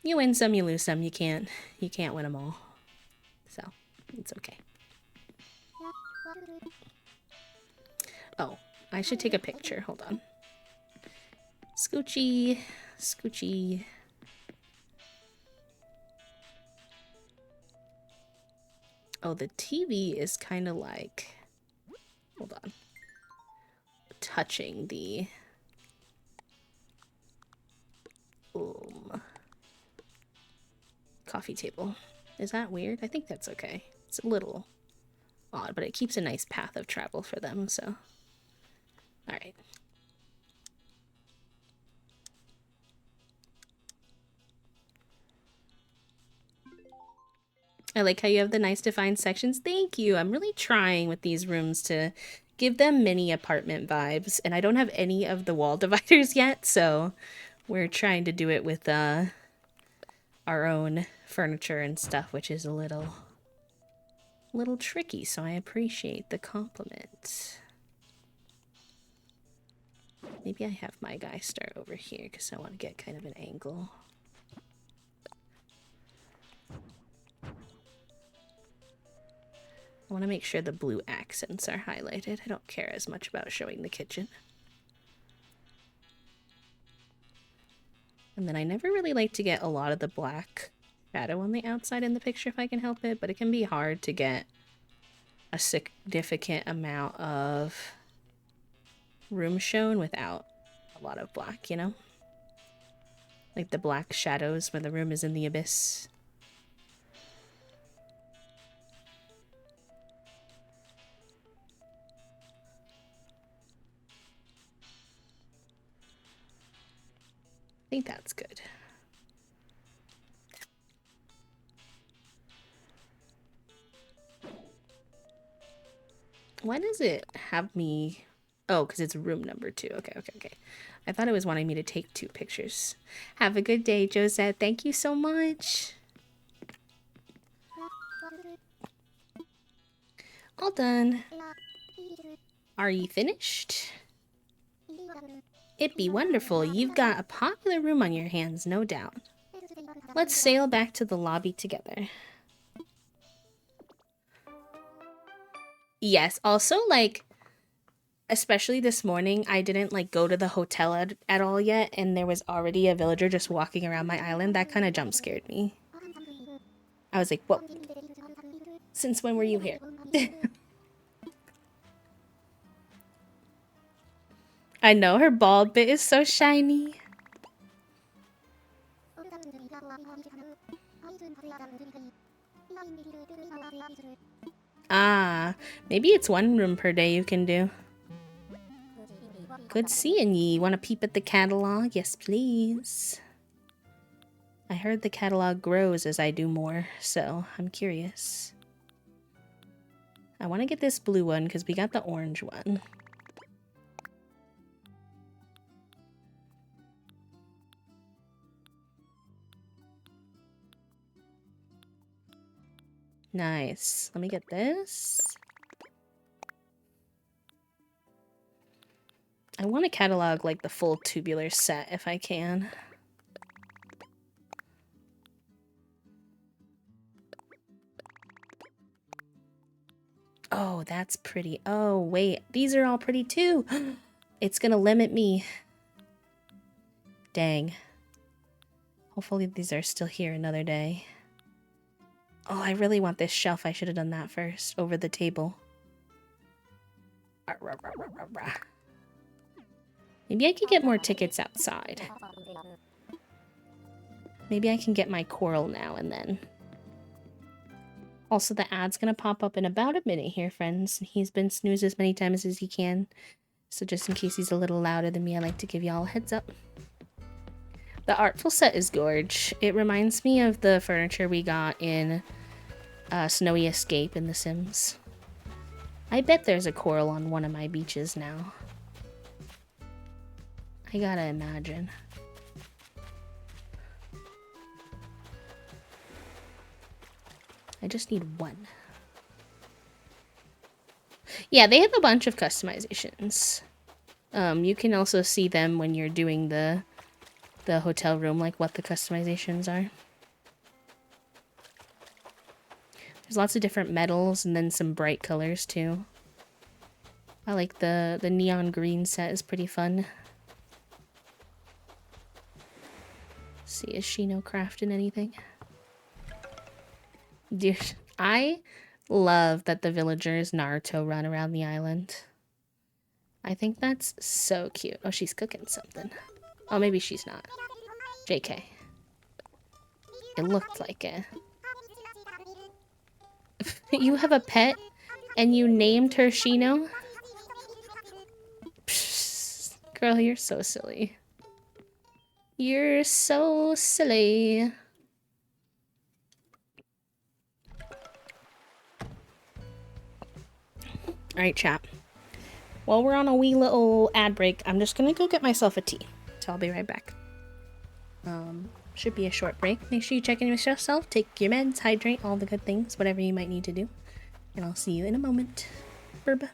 you win some, you lose some. You can't win them all. So it's okay. Oh, I should take a picture. Hold on. Scoochie, Scoochie. Oh, the TV is kind of like, hold on, touching the coffee table. Is that weird? I think that's okay. It's a little odd, but it keeps a nice path of travel for them, so. Alright. I like how you have the nice defined sections. Thank you. I'm really trying with these rooms to give them mini apartment vibes, and I don't have any of the wall dividers yet, so we're trying to do it with our own furniture and stuff, which is a little tricky, so I appreciate the compliment. Maybe I have my guy start over here because I want to get kind of an angle. I want to make sure the blue accents are highlighted. I don't care as much about showing the kitchen. And then I never really like to get a lot of the black shadow on the outside in the picture if I can help it, but it can be hard to get a significant amount of room shown without a lot of black, you know? Like the black shadows when the room is in the abyss. I think that's good. Why does it have me... Oh, because it's room number 2. Okay. I thought it was wanting me to take 2 pictures. Have a good day, Josette. Thank you so much. All done. Are you finished? It'd be wonderful. You've got a popular room on your hands, no doubt. Let's sail back to the lobby together. Yes, also, like, especially this morning, I didn't, like, go to the hotel at all yet, and there was already a villager just walking around my island. That kind of jump scared me. I was like, whoa. Since when were you here? I know, her bald bit is so shiny. Ah, maybe it's 1 room per day you can do. Good seeing ye. Want to peep at the catalog? Yes, please. I heard the catalog grows as I do more, so I'm curious. I want to get this blue one because we got the orange one. Nice. Let me get this. I want to catalog like the full tubular set if I can. Oh, that's pretty. Oh, wait. These are all pretty too. It's gonna limit me. Dang. Hopefully these are still here another day. Oh, I really want this shelf. I should have done that first. Over the table. Maybe I could get more tickets outside. Maybe I can get my coral now and then. Also, the ad's gonna pop up in about a minute here, friends. He's been snoozed as many times as he can. So just in case he's a little louder than me, I like to give y'all a heads up. The artful set is gorge. It reminds me of the furniture we got in Snowy Escape in The Sims. I bet there's a coral on one of my beaches now. I gotta imagine. I just need one. Yeah, they have a bunch of customizations. You can also see them when you're doing the hotel room, like what the customizations are. There's lots of different metals and then some bright colors too. I like the neon green set is pretty fun. Let's see, is Shino crafting anything? Dude, I love that the villagers Naruto run around the island. I think that's so cute. Oh, she's cooking something. Oh, maybe she's not. JK. It looked like it. You have a pet and you named her Shino? Psst. Girl, you're so silly. You're so silly. Alright, chat. While we're on a wee little ad break, I'm just gonna go get myself a tea. So I'll be right back. Should be a short break. Make sure you check in with yourself, take your meds, hydrate, all the good things, whatever you might need to do. And I'll see you in a moment. Burba.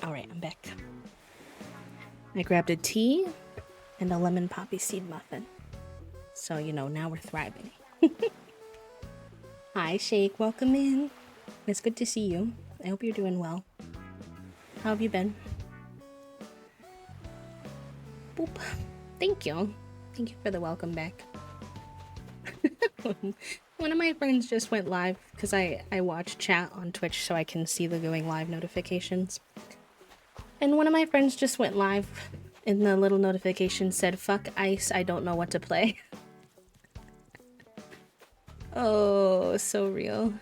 Alright, I'm back. I grabbed a tea and a lemon poppy seed muffin. So, you know, now we're thriving. Hi, Shake. Welcome in. It's good to see you. I hope you're doing well. How have you been? Boop. Thank you. Thank you for the welcome back. One of my friends just went live because I watch chat on Twitch so I can see the going live notifications. And one of my friends just went live and the little notification said, "Fuck ice, I don't know what to play." Oh, so real.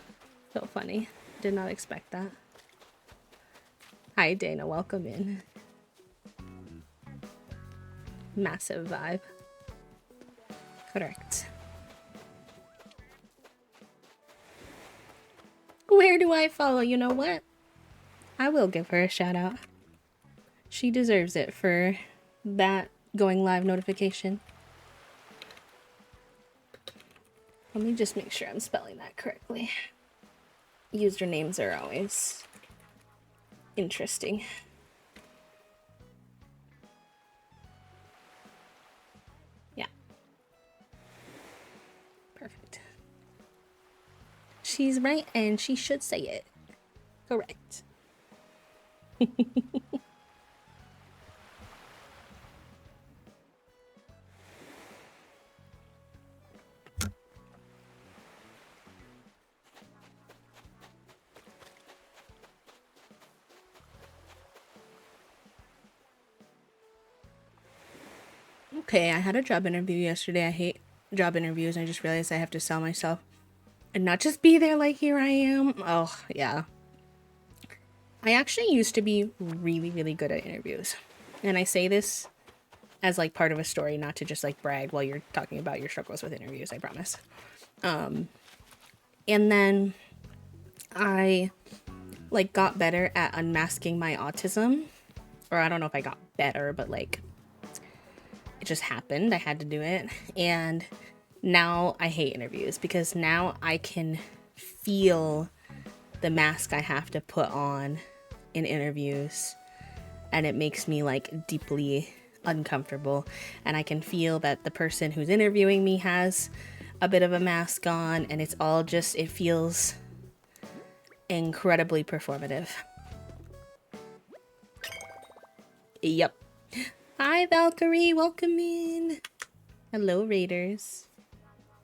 So funny. Did not expect that. Hi, Dana. Welcome in. Massive vibe. Correct. Where do I follow? You know what? I will give her a shout out. She deserves it for that going live notification. Let me just make sure I'm spelling that correctly. Usernames are always interesting. Yeah. Perfect. She's right and she should say it. Correct. Okay, I had a job interview yesterday. I hate job interviews. I just realized I have to sell myself and not just be there like here I am. Oh, yeah. I actually used to be really, really good at interviews. And I say this as like part of a story, not to just like brag while you're talking about your struggles with interviews, I promise. And then I like got better at unmasking my autism. Or I don't know if I got better, but like it just happened. I had to do it. And now I hate interviews because now I can feel the mask I have to put on in interviews, and it makes me like deeply uncomfortable, and I can feel that the person who's interviewing me has a bit of a mask on, and it's all just, it feels incredibly performative. Yep. Hi Valkyrie, welcome in. Hello Raiders.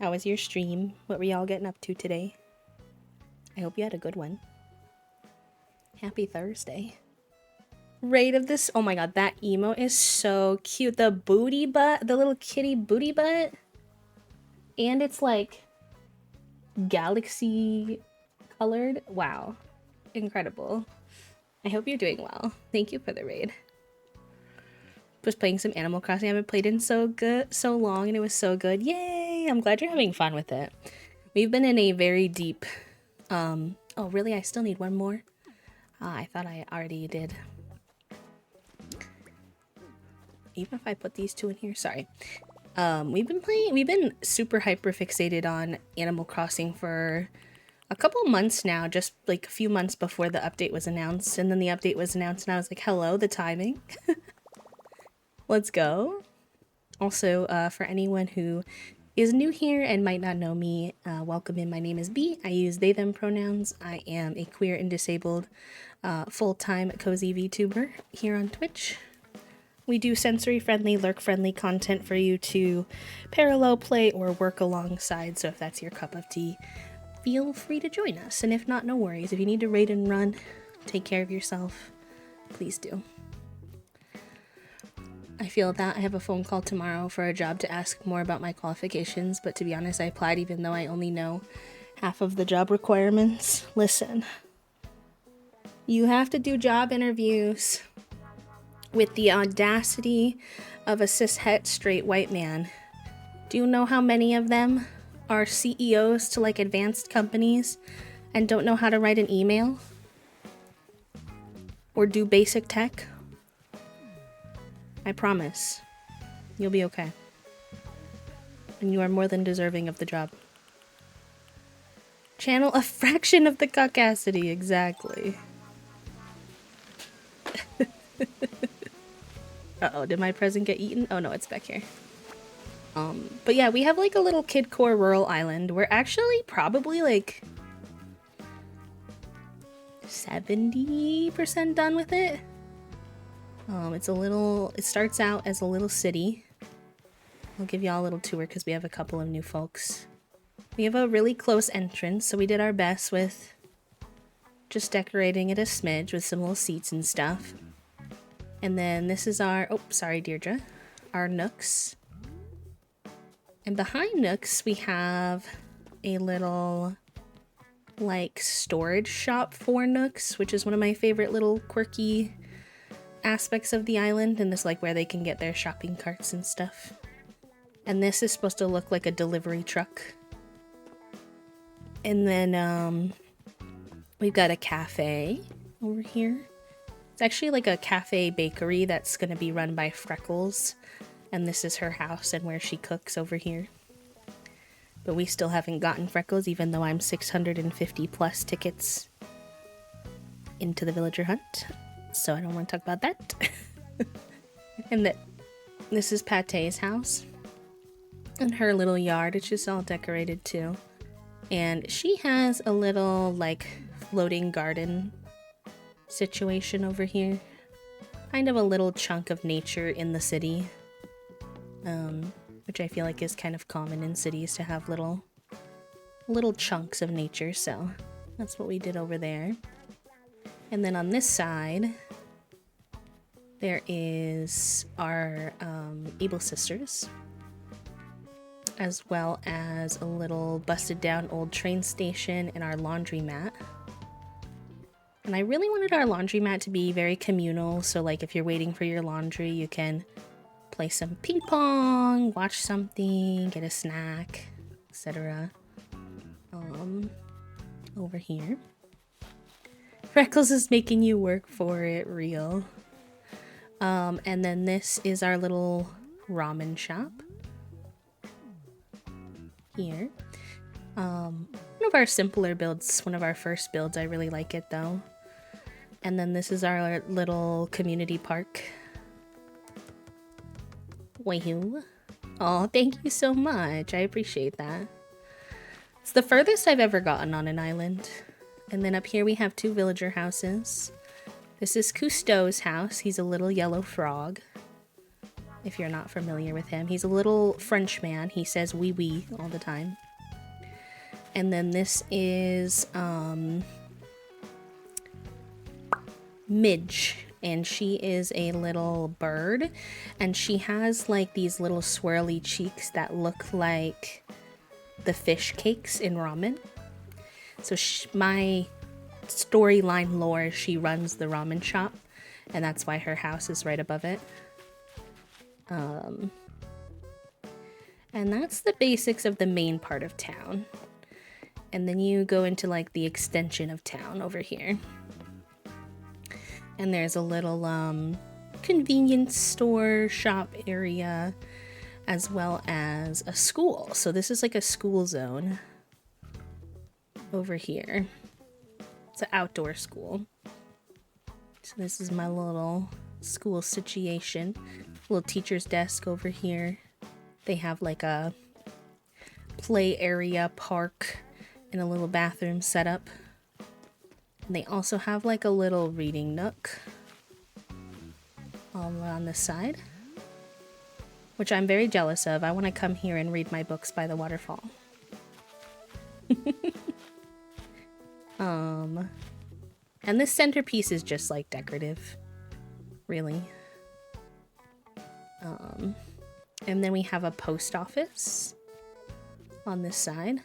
How was your stream? What were y'all getting up to today? I hope you had a good one. Happy Thursday. Raid of this. Oh my god, that emo is so cute. The booty butt, the little kitty booty butt. And it's like galaxy colored. Wow. Incredible. I hope you're doing well. Thank you for the raid. Was playing some Animal Crossing. I haven't played in so long, and it was so good. Yay! I'm glad you're having fun with it. We've been in a very deep oh really, I still need one more. I thought I already did. Even if I put these two in here, sorry. We've been super hyper fixated on Animal Crossing for a couple months now, just like a few months before the update was announced, and then the update was announced and I was like, hello, the timing. Let's go. Also, for anyone who is new here and might not know me, welcome in. My name is B. I use they, them pronouns. I am a queer and disabled full-time cozy VTuber here on Twitch. We do sensory-friendly, lurk-friendly content for you to parallel play or work alongside, so if that's your cup of tea, feel free to join us. And if not, no worries. If you need to raid and run, take care of yourself, please do. I feel that I have a phone call tomorrow for a job to ask more about my qualifications, but to be honest, I applied even though I only know half of the job requirements. Listen, you have to do job interviews with the audacity of a cishet straight white man. Do you know how many of them are CEOs to like advanced companies and don't know how to write an email or do basic tech? I promise you'll be okay. And you are more than deserving of the job. Channel a fraction of the caucasity, exactly. Uh-oh, did my present get eaten? Oh no, it's back here. But yeah, we have like a little kid core rural island. We're actually probably like 70% done with it. It starts out as a little city. I'll give y'all a little tour because we have a couple of new folks. We have a really close entrance, so we did our best with just decorating it a smidge with some little seats and stuff. And then this is our, oh, sorry, Deirdre, our nooks. And behind nooks, we have a little, like, storage shop for nooks, which is one of my favorite little quirky aspects of the island, and this like where they can get their shopping carts and stuff. And this is supposed to look like a delivery truck. And then we've got a cafe over here. It's actually like a cafe bakery that's going to be run by Freckles, and this is her house and where she cooks over here. But we still haven't gotten Freckles, even though I'm 650 plus tickets into the villager hunt. So I don't want to talk about that. And this is Pate's house. And her little yard, it's just all decorated too. And she has a little, like, floating garden situation over here. Kind of a little chunk of nature in the city. Which I feel like is kind of common in cities to have little chunks of nature, so that's what we did over there. And then on this side, there is our Able Sisters, as well as a little busted down old train station and our laundromat. And I really wanted our laundromat to be very communal, so like if you're waiting for your laundry, you can play some ping pong, watch something, get a snack, etc. Over here. Freckles is making you work for it, real. And then this is our little ramen shop. Here. One of our simpler builds, one of our first builds, I really like it though. And then this is our little community park. Wahoo. Oh, thank you so much. I appreciate that. It's the furthest I've ever gotten on an island. And then up here we have two villager houses. This is Cousteau's house. He's a little yellow frog. If you're not familiar with him. He's a little French man. He says oui oui all the time. And then this is Midge. And she is a little bird. And she has like these little swirly cheeks that look like the fish cakes in ramen. So my storyline lore, she runs the ramen shop. And that's why her house is right above it. And that's the basics of the main part of town. And then you go into like the extension of town over here. And there's a little convenience store shop area, as well as a school. So this is like a school zone over here. It's an outdoor school. So this is my little school situation. Little teacher's desk over here. They have like a play area, park, and a little bathroom set up. And they also have like a little reading nook all on this side, which I'm very jealous of. I want to come here and read my books by the waterfall. And this centerpiece is just like decorative, really. And then we have a post office on this side.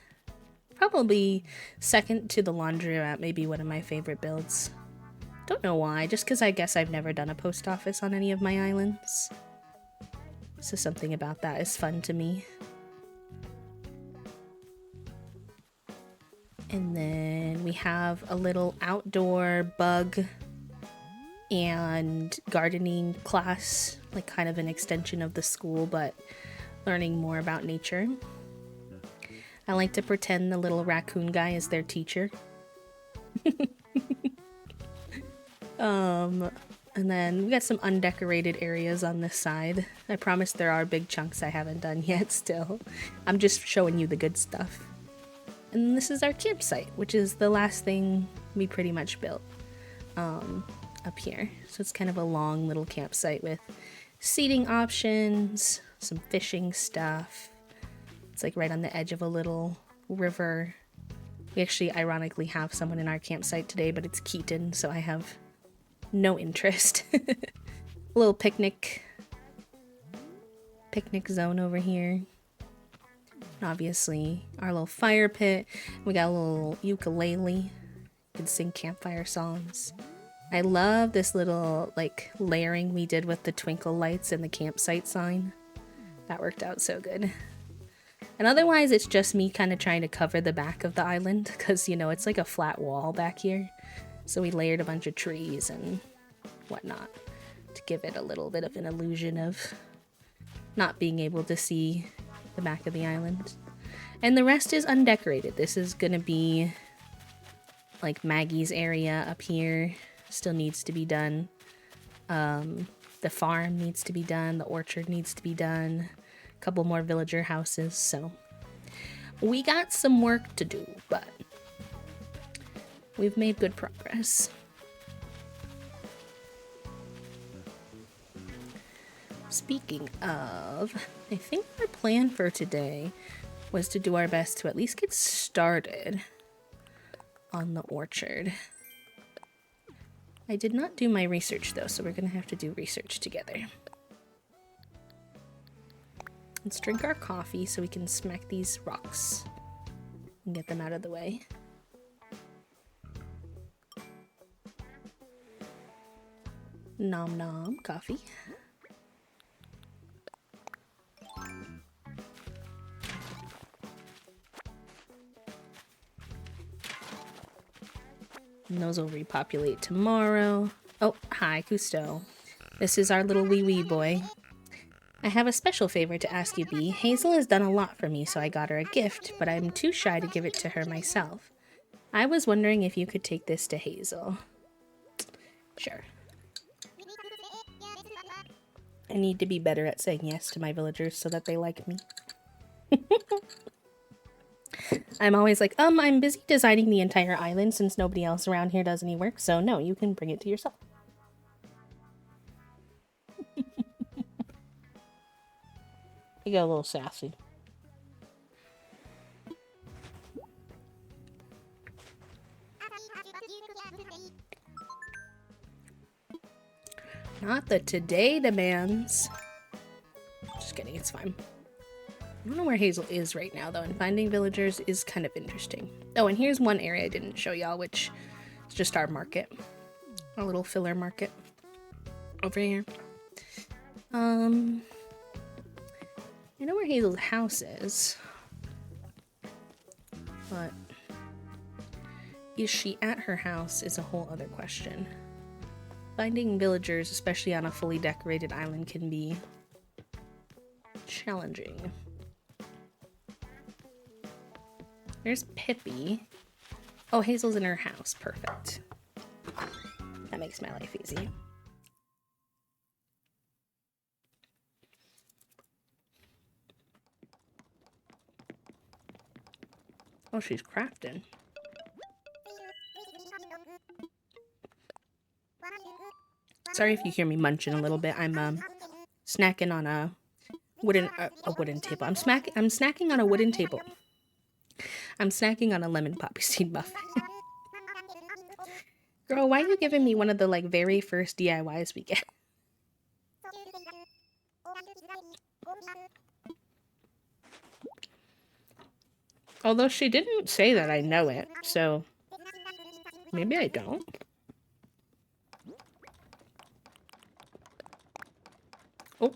Probably second to the laundromat, maybe one of my favorite builds. Don't know why, just because I guess I've never done a post office on any of my islands. So something about that is fun to me. And then we have a little outdoor bug and gardening class, like kind of an extension of the school, but learning more about nature. I like to pretend the little raccoon guy is their teacher. And then we got some undecorated areas on this side. I promise there are big chunks I haven't done yet still. I'm just showing you the good stuff. And this is our campsite, which is the last thing we pretty much built up here. So it's kind of a long little campsite with seating options, some fishing stuff. It's like right on the edge of a little river. We actually ironically have someone in our campsite today, but it's Keaton, so I have no interest. A little picnic zone over here. And obviously our little fire pit. We got a little ukulele. You can sing campfire songs. I love this little like layering we did with the twinkle lights and the campsite sign. That worked out so good. And otherwise it's just me kind of trying to cover the back of the island because, you know, it's like a flat wall back here. So we layered a bunch of trees and whatnot to give it a little bit of an illusion of not being able to see the back of the island. And the rest is undecorated. This is gonna be like Maggie's area up here. Still needs to be done. The farm needs to be done. The orchard needs to be done. A couple more villager houses. So we got some work to do, but we've made good progress. Speaking of, I think our plan for today was to do our best to at least get started on the orchard. I did not do my research though, so we're gonna have to do research together. Let's drink our coffee so we can smack these rocks and get them out of the way. Nom nom coffee. And those will repopulate tomorrow. Oh, hi, Cousteau. This is our little wee boy. I have a special favor to ask you, Bee. Hazel has done a lot for me, so I got her a gift, but I'm too shy to give it to her myself. I was wondering if you could take this to Hazel. Sure. I need to be better at saying yes to my villagers so that they like me. I'm always like, I'm busy designing the entire island since nobody else around here does any work, so no, you can bring it to yourself. You get a little sassy. Not the today demands. Just kidding, it's fine. I don't know where Hazel is right now, though, and finding villagers is kind of interesting. Oh, and here's one area I didn't show y'all, which is just our market. Our little filler market. Over here. I know where Hazel's house is. But is she at her house is a whole other question. Finding villagers, especially on a fully decorated island, can be challenging. There's Pippi. Oh, Hazel's in her house. Perfect. That makes my life easy. Oh, she's crafting. Sorry if you hear me munching a little bit. I'm snacking on a wooden table. I'm snacking on a wooden table. I'm snacking on a lemon poppy seed muffin. Girl, why are you giving me one of the like very first DIYs we get? Although she didn't say that I know it, so maybe I don't. Oh,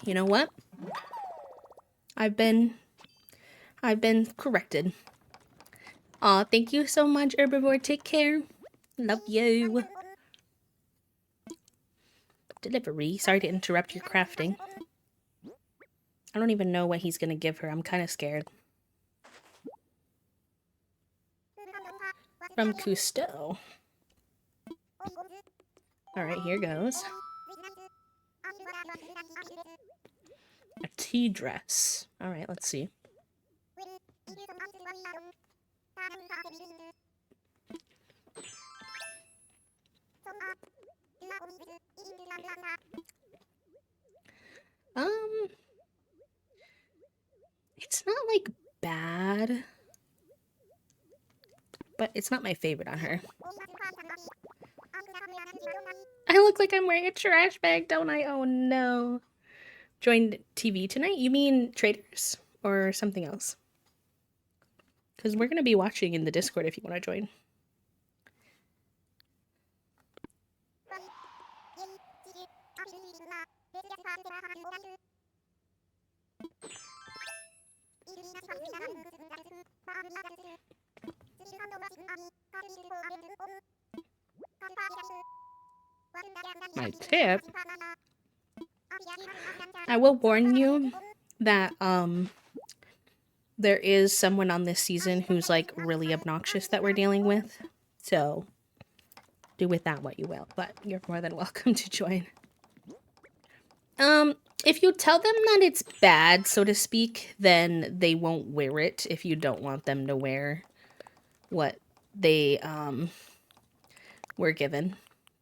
you know what? I've been corrected. Aw, thank you so much, Herbivore. Take care. Love you. Delivery. Sorry to interrupt your crafting. I don't even know what he's gonna give her. I'm kind of scared. From Cousteau. All right, here goes. A tea dress. All right, let's see. Um, it's not like bad, but it's not my favorite on her. I look like I'm wearing a trash bag, don't I? Oh no. Joined TV tonight? You mean traders or something else? Because we're going to be watching in the Discord if you want to join. My tip? I will warn you that there is someone on this season who's like really obnoxious that we're dealing with. So do with that what you will, but you're more than welcome to join. If you tell them that it's bad, so to speak, then they won't wear it if you don't want them to wear what they were given.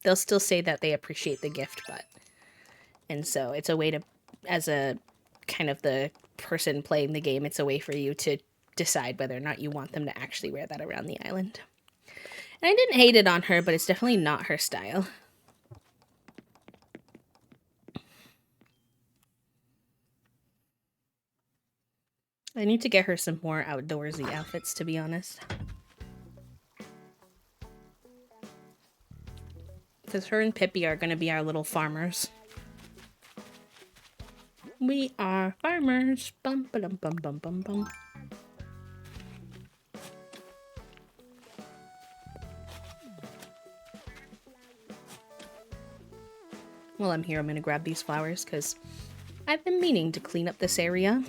They'll still say that they appreciate the gift, but and so it's a way to, as a kind of the person playing the game, it's a way for you to decide whether or not you want them to actually wear that around the island. And I didn't hate it on her, but it's definitely not her style. I need to get her some more outdoorsy outfits, to be honest. Because her and Pippi are going to be our little farmers. We are farmers. Bum, ba, dum, bum, bum, bum, bum. While I'm here, I'm going to grab these flowers because I've been meaning to clean up this area.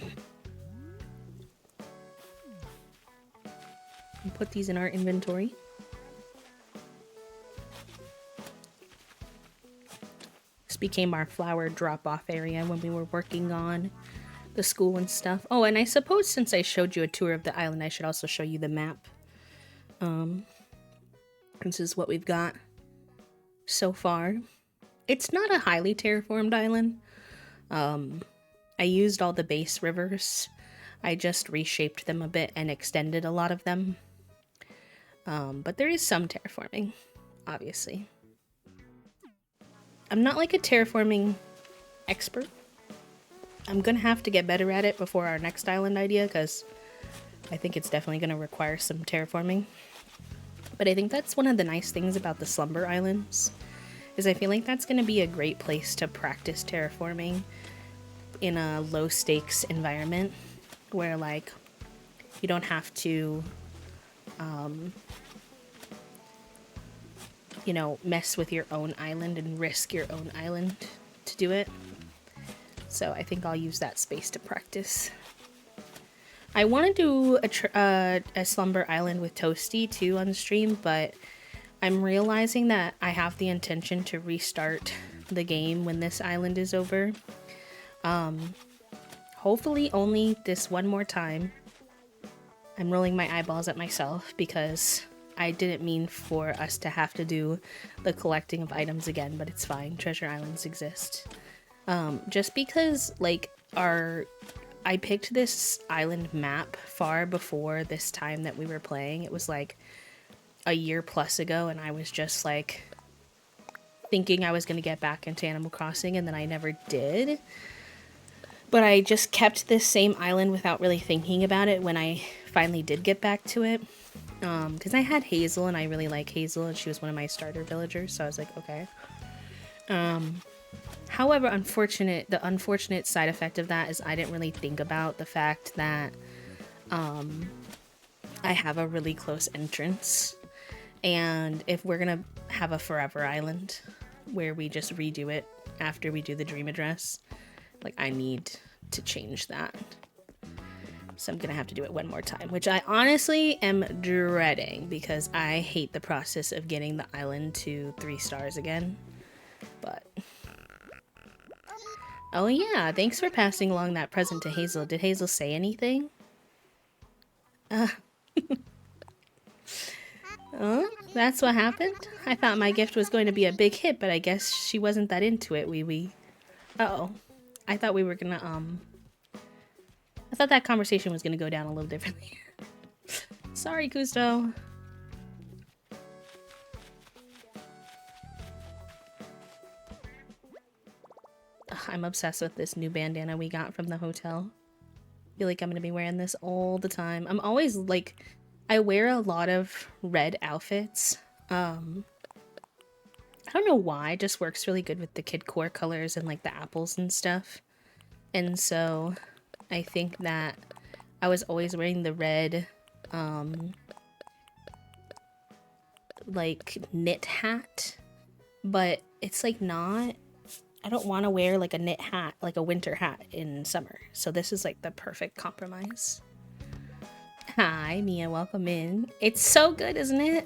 And put these in our inventory. This became our flower drop-off area when we were working on the school and stuff. Oh, and I suppose since I showed you a tour of the island, I should also show you the map. This is what we've got so far. It's not a highly terraformed island. I used all the base rivers. I just reshaped them a bit and extended a lot of them. But there is some terraforming, obviously. I'm not like a terraforming expert. I'm gonna have to get better at it before our next island idea, because I think it's definitely gonna require some terraforming. But I think that's one of the nice things about the Slumber Islands, is I feel like that's gonna be a great place to practice terraforming in a low stakes environment where like you don't have to you know, mess with your own island and risk your own island to do it. So I think I'll use that space to practice. I want to do a Slumber Island with Toasty too on the stream, but I'm realizing that I have the intention to restart the game when this island is over. Hopefully only this one more time. I'm rolling my eyeballs at myself because I didn't mean for us to have to do the collecting of items again, but it's fine. Treasure islands exist. Just because, like, I picked this island map far before this time that we were playing. It was like a year plus ago, and I was just like thinking I was going to get back into Animal Crossing, and then I never did. But I just kept this same island without really thinking about it when I finally did get back to it. Because I had Hazel, and I really like Hazel, and she was one of my starter villagers, so I was like, okay. However, the unfortunate side effect of that is I didn't really think about the fact that I have a really close entrance. And if we're gonna have a forever island where we just redo it after we do the dream address, like, I need to change that. So I'm gonna have to do it one more time, which I honestly am dreading because I hate the process of getting the island to 3 stars again. But oh yeah, thanks for passing along that present to Hazel. Did Hazel say anything? Oh, that's what happened? I thought my gift was going to be a big hit, but I guess she wasn't that into it, wee. Uh-oh. I thought we were gonna, I thought that conversation was gonna go down a little differently. Sorry, Cousteau. Ugh, I'm obsessed with this new bandana we got from the hotel. I feel like I'm gonna be wearing this all the time. I'm always, like, I wear a lot of red outfits. I don't know why, it just works really good with the kid core colors and like the apples and stuff. And so I think that I was always wearing the red like knit hat, but it's like not, I don't want to wear like a knit hat, like a winter hat in summer. So this is like the perfect compromise. Hi, Mia, welcome in. It's so good, isn't it?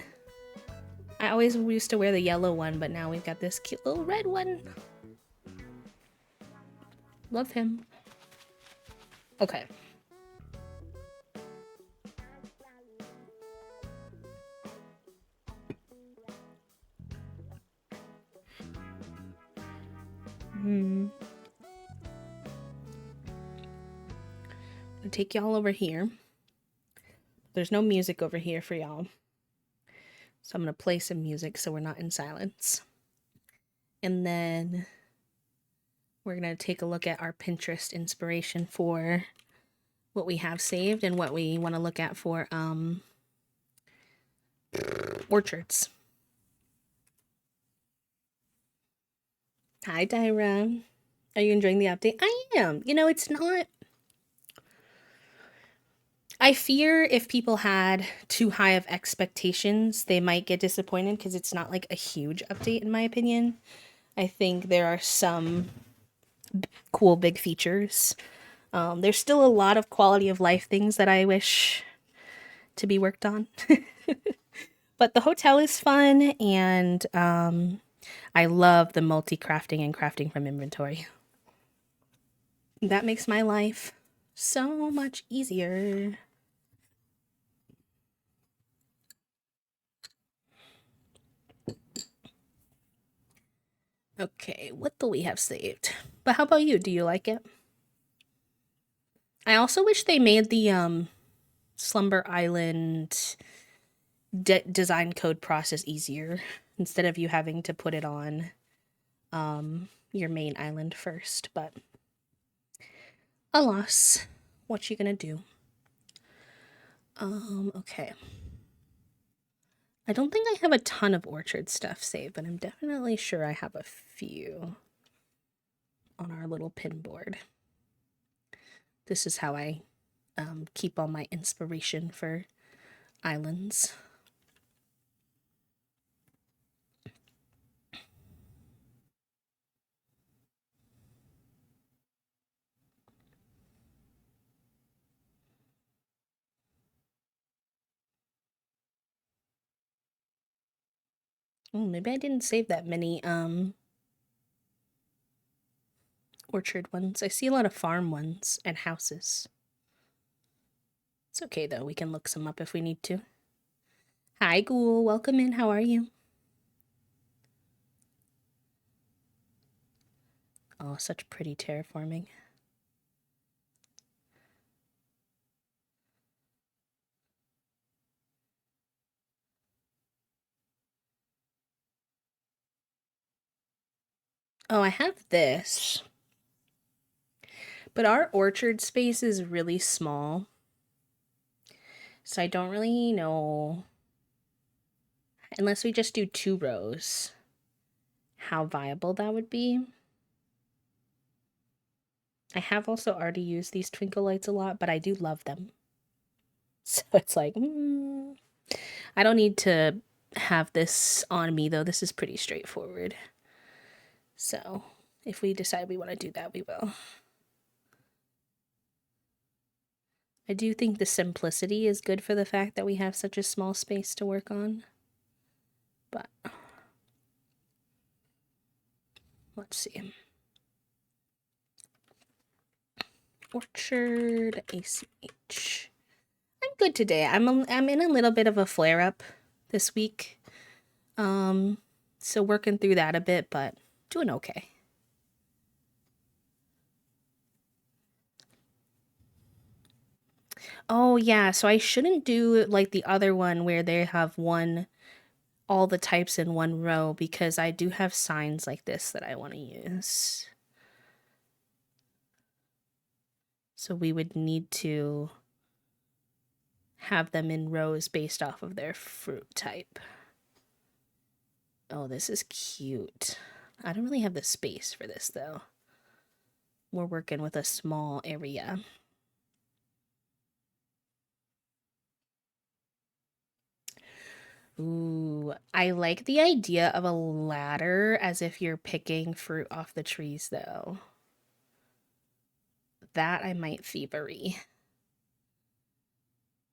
I always used to wear the yellow one, but now we've got this cute little red one. Love him. Okay. I'll take y'all over here. There's no music over here for y'all. So I'm going to play some music so we're not in silence. And then we're going to take a look at our Pinterest inspiration for what we have saved and what we want to look at for orchards. Hi, Dyra. Are you enjoying the update? I am. You know, it's not... I fear if people had too high of expectations, they might get disappointed because it's not like a huge update in my opinion. I think there are some cool big features. There's still a lot of quality of life things that I wish to be worked on. But the hotel is fun, and I love the multi-crafting and crafting from inventory. That makes my life so much easier. Okay, what do we have saved? But how about you? Do you like it? I also wish they made the Slumber Island design code process easier instead of you having to put it on your main island first. But alas, what you gonna do? Okay. I don't think I have a ton of orchard stuff saved, but I'm definitely sure I have a few on our little pin board. This is how I keep all my inspiration for islands. Oh, maybe I didn't save that many orchard ones. I see a lot of farm ones and houses. It's okay though, we can look some up if we need to. Hi Ghoul, welcome in, how are you? Oh, such pretty terraforming. Oh, I have this. But our orchard space is really small. So I don't really know, unless we just do 2 rows, how viable that would be. I have also already used these twinkle lights a lot, but I do love them. So it's like, I don't need to have this on me though. This is pretty straightforward. So if we decide we want to do that, we will. I do think the simplicity is good for the fact that we have such a small space to work on. But Let's see. Orchard ACH. I'm good today. I'm in a little bit of a flare up this week. So working through that a bit, but doing okay. Oh yeah, so I shouldn't do like the other one where they have all the types in one row because I do have signs like this that I want to use. So we would need to have them in rows based off of their fruit type. Oh, this is cute. I don't really have the space for this though. We're working with a small area. Ooh, I like the idea of a ladder as if you're picking fruit off the trees though. That I might thievery.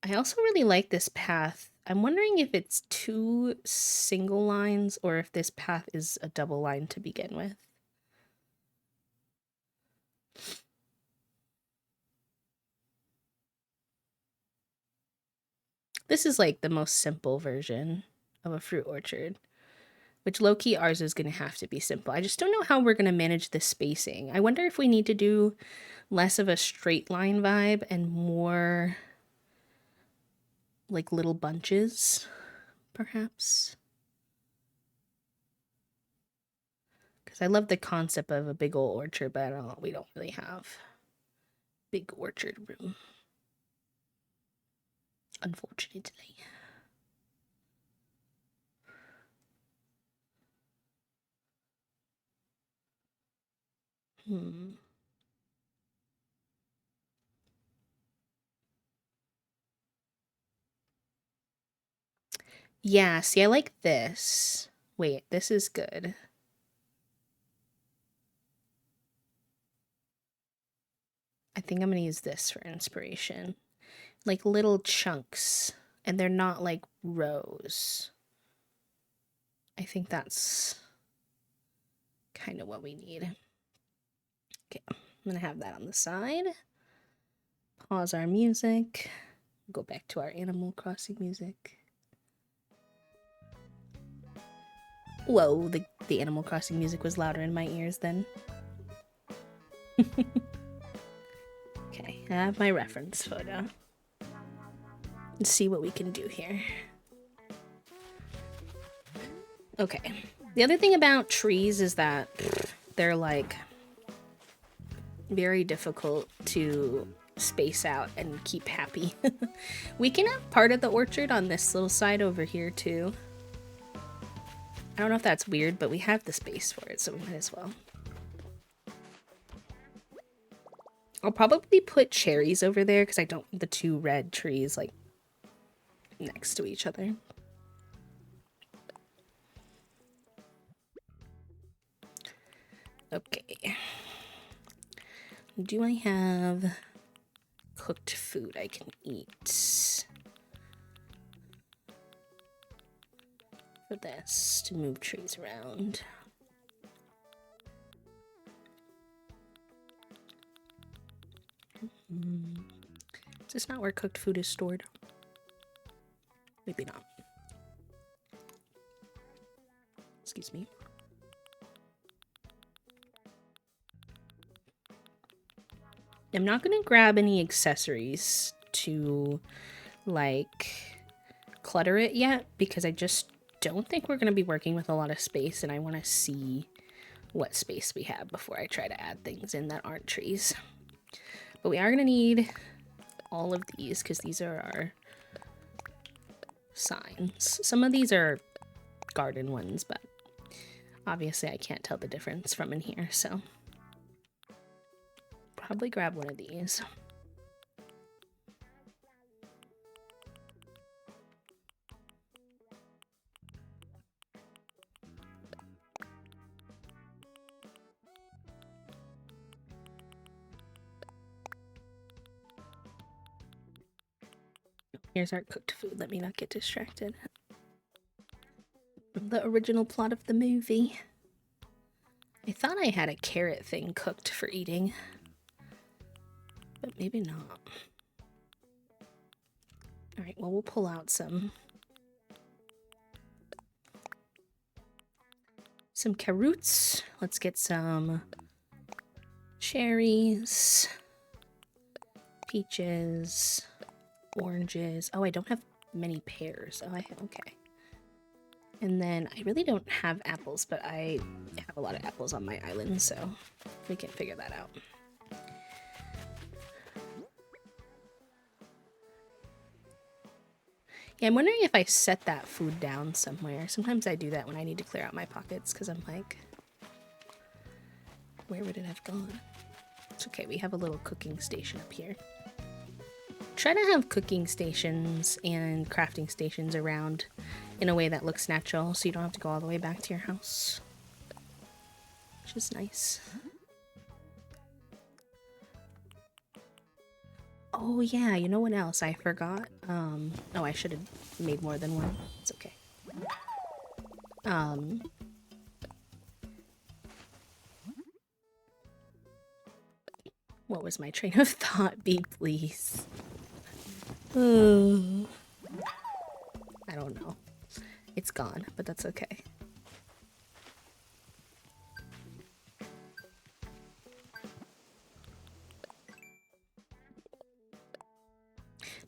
I also really like this path. I'm wondering if it's 2 single lines or if this path is a double line to begin with. This is like the most simple version of a fruit orchard, which low-key ours is going to have to be simple. I just don't know how we're going to manage the spacing. I wonder if we need to do less of a straight line vibe and more like little bunches, perhaps. Because I love the concept of a big old orchard, but we don't really have big orchard room, unfortunately. Hmm. Yeah, see, I like this. Wait, this is good. I think I'm gonna use this for inspiration. Like little chunks, and they're not like rows. I think that's kind of what we need. Okay, I'm gonna have that on the side. Pause our music. Go back to our Animal Crossing music. Whoa, the Animal Crossing music was louder in my ears then. Okay, I have my reference photo. Let's see what we can do here. Okay. The other thing about trees is that they're like very difficult to space out and keep happy. We can have part of the orchard on this little side over here too. I don't know if that's weird, but we have the space for it, so we might as well. I'll probably put cherries over there because I don't want the 2 red trees like next to each other. Okay. Do I have cooked food I can eat? For this, to move trees around. Is this not where cooked food is stored? Maybe not. Excuse me. I'm not gonna grab any accessories to like clutter it yet because I just don't think we're gonna be working with a lot of space and I want to see what space we have before I try to add things in that aren't trees. But we are gonna need all of these because these are our signs. Some of these are garden ones, but obviously I can't tell the difference from in here, so probably grab one of these. Here's our cooked food. Let me not get distracted from the original plot of the movie. I thought I had a carrot thing cooked for eating, but maybe not. All right, well, we'll pull out some carrots. Let's get some cherries, peaches, oranges. Oh, I don't have many pears. Oh, okay. And then I really don't have apples, but I have a lot of apples on my island, so we can figure that out. Yeah, I'm wondering if I set that food down somewhere. Sometimes I do that when I need to clear out my pockets, because I'm like, where would it have gone? It's okay, we have a little cooking station up here. Try to have cooking stations and crafting stations around in a way that looks natural, so you don't have to go all the way back to your house. Which is nice. Oh yeah, you know what else I forgot? Oh, I should have made more than one. It's okay. What was my train of thought? Be please. I don't know. It's gone, but that's okay.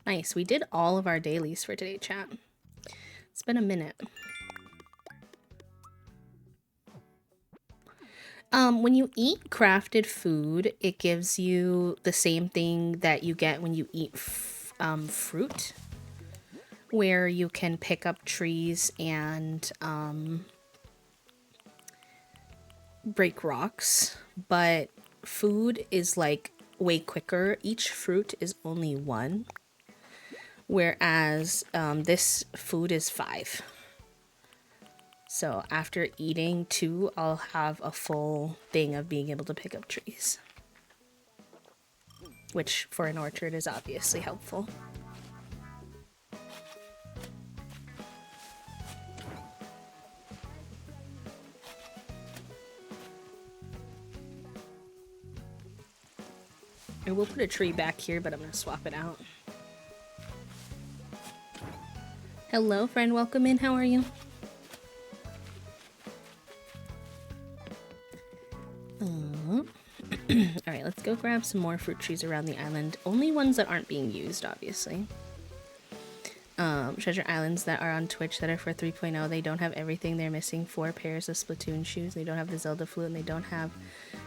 Nice, we did all of our dailies for today, chat. It's been a minute. When you eat crafted food, it gives you the same thing that you get when you eat fruit, where you can pick up trees and break rocks, but food is like way quicker. Each fruit is only one, whereas this food is 5. So after eating 2, I'll have a full thing of being able to pick up trees, which for an orchard is obviously helpful. I will put a tree back here, but I'm going to swap it out. Hello, friend. Welcome in. How are you? Alright, let's go grab some more fruit trees around the island. Only ones that aren't being used, obviously. Treasure Islands that are on Twitch that are for 3.0, they don't have everything. They're missing 4 pairs of Splatoon shoes. They don't have the Zelda flute, and they don't have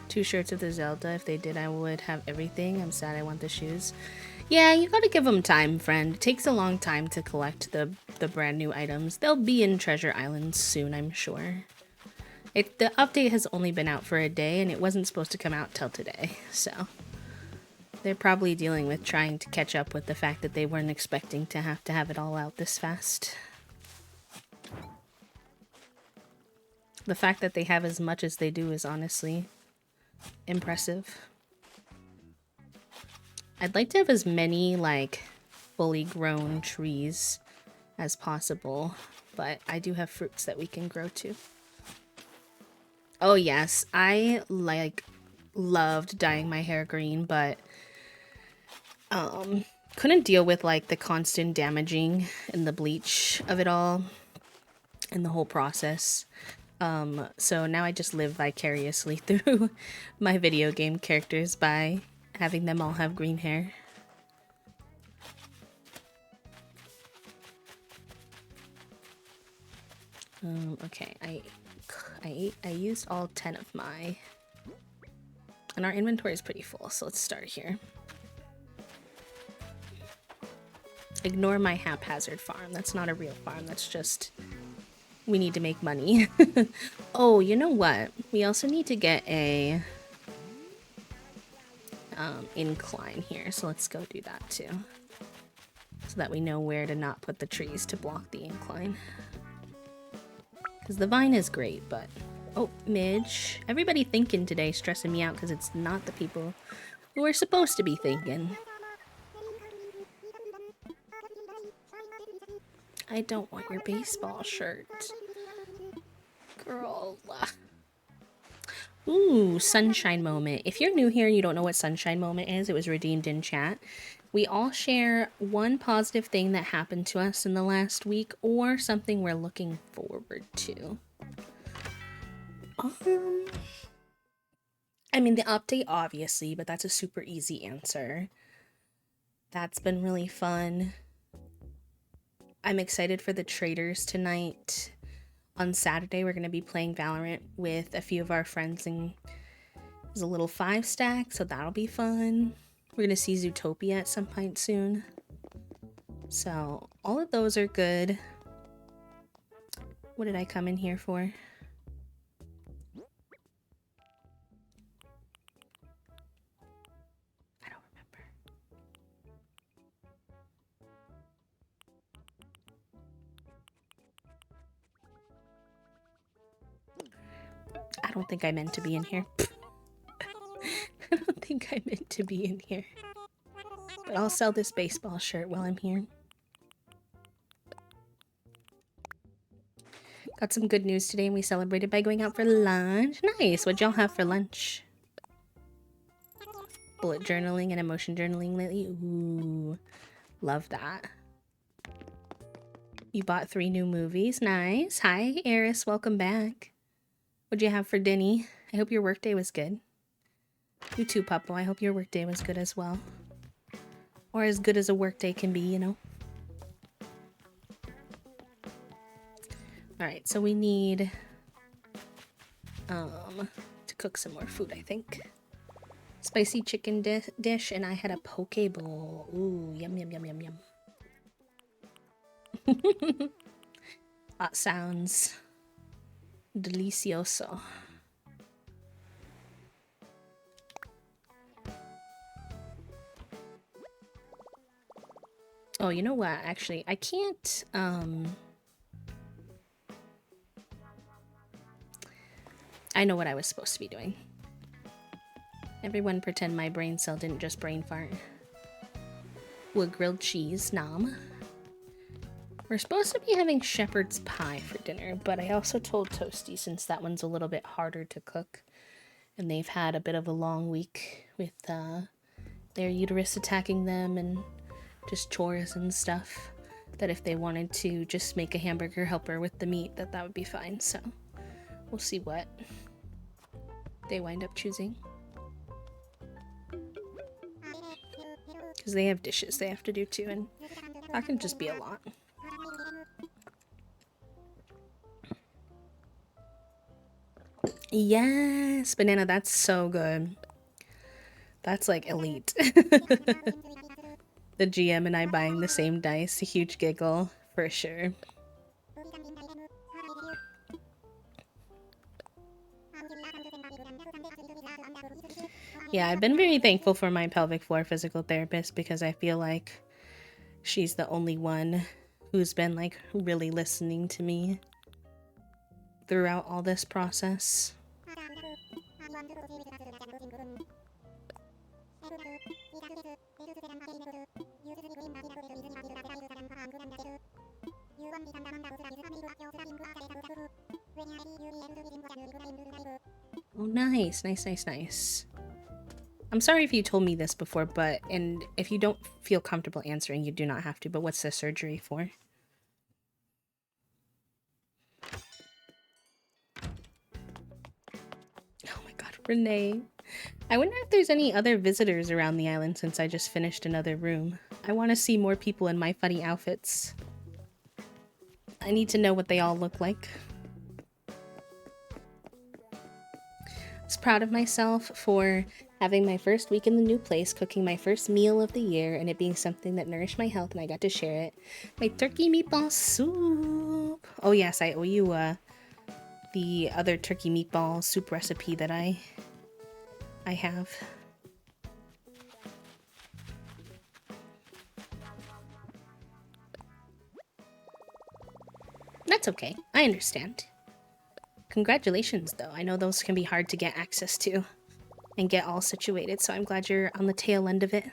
2 shirts of the Zelda. If they did, I would have everything. I'm sad I want the shoes. Yeah, you gotta give them time, friend. It takes a long time to collect the brand new items. They'll be in Treasure Islands soon, I'm sure. The update has only been out for a day, and it wasn't supposed to come out till today, so they're probably dealing with trying to catch up with the fact that they weren't expecting to have it all out this fast. The fact that they have as much as they do is honestly impressive. I'd like to have as many, like, fully grown trees as possible, but I do have fruits that we can grow too. Oh yes, I loved dyeing my hair green, but couldn't deal with like the constant damaging and the bleach of it all and the whole process. So now I just live vicariously through my video game characters by having them all have green hair. Okay, I used all 10 of my, and our inventory is pretty full, so let's start here. Ignore my haphazard farm. That's not a real farm. That's just, we need to make money. Oh, you know what? We also need to get a incline here, so let's go do that too. So that we know where to not put the trees to block the incline. Because the vine is great, but... Oh, Midge. Everybody thinking today stressing me out because it's not the people who are supposed to be thinking. I don't want your baseball shirt. Girl. Ooh, sunshine moment. If you're new here and you don't know what sunshine moment is, it was redeemed in chat. We all share one positive thing that happened to us in the last week or something we're looking forward to. I mean, the update, obviously, but that's a super easy answer. That's been really fun. I'm excited for the traders tonight. On Saturday, we're going to be playing Valorant with a few of our friends, and there's a little 5-stack, so that'll be fun. We're going to see Zootopia at some point soon. So, all of those are good. What did I come in here for? I don't remember. I don't think I meant to be in here. I don't think I meant to be in here. But I'll sell this baseball shirt while I'm here. Got some good news today and we celebrated by going out for lunch. Nice. What'd y'all have for lunch? Bullet journaling and emotion journaling lately. Ooh, love that. You bought 3 new movies. Nice. Hi, Eris. Welcome back. What'd you have for Denny? I hope your workday was good. You too, Puppo. I hope your workday was good as well. Or as good as a workday can be, you know? Alright, so we need to cook some more food, I think. Spicy chicken dish, and I had a poke bowl. Ooh, yum, yum, yum, yum, yum. That sounds delicioso. Oh, you know what? Actually, I can't, I know what I was supposed to be doing. Everyone pretend my brain cell didn't just brain fart. With grilled cheese, nom. We're supposed to be having shepherd's pie for dinner, but I also told Toasty, since that one's a little bit harder to cook, and they've had a bit of a long week with their uterus attacking them and just chores and stuff, that if they wanted to just make a hamburger helper with the meat, that would be fine. So we'll see what they wind up choosing. Because they have dishes they have to do too, and that can just be a lot. Yes, banana, that's so good. That's like elite. The GM and I buying the same dice, a huge giggle, for sure. Yeah, I've been very thankful for my pelvic floor physical therapist because I feel like she's the only one who's been like really listening to me throughout all this process. Oh, nice, nice, nice, nice. I'm sorry if you told me this before, but, and if you don't feel comfortable answering, you do not have to, but what's the surgery for? Oh my god, Renee. I wonder if there's any other visitors around the island since I just finished another room. I want to see more people in my funny outfits. I need to know what they all look like. I was proud of myself for having my first week in the new place, cooking my first meal of the year, and it being something that nourished my health, and I got to share it. My turkey meatball soup. Oh yes, I owe you the other turkey meatball soup recipe that I have. That's okay. I understand. Congratulations, though. I know those can be hard to get access to and get all situated, so I'm glad you're on the tail end of it.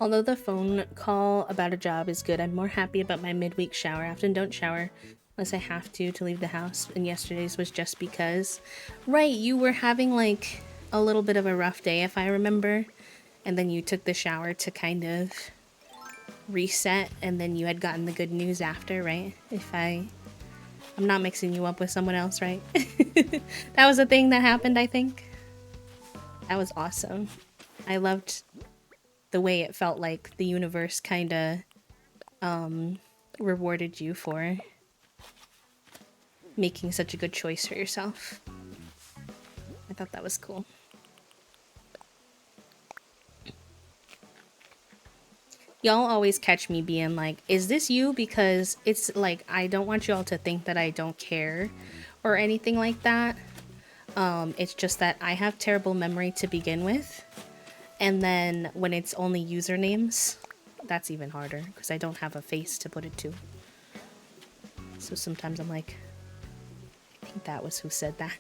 Although the phone call about a job is good, I'm more happy about my midweek shower. I often don't shower unless I have to leave the house, and yesterday's was just because. Right, you were having like a little bit of a rough day, if I remember, and then you took the shower to kind of reset, and then you had gotten the good news after, right? I'm not mixing you up with someone else, right? That was a thing that happened, I think. That was awesome. I loved the way it felt like the universe kind of rewarded you for making such a good choice for yourself. I thought that was cool. Y'all always catch me being like, is this you? Because it's like, I don't want y'all to think that I don't care or anything like that. It's just that I have terrible memory to begin with. And then when it's only usernames, that's even harder because I don't have a face to put it to. So sometimes I'm like, I think that was who said that.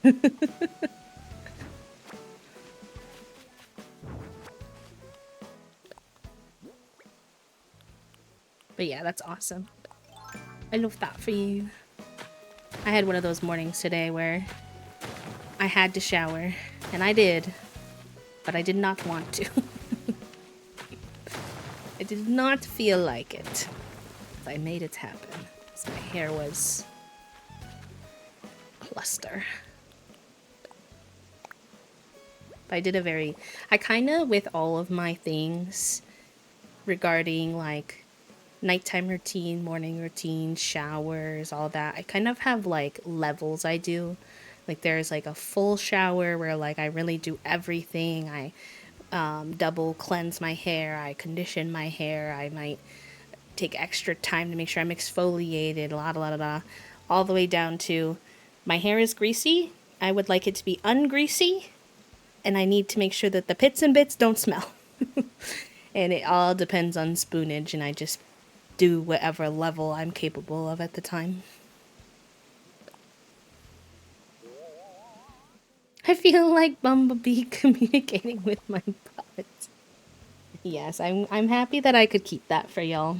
But yeah, that's awesome. I love that for you. I had one of those mornings today where I had to shower, and I did, but I did not want to. I did not feel like it. But I made it happen. So my hair was cluster. But I kind of, with all of my things regarding like nighttime routine, morning routine, showers, all that, I kind of have like levels I do. Like there's like a full shower where like I really do everything. I double cleanse my hair, I condition my hair, I might take extra time to make sure I'm exfoliated, all the way down to my hair is greasy. I would like it to be ungreasy, and I need to make sure that the pits and bits don't smell. And it all depends on spoonage, and I just do whatever level I'm capable of at the time. I feel like Bumblebee communicating with my butt. Yes, I'm happy that I could keep that for y'all.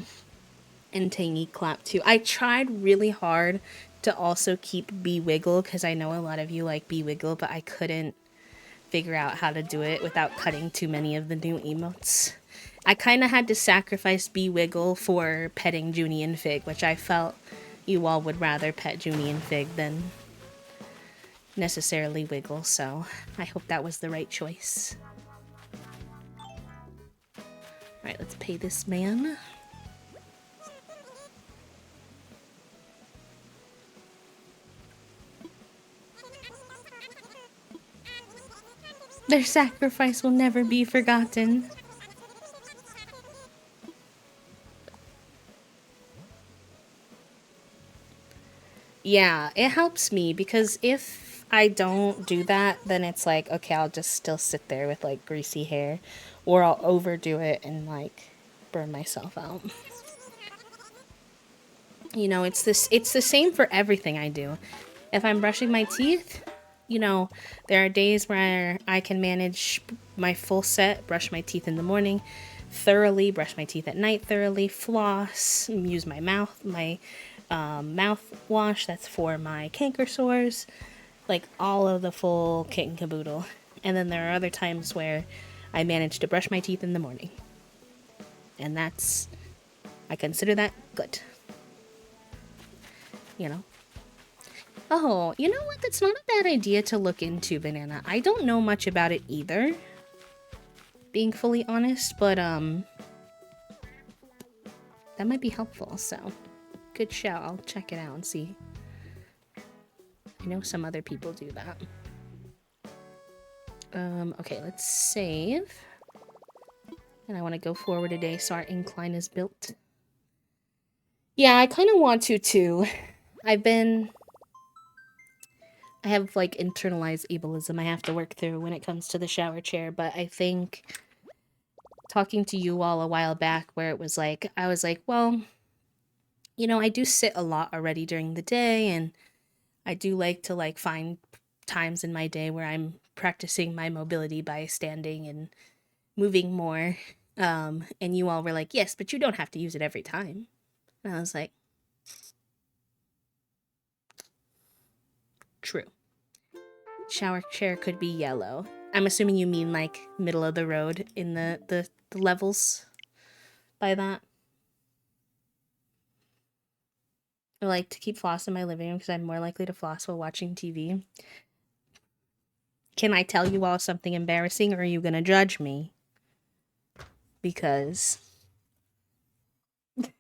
And Tangy Clap too. I tried really hard to also keep Bee Wiggle because I know a lot of you like Bee Wiggle, but I couldn't figure out how to do it without cutting too many of the new emotes. I kind of had to sacrifice Bee Wiggle for petting Junie and Fig, which I felt you all would rather pet Junie and Fig than necessarily Wiggle, so I hope that was the right choice. Alright, let's pay this man. Their sacrifice will never be forgotten. Yeah, it helps me because if I don't do that, then it's like, okay, I'll just still sit there with like greasy hair, or I'll overdo it and like burn myself out. You know, it's the same for everything I do. If I'm brushing my teeth, you know, there are days where I can manage my full set, brush my teeth in the morning thoroughly, brush my teeth at night thoroughly, floss, use my mouthwash that's for my canker sores, like all of the full kit and caboodle. And then there are other times where I manage to brush my teeth in the morning. And I consider that good. You know? Oh, you know what? That's not a bad idea to look into, Banana. I don't know much about it either, being fully honest, but that might be helpful, so good shout. I'll check it out and see. I know some other people do that. Okay, let's save. And I want to go forward today, so our incline is built. Yeah, I kind of want to too. I have like internalized ableism I have to work through when it comes to the shower chair, but I think talking to you all a while back where it was like, I was like, well, you know, I do sit a lot already during the day, and I do like to like find times in my day where I'm practicing my mobility by standing and moving more. And you all were like, yes, but you don't have to use it every time. And I was like, true. Shower chair could be yellow. I'm assuming you mean like middle of the road in the levels by that. I like to keep floss in my living room because I'm more likely to floss while watching TV. Can I tell you all something embarrassing or are you gonna judge me? Because the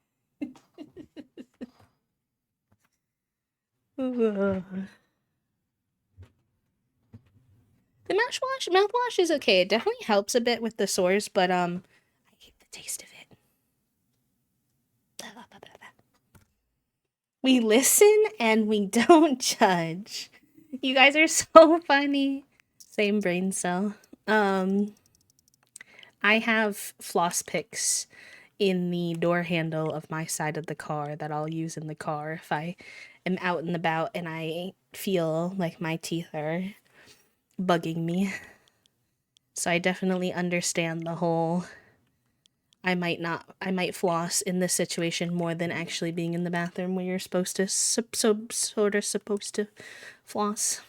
mouthwash is okay. It definitely helps a bit with the sores, but I hate the taste of it. We listen and we don't judge. You guys are so funny. Same brain cell. I have floss picks in the door handle of my side of the car that I'll use in the car if I am out and about and I feel like my teeth are bugging me. So I definitely understand the whole I might floss in this situation more than actually being in the bathroom where you're supposed to sort of supposed to floss.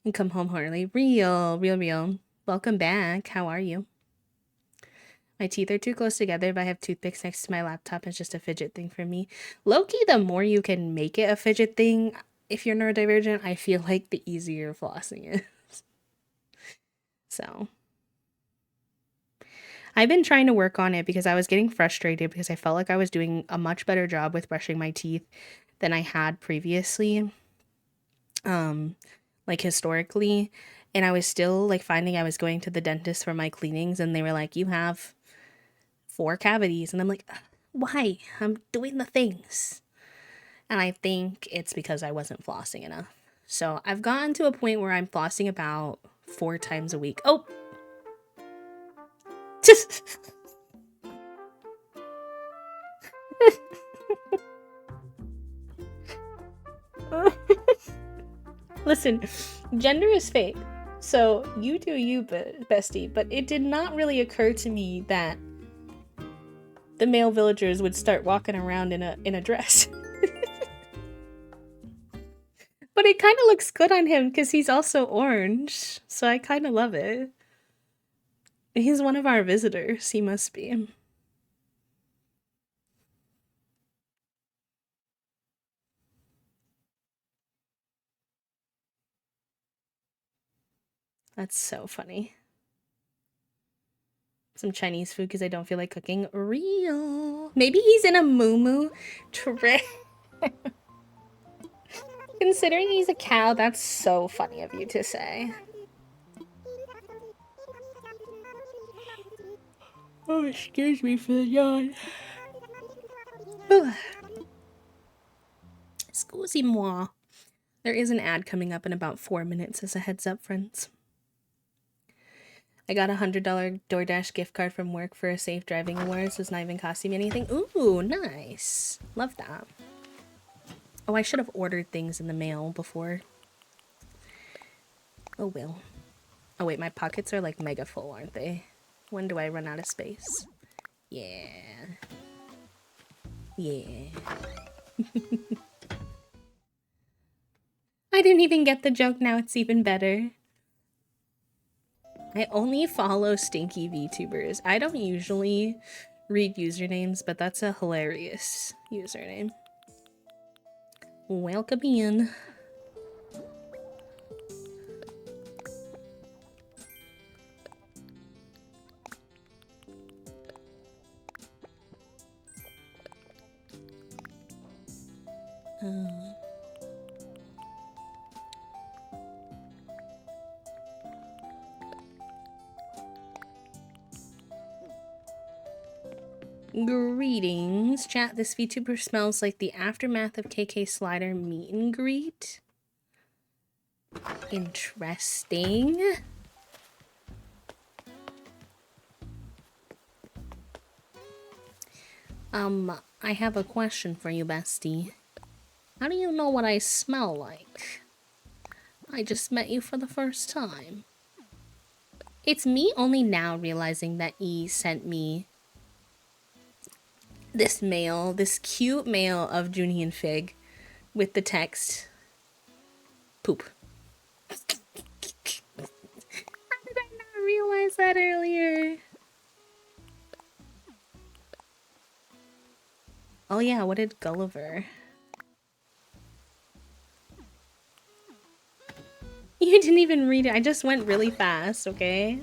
And come home early. Real. Welcome back. How are you? My teeth are too close together, but I have toothpicks next to my laptop. It's just a fidget thing for me. Low-key, the more you can make it a fidget thing, if you're neurodivergent, I feel like the easier flossing is. So, I've been trying to work on it because I was getting frustrated because I felt like I was doing a much better job with brushing my teeth than I had previously. Like historically, and I was still like finding I was going to the dentist for my cleanings and they were like, "You have 4 cavities." And I'm like, "Why? I'm doing the things." And I think it's because I wasn't flossing enough. So, I've gotten to a point where I'm flossing about 4 times a week. Oh. Listen, gender is fake. So you do you, bestie. But it did not really occur to me that the male villagers would start walking around in a dress. But it kind of looks good on him because he's also orange. So I kind of love it. He's one of our visitors. He must be. That's so funny. Some Chinese food because I don't feel like cooking. Real. Maybe he's in a moo trip. Considering he's a cow, that's so funny of you to say. Oh, excuse me for the yawn. Excusez-moi. There is an ad coming up in about 4 minutes as a heads up, friends. I got a $100 DoorDash gift card from work for a safe driving award, so it's not even costing me anything. Ooh, nice. Love that. Oh, I should have ordered things in the mail before. Oh, well. Oh, wait, my pockets are like mega full, aren't they? When do I run out of space? Yeah. Yeah. I didn't even get the joke, now it's even better. I only follow stinky VTubers. I don't usually read usernames, but that's a hilarious username. Welcome in. Greetings, chat. This VTuber smells like the aftermath of KK Slider meet and greet. Interesting. I have a question for you, bestie. How do you know what I smell like? I just met you for the first time. It's me only now realizing that E sent me this mail, this cute mail of Junie and Fig with the text, poop. How did I not realize that earlier? Oh yeah, what did Gulliver? You didn't even read it. I just went really fast, okay?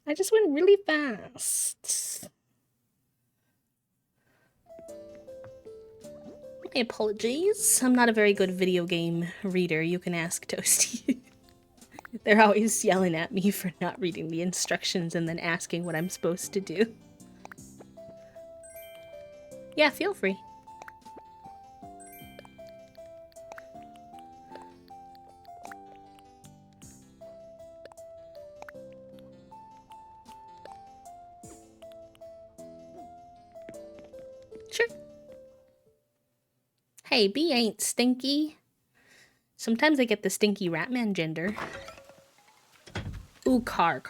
I just went really fast. My apologies. I'm not a very good video game reader. You can ask Toasty. They're always yelling at me for not reading the instructions and then asking what I'm supposed to do. Yeah, feel free. Sure. Hey, B ain't stinky. Sometimes I get the stinky Ratman gender. Ooh, car.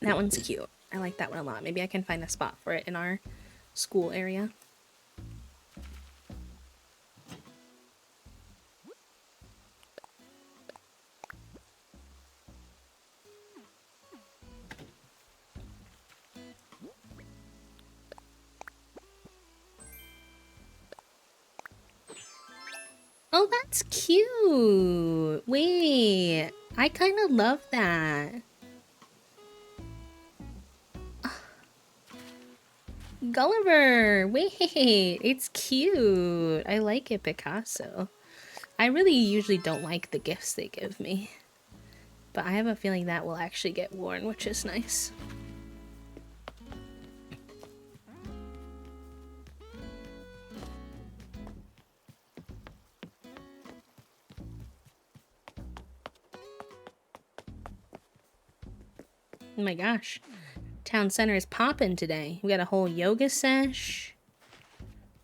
That one's cute. I like that one a lot. Maybe I can find a spot for it in our school area. Oh, that's cute. Wait, I kind of love that. Gulliver, wait, it's cute. I like it, Picasso. I really usually don't like the gifts they give me, but I have a feeling that will actually get worn, which is nice. Oh my gosh. Town center is popping today. We got a whole yoga sesh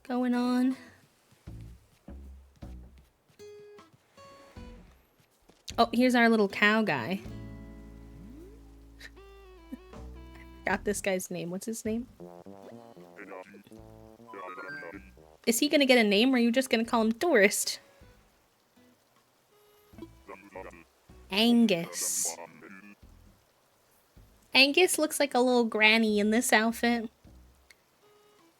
going on. Oh, here's our little cow guy. I forgot this guy's name. What's his name? Is he gonna get a name or are you just gonna call him Tourist? Angus. Angus looks like a little granny in this outfit.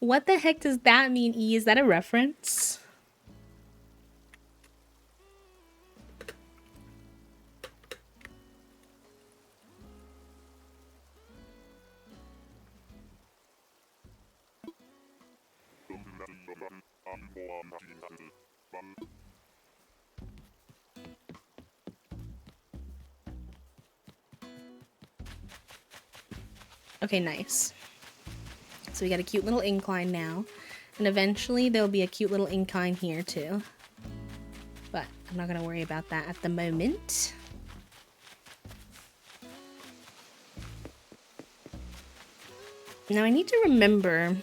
What the heck does that mean, E? Is that a reference? Okay, nice. So we got a cute little incline now. And eventually there'll be a cute little incline here too. But I'm not gonna worry about that at the moment. Now I need to remember,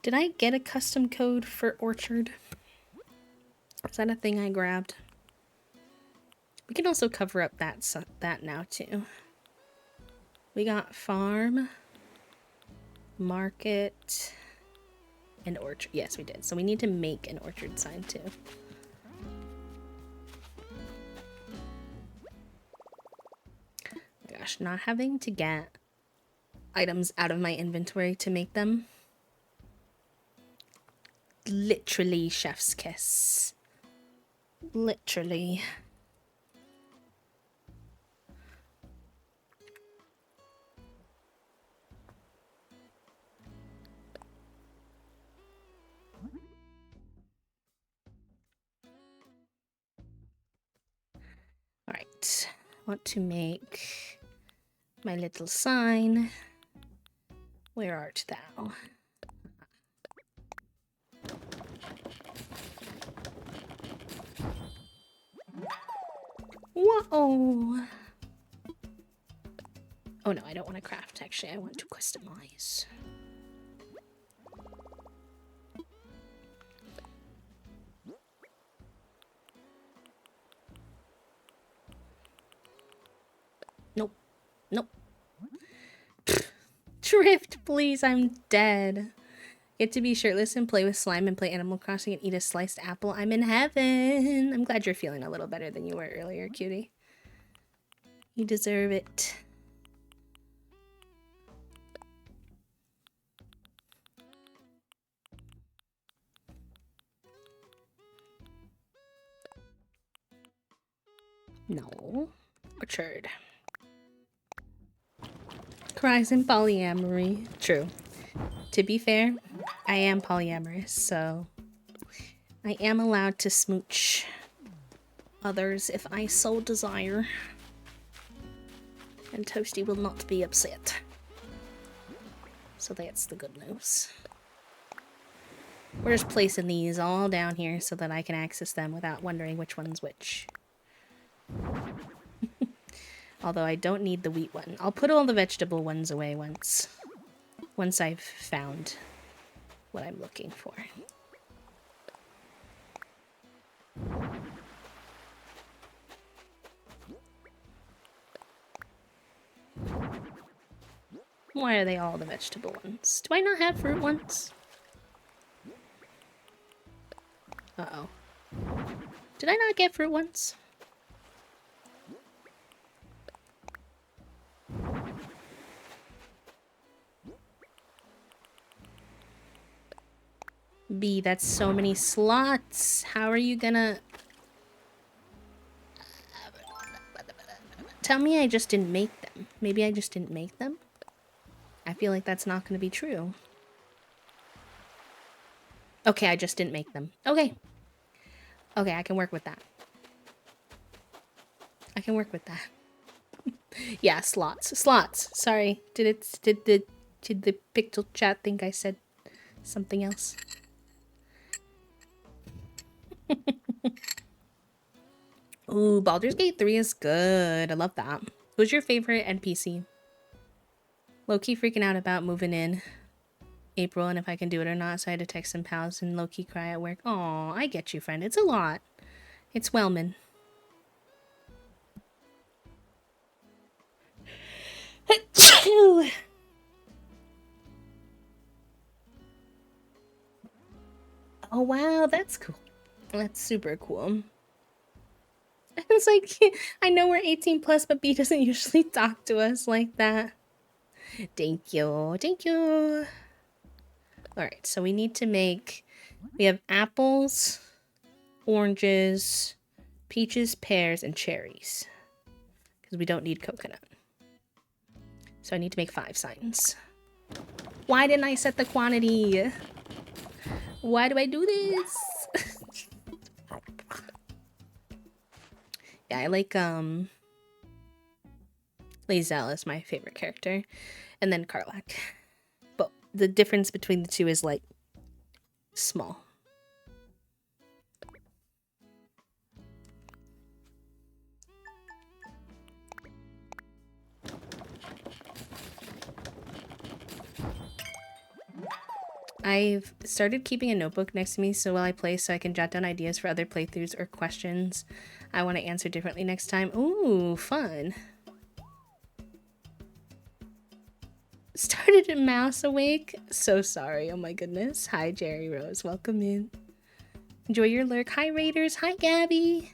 did I get a custom code for Orchard? Is that a thing I grabbed? We can also cover up that now too. We got farm, market, and orchard. Yes, we did. So we need to make an orchard sign too. Gosh, not having to get items out of my inventory to make them. Literally chef's kiss. Literally. Alright, I want to make my little sign. Where art thou? Whoa! Oh no, I don't want to craft, actually. I want to customize. Nope. Nope. Drift, please. I'm dead. Get to be shirtless and play with slime and play Animal Crossing and eat a sliced apple. I'm in heaven. I'm glad you're feeling a little better than you were earlier, cutie. You deserve it. No. Orchard. Cries in polyamory. True. To be fair, I am polyamorous, so I am allowed to smooch others if I so desire. And Toasty will not be upset. So that's the good news. We're just placing these all down here so that I can access them without wondering which one's which. Although I don't need the wheat one. I'll put all the vegetable ones away once I've found what I'm looking for. Why are they all the vegetable ones? Do I not have fruit ones? Uh-oh. Did I not get fruit ones? B, that's so many slots. How are you gonna... Tell me I just didn't make them. Maybe I just didn't make them? I feel like that's not gonna be true. Okay, I just didn't make them. Okay. Okay, I can work with that. I can work with that. Yeah, slots. Slots. Sorry. Did the Pixel chat think I said something else? Ooh, Baldur's Gate 3 is good. I love that. Who's your favorite NPC? Low-key freaking out about moving in April and if I can do it or not, so I had to text some pals and low-key cry at work. Aw, I get you, friend. It's a lot. It's Wellman. Oh wow, that's cool. That's super cool. It's like, I know we're 18 plus, but B doesn't usually talk to us like that. Thank you. Thank you. Alright, so we need to make... We have apples, oranges, peaches, pears, and cherries. Because we don't need coconut. So I need to make 5 signs. Why didn't I set the quantity? Why do I do this? Yeah, I like, Lae'zel is my favorite character. And then Karlach. But the difference between the two is, like, small. I've started keeping a notebook next to me so while I play so I can jot down ideas for other playthroughs or questions I want to answer differently next time. Ooh, fun. Started a mouse awake? So sorry, oh my goodness. Hi, Jerry Rose. Welcome in. Enjoy your lurk. Hi, Raiders. Hi, Gabby.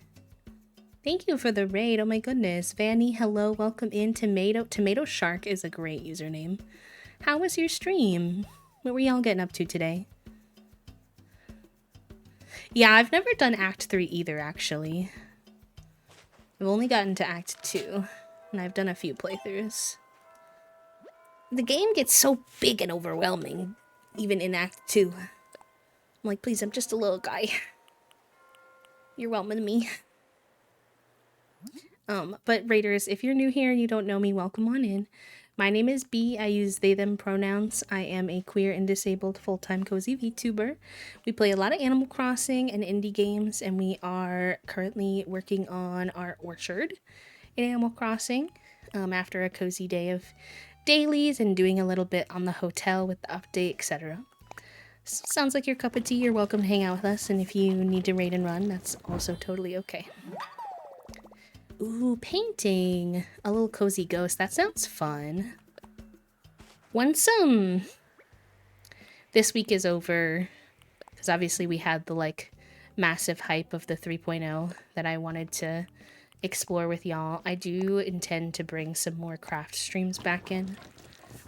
Thank you for the raid. Oh my goodness. Vanny, hello. Welcome in. Tomato Shark is a great username. How was your stream? What were y'all getting up to today? Yeah, I've never done Act 3 either, actually. I've only gotten to Act 2, and I've done a few playthroughs. The game gets so big and overwhelming, even in Act 2. I'm like, please, I'm just a little guy. You're welcoming me. But Raiders, if you're new here and you don't know me, welcome on in. My name is B. I use they, them pronouns. I am a queer and disabled full-time cozy VTuber. We play a lot of Animal Crossing and indie games, and we are currently working on our orchard in Animal Crossing after a cozy day of dailies and doing a little bit on the hotel with the update, etc. Sounds like your cup of tea. You're welcome to hang out with us, and if you need to raid and run, that's also totally okay. Ooh, painting. A little cozy ghost. That sounds fun. Once this week is over, because obviously we had the like massive hype of the 3.0 that I wanted to explore with y'all, I do intend to bring some more craft streams back in,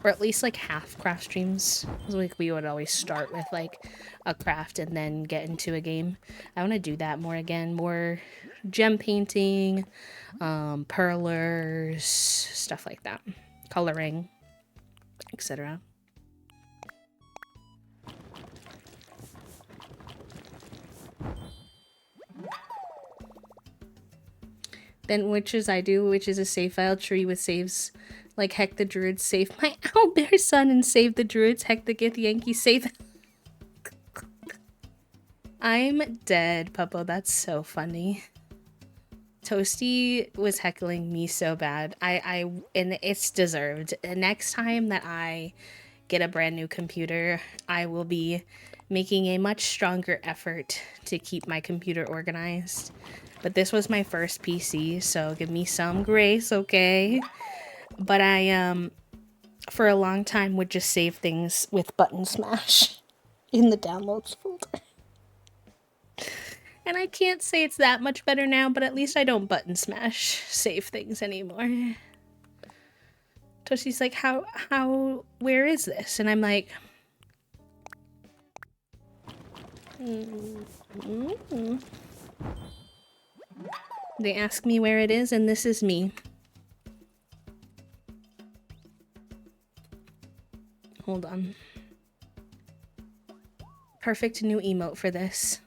or at least like half craft streams. Like we would always start with like a craft and then get into a game. I want to do that more again, more gem painting, perlers, stuff like that, coloring, etc. Then witches I do, which is a save file tree with saves like Heck the Druids save my owlbear son and save the Druids, Heck the Gith Yankee save. I'm dead, Puppo. That's so funny. Toasty was heckling me so bad. And it's deserved. The next time that I get a brand new computer, I will be making a much stronger effort to keep my computer organized. But this was my first PC, so give me some grace, okay? But I for a long time would just save things with button smash in the downloads folder. And I can't say it's that much better now, but at least I don't button smash save things anymore. Toshi's like, where is this? And I'm like, They ask me where it is, and this is me. Hold on. Perfect new emote for this.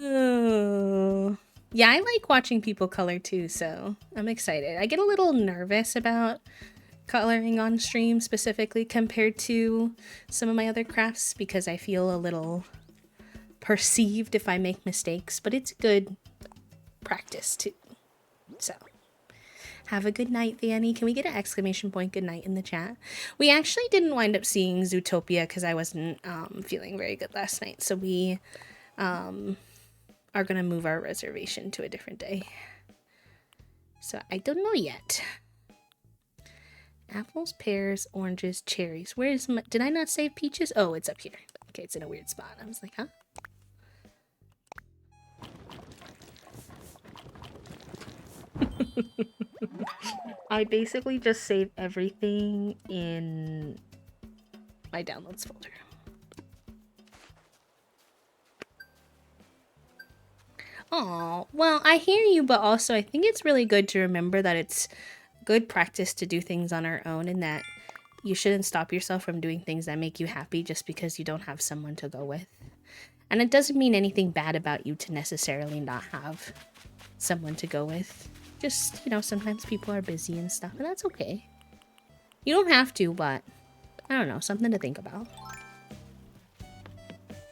Oh. Yeah, I like watching people color too, so I'm excited. I get a little nervous about coloring on stream specifically compared to some of my other crafts because I feel a little perceived if I make mistakes, but it's good practice too. So, have a good night, Fanny. Can we get an exclamation point good night in the chat? We actually didn't wind up seeing Zootopia because I wasn't feeling very good last night, so we are gonna move our reservation to a different day. So I don't know yet. Apples, pears, oranges, cherries. Where's my... Did I not save peaches? Oh, it's up here. Okay, it's in a weird spot. I was like, huh? I basically just save everything in my downloads folder. Oh, well, I hear you, but also I think it's really good to remember that it's good practice to do things on our own and that you shouldn't stop yourself from doing things that make you happy just because you don't have someone to go with. And it doesn't mean anything bad about you to necessarily not have someone to go with. Just, you know, sometimes people are busy and stuff, and that's okay. You don't have to, but I don't know, something to think about.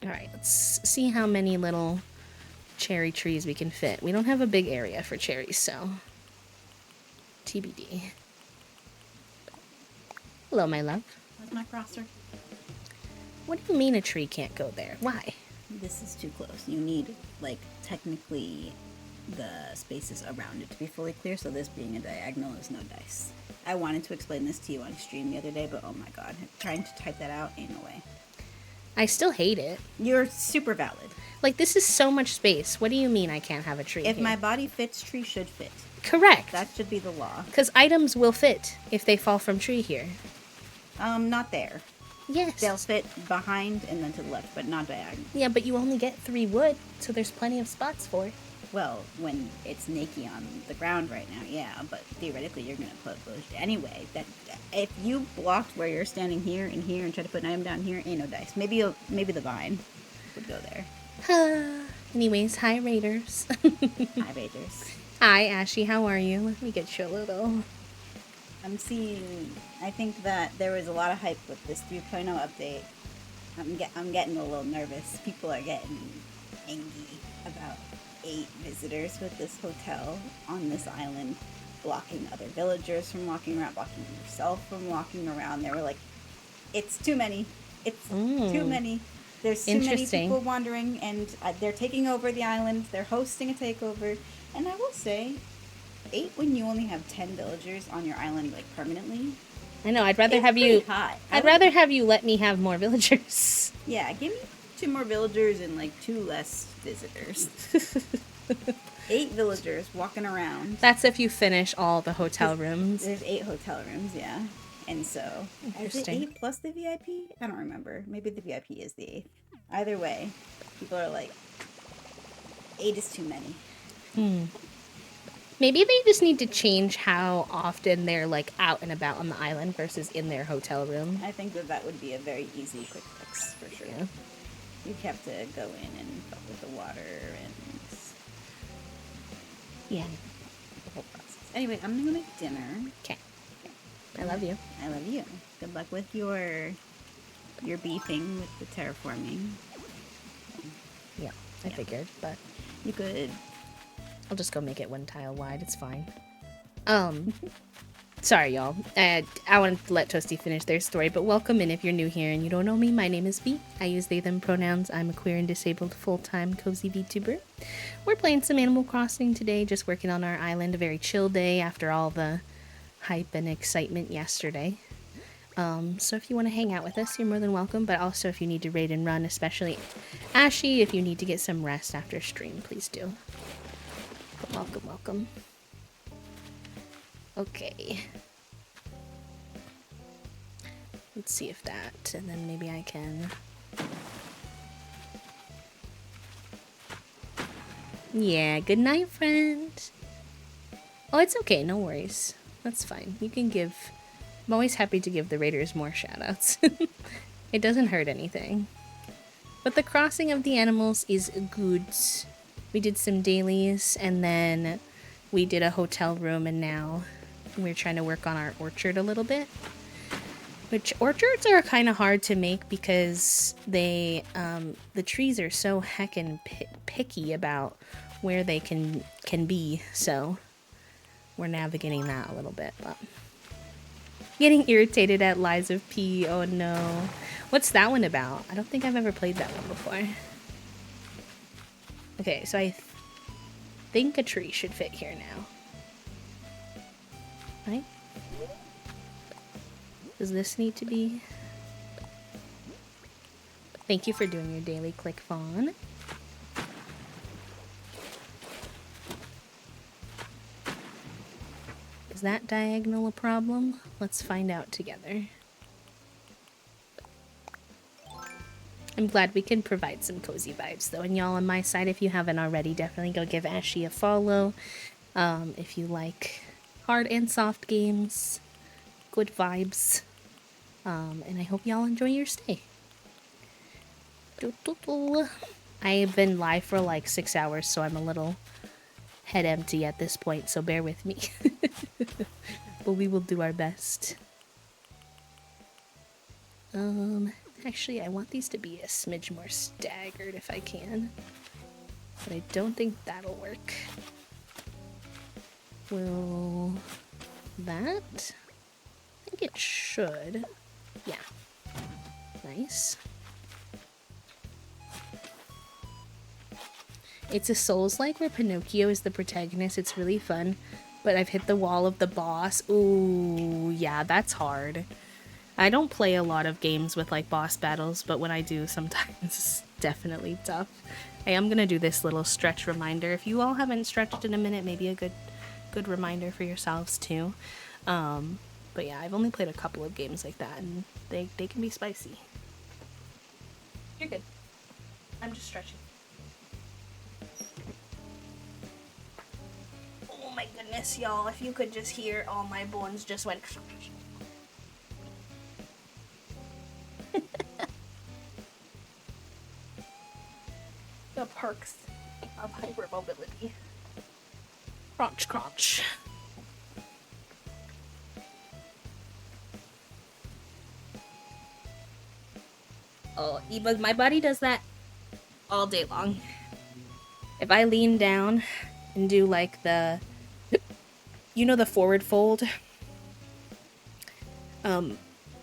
Alright, let's see how many little cherry trees we can fit. We don't have a big area for cherries, so TBD. Hello, my love. Where's my crosser? What do you mean a tree can't go there? Why? This is too close. You need, like, technically the spaces around it to be fully clear, so this being a diagonal is no dice. I wanted to explain this to you on stream the other day, but oh my god, trying to type that out ain't no way. I still hate it. You're super valid. Like, this is so much space. What do you mean I can't have a tree If here? my body fits, tree should fit. Correct. That should be the law. Because items will fit if they fall from tree here. Not there. Yes. They'll fit behind and then to the left, but not diagonal. Yeah, but you only get 3 wood, so there's plenty of spots for it. Well, when it's naked on the ground right now, yeah, but theoretically you're going to put those anyway. That if you blocked where you're standing here and try to put an item down here, ain't no dice. Maybe the vine would go there. Anyways, hi Raiders. Hi, Raiders. Hi Ashy, how are you? Let me get you a little. I think that there was a lot of hype with this 3.0 update. I'm getting a little nervous. People are getting angry about 8 visitors with this hotel on this island, blocking other villagers from walking around, blocking yourself from walking around. There were like It's too many. It's too Mm, many. There's too many interesting. people wandering, and they're taking over the island. They're hosting a takeover. And I will say, 8 when you only have 10 villagers on your island, like permanently, I know. I'd rather it's have pretty you. hot. I I'd would, rather have you let me have more villagers. yeah, give me 2 more villagers and like 2 less visitors. 8 villagers walking around. That's if you finish all the hotel Because rooms. there's 8 hotel rooms, yeah. And so, is it Interesting. 8 plus the VIP? I don't remember. Maybe the VIP is the 8th. Either way, people are like, 8 is too many. Maybe they just need to change how often they're like out and about on the island versus in their hotel room. I think that would be a very easy quick fix for sure. Yeah. You'd have to go in and fuck with the water and Yeah. the whole process. Anyway, I'm gonna go make dinner. Okay. I love you. I love you. Good luck with your beefing with the terraforming. Yeah, I figured, but You could. I'll just go make it one tile wide. It's fine. Um, sorry, y'all. I wanted to let Toasty finish their story, but welcome in if you're new here and you don't know me. My name is B. I use they, them pronouns. I'm a queer and disabled full-time cozy VTuber. We're playing some Animal Crossing today, just working on our island. A very chill day after all the hype and excitement yesterday. So if you want to hang out with us, you're more than welcome. But also if you need to raid and run, especially Ashy, if you need to get some rest after stream, please do. But welcome, welcome. Okay. Let's see if that, and then maybe I can... Yeah, good night, friend. Oh, it's okay, no worries. That's fine. You can give... I'm always happy to give the raiders more shoutouts. It doesn't hurt anything. But the crossing of the animals is good. We did some dailies, and then we did a hotel room, and now we're trying to work on our orchard a little bit. Which orchards are kind of hard to make because they, the trees are so heckin' picky about where they can be. So we're navigating that a little bit, but getting irritated at lies of P. Oh no. What's that one about? I don't think I've ever played that one before. Okay, so I think a tree should fit here now. Right? Does this need to be? Thank you for doing your daily click fawn. Is that diagonal a problem? Let's find out together. I'm glad we can provide some cozy vibes though. And y'all on my side, if you haven't already, definitely go give Ashy a follow. If you like hard and soft games, good vibes. And I hope y'all enjoy your stay. I've been live for like 6 hours, so I'm a little head empty at this point, so bear with me. But we will do our best. Actually, I want these to be a smidge more staggered if I can. But I don't think that'll work. Will that? I think it should. Yeah. Nice. It's a Souls-like where Pinocchio is the protagonist. It's really fun. But I've hit the wall of the boss. Ooh, yeah, that's hard. I don't play a lot of games with like boss battles, but when I do, sometimes it's definitely tough. Hey, I'm gonna do this little stretch reminder. If you all haven't stretched in a minute, maybe a good reminder for yourselves too. But yeah, I've only played a couple of games like that, and they can be spicy. You're good. I'm just stretching. Oh my goodness, y'all, if you could just hear all my bones just went... The perks of hypermobility. Crunch, crunch. Oh, but my body does that all day long. If I lean down and do like the, you know, the forward fold,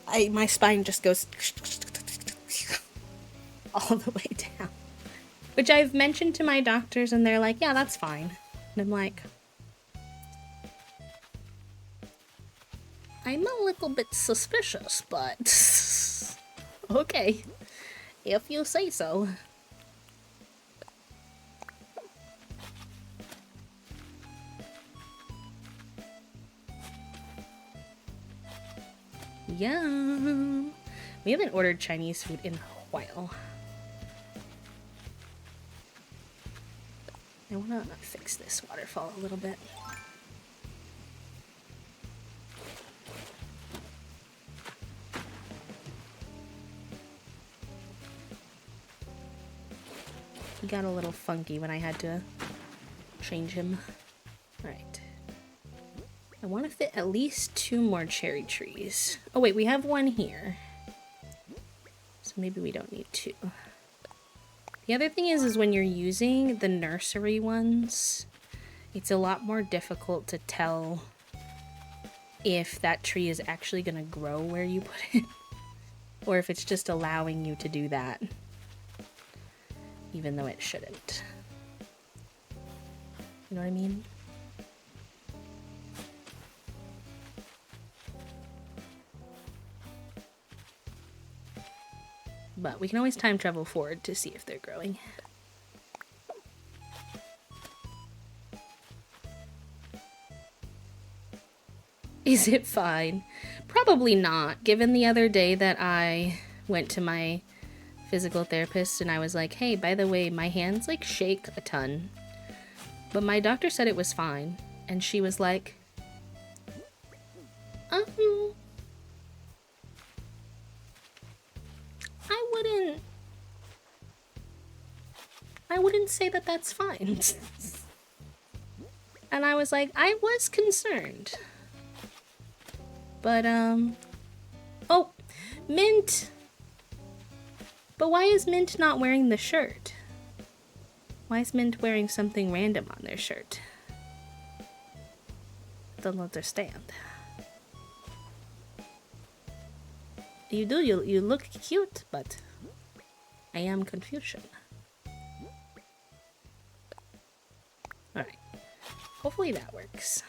my spine just goes all the way down. Which I've mentioned to my doctors and they're like, yeah, that's fine. And I'm like, I'm a little bit suspicious, but okay, if you say so. Yum. We haven't ordered Chinese food in a while. I want to fix this waterfall a little bit. He got a little funky when I had to change him. Alright. I want to fit at least 2 more cherry trees. Oh wait, we have 1 here. So maybe we don't need 2. The other thing is when you're using the nursery ones, it's a lot more difficult to tell if that tree is actually going to grow where you put it. Or if it's just allowing you to do that. Even though it shouldn't. You know what I mean? But we can always time travel forward to see if they're growing. Is it fine? Probably not, given the other day that I went to my physical therapist and I was like, hey, by the way, my hands like shake a ton. But my doctor said it was fine. And she was like, I wouldn't say that that's fine. And I was like, I was concerned. But, oh, Mint! But why is Mint not wearing the shirt? Why is Mint wearing something random on their shirt? I don't understand. You do, you look cute, but I am Confucian. Alright. Hopefully that works.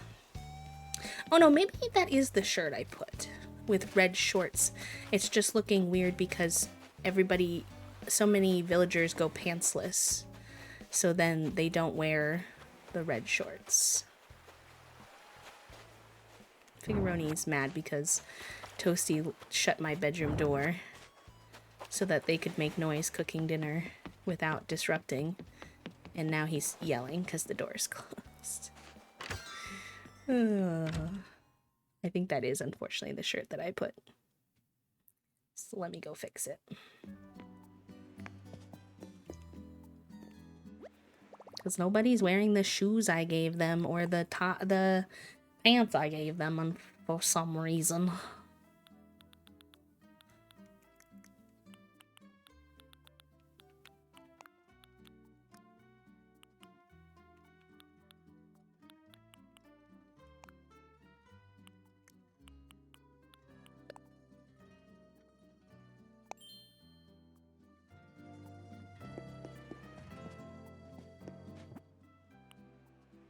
Oh no, maybe that is the shirt I put with red shorts. It's just looking weird because so many villagers go pantsless. So then they don't wear the red shorts. Figuroni's mad because Toasty shut my bedroom door so that they could make noise cooking dinner without disrupting. And now he's yelling because the door is closed. I think that is unfortunately the shirt that I put. So let me go fix it. Because nobody's wearing the shoes I gave them or the pants I gave them for some reason.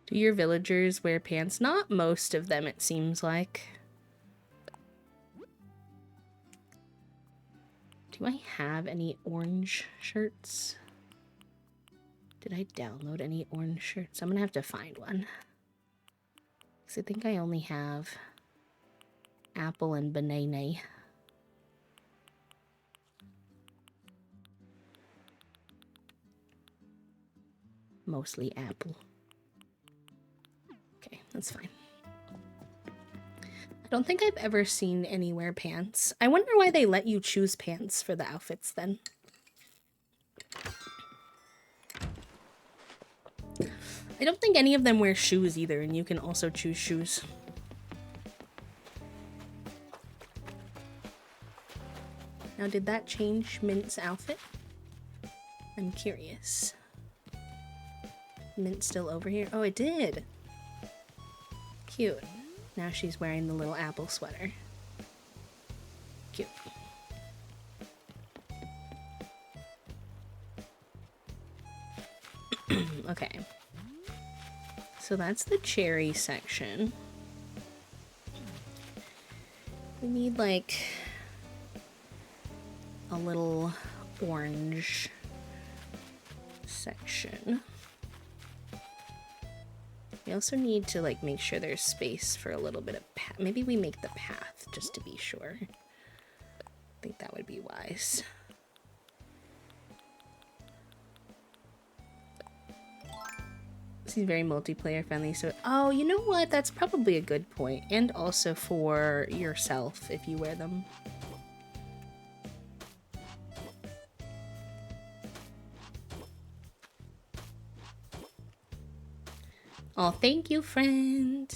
Do your villagers wear pants? Not most of them, it seems like. Do I have any orange shirts? Did I download any orange shirts? I'm gonna have to find one. Because I think I only have apple and banana. Mostly apple. Okay, that's fine. I don't think I've ever seen any wear pants. I wonder why they let you choose pants for the outfits then. I don't think any of them wear shoes either, and you can also choose shoes. Now, did that change Mint's outfit? I'm curious. Mint still over here? Oh, it did! Cute. Now she's wearing the little apple sweater. Cute. Okay. So that's the cherry section. We need like a little orange section. We also need to like make sure there's space for a little bit of path. Maybe we make the path just to be sure. I think that would be wise. This is very multiplayer friendly, so oh, you know what? That's probably a good point. And also for yourself if you wear them. Oh, thank you, friend.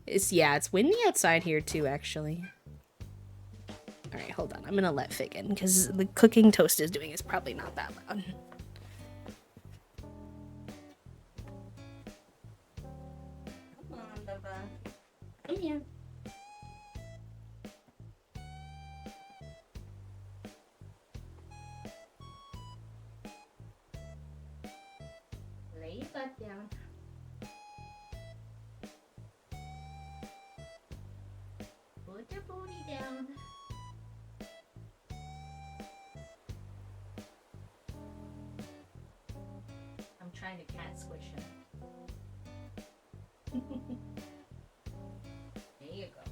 It's windy outside here too, actually. All right, hold on. I'm gonna let Fig in because the cooking Toast is doing is probably not that loud. Come on, Bubba. Come here. Lay your butt down. Put your booty down. I'm trying to cat squish him. There you go.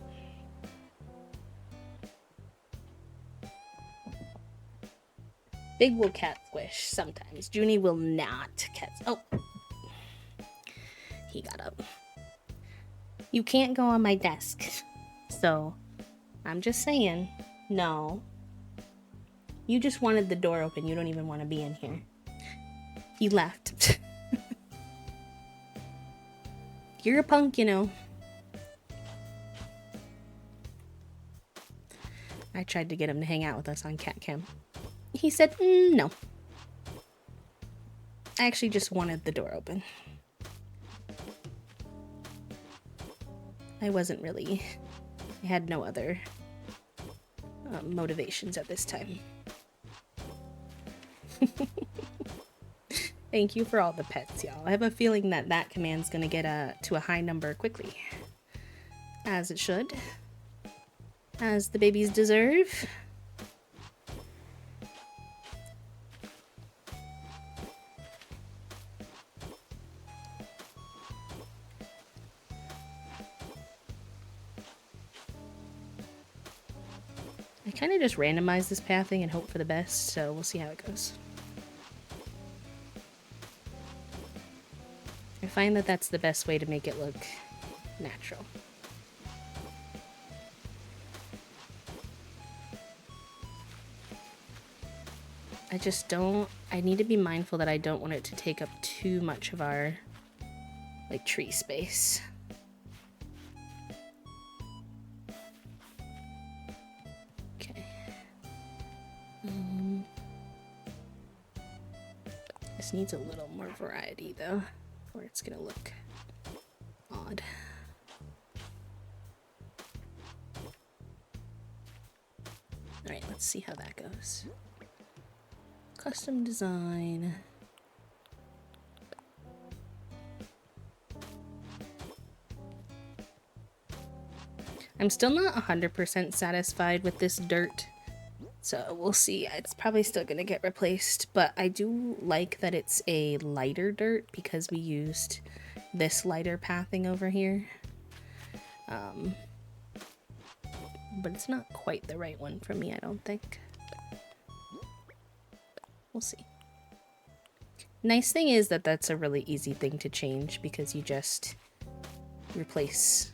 Big will cat squish sometimes. Junie will not cat. Oh, he got up. You can't go on my desk. So, I'm just saying, no. You just wanted the door open. You don't even want to be in here. You left. You're a punk, you know. I tried to get him to hang out with us on Cat Cam. He said, no. I actually just wanted the door open. I wasn't really... I had no other motivations at this time. Thank you for all the pets, y'all. I have a feeling that that command's gonna get to a high number quickly. As it should. As the babies deserve. I kind of just randomize this pathing and hope for the best, so we'll see how it goes. I find that that's the best way to make it look natural. I just don't... I need to be mindful that I don't want it to take up too much of our, like, tree space. Okay. This needs a little more variety, though, or it's gonna look odd. Alright, let's see how that goes. Custom design. I'm still not 100% satisfied with this dirt, so we'll see. It's probably still gonna get replaced, but I do like that it's a lighter dirt because we used this lighter pathing over here. But it's not quite the right one for me, I don't think. We'll see. Nice thing is that that's a really easy thing to change because you just replace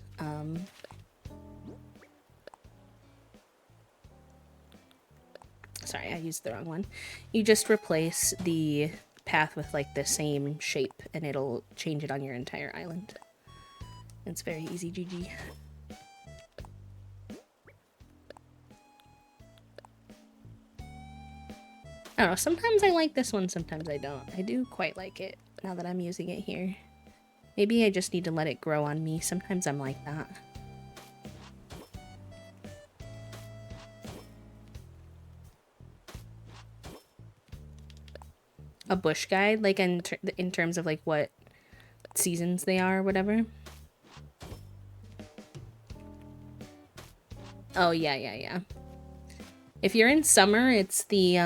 sorry, I used the wrong one. You just replace the path with like the same shape and it'll change it on your entire island. It's very easy, GG. I don't know, sometimes I like this one, sometimes I don't. I do quite like it now that I'm using it here. Maybe I just need to let it grow on me. Sometimes I'm like that. A bush guide, like in terms of like what seasons they are or whatever. Oh yeah, yeah, yeah. If you're in summer, it's the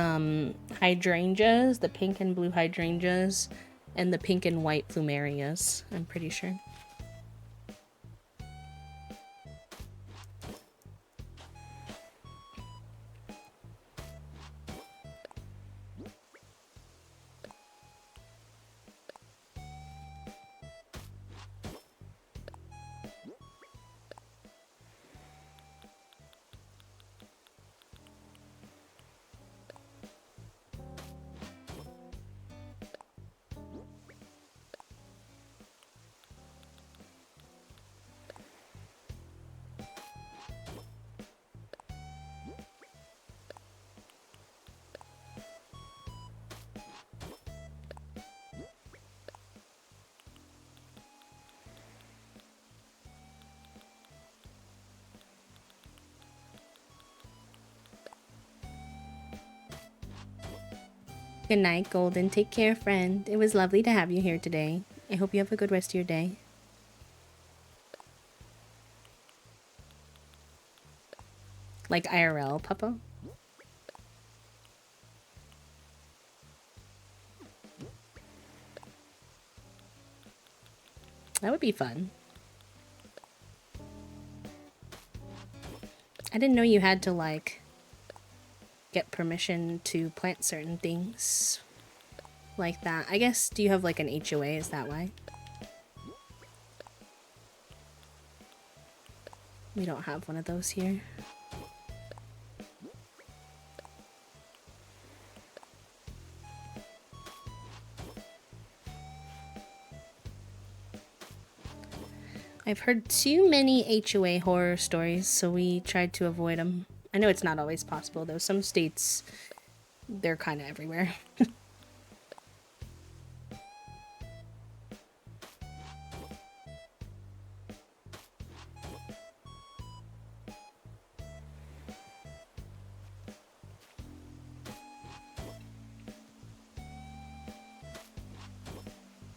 hydrangeas, the pink and blue hydrangeas, and the pink and white plumerias, I'm pretty sure. Good night, Golden. Take care, friend. It was lovely to have you here today. I hope you have a good rest of your day. Like IRL, Papa? That would be fun. I didn't know you had to, like, get permission to plant certain things like that. I guess, do you have, like, an HOA? Is that why? We don't have one of those here. I've heard too many HOA horror stories, so we tried to avoid them. I know it's not always possible, though. Some states, they're kind of everywhere.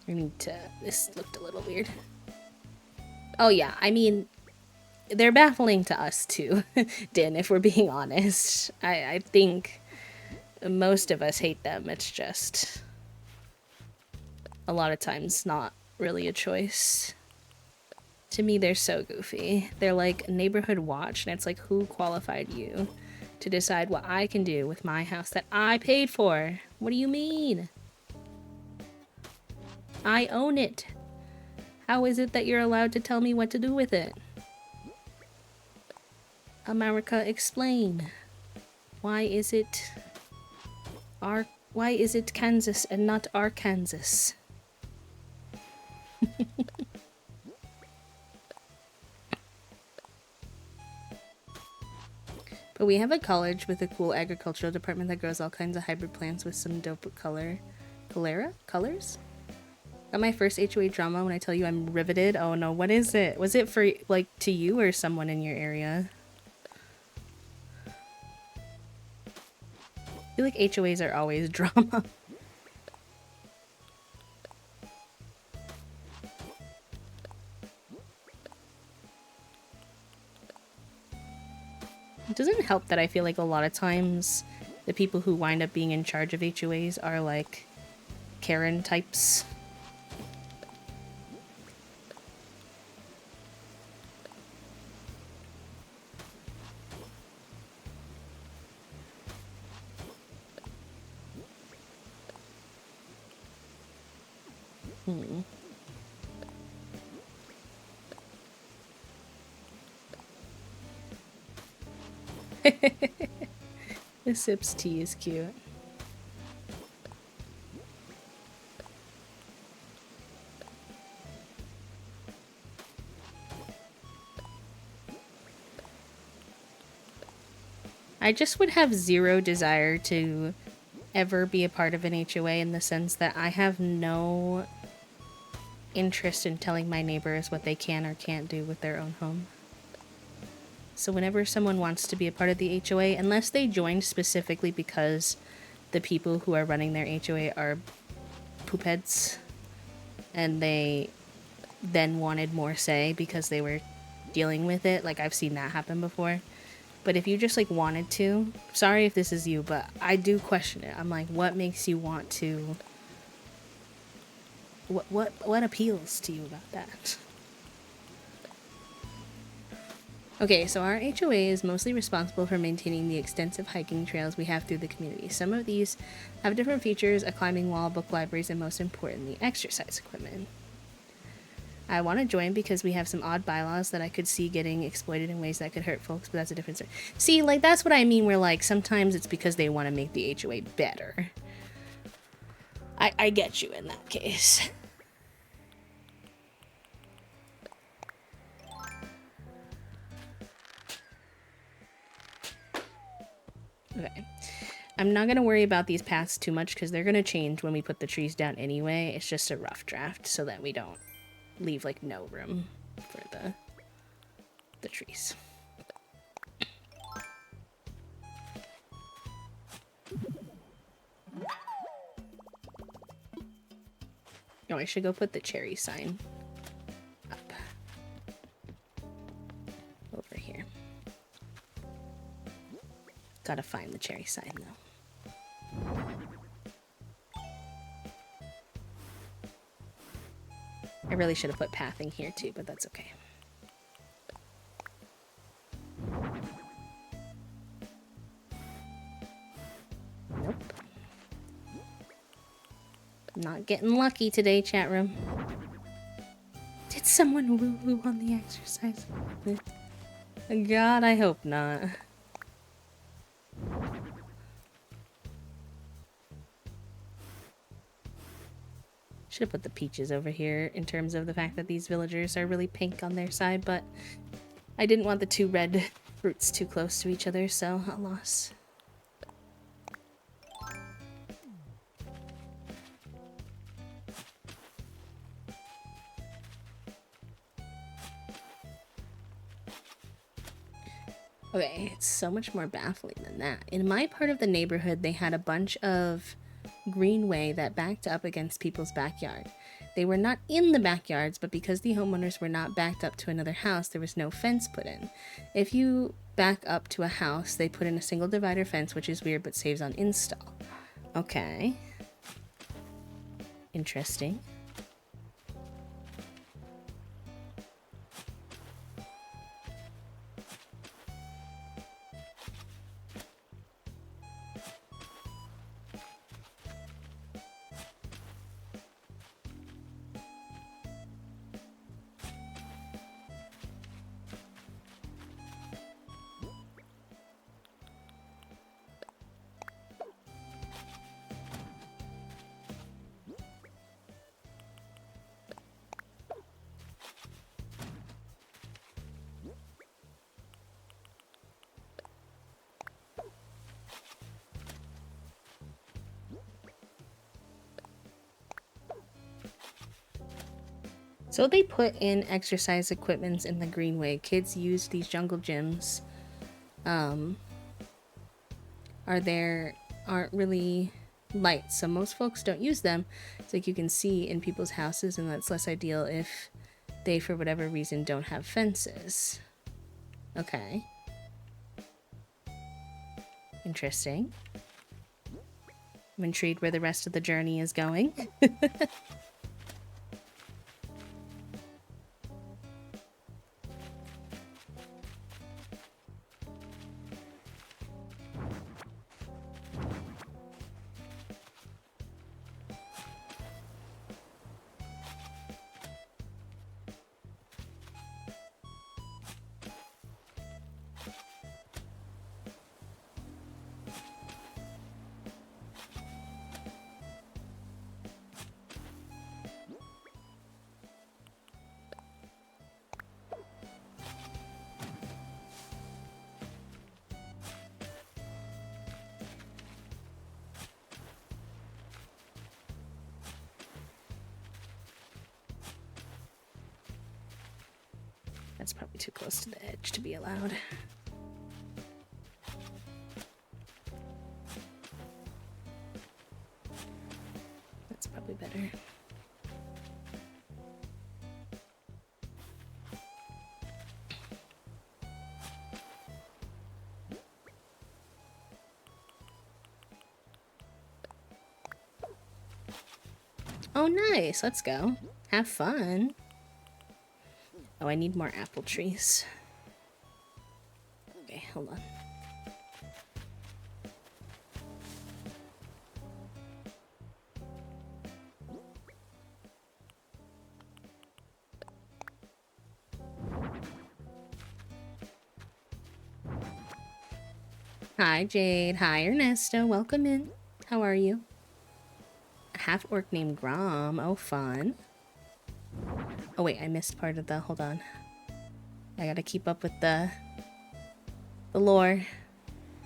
I need to... This looked a little weird. Oh yeah, I mean, they're baffling to us too, Din, if we're being honest. I think most of us hate them. It's just a lot of times not really a choice. To me, they're so goofy. They're like neighborhood watch, and it's like, who qualified you to decide what I can do with my house that I paid for? What do you mean? I own it. How is it that you're allowed to tell me what to do with it? America, explain. Why is it Kansas and not Arkansas? But we have a college with a cool agricultural department that grows all kinds of hybrid plants with some dope colors. Got my first HOA drama when I tell you I'm riveted. Oh no, what is it? Was it for, like, to you or someone in your area? I feel like HOAs are always drama. It doesn't help that I feel like a lot of times the people who wind up being in charge of HOAs are like Karen types. The Sips tea is cute. I just would have zero desire to ever be a part of an HOA in the sense that I have no interest in telling my neighbors what they can or can't do with their own home. So whenever someone wants to be a part of the HOA, unless they joined specifically because the people who are running their HOA are poop heads, and they then wanted more say because they were dealing with it. Like, I've seen that happen before. But if you just like wanted to, sorry if this is you, but I do question it. I'm like, what makes you want to, what appeals to you about that? Okay, so our HOA is mostly responsible for maintaining the extensive hiking trails we have through the community. Some of these have different features: a climbing wall, book libraries, and most importantly, exercise equipment. I want to join because we have some odd bylaws that I could see getting exploited in ways that could hurt folks, but that's a different story. See, like, that's what I mean, where, like, sometimes it's because they want to make the HOA better. I get you in that case. Okay. I'm not going to worry about these paths too much because they're going to change when we put the trees down anyway. It's just a rough draft so that we don't leave, like, no room for the trees. Oh, I should go put the cherry sign up over here. Gotta find the cherry sign, though. I really should have put pathing here, too, but that's okay. Nope. Not getting lucky today, chat room. Did someone woo-woo on the exercise? God, I hope not. Should have put the peaches over here in terms of the fact that these villagers are really pink on their side, but I didn't want the two red fruits too close to each other, so a loss. Okay, it's so much more baffling than that. In my part of the neighborhood, they had a bunch of greenway that backed up against people's backyard. They were not in the backyards, but because the homeowners were not backed up to another house, there was no fence put in. If you back up to a house, they put in a single divider fence, which is weird but saves on install. Okay. Interesting. So they put in exercise equipments in the greenway. Kids use these jungle gyms. Aren't really light, so most folks don't use them. It's like you can see in people's houses, and that's less ideal if they, for whatever reason, don't have fences. Okay. Interesting. I'm intrigued where the rest of the journey is going. That's probably too close to the edge to be allowed. That's probably better. Oh, nice. Let's go. Have fun. Oh, I need more apple trees. Okay, hold on. Hi, Jade. Hi, Ernesto. Welcome in. How are you? A half-orc named Grom. Oh, fun. Oh, wait. I missed part of the... Hold on. I gotta keep up with the lore.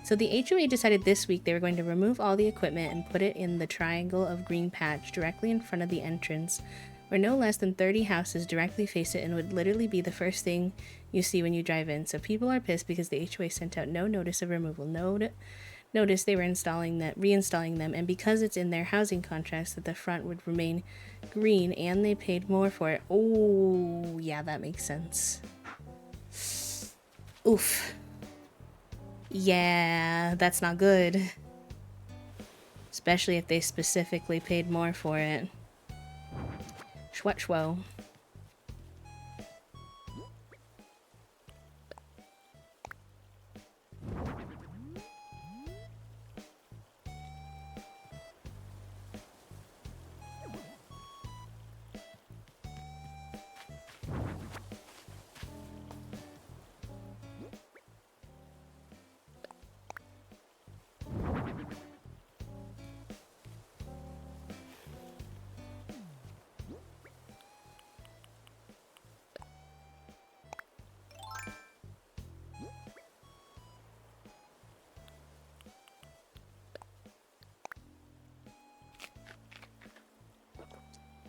So the HOA decided this week they were going to remove all the equipment and put it in the triangle of green patch directly in front of the entrance, where no less than 30 houses directly face it and would literally be the first thing you see when you drive in. So people are pissed because the HOA sent out no notice of removal, notice they were reinstalling them, and because it's in their housing contracts that the front would remain green and they paid more for it. Oh, yeah, that makes sense. Oof. Yeah, that's not good. Especially if they specifically paid more for it. Schwetschwo.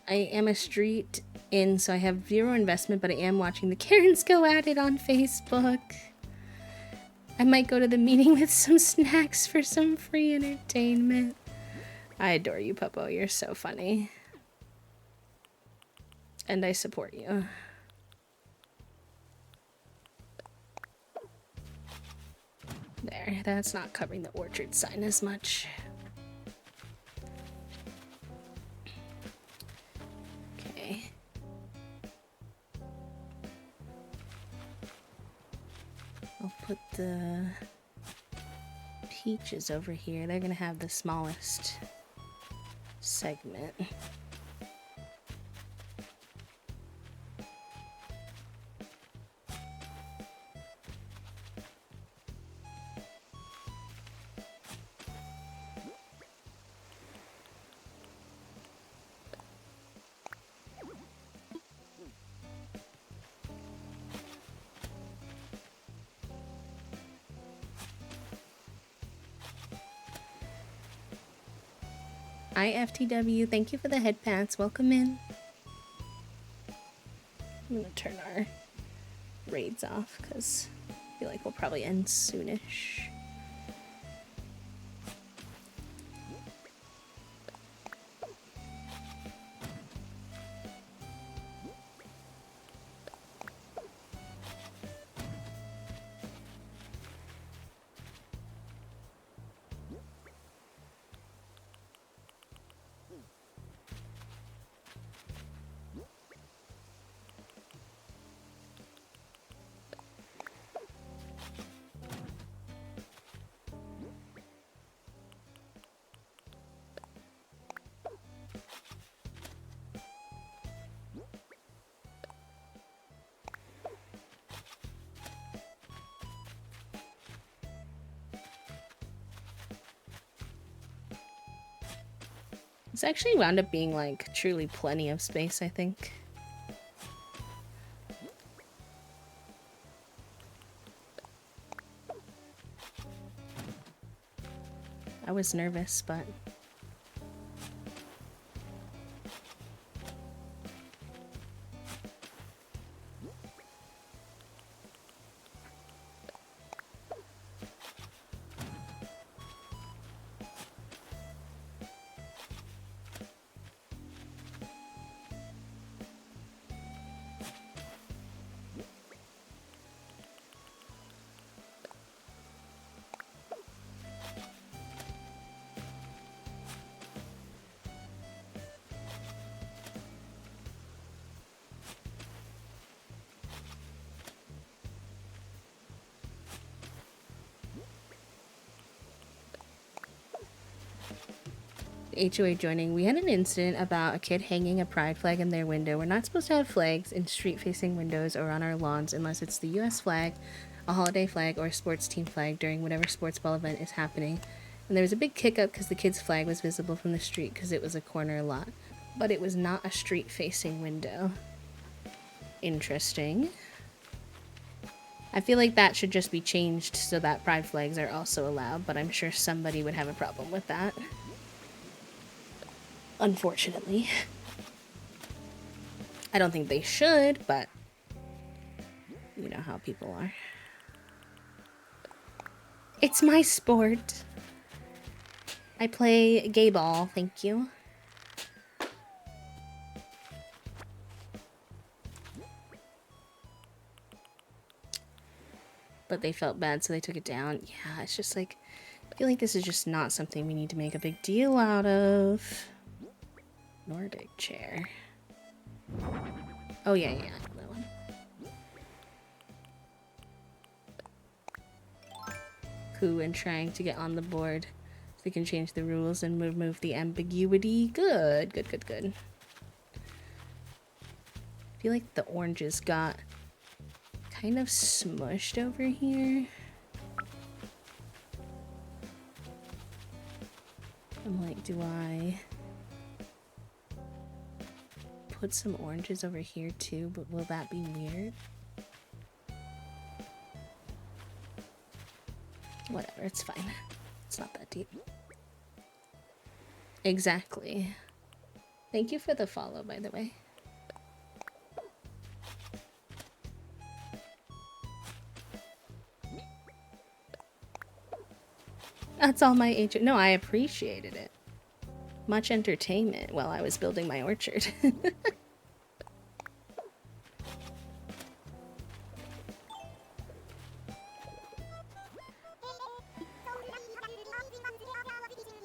I am a street in, so I have zero investment, but I am watching the Karens go at it on Facebook. I might go to the meeting with some snacks for some free entertainment. I adore you, Puppo. You're so funny. And I support you. There, that's not covering the orchard sign as much. Okay. I'll put the peaches over here. They're gonna have the smallest segment. IFTW, thank you for the head pats. Welcome in. I'm gonna turn our raids off because I feel like we'll probably end soonish. It's actually wound up being like truly plenty of space, I think. I was nervous, but HOA joining. We had an incident about a kid hanging a pride flag in their window. We're not supposed to have flags in street-facing windows or on our lawns unless it's the US flag, a holiday flag, or a sports team flag during whatever sports ball event is happening. And there was a big kick-up because the kid's flag was visible from the street because it was a corner lot. But it was not a street-facing window. Interesting. I feel like that should just be changed so that pride flags are also allowed, but I'm sure somebody would have a problem with that. Unfortunately. I don't think they should, but you know how people are. It's my sport. I play gay ball, thank you. But they felt bad, so they took it down. Yeah, it's just like, I feel like this is just not something we need to make a big deal out of. Nordic chair. Oh, yeah, I know that one. Cool, and trying to get on the board so we can change the rules and remove the ambiguity. Good, good, good, good. I feel like the oranges got kind of smushed over here. I'm like, do I put some oranges over here too? But will that be weird? Whatever, it's fine. It's not that deep. Exactly. Thank you for the follow, by the way. That's all my age. No, I appreciated it. Much entertainment while I was building my orchard.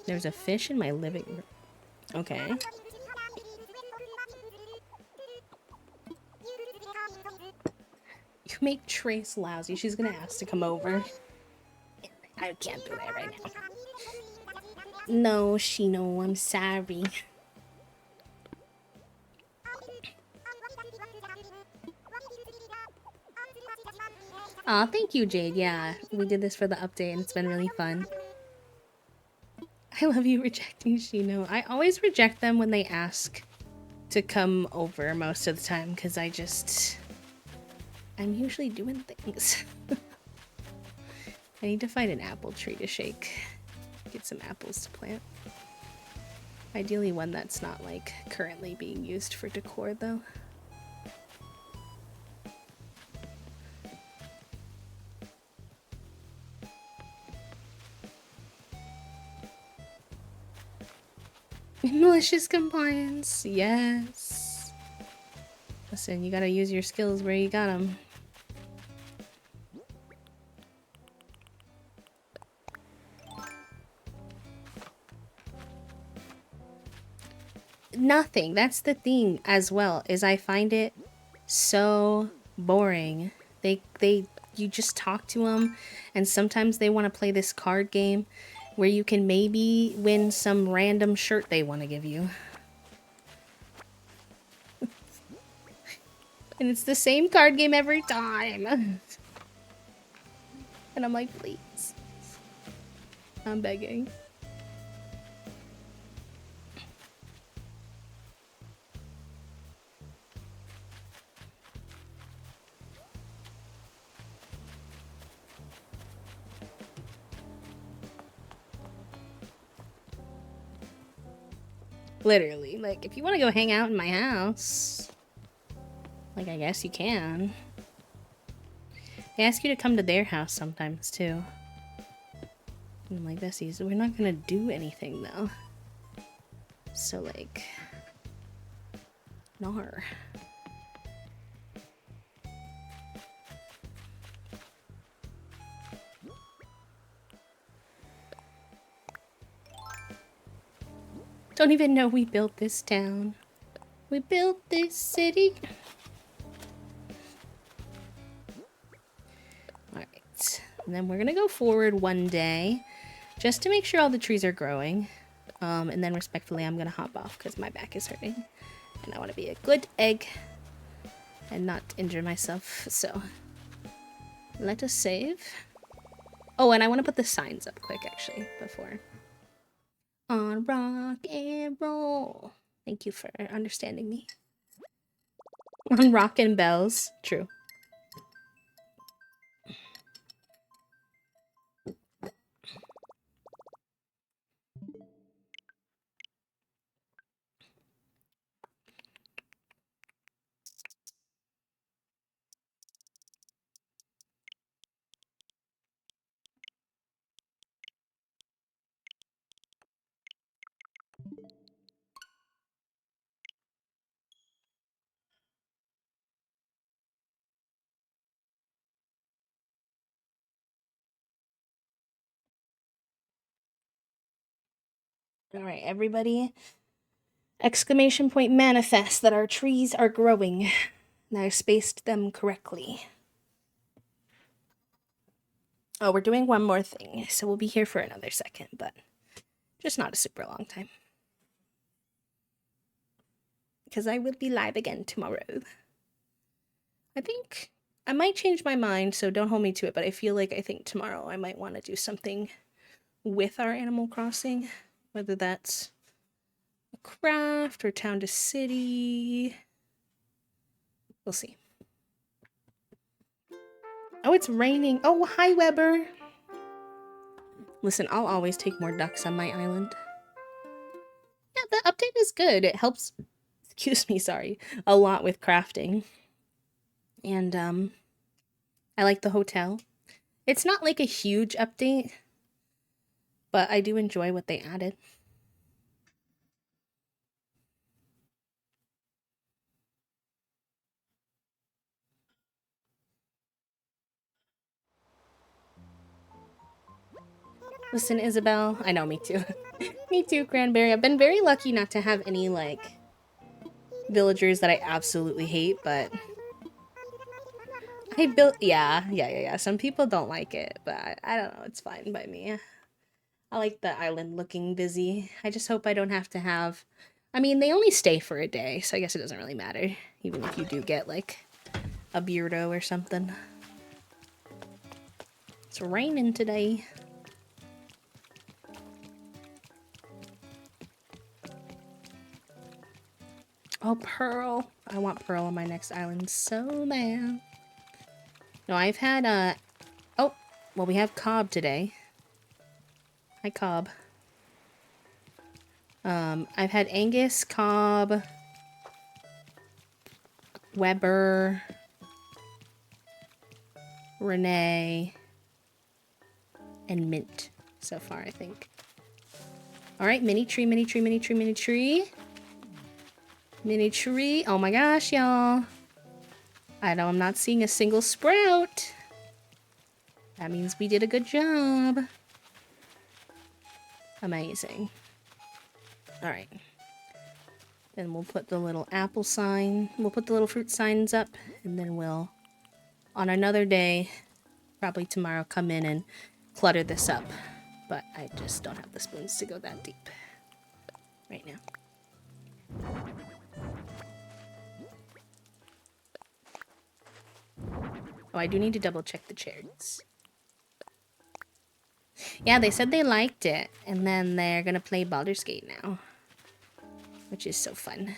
There's a fish in my living room. Okay. You make Trace lousy. She's gonna ask to come over. I can't do that right now. No, Shino, I'm sorry. Aw, thank you, Jade. Yeah, we did this for the update and it's been really fun. I love you rejecting Shino. I always reject them when they ask to come over most of the time because I'm usually doing things. I need to find an apple tree to shake. Get some apples to plant. Ideally one that's not like currently being used for decor though. Malicious compliance, yes. Listen, you gotta use your skills where you got them. Nothing. That's the thing as well, is I find it so boring. You just talk to them, and sometimes they want to play this card game where you can maybe win some random shirt they want to give you. And it's the same card game every time. And I'm like, please. I'm begging. Literally, like, if you want to go hang out in my house, like, I guess you can. They ask you to come to their house sometimes, too. And I'm like, Bessie, so we're not gonna do anything, though. So, like, nar. Don't even know we built this town. We built this city. Alright. And then we're gonna go forward one day just to make sure all the trees are growing. And then respectfully, I'm gonna hop off because my back is hurting. And I want to be a good egg and not injure myself. So let us save. Oh, and I want to put the signs up quick, actually, before. On rock and roll. Thank you for understanding me. On rock and bells. True. All right, everybody. Exclamation point manifest that our trees are growing. And I spaced them correctly. Oh, we're doing one more thing, so we'll be here for another second, but just not a super long time. Because I will be live again tomorrow. I think I might change my mind, so don't hold me to it, but I think tomorrow I might want to do something with our Animal Crossing, whether that's a craft or town to city. We'll see. Oh, it's raining. Oh, hi, Weber. Listen, I'll always take more ducks on my island. Yeah, the update is good. It helps, excuse me, sorry, a lot with crafting. And, I like the hotel. It's not like a huge update, but I do enjoy what they added. Listen, Isabel. I know, me too. Me too, Cranberry. I've been very lucky not to have any, like, villagers that I absolutely hate, but I built, yeah. Some people don't like it, but I don't know. It's fine by me. I like the island looking busy. I just hope I don't have to have, I mean, they only stay for a day, so I guess it doesn't really matter, even if you do get, like, a beardo or something. It's raining today. Oh, Pearl. I want Pearl on my next island so bad. No, I've had, oh, well, we have Cobb today. Hi, Cobb. I've had Angus, Cobb, Weber, Renee, and Mint so far, I think. Alright, mini tree, mini tree, mini tree, mini tree. Mini tree. Oh my gosh, y'all. I know I'm not seeing a single sprout. That means we did a good job. Amazing. Alright. Then we'll put the little apple sign. We'll put the little fruit signs up. And then we'll, on another day, probably tomorrow, come in and clutter this up. But I just don't have the spoons to go that deep right now. Oh, I do need to double check the cherries. Yeah, they said they liked it, and then they're gonna play Baldur's Gate now, which is so fun.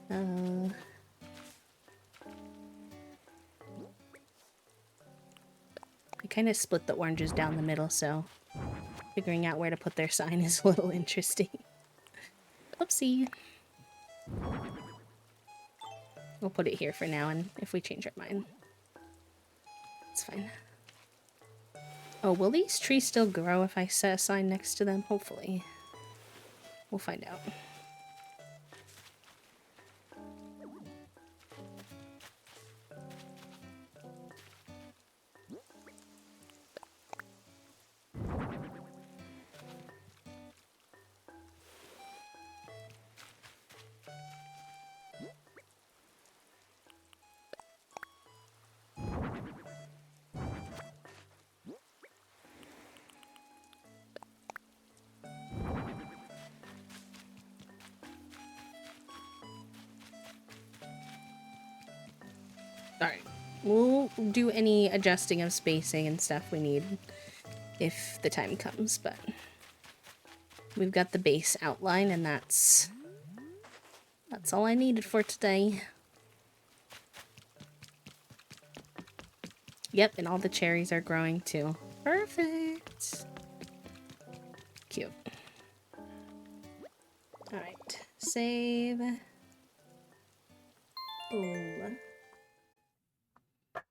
I kind of split the oranges down the middle, so figuring out where to put their sign is a little interesting. Oopsie. We'll put it here for now, and if we change our mind, it's fine. Oh, will these trees still grow if I set a sign next to them? Hopefully. We'll find out. Alright. We'll do any adjusting of spacing and stuff we need if the time comes, but we've got the base outline, and that's all I needed for today. Yep, and all the cherries are growing too. Perfect. Cute. Alright, save. Ooh.